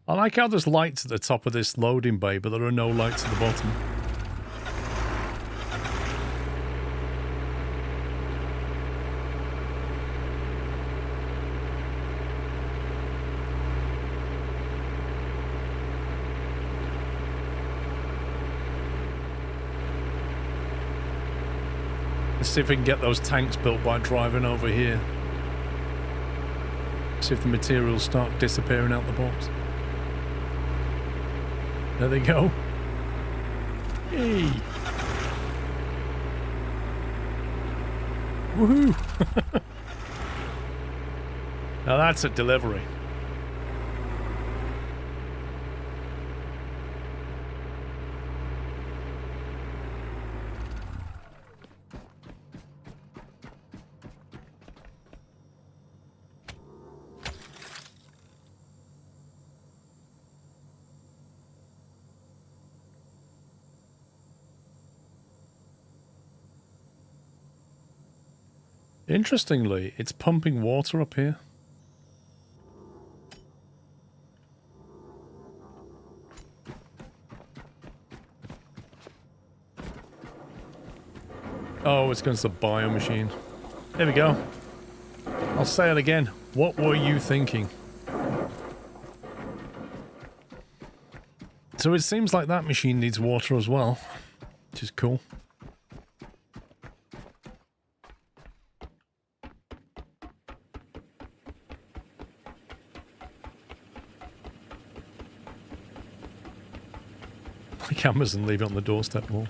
I like how there's lights at the top of this loading bay, but there are no lights at the bottom. See if we can get those tanks built by driving over here. See if the materials start disappearing out the box. There they go. Hey! Woohoo! Now that's a delivery. Interestingly, it's pumping water up here. Oh, it's going to the bio machine. There we go. I'll say it again. What were you thinking? So it seems like that machine needs water as well, which is cool. Amazon, leave it on the doorstep wall.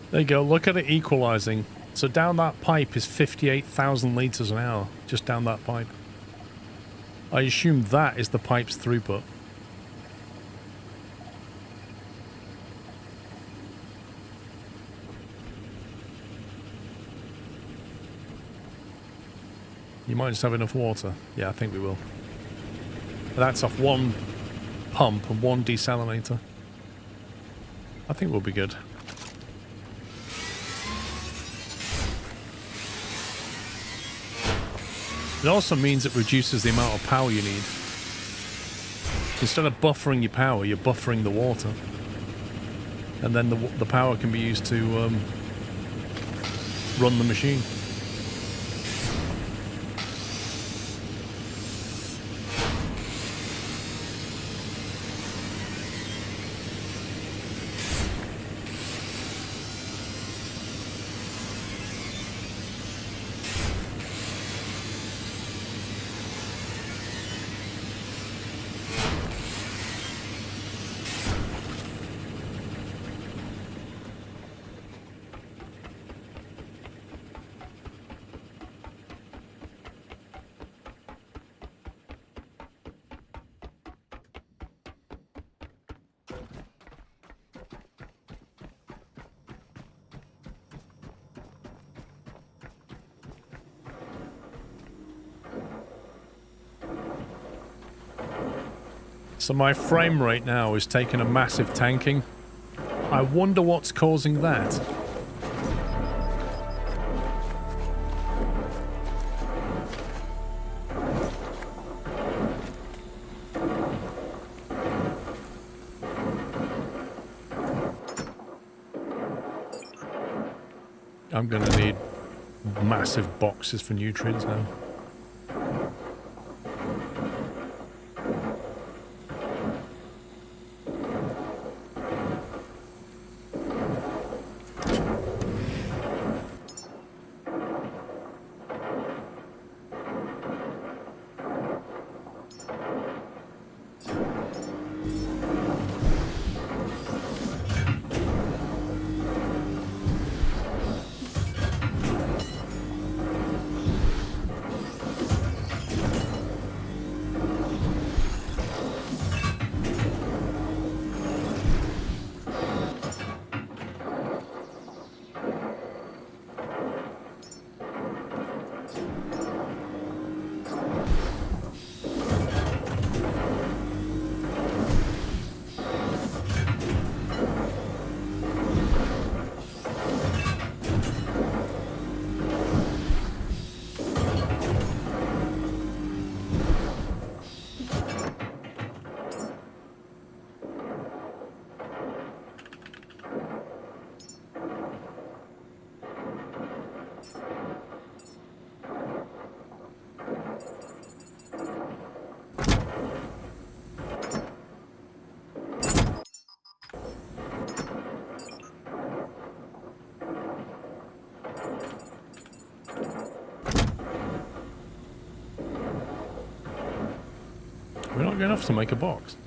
There you go. Look at it equalizing. So down that pipe is 58,000 litres an hour. Just down that pipe. I assume that is the pipe's throughput. You might just have enough water. Yeah, I think we will. That's off one pump and one desalinator. I think we'll be good. It also means it reduces the amount of power you need. Instead of buffering your power, you're buffering the water. And then the power can be used to run the machine. So my frame rate now is taking a massive tanking. I wonder what's causing that. I'm going to need massive boxes for nutrients now. We're not good enough to make a box.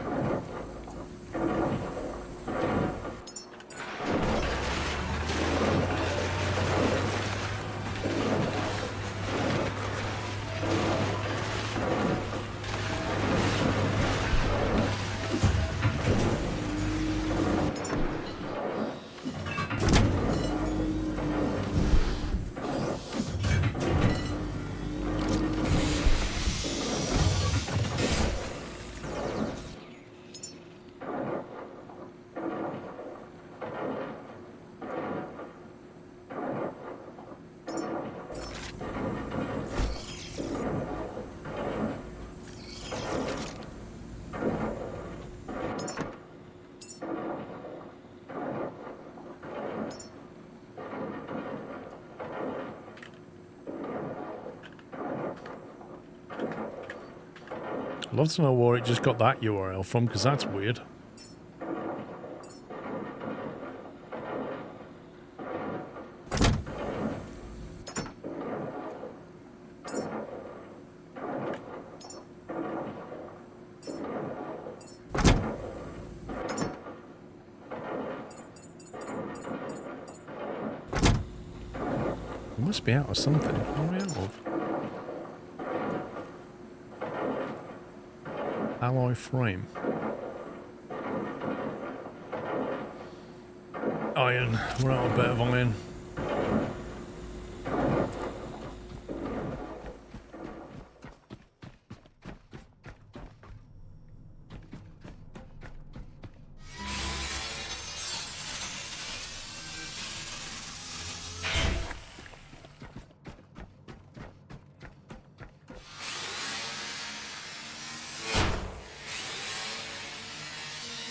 I'd love to know where it just got that URL from, because that's weird. must be out of something. What are we out of? Alloy frame. Iron. We're out of a bit of iron.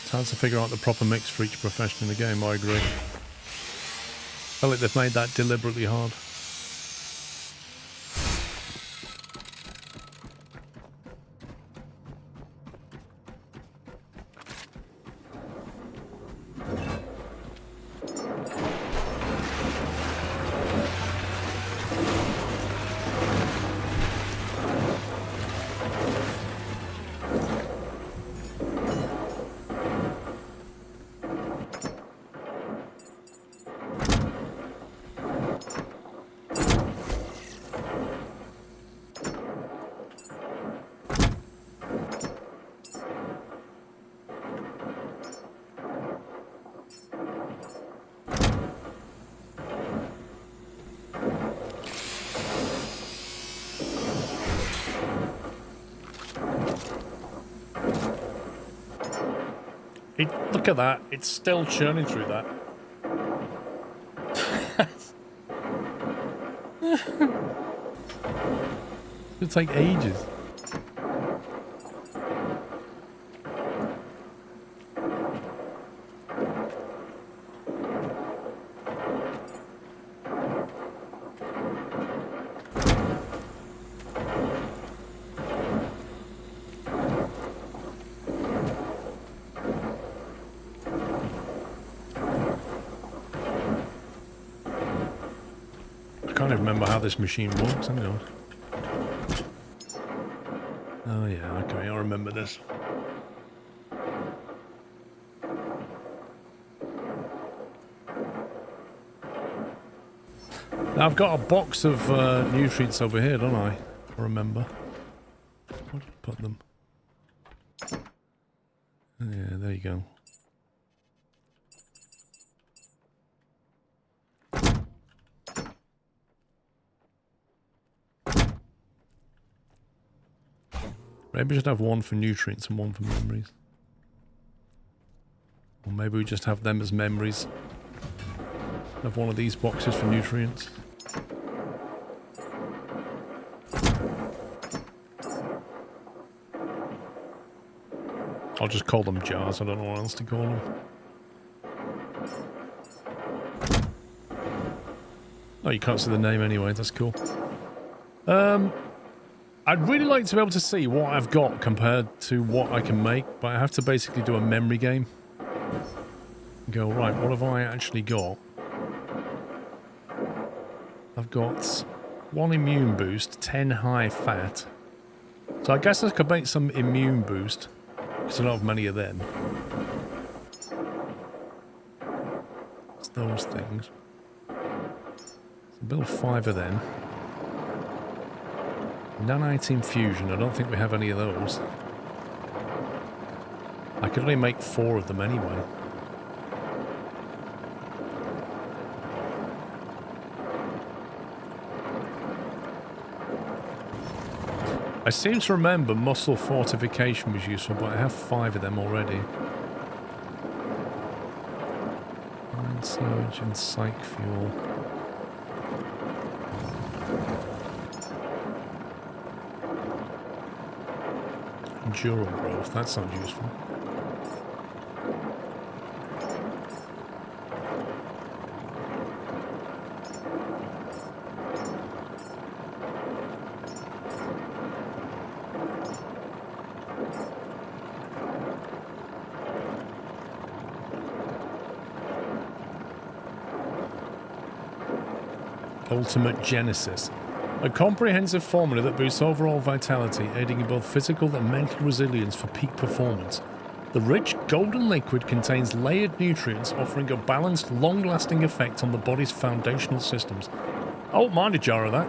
It's hard to figure out the proper mix for each profession in the game, I agree. I feel like they've made that deliberately hard. Look at that, it's still churning through that. It'll take ages. I can't even remember how this machine works. Hang on. Oh yeah, okay, I remember this. Now I've got a box of nutrients over here, don't I? I remember. Where did I put them? Yeah, there you go. Maybe we should have one for nutrients and one for memories. Or maybe we just have them as memories. Have one of these boxes for nutrients. I'll just call them jars, I don't know what else to call them. Oh, you can't see the name anyway, that's cool. I'd really like to be able to see what I've got compared to what I can make, but I have to basically do a memory game. Go, right, what have I actually got? I've got 1 immune boost, 10 high fat. So I guess I could make some immune boost, because I don't have many of them. It's those things. So build 5 of them. Nanite infusion, I don't think we have any of those. I could only make 4 of them anyway. I seem to remember muscle fortification was useful, but I have 5 of them already. Mind surge and psych fuel. Enduro growth, that sounds useful. Ultimate Genesis. A comprehensive formula that boosts overall vitality, aiding in both physical and mental resilience for peak performance. The rich golden liquid contains layered nutrients, offering a balanced, long-lasting effect on the body's foundational systems. Oh, mind a jar of that.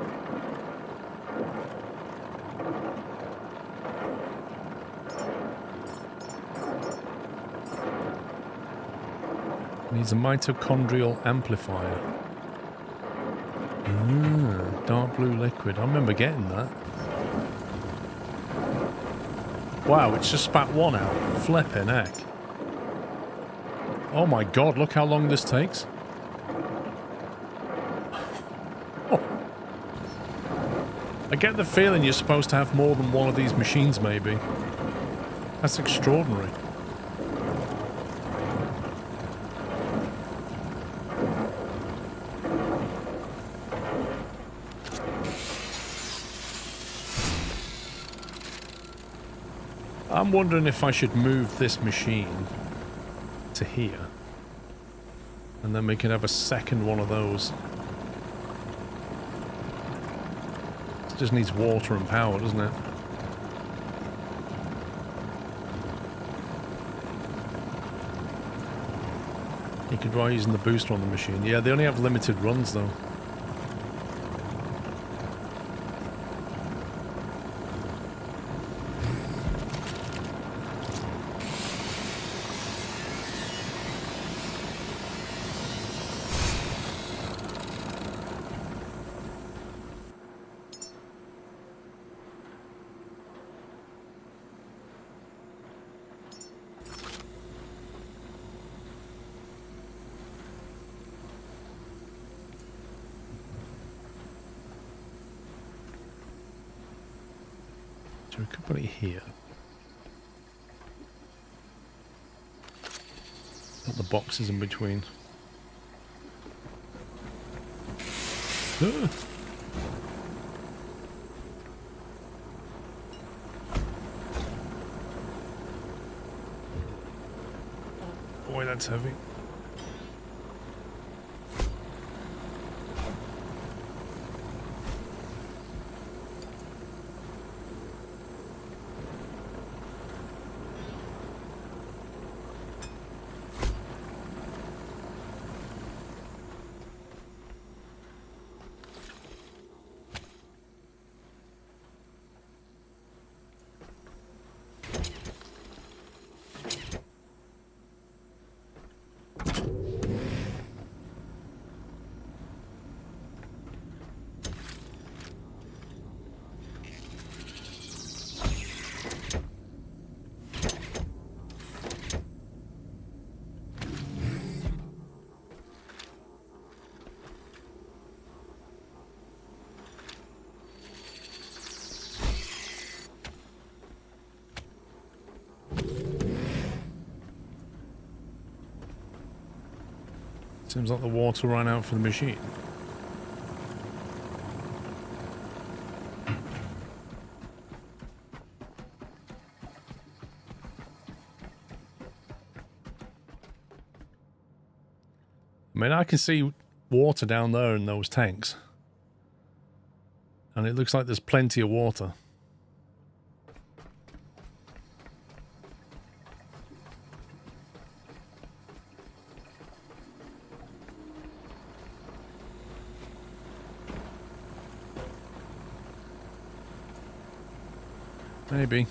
Needs a mitochondrial amplifier. Ah, dark blue liquid. I remember getting that. Wow, it's just spat one out. Flippin' heck. Oh my god, look how long this takes. Oh. I get the feeling you're supposed to have more than one of these machines, maybe. That's extraordinary. I'm wondering if I should move this machine to here. And then we can have a second one of those. It just needs water and power, doesn't it? You could try using the booster on the machine. Yeah, they only have limited runs though. So we could put it here. Put the boxes in between. Ah. Boy, that's heavy. Seems like the water ran out for the machine. I mean, I can see water down there in those tanks. And it looks like there's plenty of water. Maybe.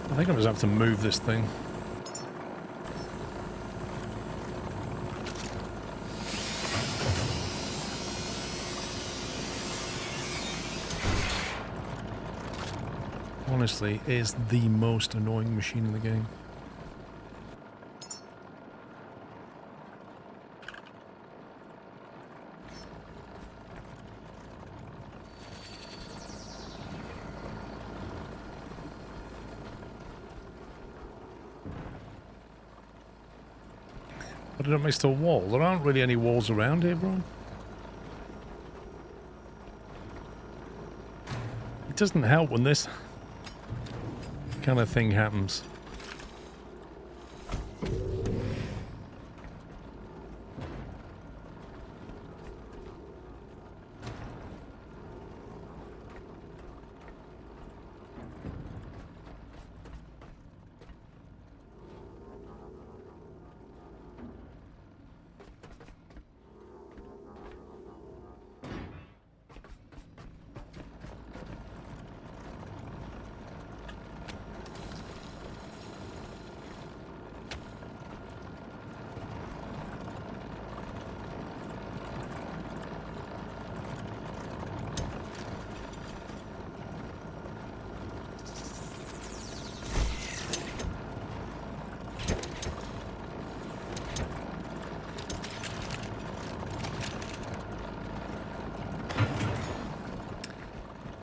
I think I just have to move this thing. Honestly, it is the most annoying machine in the game. Put it up next to a wall. There aren't really any walls around here, bro. It doesn't help when this kind of thing happens.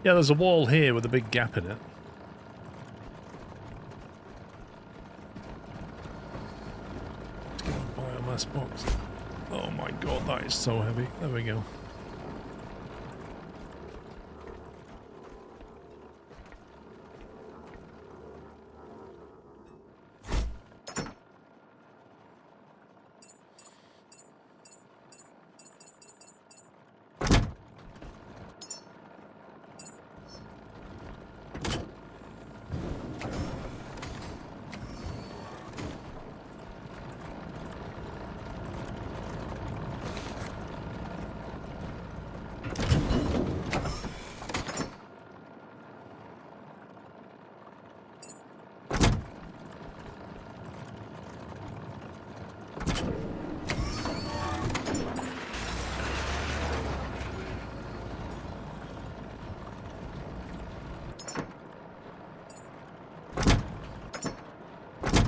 Yeah, there's a wall here with a big gap in it. Let's get a biomass box. Oh my god, that is so heavy. There we go.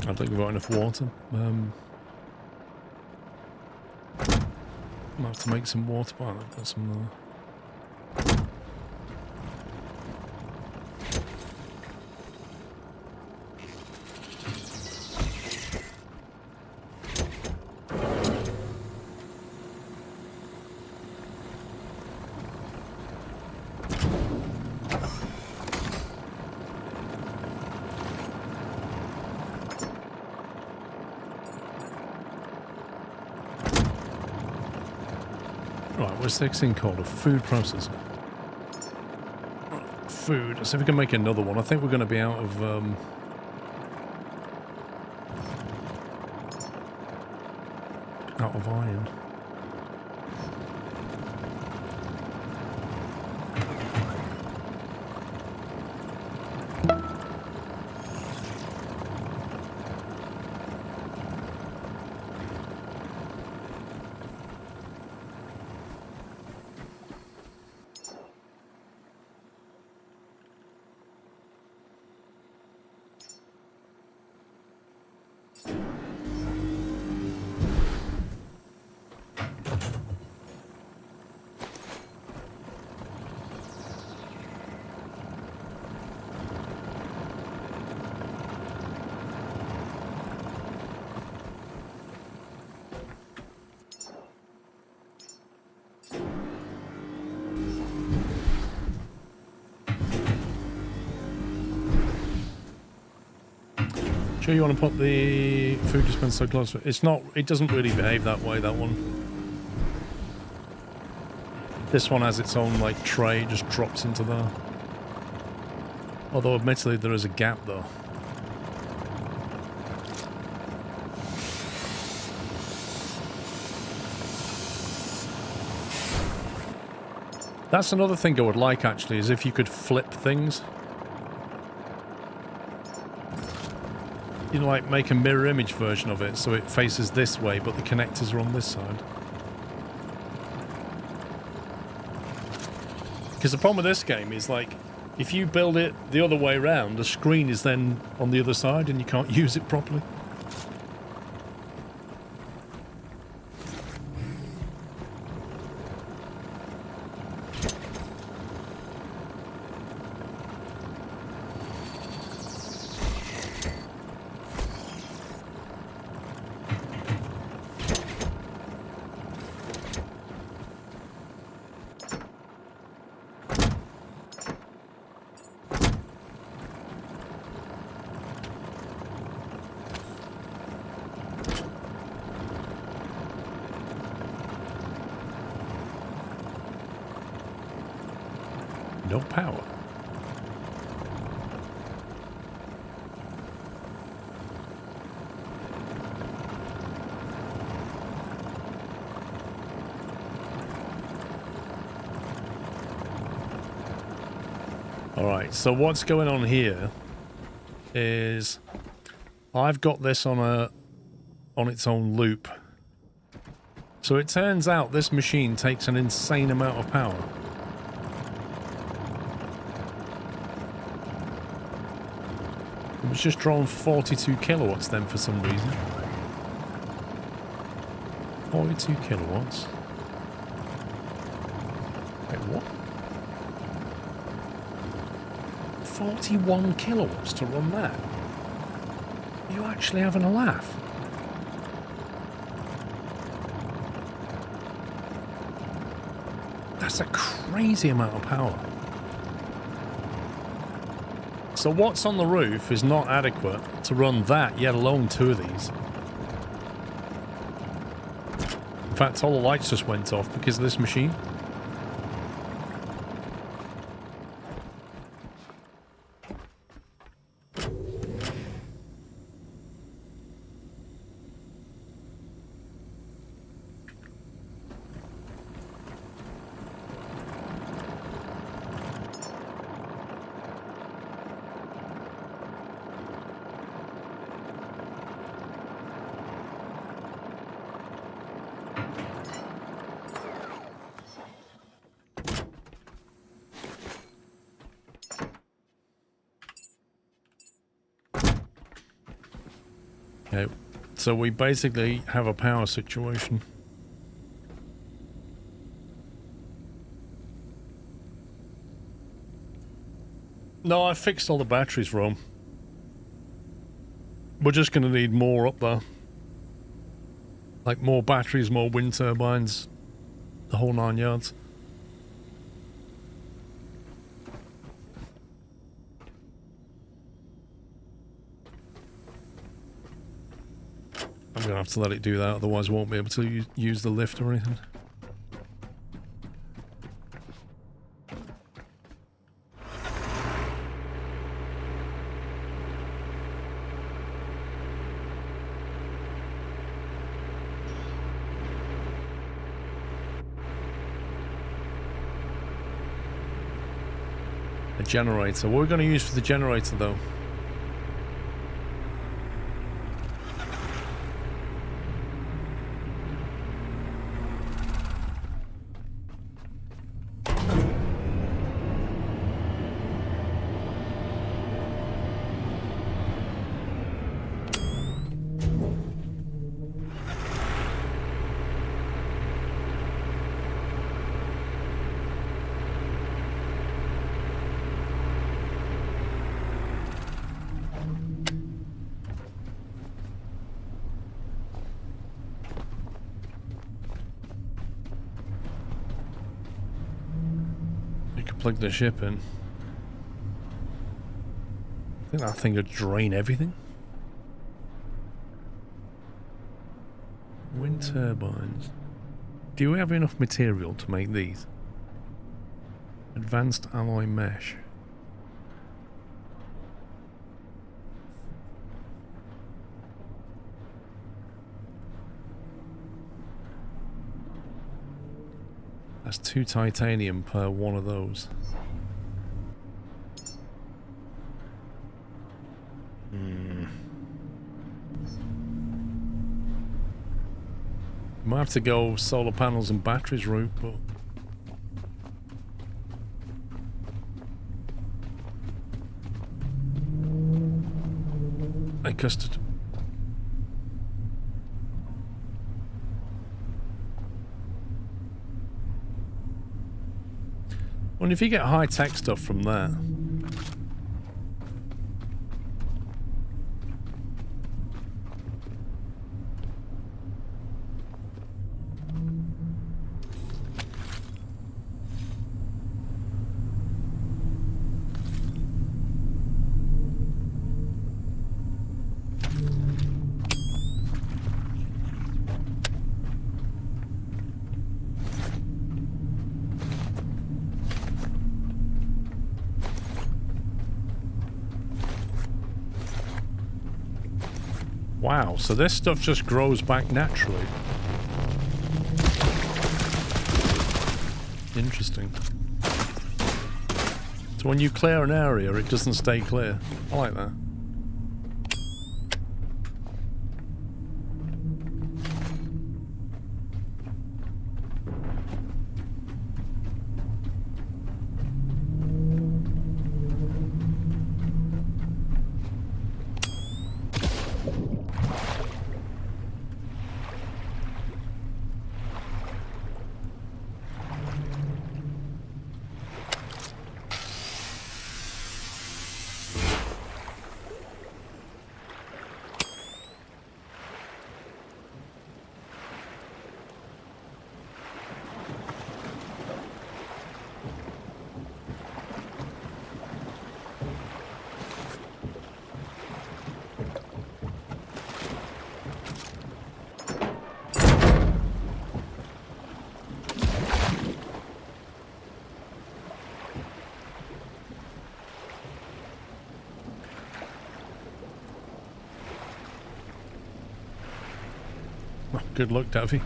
I think we've got enough water. I'll have to make some water, but I've got some Right, what's this thing called? A food processor. Food. Let's see if we can make another one. I think we're going to be out of iron. Sure you want to put the food dispenser close? It's not, it doesn't really behave that way, that one. This one has its own, like, tray, just drops into there. Although, admittedly, there is a gap, though. That's another thing I would like, actually, is if you could flip things. You know, like, make a mirror image version of it so it faces this way, but the connectors are on this side. Because the problem with this game is, like, if you build it the other way around, the screen is then on the other side and you can't use it properly. No power. Alright, so what's going on here is I've got this on its own loop. So it turns out this machine takes an insane amount of power. It was just drawing 42 kilowatts then for some reason. 42 kilowatts. Wait, what? 41 kilowatts to run that? Are you actually having a laugh? That's a crazy amount of power. So what's on the roof is not adequate to run that, yet alone two of these. In fact, all the lights just went off because of this machine. Okay, so we basically have a power situation. No, I fixed all the batteries, Rome. We're just going to need more up there. Like more batteries, more wind turbines, the whole 9 yards. I'm going to have to let it do that, otherwise I won't be able to use the lift or anything. A generator. What are we going to use for the generator though? Plug the ship in. I think that thing would drain everything. Wind turbines. Do we have enough material to make these? Advanced alloy mesh. That's 2 titanium per one of those. Might have to go solar panels and batteries route, but hey, custard. Well, if you get high-tech stuff from there. Wow, so this stuff just grows back naturally. Interesting. So when you clear an area, it doesn't stay clear. I like that. Oh, good luck, Davy.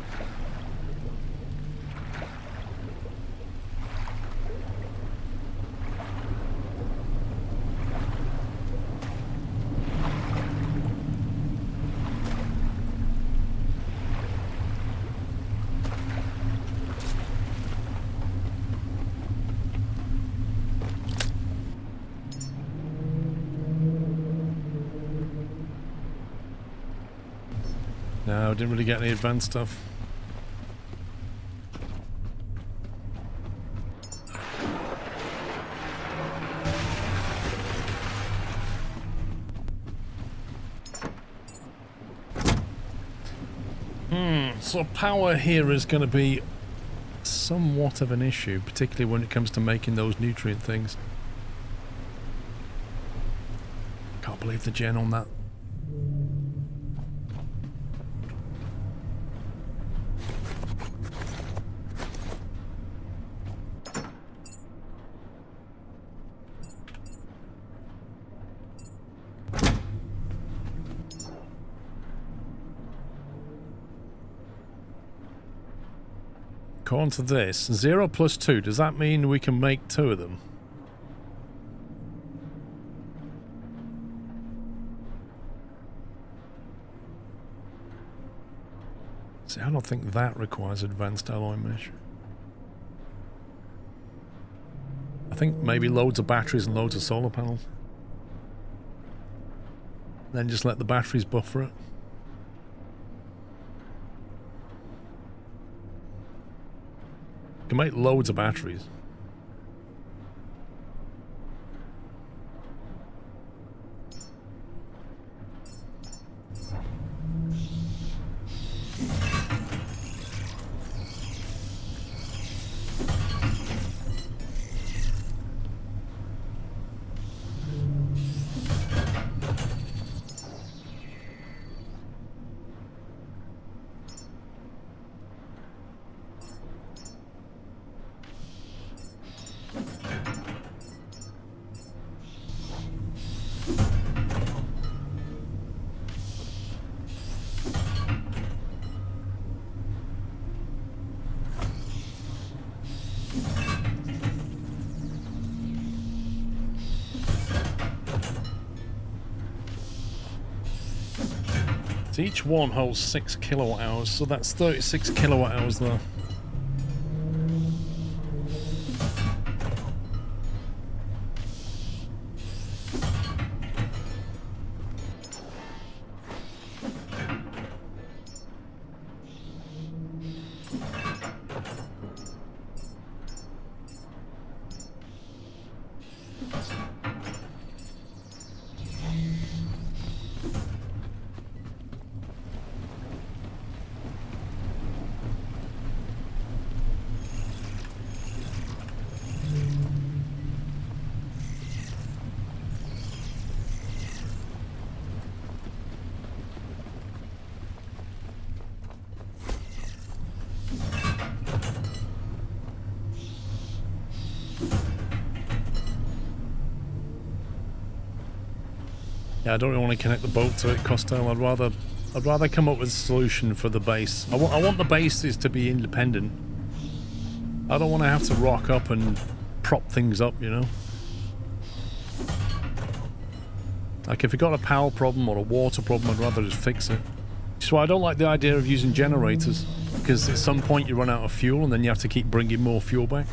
No, didn't really get any advanced stuff. So power here is going to be somewhat of an issue, particularly when it comes to making those nutrient things. Can't believe the gen on that. According to this, 0 plus 2, does that mean we can make 2 of them? See, I don't think that requires advanced alloy mesh. I think maybe loads of batteries and loads of solar panels. Then just let the batteries buffer it. You can make loads of batteries. So each one holds 6 kilowatt hours, so that's 36 kilowatt hours there. Yeah, I don't really want to connect the boat to it, Costello. I'd rather come up with a solution for the base. I want the bases to be independent. I don't want to have to rock up and prop things up, you know? Like, if you've got a power problem or a water problem, I'd rather just fix it. Which is why I don't like the idea of using generators. Because at some point you run out of fuel and then you have to keep bringing more fuel back.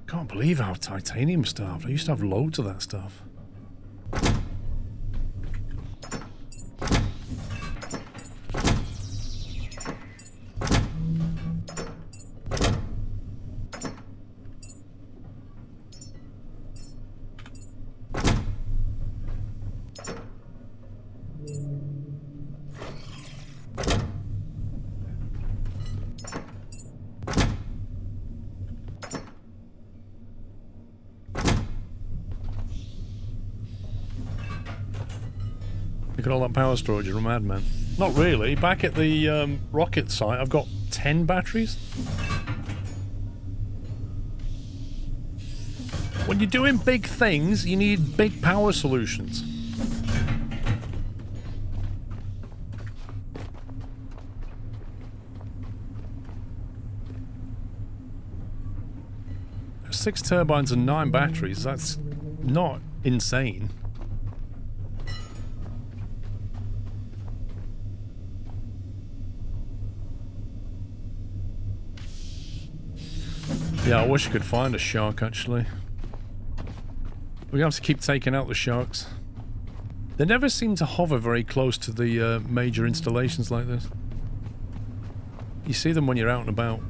Can't believe how titanium starved. I used to have loads of that stuff. Look at all that power storage, you're a madman. Not really. Back at the rocket site, I've got 10 batteries. When you're doing big things, you need big power solutions. There's 6 turbines and 9 batteries. That's not insane. Yeah, I wish I could find a shark, actually. We're gonna have to keep taking out the sharks. They never seem to hover very close to the major installations like this. You see them when you're out and about.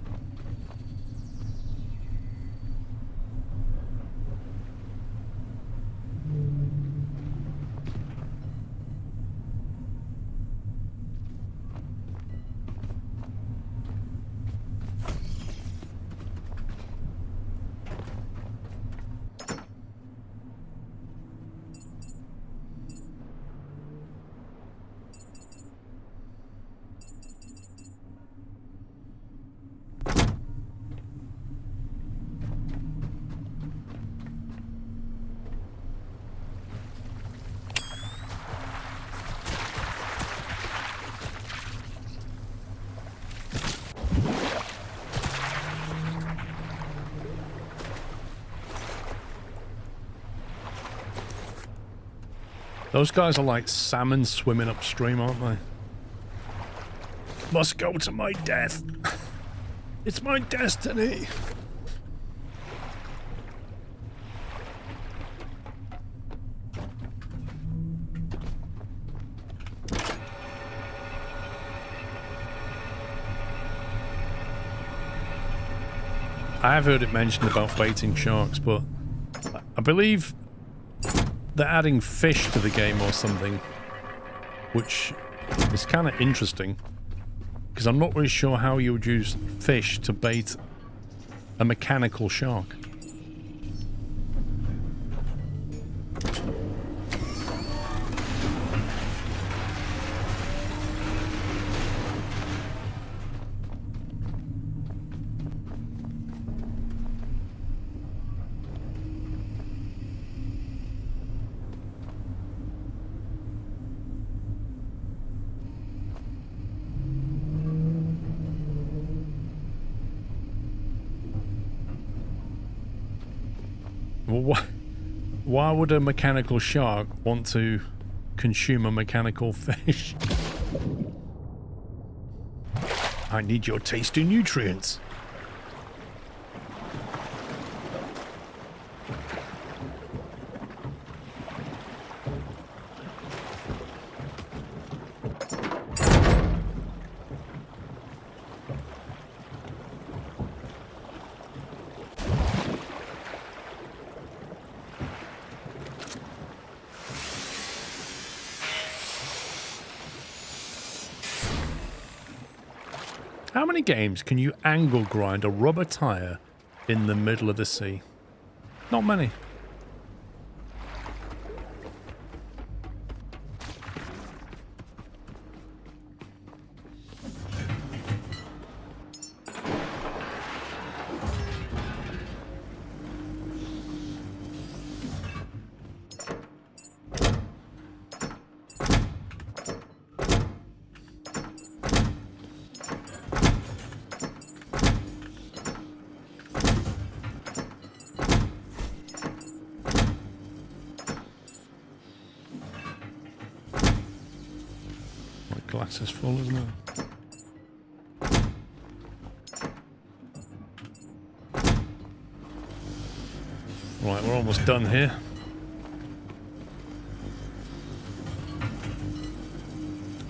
Those guys are like salmon swimming upstream, aren't they? Must go to my death. It's my destiny. I have heard it mentioned about baiting sharks, but I believe they're adding fish to the game or something, which is kind of interesting, because I'm not really sure how you would use fish to bait a mechanical shark. Well, why would a mechanical shark want to consume a mechanical fish? I need your tasty nutrients. How many games can you angle grind a rubber tire in the middle of the sea? Not many. Glass is full, isn't it? Right, we're almost done here.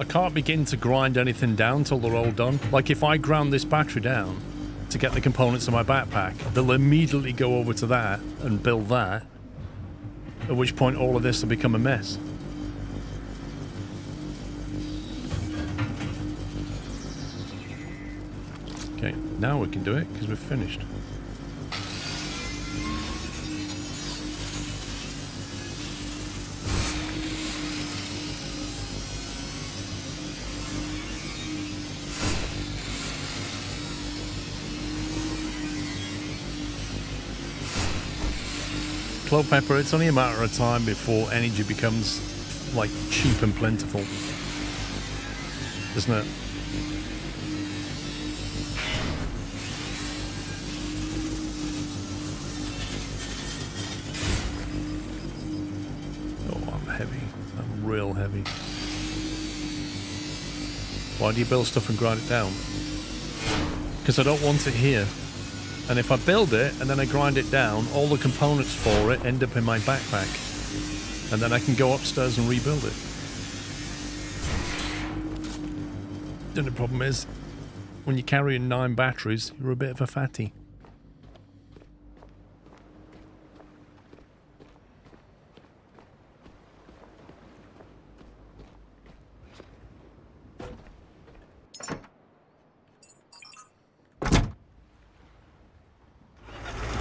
I can't begin to grind anything down till they're all done. Like if I ground this battery down to get the components of my backpack, they'll immediately go over to that and build that, at which point all of this will become a mess. Okay, now we can do it because we've finished. Clove pepper, it's only a matter of time before energy becomes like cheap and plentiful, isn't it? Real heavy. Why do you build stuff and grind it down? Because I don't want it here. And if I build it and then I grind it down, all the components for it end up in my backpack. And then I can go upstairs and rebuild it. The only problem is, when you're carrying 9 batteries, you're a bit of a fatty.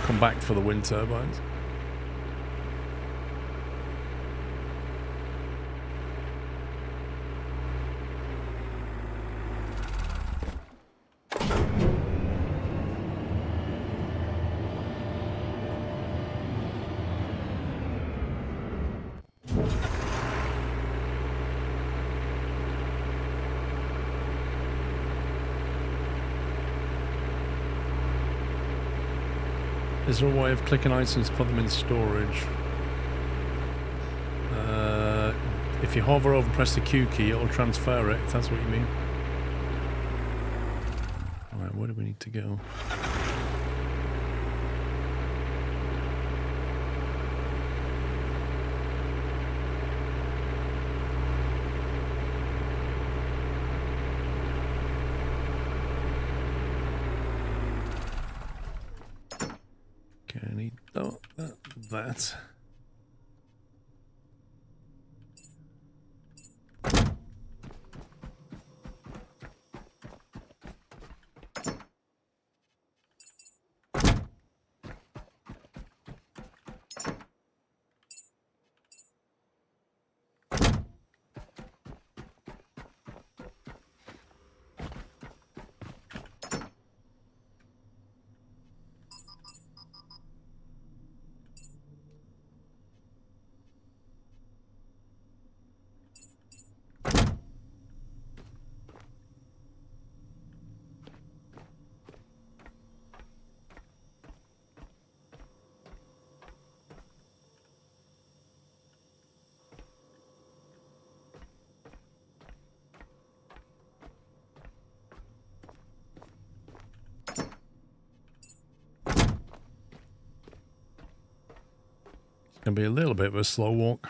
Come back for the wind turbines. Is there a way of clicking items to put them in storage? If you hover over and press the Q key, it'll transfer it, if that's what you mean. Alright, where do we need to go? Okay, I need that. Gonna be a little bit of a slow walk.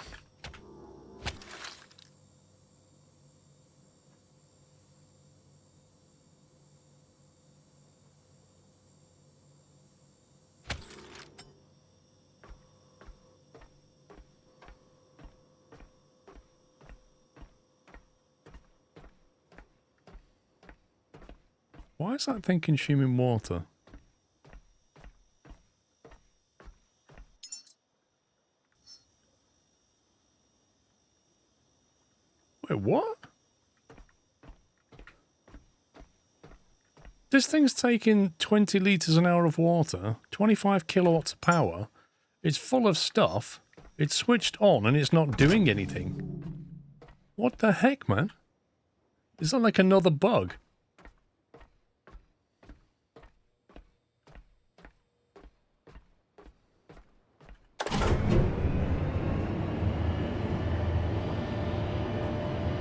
Why is that thing consuming water? Wait, what? This thing's taking 20 litres an hour of water, 25 kilowatts of power. It's full of stuff. It's switched on and it's not doing anything. What the heck, man? Is that like another bug?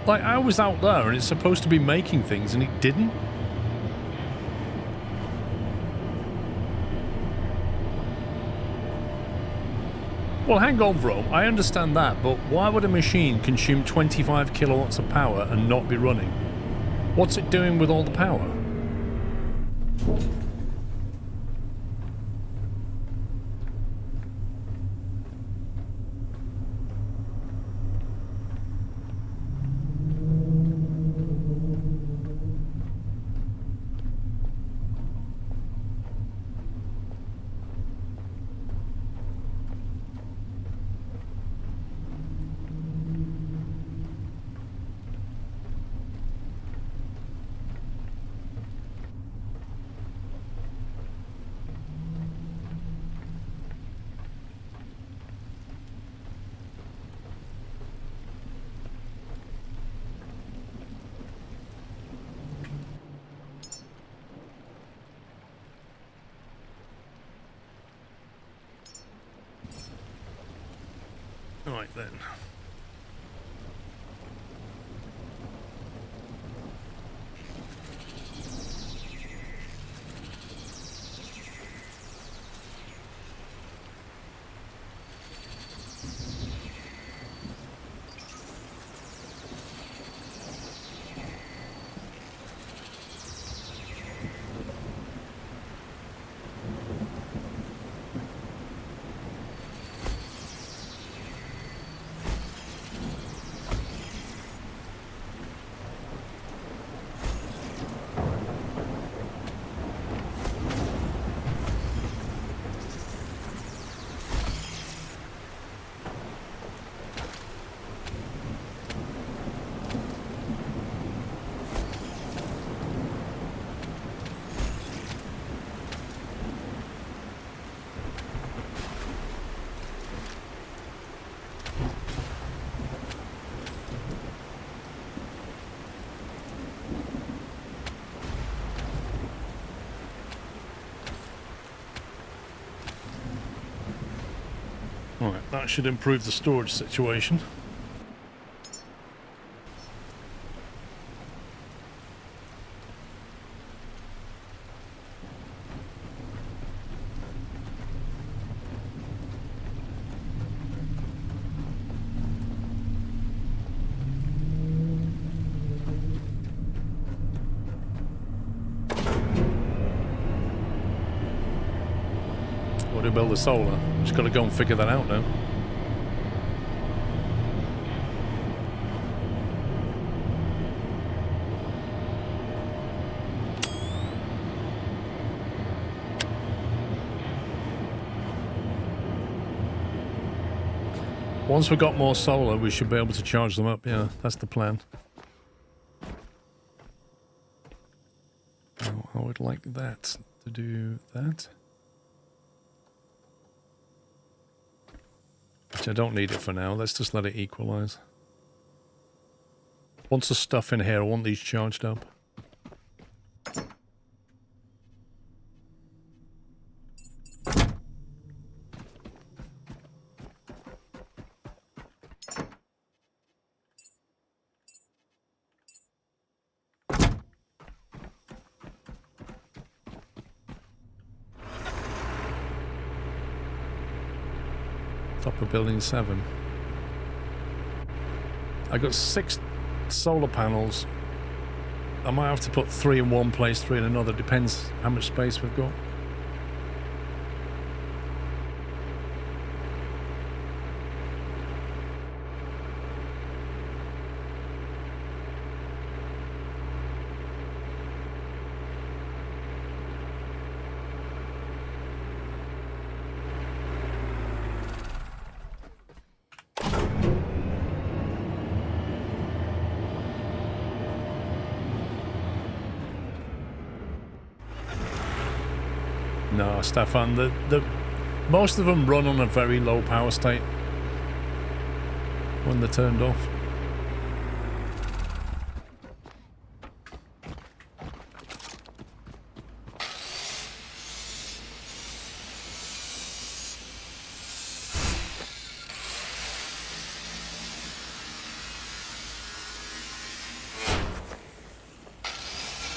Like, I was out there and it's supposed to be making things and it didn't. Well, hang on, bro. I understand that, but why would a machine consume 25 kilowatts of power and not be running? What's it doing with all the power? Right then. Alright, that should improve the storage situation. What do we build the solar? Just gotta go and figure that out now. Once we've got more solar, we should be able to charge them up. Yeah, that's the plan. Now, I would like that to do that. Which I don't need it for now. Let's just let it equalize. Once the stuff in here, I want these charged up. Top of building 7. I got 6 solar panels. I might have to put 3 in one place, 3 in another. Depends how much space we've got. No, Stefan, the most of them run on a very low power state when they're turned off.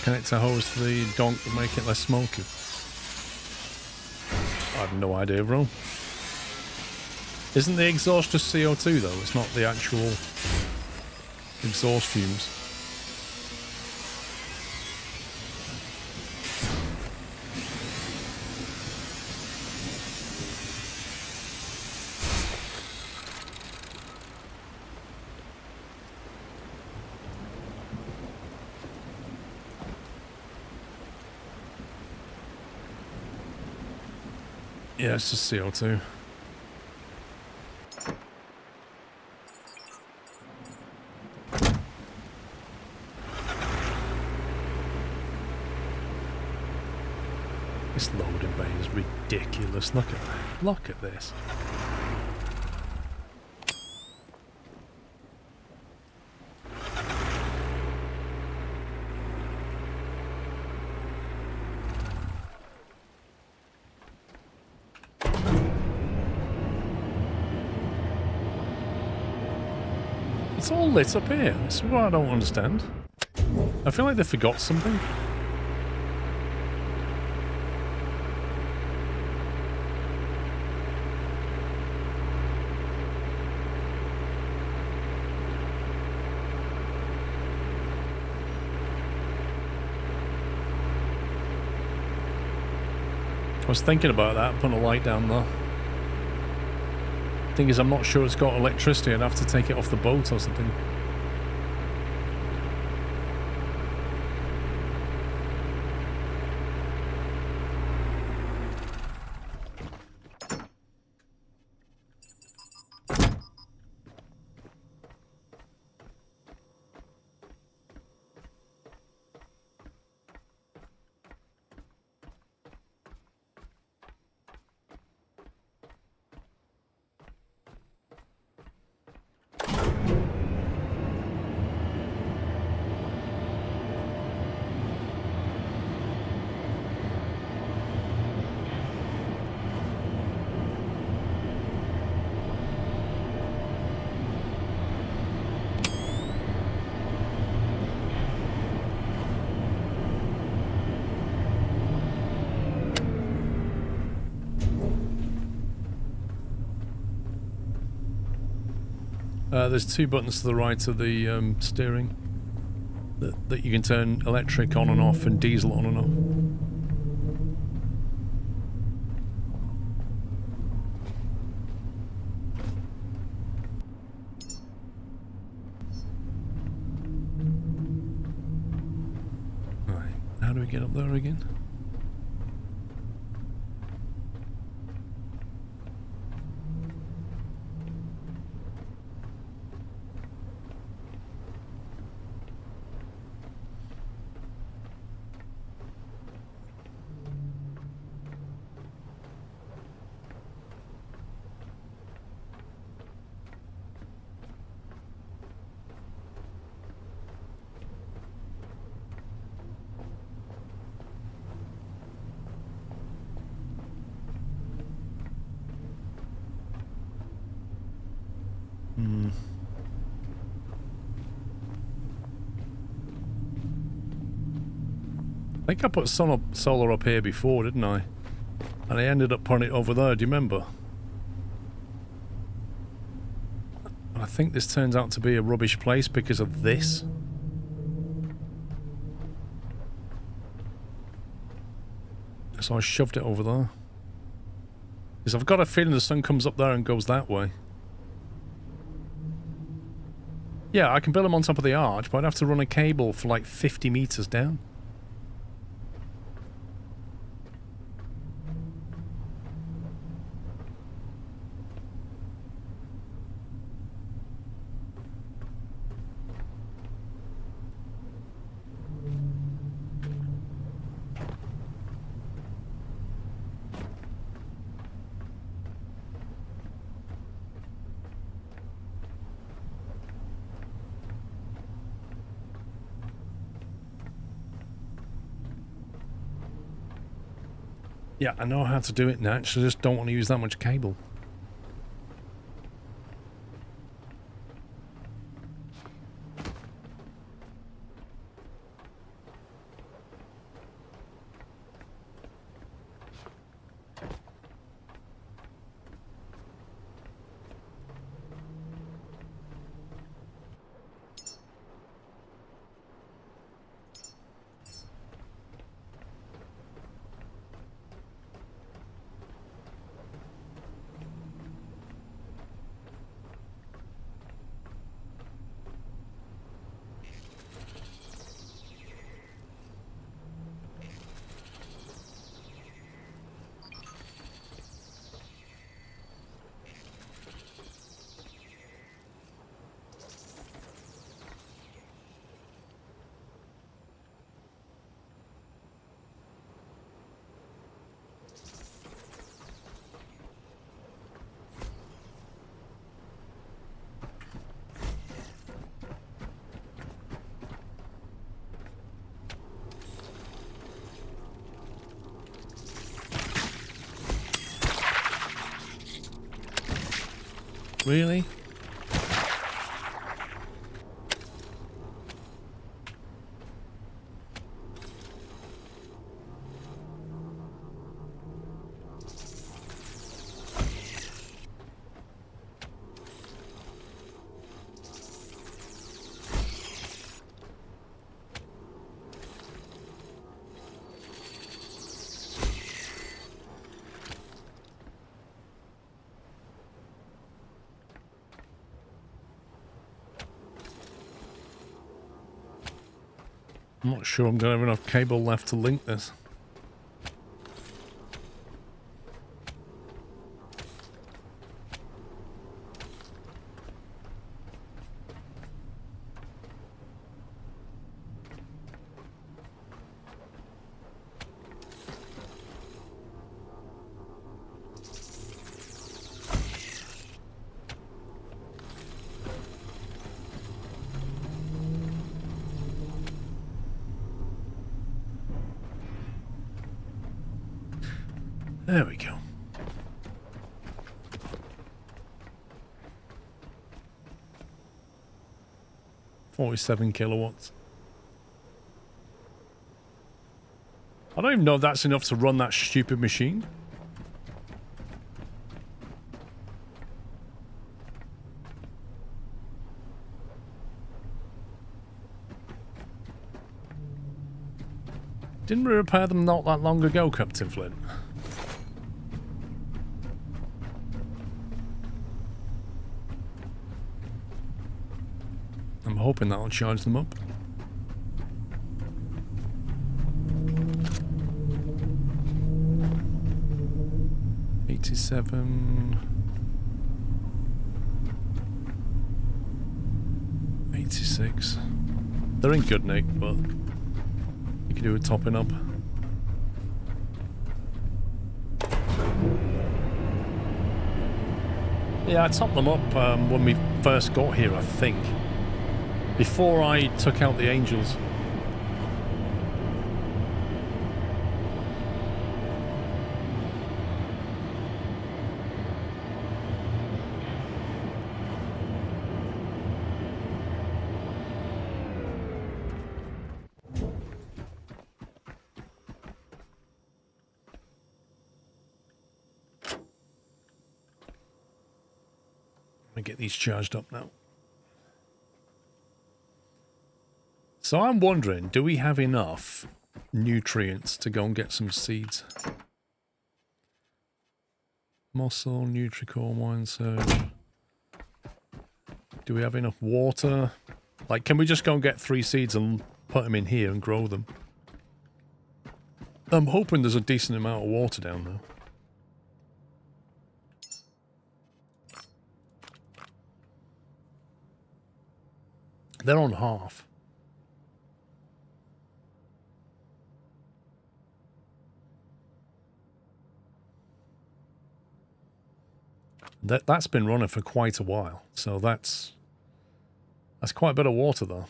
Connect a hose to the donk to make it less smoky. I have no idea, bro. Isn't the exhaust just CO2 though? It's not the actual exhaust fumes. Yeah, it's just CO2. This loading bay is ridiculous. Look at that. Look at this. It's all lit up here. This is what I don't understand. I feel like they forgot something. I was thinking about that, putting a light down there. Thing is, I'm not sure it's got electricity. I'd have to take it off the boat or something. There's 2 buttons to the right of the steering that you can turn electric on and off and diesel on and off. Right, how do we get up there again? I think I put solar up here before, didn't I? And I ended up putting it over there, do you remember? I think this turns out to be a rubbish place because of this. So I shoved it over there. Because I've got a feeling the sun comes up there and goes that way. Yeah, I can build them on top of the arch, but I'd have to run a cable for like 50 meters down. Yeah, I know how to do it now. I just don't want to use that much cable. Really? I'm not sure I'm going to have enough cable left to link this. There we go. $47 kilowatts. I don't even know if that's enough to run that stupid machine. Didn't we repair them not that long ago, Captain Flint? I'm hoping that'll charge them up. $87. $86. They're in good nick, but you can do a topping up. Yeah, I topped them up when we first got here, I think. Before I took out the angels. me get these charged up now. So I'm wondering, do we have enough nutrients to go and get some seeds? Muscle, Nutricore, Wine Surge. Do we have enough water? Like, can we just go and get 3 seeds and put them in here and grow them? I'm hoping there's a decent amount of water down there. They're on half. That's been running for quite a while, so that's quite a bit of water though.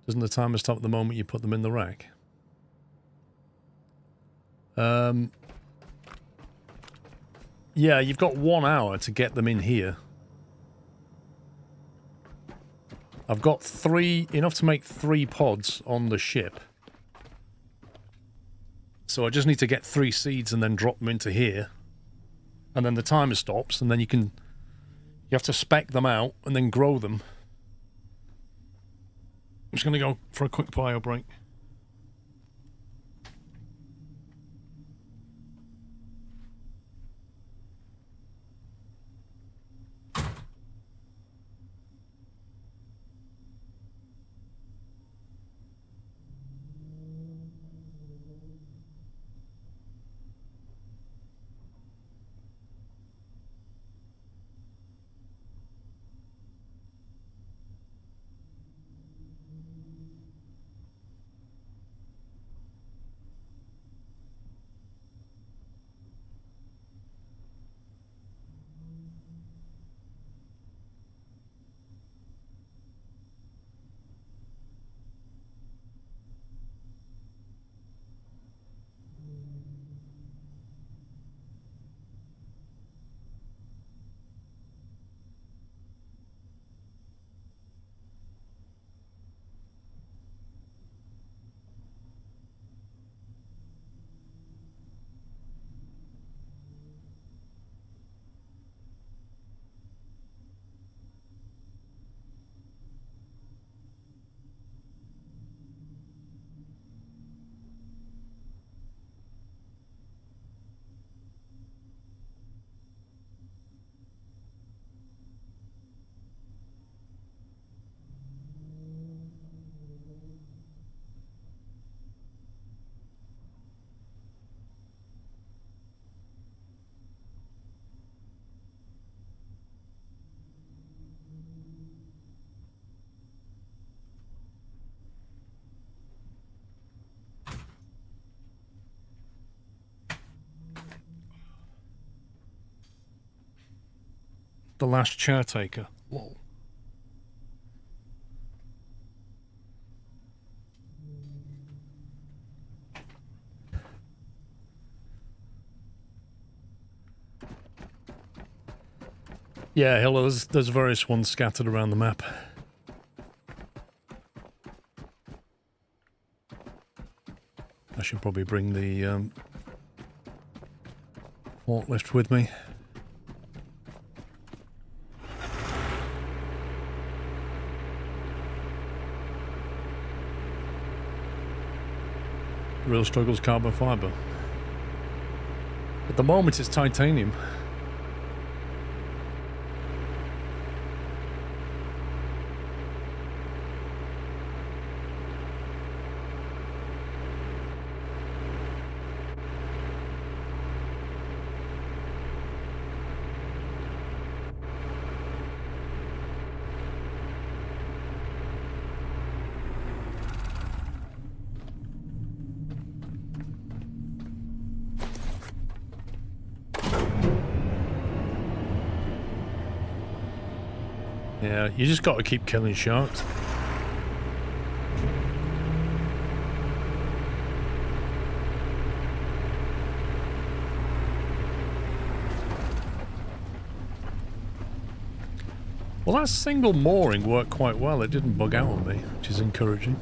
Doesn't the timer stop at the moment you put them in the rack? Yeah, you've got 1 hour to get them in here. I've got enough to make 3 pods on the ship. So I just need to get 3 seeds and then drop them into here. And then the timer stops, and then you have to spec them out and then grow them. I'm just going to go for a quick bio break. The last Caretaker. Whoa. Yeah, hello, there's various ones scattered around the map. I should probably bring the forklift with me. Real struggles carbon fiber. At the moment it's titanium. Yeah, you just got to keep killing sharks. Well, that single mooring worked quite well. It didn't bug out on me, which is encouraging.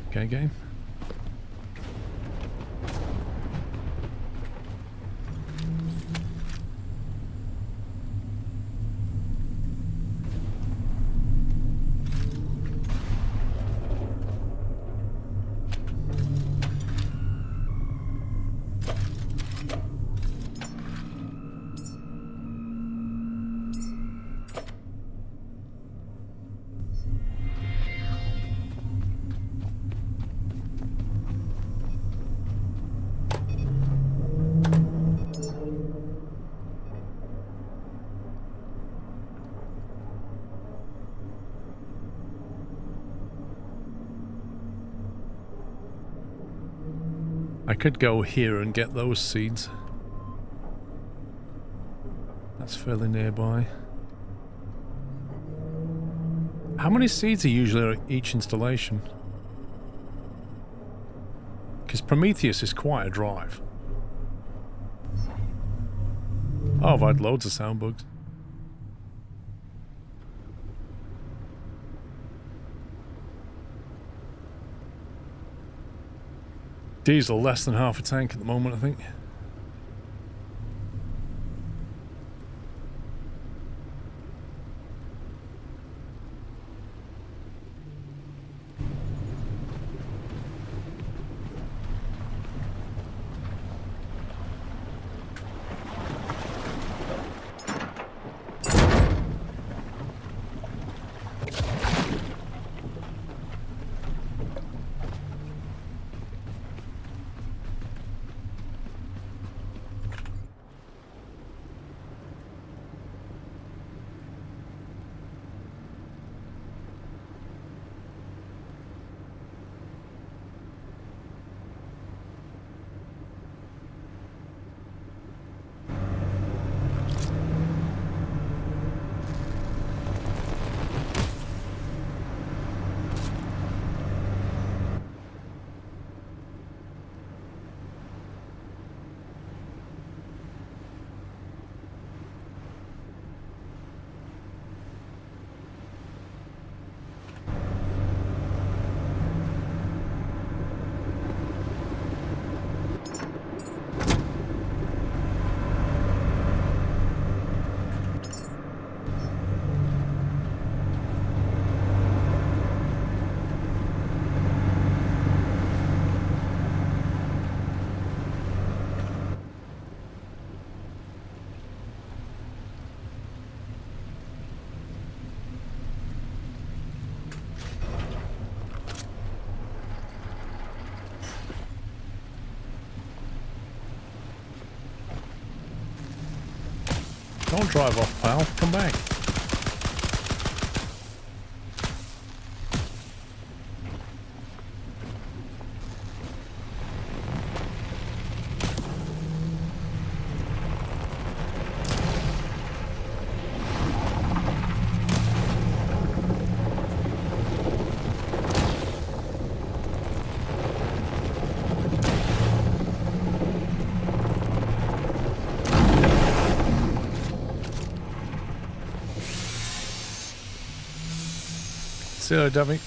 Okay, game. I could go here and get those seeds. That's fairly nearby. How many seeds are usually at each installation? Because Prometheus is quite a drive. Oh, I've had loads of sound bugs. Diesel less than half a tank at the moment, I think. Don't drive off, pal. Come back. See you later, Debbie.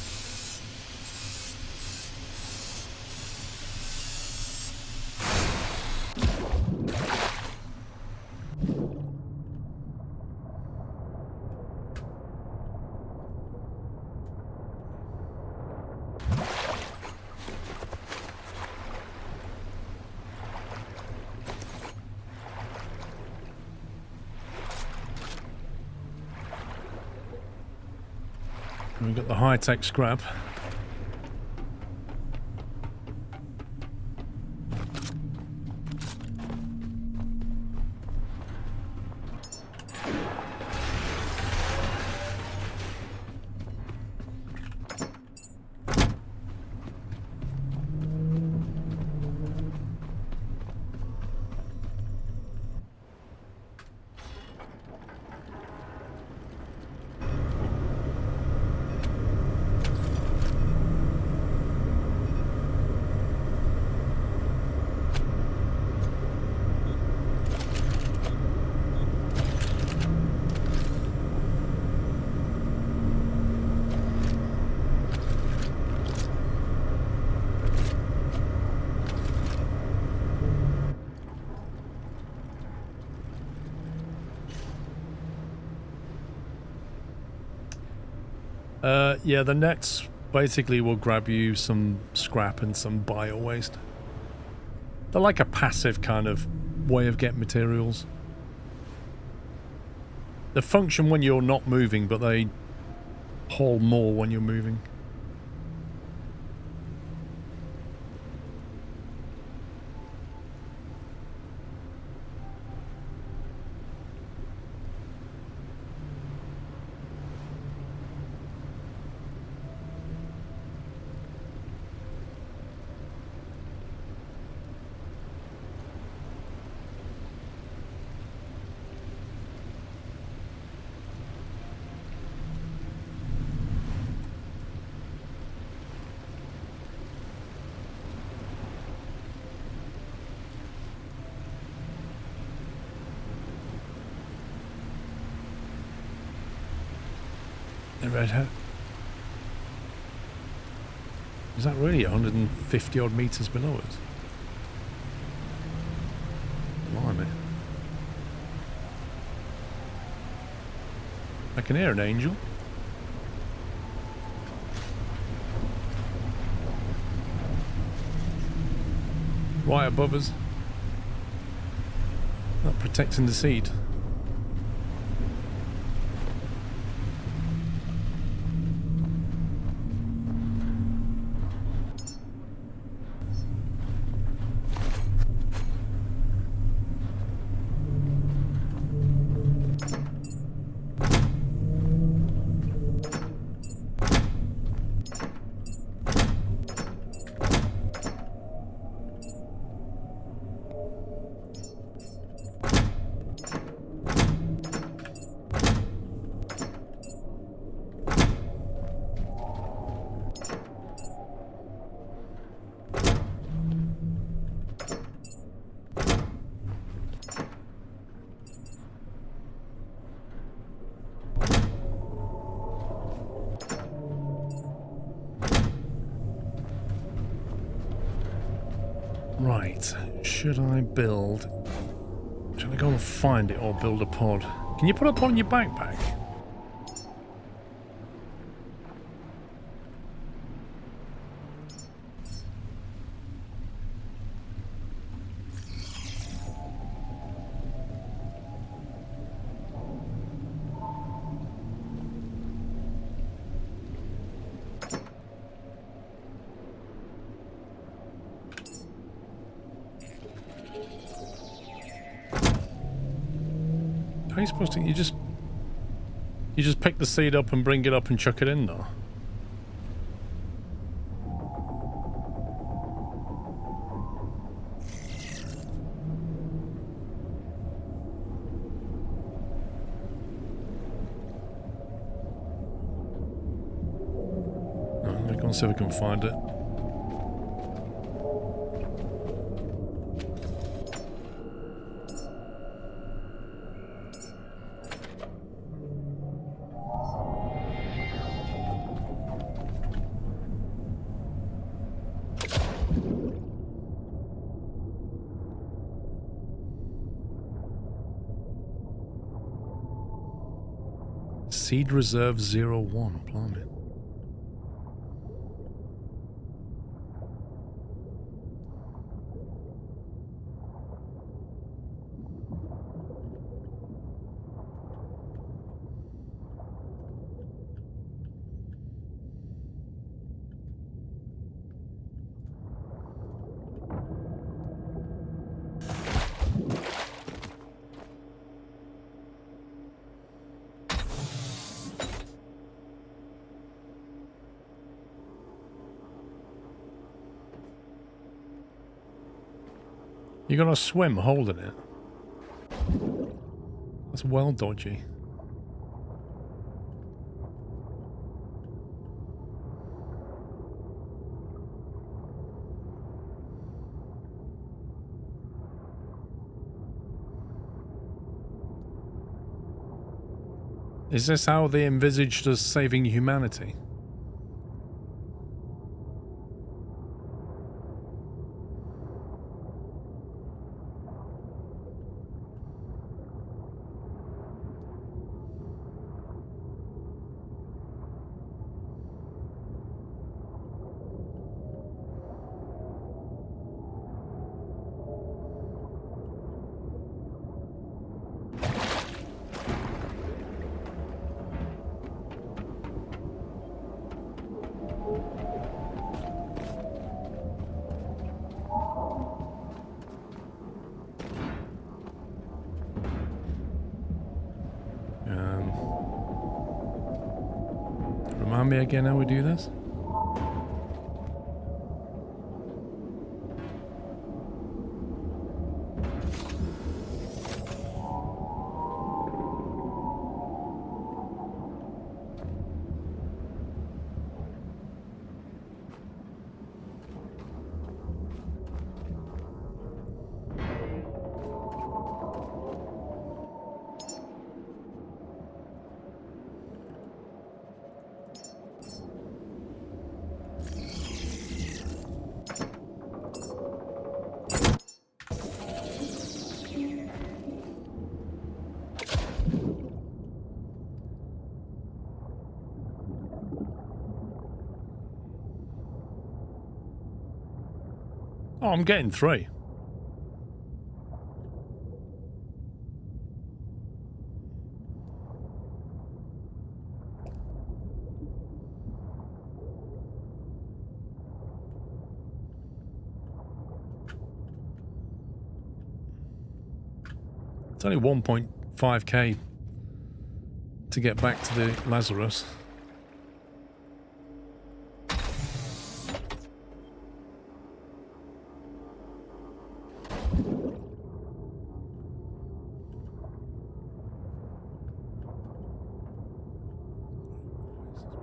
We've got the high-tech scrap. Yeah, the nets basically will grab you some scrap and some bio waste. They're like a passive kind of way of getting materials. They function when you're not moving, but they haul more when you're moving. A red hat. Is that really 150 odd meters below us? Blimey. I can hear an angel. Right above us. Not protecting the seed. Right, should I build... Should I go and find it or build a pod? Can you put a pod in your backpack? How are you supposed to... You just pick the seed up and bring it up and chuck it in though? Alright, I'm gonna go and see if I can find it. Seed Reserve 01, blimey. You're gonna swim holding it? That's well dodgy. Is this how they envisaged us saving humanity? Remind me again how we do this? Oh, I'm getting 3. It's only 1.5k to get back to the Lazarus.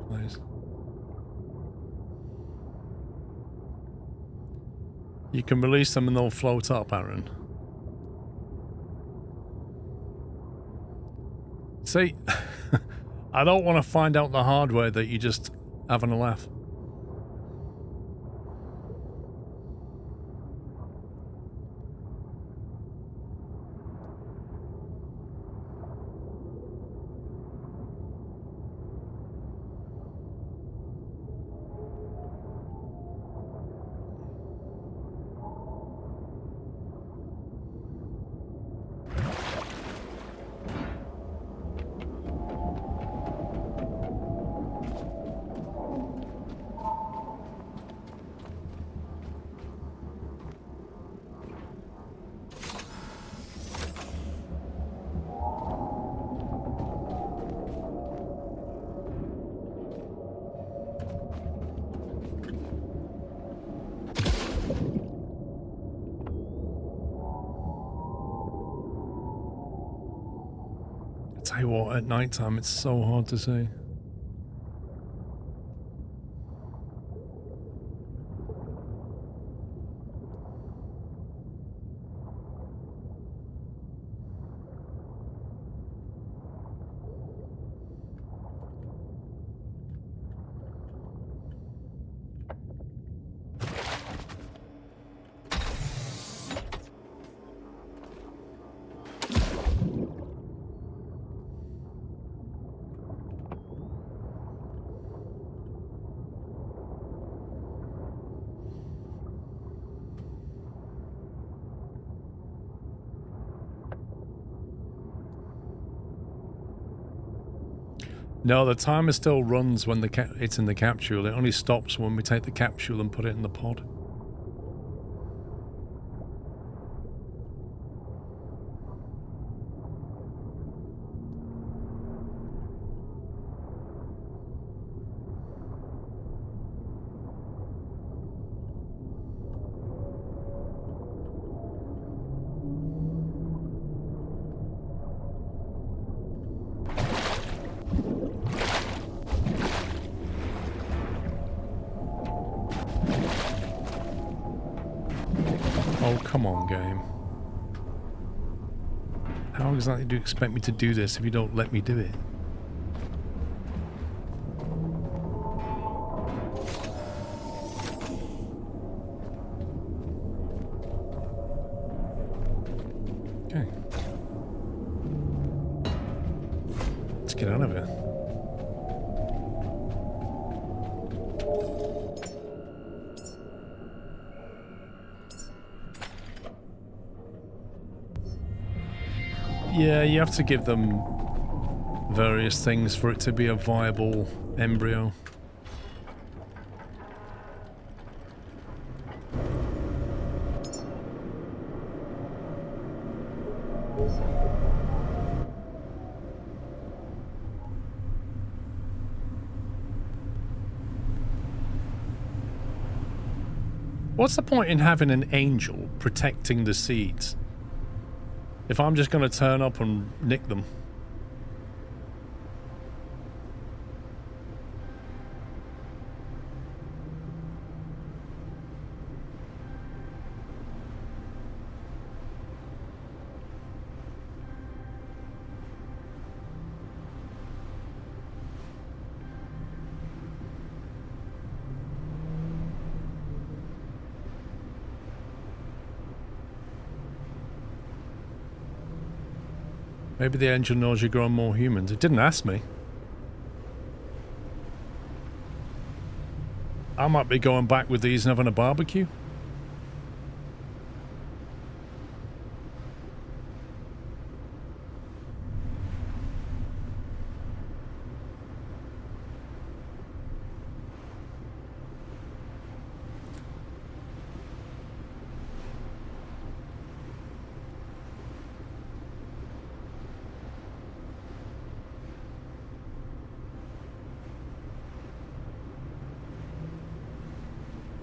Place. You can release them and they'll float up, Aaron. See, I don't want to find out the hard way that you're just having a laugh. Tell you what, at night time it's so hard to see. No, the timer still runs when it's in the capsule. It only stops when we take the capsule and put it in the pod. Come on, game. How exactly do you expect me to do this if you don't let me do it? Okay. Let's get out of here. Yeah, you have to give them various things for it to be a viable embryo. What's the point in having an angel protecting the seeds if I'm just going to turn up and nick them? Maybe the angel knows you're growing more humans. It didn't ask me. I might be going back with these and having a barbecue.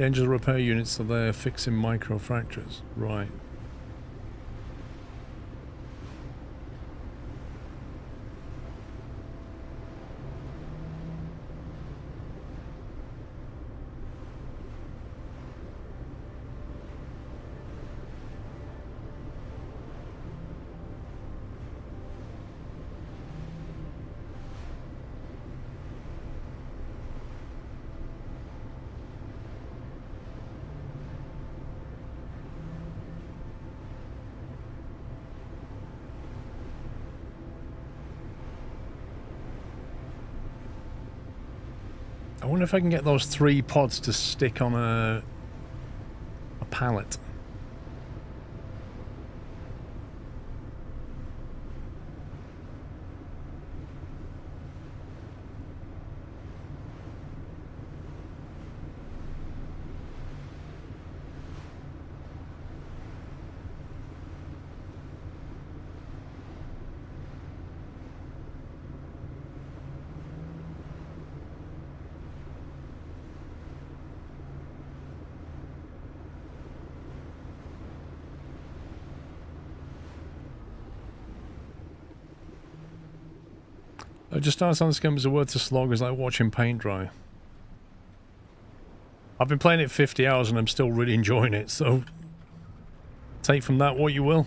The engine repair units are there fixing micro fractures. Right. I wonder if I can get those 3 pods to stick on a pallet. Just starting on this game is a word to slog is like watching paint dry. I've been playing it 50 hours and I'm still really enjoying it, so take from that what you will.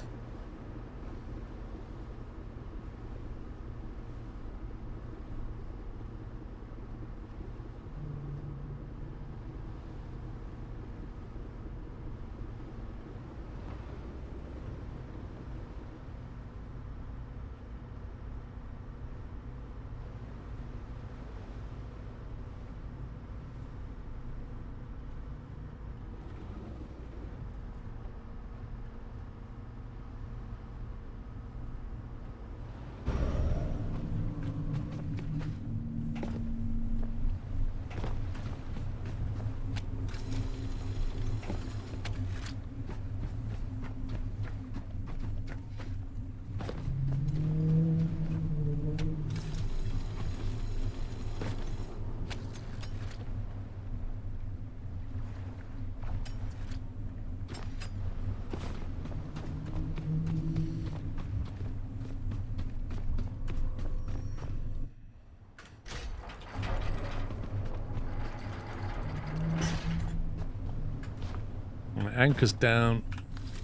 Anchors down,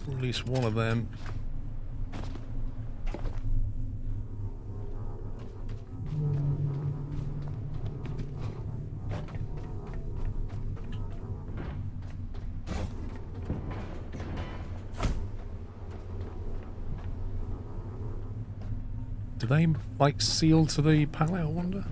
release one of them. Do they like seal to the pallet, I wonder?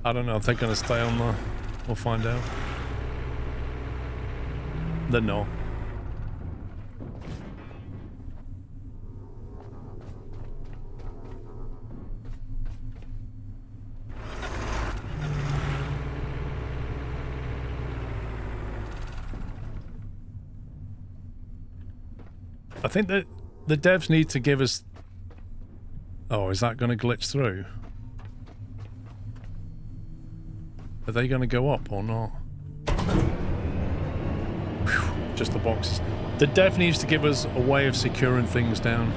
I don't know if they're going to stay on there. We'll find out. They're not. I think that the devs need to give us... Oh, is that going to glitch through? Are they going to go up or not? Whew, just the boxes. The dev needs to give us a way of securing things down.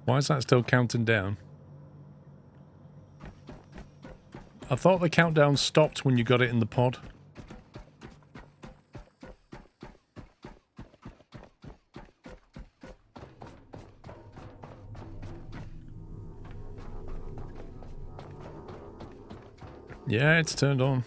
Why is that still counting down? I thought the countdown stopped when you got it in the pod. Yeah, it's turned on.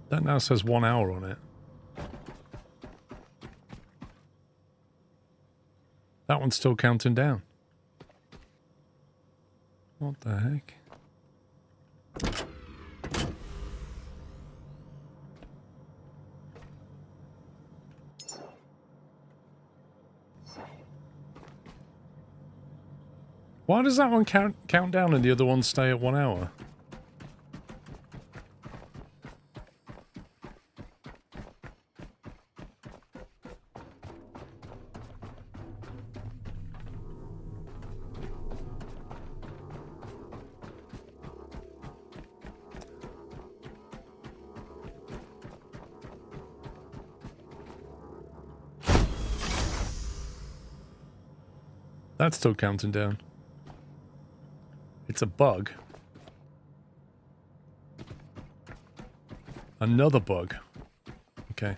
That now says 1 hour on it. That one's still counting down. What the heck? Why does that one count down and the other one stay at 1 hour? That's still counting down. It's a bug. Another bug. Okay.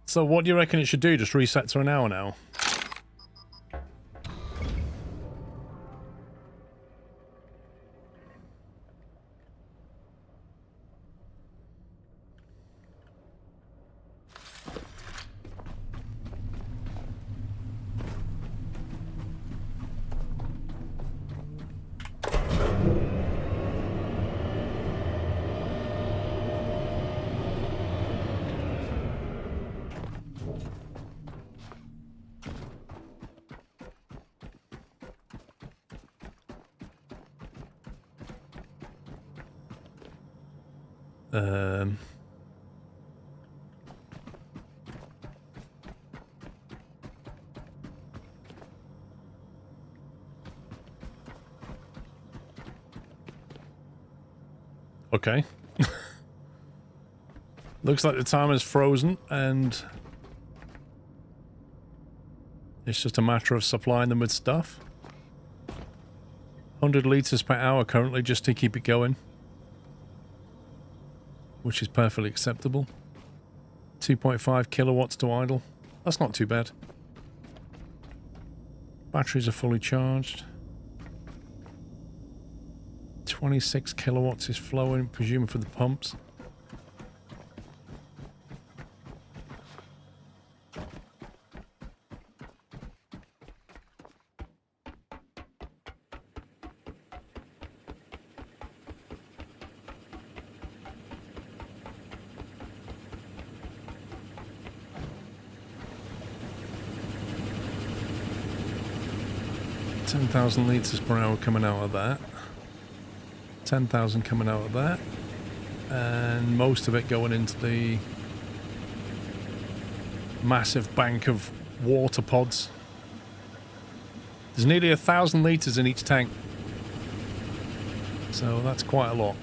So what do you reckon it should do? Just reset to an hour now? Okay. Looks like the timer's frozen and it's just a matter of supplying them with stuff. 100 litres per hour currently just to keep it going, which is perfectly acceptable. 2.5 kilowatts to idle. That's not too bad. Batteries are fully charged. 26 kilowatts is flowing, presuming for the pumps. $10,000 litres per hour coming out of that. 10,000 coming out of that. And most of it going into the massive bank of water pods. There's nearly 1,000 litres in each tank. So that's quite a lot.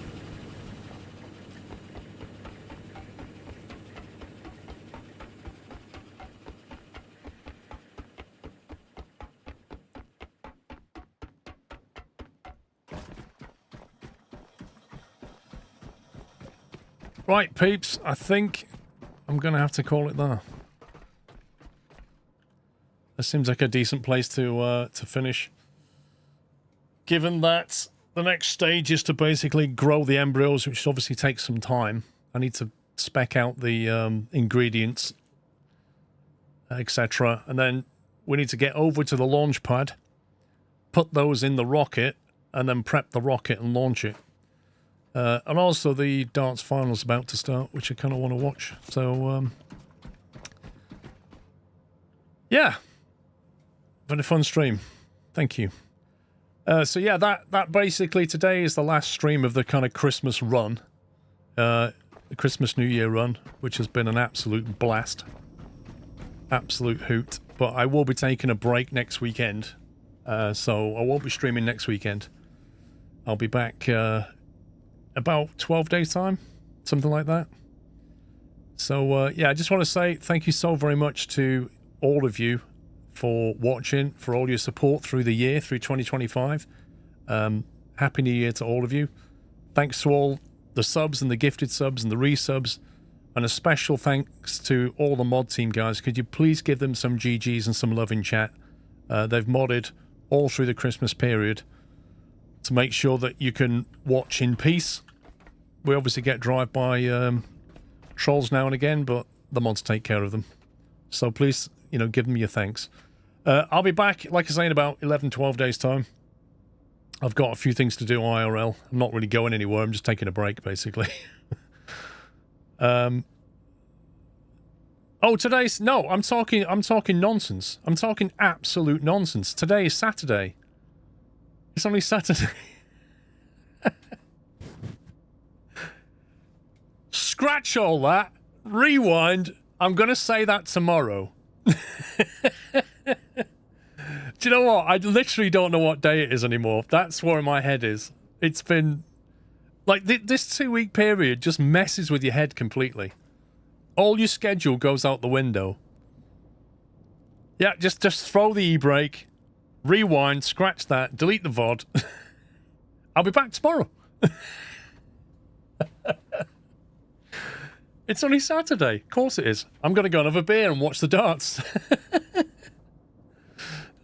Right, peeps, I think I'm going to have to call it there. This seems like a decent place to finish. Given that the next stage is to basically grow the embryos, which obviously takes some time. I need to spec out the ingredients, etc. And then we need to get over to the launch pad, put those in the rocket, and then prep the rocket and launch it. And also the darts final's about to start, which I kind of want to watch. So, yeah. Been a fun stream. Thank you. So yeah, that basically today is the last stream of the kind of Christmas run. The Christmas New Year run, which has been an absolute blast. Absolute hoot. But I will be taking a break next weekend. So I won't be streaming next weekend. I'll be back about 12 days time, something like that. So yeah, I just want to say thank you so very much to all of you for watching, for all your support through the year, through 2025. Happy New Year to all of you. Thanks to all the subs and the gifted subs and the resubs, and a special thanks to all the mod team guys. Could you please give them some GGs and some love in chat? They've modded all through the Christmas period to make sure that you can watch in peace. We obviously get drive-by trolls now and again, but the mods take care of them. So please, you know, give them your thanks. I'll be back, like I say, in about 11, 12 days' time. I've got a few things to do IRL. I'm not really going anywhere. I'm just taking a break, basically. Oh, today's... No, I'm talking nonsense. I'm talking absolute nonsense. Today is Saturday. It's only Saturday. Scratch all that. Rewind. I'm going to say that tomorrow. Do you know what? I literally don't know what day it is anymore. That's where my head is. It's been... Like, this 2-week period just messes with your head completely. All your schedule goes out the window. Yeah, just throw the e-brake, rewind, scratch that, delete the VOD. I'll be back tomorrow. It's only Saturday. Of course it is. I'm going to go and have a beer and watch the darts.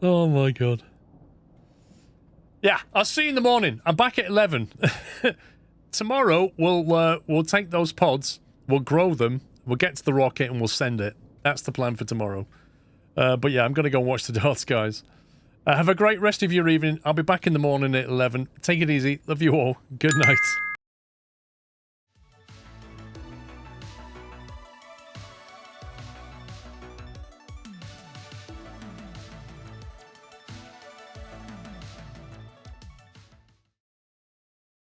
Oh my god. Yeah, I'll see you in the morning. I'm back at 11. Tomorrow, we'll take those pods, we'll grow them, we'll get to the rocket, and we'll send it. That's the plan for tomorrow. But yeah, I'm going to go watch the darts, guys. Have a great rest of your evening. I'll be back in the morning at 11. Take it easy. Love you all. Good night.